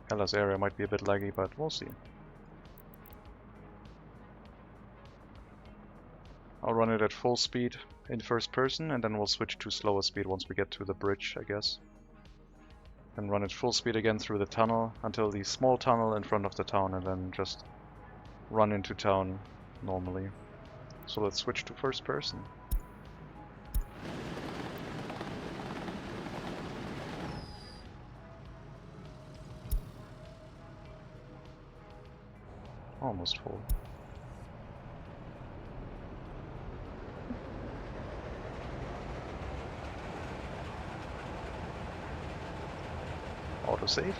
Hellas area might be a bit laggy, but we'll see. I'll run it at full speed in first person, and then we'll switch to slower speed once we get to the bridge, I guess. And run it full speed again through the tunnel until the small tunnel in front of the town, and then just run into town normally. So let's switch to first person. Almost full. Autosave.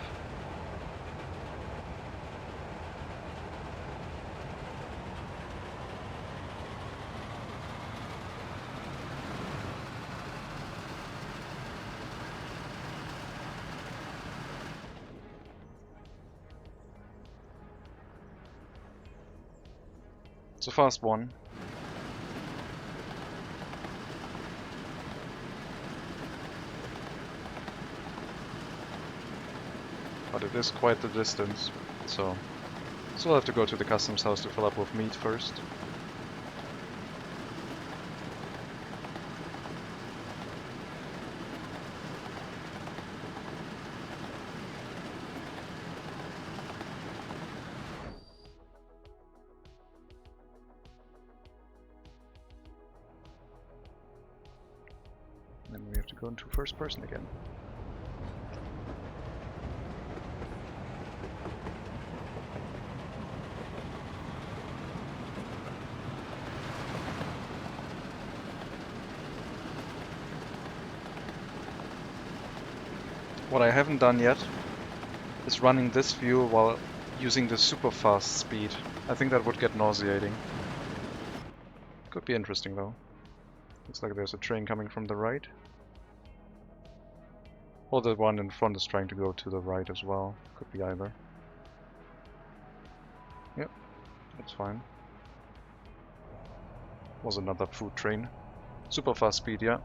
It's a fast one. But it is quite the distance, so So we'll have to go to the customs house to fill up with meat first. Then we have to go into first person again. What I haven't done yet is running this view while using the super fast speed. I think that would get nauseating. Could be interesting though. Looks like there's a train coming from the right. Or the one in front is trying to go to the right as well. Could be either. Yep, that's fine. Was another food train. Super fast speed, yeah.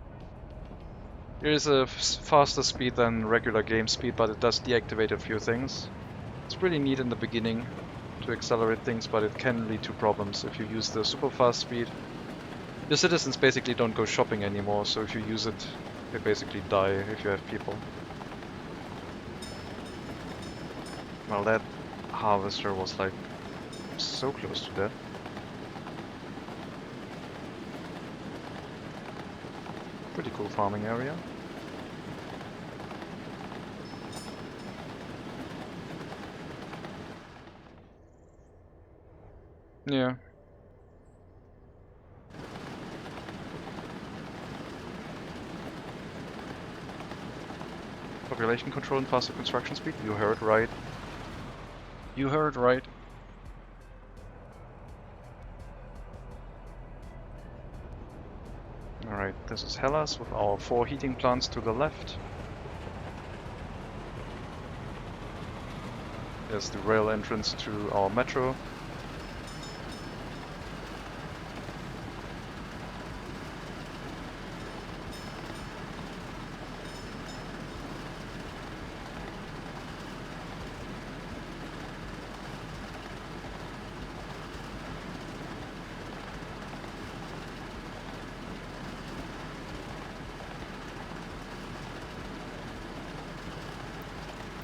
It is a faster speed than regular game speed, but it does deactivate a few things. It's really neat in the beginning to accelerate things, but it can lead to problems if you use the super fast speed. Your citizens basically don't go shopping anymore, so if you use it, they basically die if you have people. Well, that harvester was like so close to death. Pretty cool farming area. Yeah. Population control and faster construction speed? You heard right. You heard right. Alright, this is Hellas with our 4 heating plants to the left. There's the rail entrance to our metro.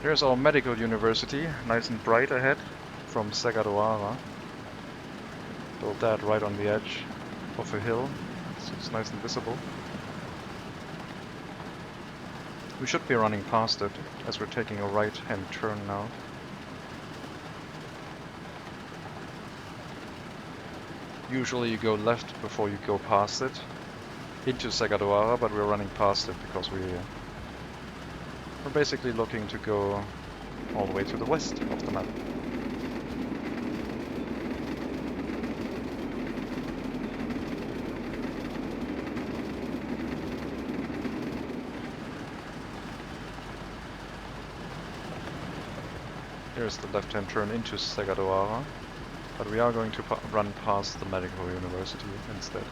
There's our medical university, nice and bright ahead from Sagadoara. Built that right on the edge of a hill, so it's nice and visible. We should be running past it as we're taking a right-hand turn now. Usually you go left before you go past it into Sagadoara, but we're running past it because we're basically looking to go all the way to the west of the map. Here's the left-hand turn into Sagadoara, but we are going to run past the medical university instead.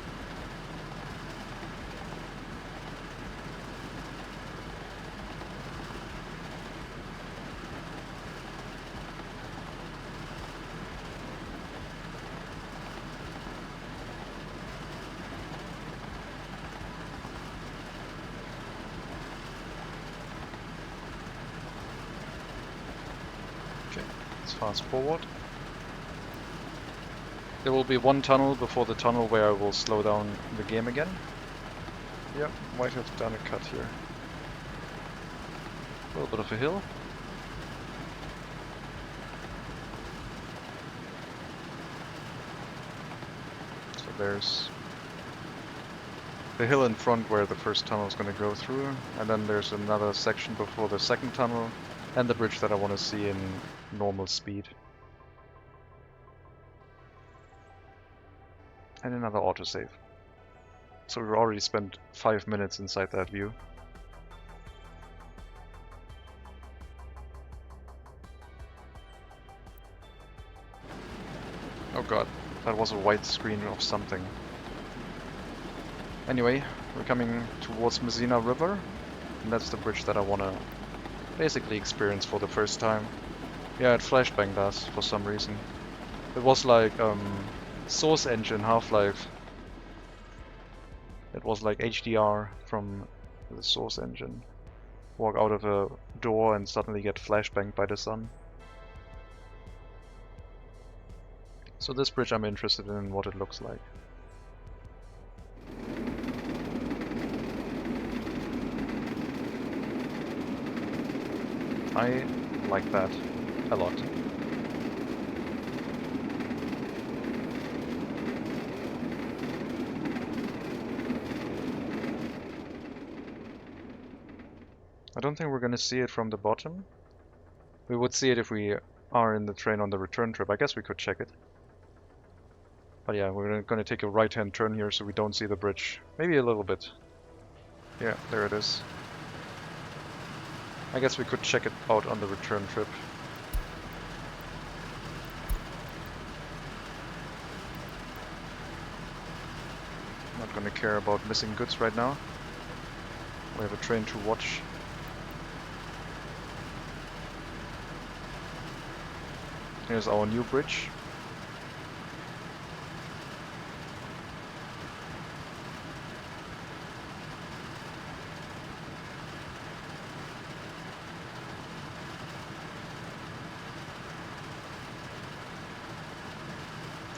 Fast forward. There will be one tunnel before the tunnel where I will slow down the game again. Yep, might have done a cut here. A little bit of a hill. So there's the hill in front where the first tunnel is going to go through, and then there's another section before the second tunnel, and the bridge that I want to see in normal speed. And another autosave. So we've already spent 5 minutes inside that view. Oh god, that was a white screen of something. Anyway, we're coming towards Messina River, and that's the bridge that I want to basically experience for the first time. Yeah, it flashbanged us for some reason. It was like Source Engine Half-Life. It was like HDR from the Source Engine. Walk out of a door and suddenly get flashbanged by the sun. So this bridge I'm interested in what it looks like. I like that a lot. I don't think we're gonna see it from the bottom. We would see it if we are in the train on the return trip. I guess we could check it. But yeah, we're gonna take a right-hand turn here so we don't see the bridge. Maybe a little bit. Yeah, there it is. I guess we could check it out on the return trip. Not gonna care about missing goods right now. We have a train to watch. Here's our new bridge.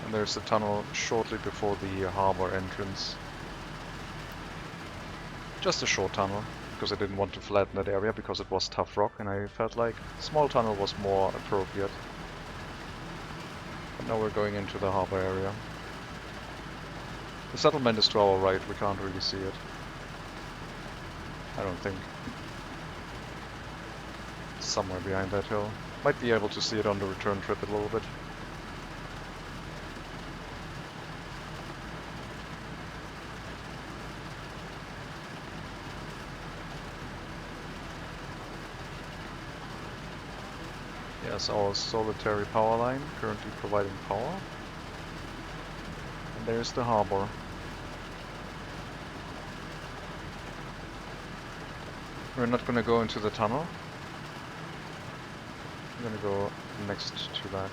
And there's the tunnel shortly before the harbor entrance. Just a short tunnel, because I didn't want to flatten that area because it was tough rock and I felt like a small tunnel was more appropriate. But now we're going into the harbor area. The settlement is to our right, we can't really see it. I don't think. It's somewhere behind that hill. Might be able to see it on the return trip a little bit. Yes, our solitary power line currently providing power. And there's the harbor. We're not gonna go into the tunnel. We're gonna go next to that.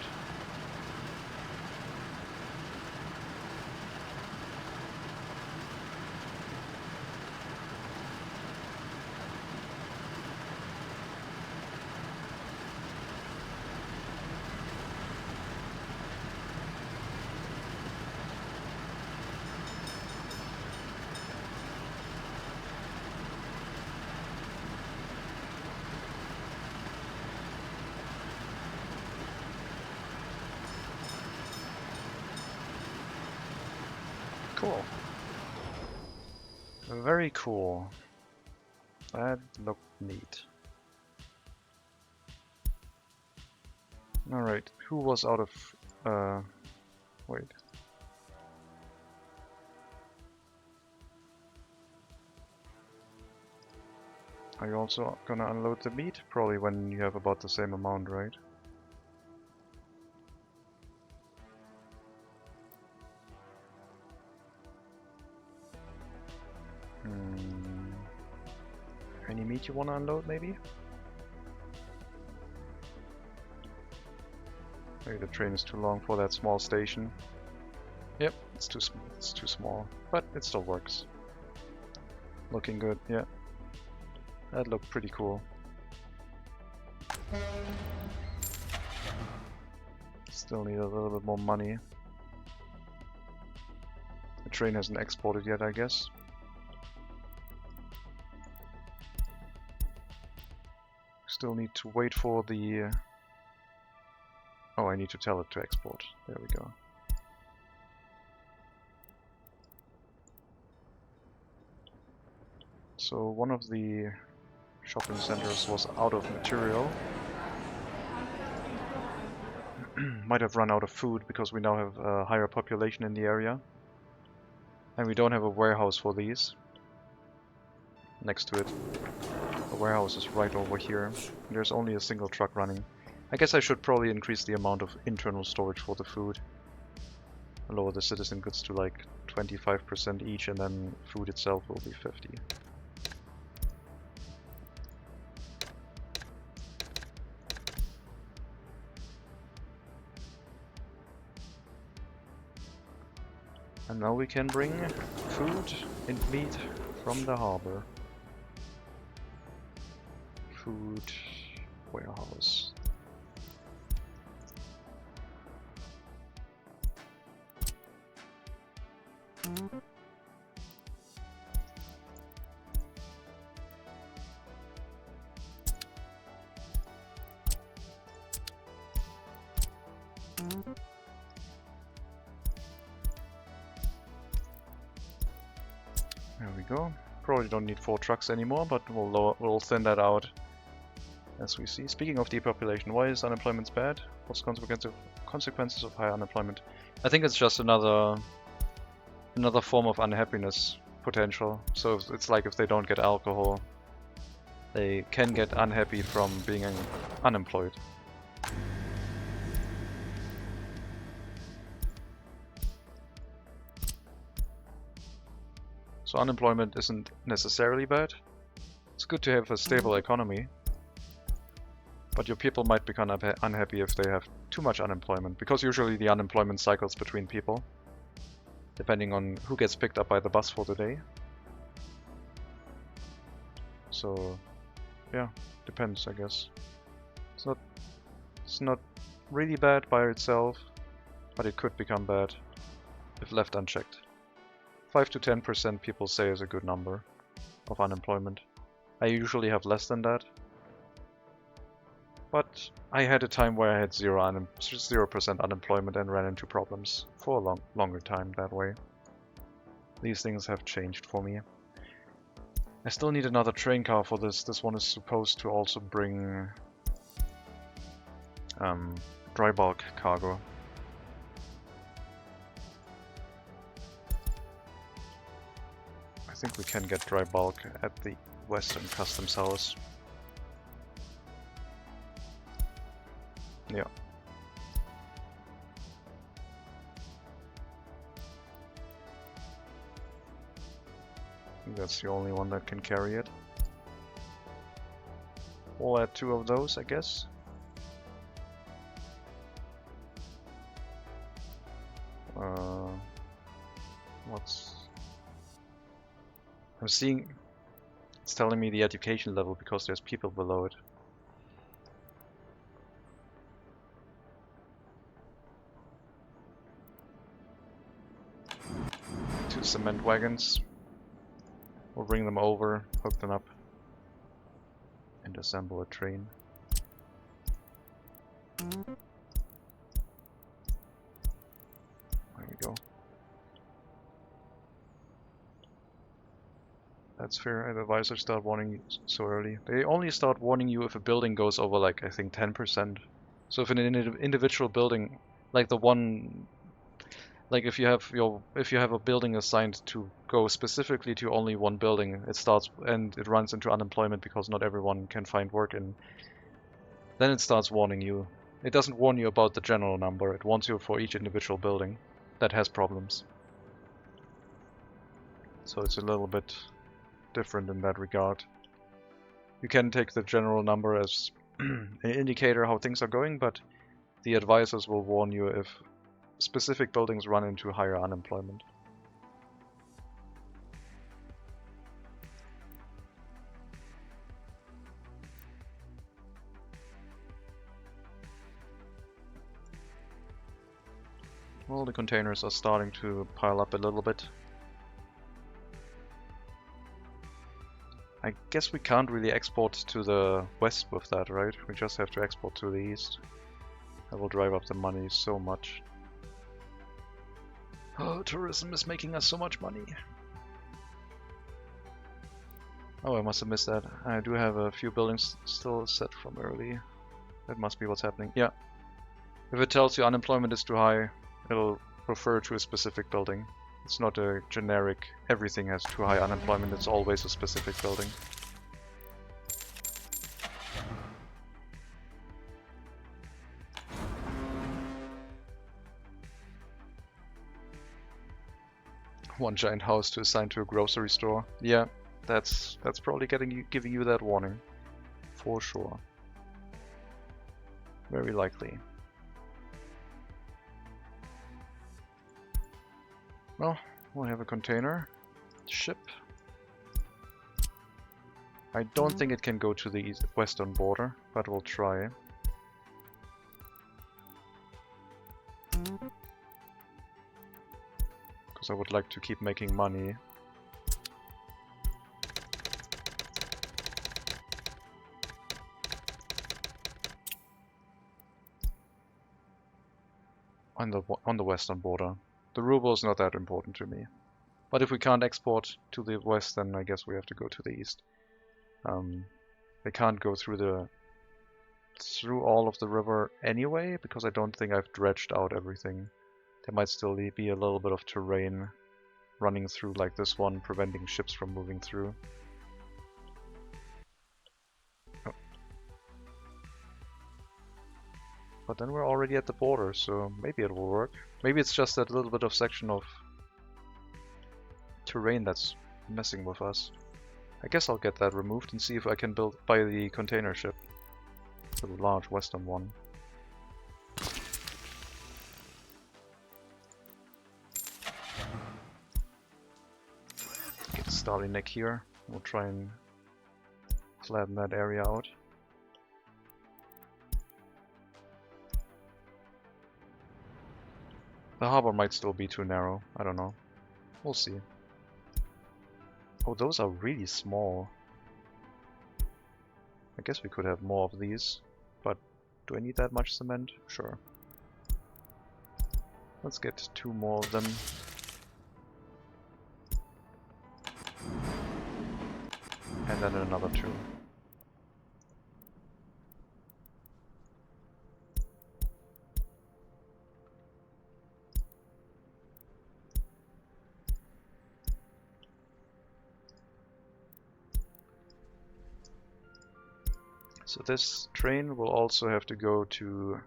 Cool. Very cool. That looked neat. Alright, who was out of... wait. Are you also gonna unload the meat? Probably when you have about the same amount, right? Any meat you wanna unload, maybe? Maybe the train is too long for that small station. Yep, it's too small, but it still works. Looking good, yeah. That looked pretty cool. Still need a little bit more money. The train hasn't exported yet, I guess. Still need to wait for the... Oh, I need to tell it to export. There we go. So one of the shopping centers was out of material. Might have run out of food because we now have a higher population in the area. And we don't have a warehouse for these. Next to it. The warehouse is right over here. There's only a single truck running. I guess I should probably increase the amount of internal storage for the food. Lower the citizen goods to like 25% each, and then food itself will be 50. And now we can bring food and meat from the harbor. Food warehouse. There we go. Probably don't need 4 trucks anymore, but we'll thin that out as we see. Speaking of depopulation, why is unemployment bad? What's the consequences of high unemployment? I think it's just another form of unhappiness potential. So it's like if they don't get alcohol, they can get unhappy from being unemployed. So unemployment isn't necessarily bad. It's good to have a stable economy. But your people might become unhappy if they have too much unemployment, because usually the unemployment cycles between people, depending on who gets picked up by the bus for the day. So, yeah, depends, I guess. It's not really bad by itself, but it could become bad if left unchecked. 5 to 10% people say is a good number of unemployment. I usually have less than that. But I had a time where I had 0% unemployment and ran into problems for a longer time that way. These things have changed for me. I still need another train car for this. This one is supposed to also bring dry bulk cargo. I think we can get dry bulk at the Western Customs House. Yeah. I think that's the only one that can carry it. We'll add 2 of those, I guess. I'm seeing it's telling me the education level because there's people below it. Two cement wagons. We'll bring them over, hook them up, and assemble a train. There we go. That's fair. Advisors start warning you so early. They only start warning you if a building goes over, like, I think 10%. So if an individual building, like the one, like if you have a building assigned to go specifically to only one building, it starts and it runs into unemployment because not everyone can find work in. Then it starts warning you. It doesn't warn you about the general number. It warns you for each individual building that has problems. So it's a little bit different in that regard. You can take the general number as an indicator how things are going, but the advisors will warn you if specific buildings run into higher unemployment. Well, the containers are starting to pile up a little bit. I guess we can't really export to the west with that, right? We just have to export to the east. That will drive up the money so much. Oh, tourism is making us so much money. Oh, I must have missed that. I do have a few buildings still set from early. That must be what's happening. Yeah. If it tells you unemployment is too high, it'll refer to a specific building. It's not a generic, everything has too high unemployment, it's always a specific building. One giant house to assign to a grocery store. Yeah, that's probably giving you that warning. For sure. Very likely. Well, we'll have a container ship. I don't think it can go to the western border, but we'll try. Because I would like to keep making money. On the western border. The ruble is not that important to me. But if we can't export to the west, then I guess we have to go to the east. They can't go through all of the river anyway, because I don't think I've dredged out everything. There might still be a little bit of terrain running through like this one, preventing ships from moving through. Oh. But then we're already at the border, so maybe it will work. Maybe it's just that little bit of section of terrain that's messing with us. I guess I'll get that removed and see if I can buy the container ship. The large western one. Get a Starlink here. We'll try and flatten that area out. The harbor might still be too narrow. I don't know. We'll see. Oh, those are really small. I guess we could have more of these, but do I need that much cement? Sure. Let's get 2 more of them. And then another 2. So this train will also have to go to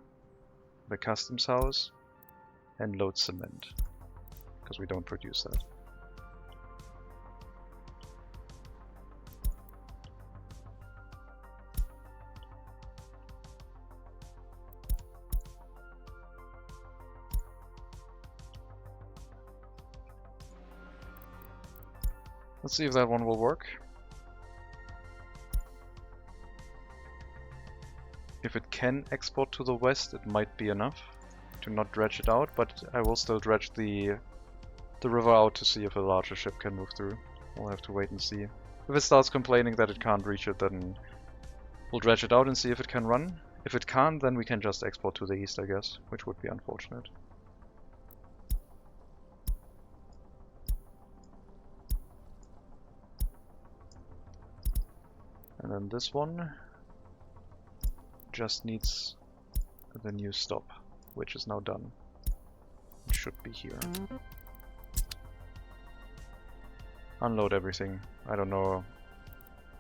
the customs house and load cement, because we don't produce that. Let's see if that one will work. If it can export to the west, it might be enough to not dredge it out, but I will still dredge the river out to see if a larger ship can move through. We'll have to wait and see. If it starts complaining that it can't reach it, then we'll dredge it out and see if it can run. If it can't, then we can just export to the east, I guess, which would be unfortunate. And then this one just needs the new stop, which is now done. It should be here. Unload everything. I don't know.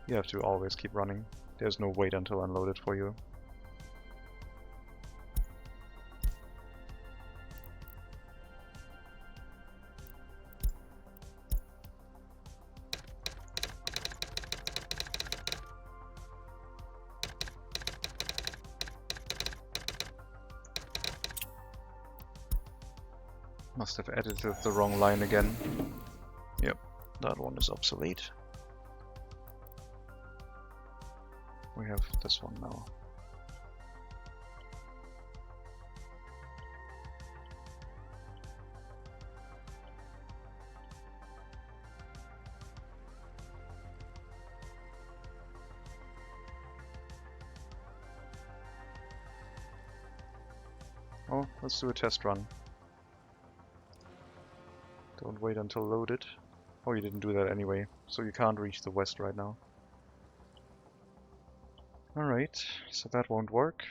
You have to always keep running. There's no wait until unloaded for you. Must have edited the wrong line again. Yep, that one is obsolete. We have this one now. Oh, let's do a test run. Don't wait until loaded. Oh, you didn't do that anyway, so you can't reach the west right now. Alright, so that won't work.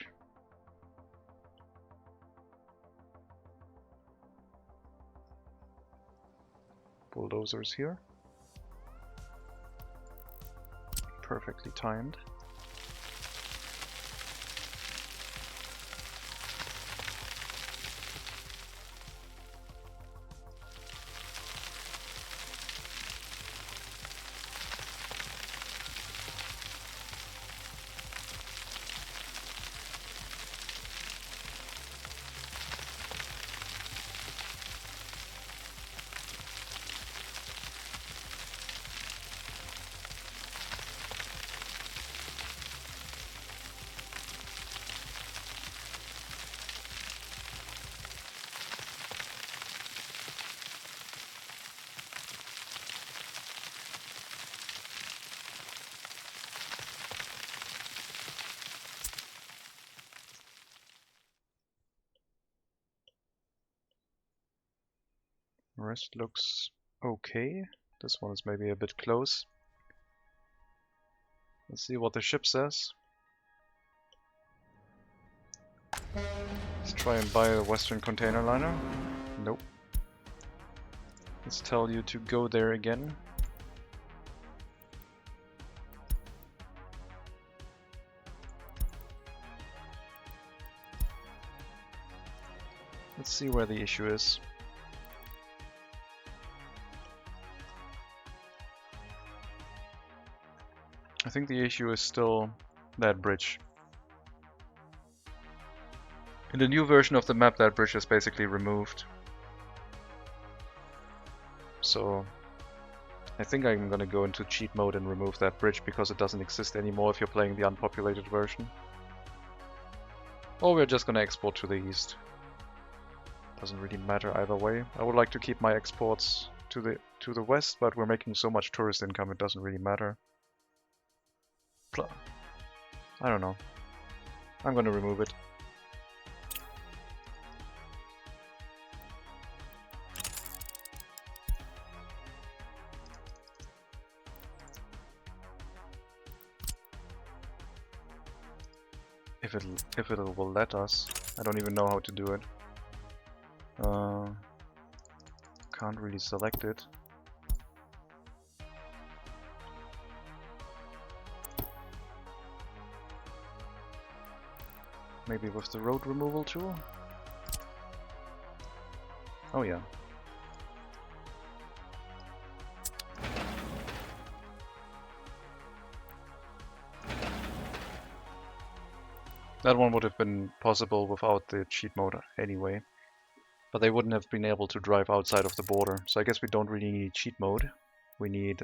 Bulldozers here. Perfectly timed. rest looks okay. This one is maybe a bit close. Let's see what the ship says. Let's try and buy a Western container liner. Nope. Let's tell you to go there again. Let's see where the issue is. I think the issue is still that bridge. In the new version of the map, that bridge is basically removed. So I think I'm gonna go into cheat mode and remove that bridge because it doesn't exist anymore if you're playing the unpopulated version. Or we're just gonna export to the east. Doesn't really matter either way. I would like to keep my exports to the west, but we're making so much tourist income it doesn't really matter. I don't know. I'm gonna remove it. If it will let us. I don't even know how to do it. Can't really select it. Maybe with the road removal tool? Oh yeah. That one would have been possible without the cheat mode anyway. But they wouldn't have been able to drive outside of the border. So I guess we don't really need cheat mode. We need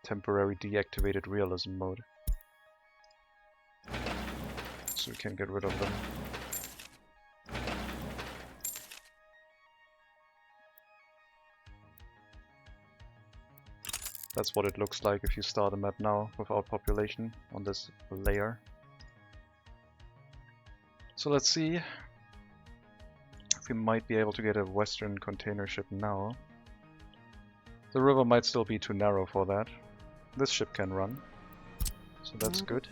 temporary deactivated realism mode. So we can get rid of them. That's what it looks like if you start a map now without population on this layer. So let's see if we might be able to get a Western container ship now. The river might still be too narrow for that. This ship can run, so that's good.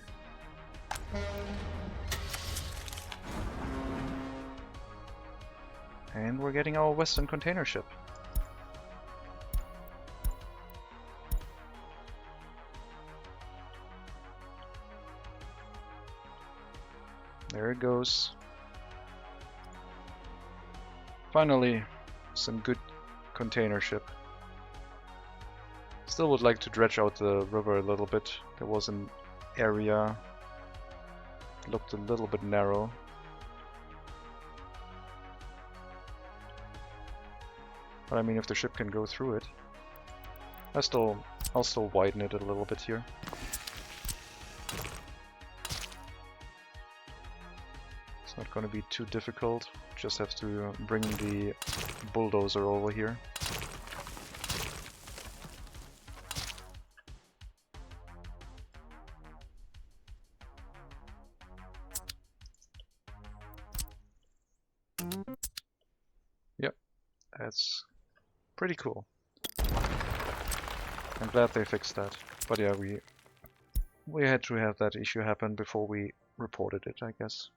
And we're getting our Western container ship. There it goes. Finally, some good container ship. Still would like to dredge out the river a little bit. There was an area that looked a little bit narrow. But I mean, if the ship can go through it, I'll still widen it a little bit here. It's not going to be too difficult. Just have to bring the bulldozer over here. Yep, that's pretty cool. I'm glad they fixed that. But yeah, we had to have that issue happen before we reported it, I guess.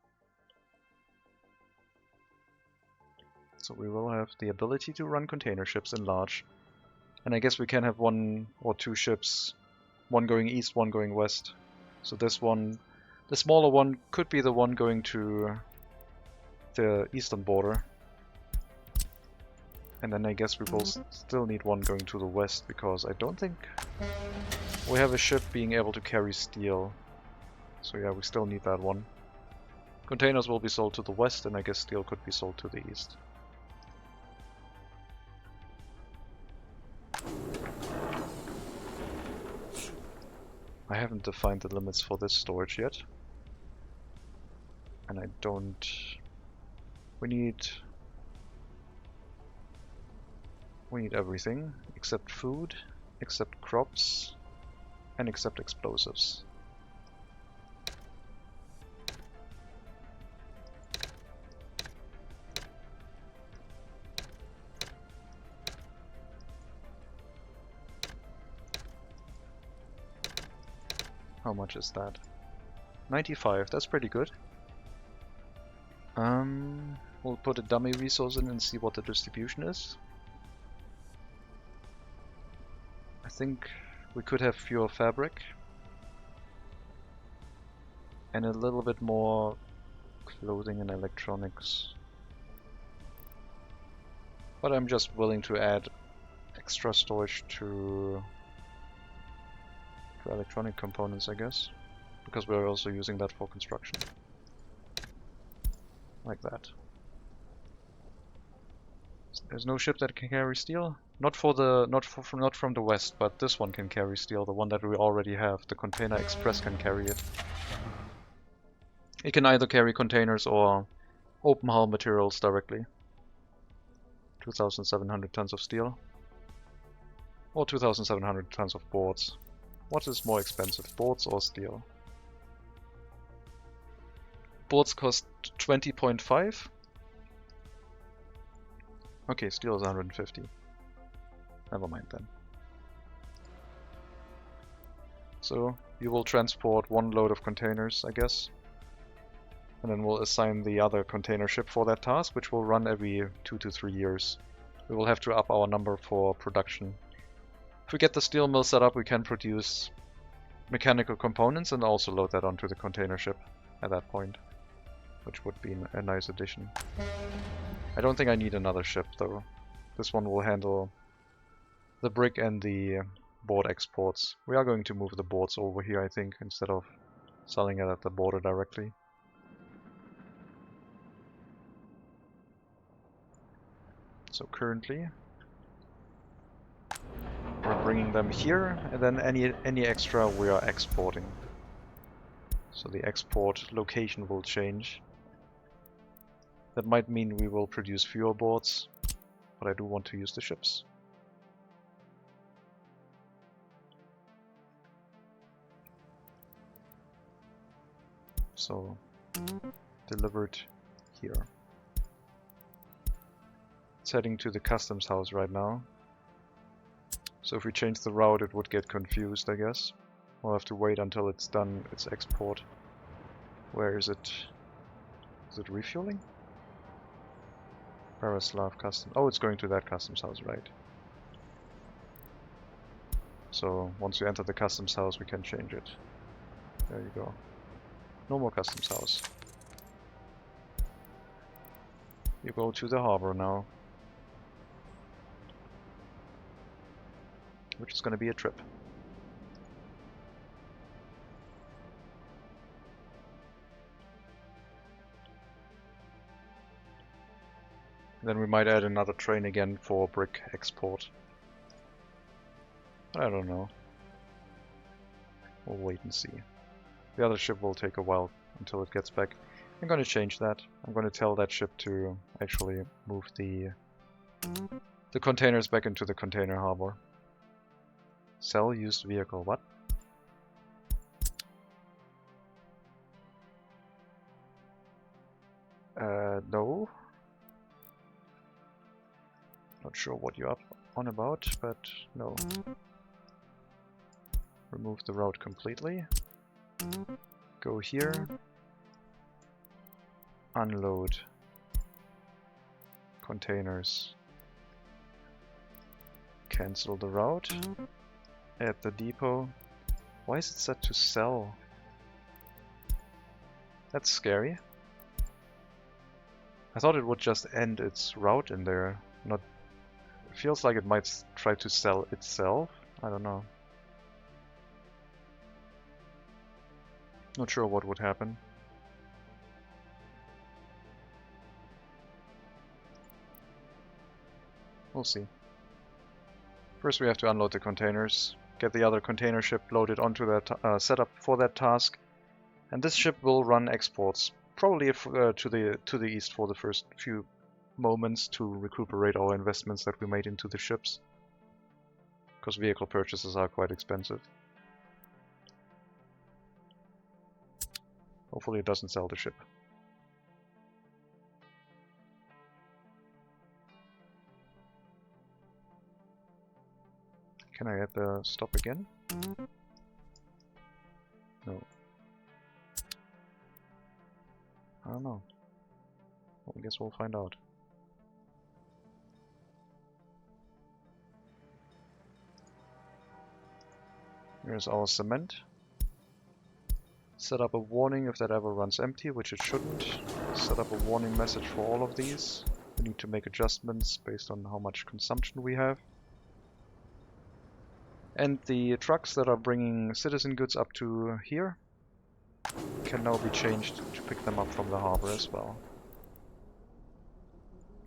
So we will have the ability to run container ships in large. And I guess we can have one or two ships, one going east, one going west. So this one, the smaller one, could be the one going to the eastern border. And then I guess we will still need one going to the west, because I don't think we have a ship being able to carry steel. So yeah, we still need that one. Containers will be sold to the west, and I guess steel could be sold to the east. I haven't defined the limits for this storage yet. And I don't... We need everything, except food, except crops, and except explosives. How much is that? 95, that's pretty good. We'll put a dummy resource in and see what the distribution is. I think we could have fewer fabric. And a little bit more clothing and electronics. But I'm just willing to add extra storage to electronic components, I guess. Because we're also using that for construction. Like that. There's no ship that can carry steel. Not from the west, but this one can carry steel. The one that we already have, the Container Express, can carry it. It can either carry containers or open hull materials directly. 2,700 tons of steel. Or 2,700 tons of boards. What is more expensive, boards or steel? Boards cost 20.5. Okay, steel is 150. Never mind then. So, you will transport one load of containers, I guess. And then we'll assign the other container ship for that task, which will run every 2 to 3 years. We will have to up our number for production. If we get the steel mill set up, we can produce mechanical components and also load that onto the container ship at that point, which would be a nice addition. I don't think I need another ship though. This one will handle the brick and the board exports. We are going to move the boards over here, I think, instead of selling it at the border directly. So currently we're bringing them here, and then any extra we are exporting. So the export location will change. That might mean we will produce fewer boards, but I do want to use the ships. So delivered here. It's heading to the customs house right now. So if we change the route, it would get confused, I guess. We'll have to wait until it's done its export. Where is it? Is it refueling? Paraslav customs. Oh, it's going to that customs house, right? So once you enter the customs house, we can change it. There you go. No more customs house. You go to the harbor now. Which is going to be a trip. Then we might add another train again for brick export. I don't know. We'll wait and see. The other ship will take a while until it gets back. I'm going to change that. I'm going to tell that ship to actually move the containers back into the container harbor. Sell used vehicle, what? No. Not sure what you're up on about, but no. Remove the route completely. Go here. Unload. Containers. Cancel the route. Add the depot. Why is it set to sell? That's scary. I thought it would just end its route in there. Not. It feels like it might try to sell itself. I don't know. Not sure what would happen. We'll see. First we have to unload the containers, get the other container ship loaded onto that setup for that task, and this ship will run exports, probably to the east for the first few moments to recuperate our investments that we made into the ships, because vehicle purchases are quite expensive. Hopefully it doesn't sell the ship. Can I add the stop again? No. I don't know. Well, I guess we'll find out. Here's our cement. Set up a warning if that ever runs empty, which it shouldn't. Set up a warning message for all of these. We need to make adjustments based on how much consumption we have. And the trucks that are bringing citizen goods up to here can now be changed to pick them up from the harbor as well.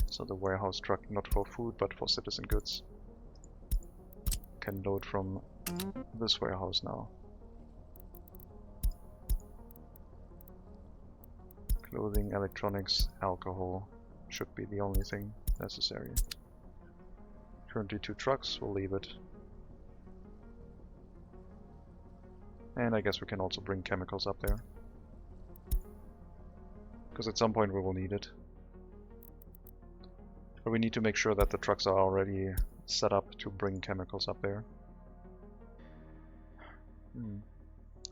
So the warehouse truck, not for food but for citizen goods, can load from this warehouse now. Clothing, electronics, alcohol should be the only thing necessary. Currently 2 trucks, we'll leave it. And I guess we can also bring chemicals up there. Because at some point we will need it. But we need to make sure that the trucks are already set up to bring chemicals up there.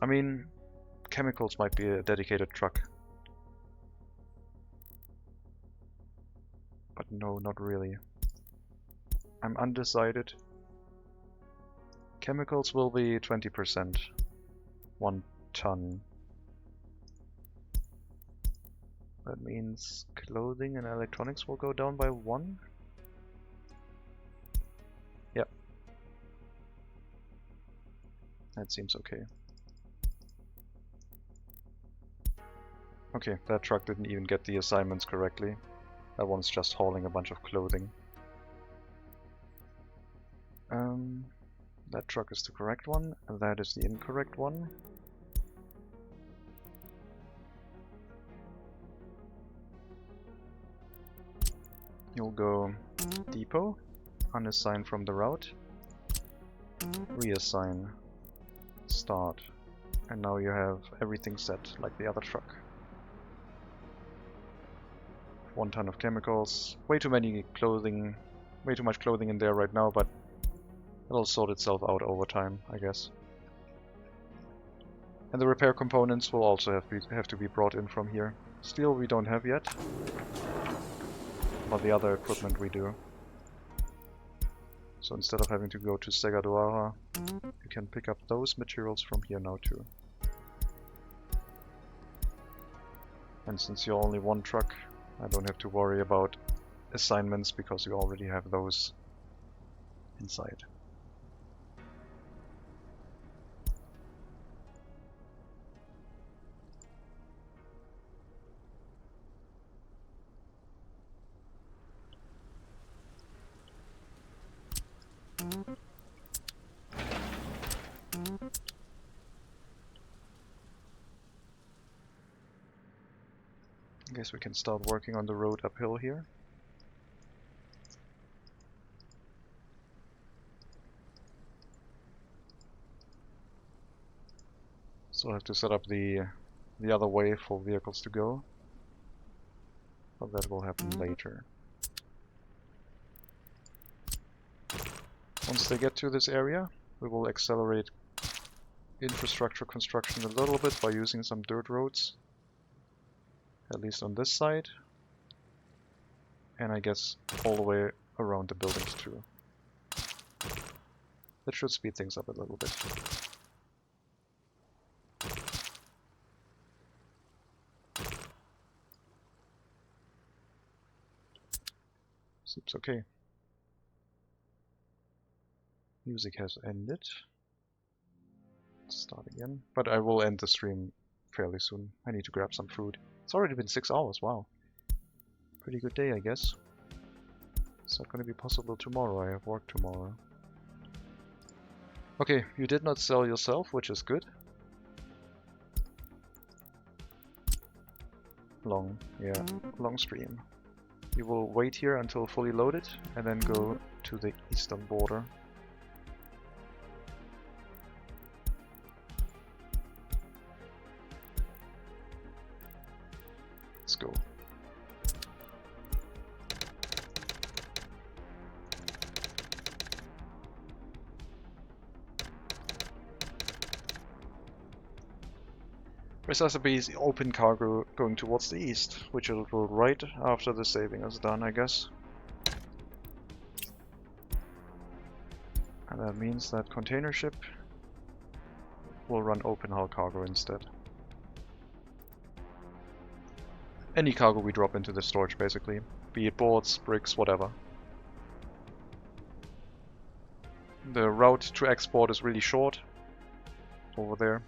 I mean, chemicals might be a dedicated truck. But no, not really. I'm undecided. Chemicals will be 20%. 1 ton. That means clothing and electronics will go down by 1? Yep. That seems okay. Okay, that truck didn't even get the assignments correctly. That one's just hauling a bunch of clothing. That truck is the correct one, and that is the incorrect one. You'll go depot, unassign from the route, reassign, start, and now you have everything set like the other truck. 1 ton of chemicals, way too much clothing in there right now, but it'll sort itself out over time, I guess. And the repair components will also have to be brought in from here. Steel we don't have yet, but the other equipment we do. So instead of having to go to Segadoara, you can pick up those materials from here now too. And since you're only 1 truck, I don't have to worry about assignments because you already have those inside. I guess we can start working on the road uphill here. So I have to set up the other way for vehicles to go, but that will happen later. Once they get to this area, we will accelerate infrastructure construction a little bit by using some dirt roads, at least on this side, and I guess all the way around the buildings too. That should speed things up a little bit. Seems okay. Music has ended. Let's start again. But I will end the stream fairly soon. I need to grab some food. It's already been 6 hours, wow. Pretty good day, I guess. It's not going to be possible tomorrow, I have work tomorrow. Okay, you did not sell yourself, which is good. Long stream. You will wait here until fully loaded, and then go to the eastern border. Let's go. Recipe is open cargo going towards the east, which it will right after the saving is done, I guess. And that means that container ship will run open hull cargo instead. Any cargo we drop into the storage, basically. Be it boards, bricks, whatever. The route to export is really short over there.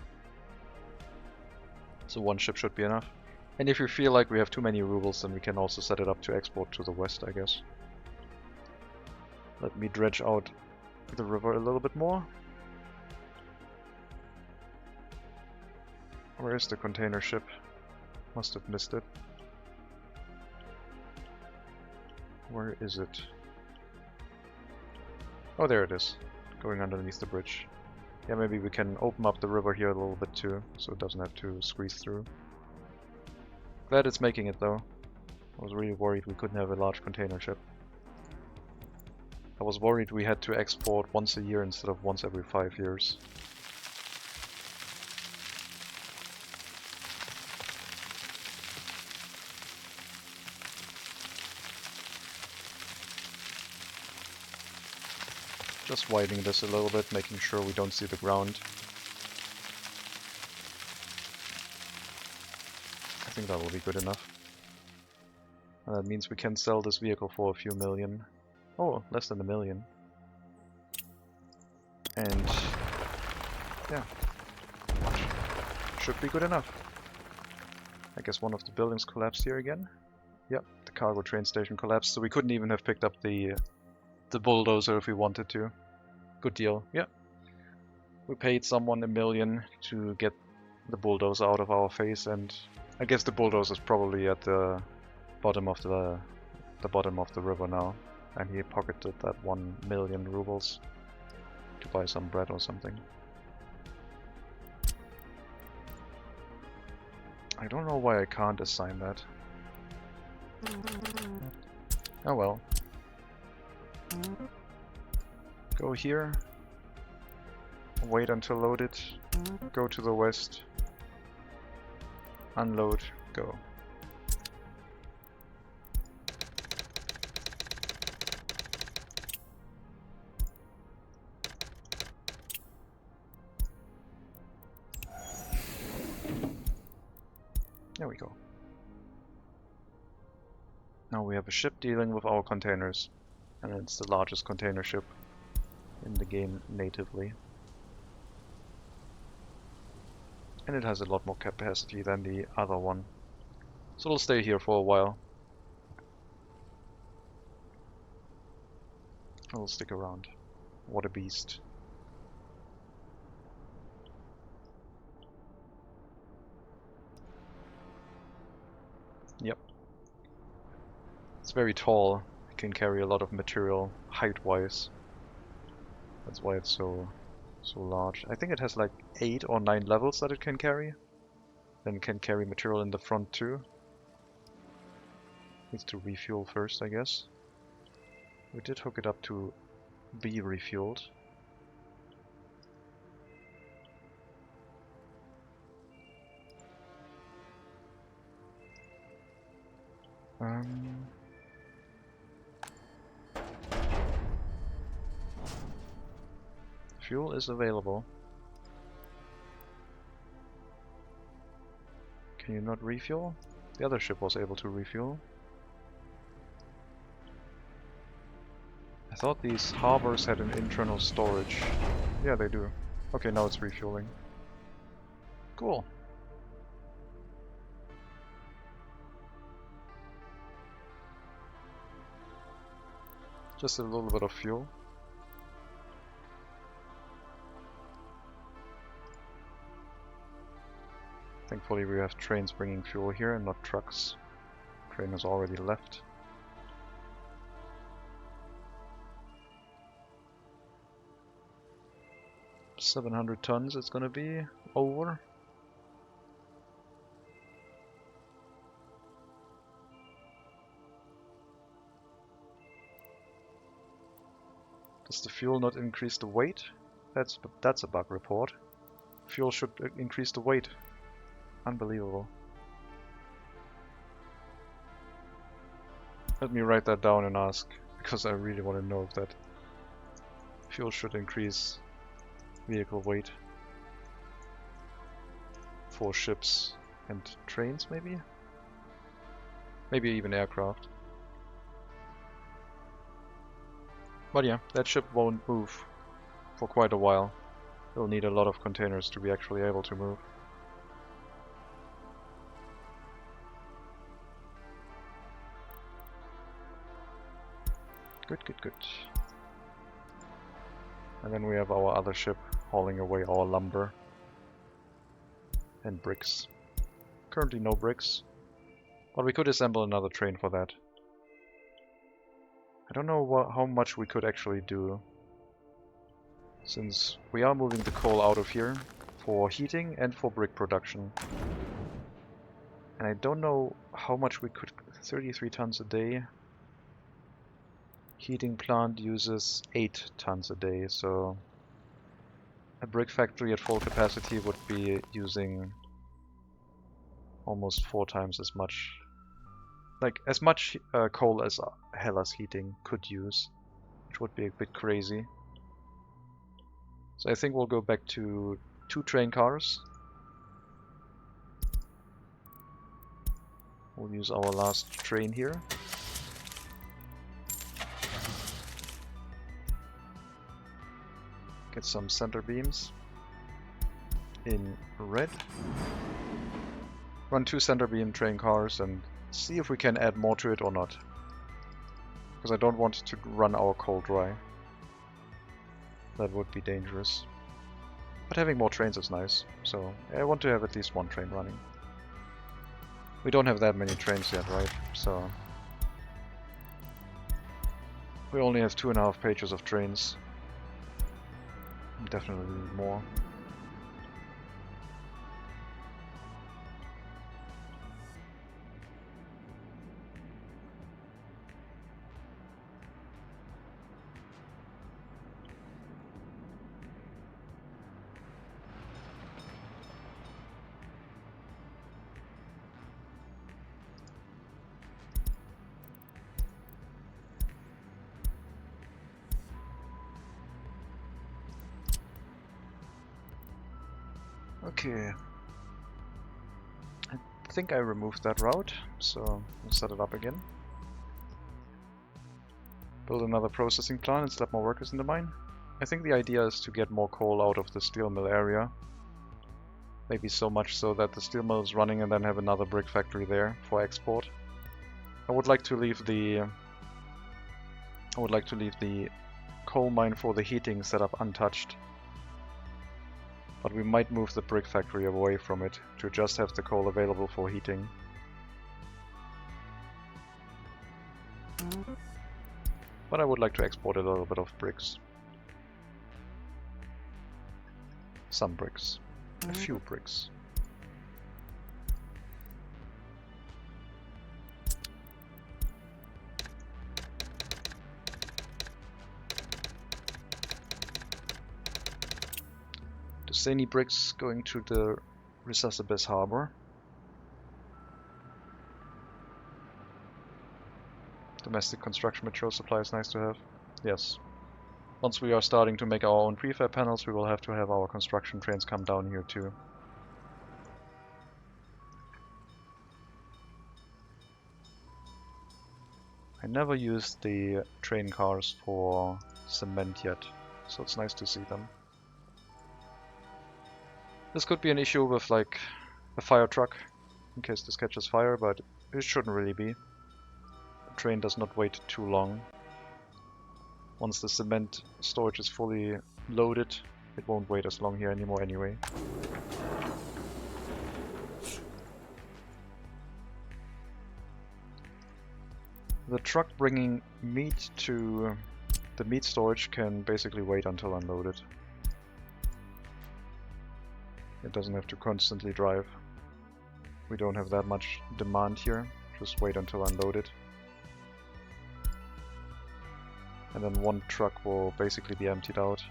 So one ship should be enough. And if you feel like we have too many rubles, then we can also set it up to export to the west, I guess. Let me dredge out the river a little bit more. Where is the container ship? Must have missed it. Where is it? Oh, there it is. Going underneath the bridge. Yeah, maybe we can open up the river here a little bit too, so it doesn't have to squeeze through. Glad it's making it though. I was really worried we couldn't have a large container ship. I was worried we had to export once a year instead of once every 5 years. Just widening this a little bit, making sure we don't see the ground. I think that will be good enough. And that means we can sell this vehicle for a few million. Oh, less than $1 million. And yeah, should be good enough. I guess one of the buildings collapsed here again. Yep, the cargo train station collapsed, so we couldn't even have picked up the bulldozer if we wanted to. Good deal. Yeah. We paid someone $1 million to get the bulldozer out of our face, and I guess the bulldozer is probably at the bottom of the bottom of the river now, and he pocketed that 1 million rubles to buy some bread or something. I don't know why I can't assign that. Oh well. Go here, wait until loaded, go to the west, unload, go. There we go. Now we have a ship dealing with our containers, and it's the largest container ship in the game natively. And it has a lot more capacity than the other one. So it'll stay here for a while. It'll stick around. What a beast. Yep. It's very tall. It can carry a lot of material height-wise. That's why it's so large. I think it has like 8 or 9 levels that it can carry. Then it can carry material in the front too. Needs to refuel first, I guess. We did hook it up to be refueled. Fuel is available. Can you not refuel? The other ship was able to refuel. I thought these harbors had an internal storage. Yeah, they do. Okay, now it's refueling. Cool. Just a little bit of fuel. Thankfully we have trains bringing fuel here and not trucks. Train has already left. $700 tons it's gonna be over. Does the fuel not increase the weight? That's a bug report. Fuel should increase the weight. Unbelievable. Let me write that down and ask, because I really want to know if that fuel should increase vehicle weight for ships and trains, maybe? Maybe even aircraft. But yeah, that ship won't move for quite a while. It'll need a lot of containers to be actually able to move. Good, good, good. And then we have our other ship hauling away our lumber and bricks. Currently no bricks, but we could assemble another train for that. I don't know how much we could actually do, since we are moving the coal out of here for heating and for brick production. And I don't know how much we could... 33 tons a day. Heating plant uses 8 tons a day, so a brick factory at full capacity would be using almost 4 times as much. Like, as much coal as Hellas Heating could use, which would be a bit crazy. So I think we'll go back to 2 train cars. We'll use our last train here. Get some center beams in red. Run 2 center beam train cars and see if we can add more to it or not. Because I don't want to run our coal dry. That would be dangerous. But having more trains is nice, so I want to have at least 1 train running. We don't have that many trains yet, right? So we only have 2.5 pages of trains. Definitely need more. Okay. I think I removed that route, so we'll set it up again. Build another processing plant and slap more workers in the mine. I think the idea is to get more coal out of the steel mill area. Maybe so much so that the steel mill is running and then have another brick factory there for export. I would like to leave the coal mine for the heating setup untouched. But we might move the brick factory away from it to just have the coal available for heating. But I would like to export a little bit of bricks. Some bricks. A few bricks. Any bricks going to the Resuscibus harbor. Domestic construction material supply is nice to have. Yes. Once we are starting to make our own prefab panels, we will have to have our construction trains come down here too. I never used the train cars for cement yet, so it's nice to see them. This could be an issue with like a fire truck, in case this catches fire, but it shouldn't really be. The train does not wait too long. Once the cement storage is fully loaded, it won't wait as long here anymore anyway. The truck bringing meat to the meat storage can basically wait until unloaded. It doesn't have to constantly drive. We don't have that much demand here. Just wait until unloaded. And then 1 truck will basically be emptied out.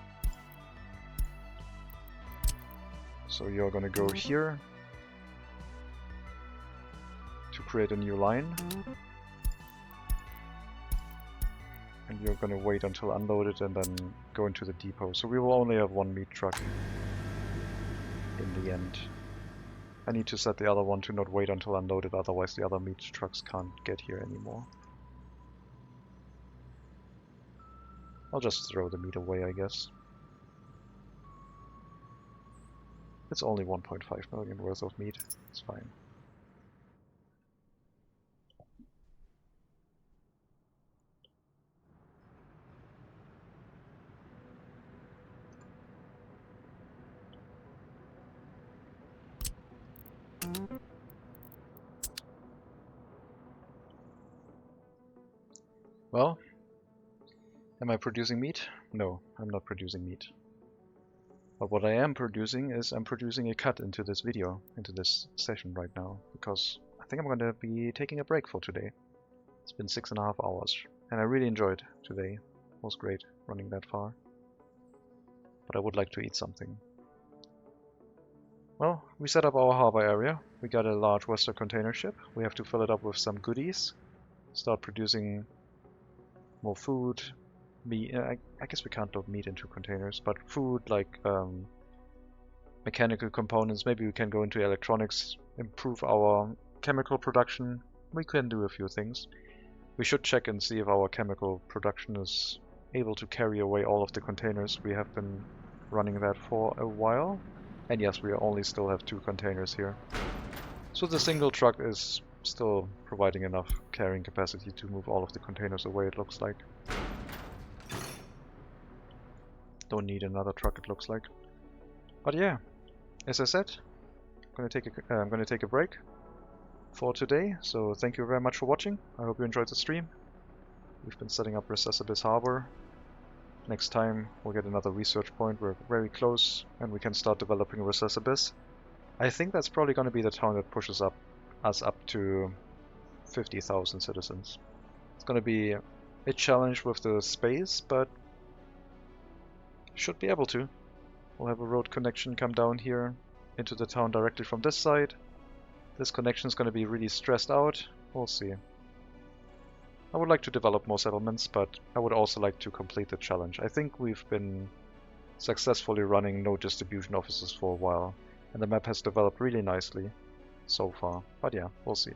So you're gonna go here. create a new line. And you're gonna wait until unloaded and then go into the depot. So we will only have one meat truck in the end. I need to set the other one to not wait until unloaded, otherwise the other meat trucks can't get here anymore. I'll just throw the meat away, I guess. It's only 1.5 million worth of meat. It's fine. Well, am I producing meat? No, I'm not producing meat. But what I am producing is I'm producing a cut into this video, into this session right now, because I think I'm going to be taking a break for today. It's been 6.5 hours, and I really enjoyed today. It was great running that far. But I would like to eat something. Well, we set up our harbor area. We got a large Western container ship. We have to fill it up with some goodies. Start producing more food, meat. I guess we can't load meat into containers, but food like mechanical components. Maybe we can go into electronics, improve our chemical production. We can do a few things. We should check and see if our chemical production is able to carry away all of the containers. We have been running that for a while. And yes, we only still have 2 containers here. So the single truck is still providing enough carrying capacity to move all of the containers away, it looks like. Don't need another truck, it looks like. But yeah, as I said, I'm gonna take a break for today. So thank you very much for watching. I hope you enjoyed the stream. We've been setting up Recessibus Harbor. Next time we'll get another research point. We're very close and we can start developing Recessibus. I think that's probably going to be the town that pushes us up to 50,000 citizens. It's going to be a challenge with the space, but should be able to. We'll have a road connection come down here into the town directly from this side. This connection is going to be really stressed out. We'll see. I would like to develop more settlements, but I would also like to complete the challenge. I think we've been successfully running no distribution offices for a while, and the map has developed really nicely so far. But yeah, we'll see.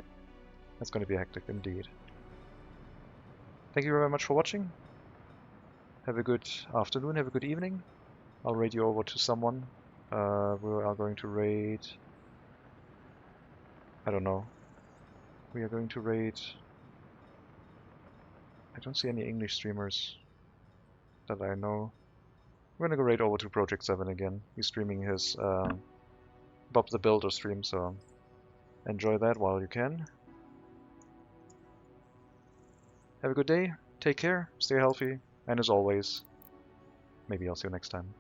It's going to be hectic indeed. Thank you very much for watching. Have a good afternoon, have a good evening. I'll raid you over to someone. We are going to raid... I don't know. We are going to raid... I don't see any English streamers that I know. We're gonna go raid over to Project 7 again. He's streaming his Bob the Builder stream, so enjoy that while you can. Have a good day, take care, stay healthy, and as always, maybe I'll see you next time.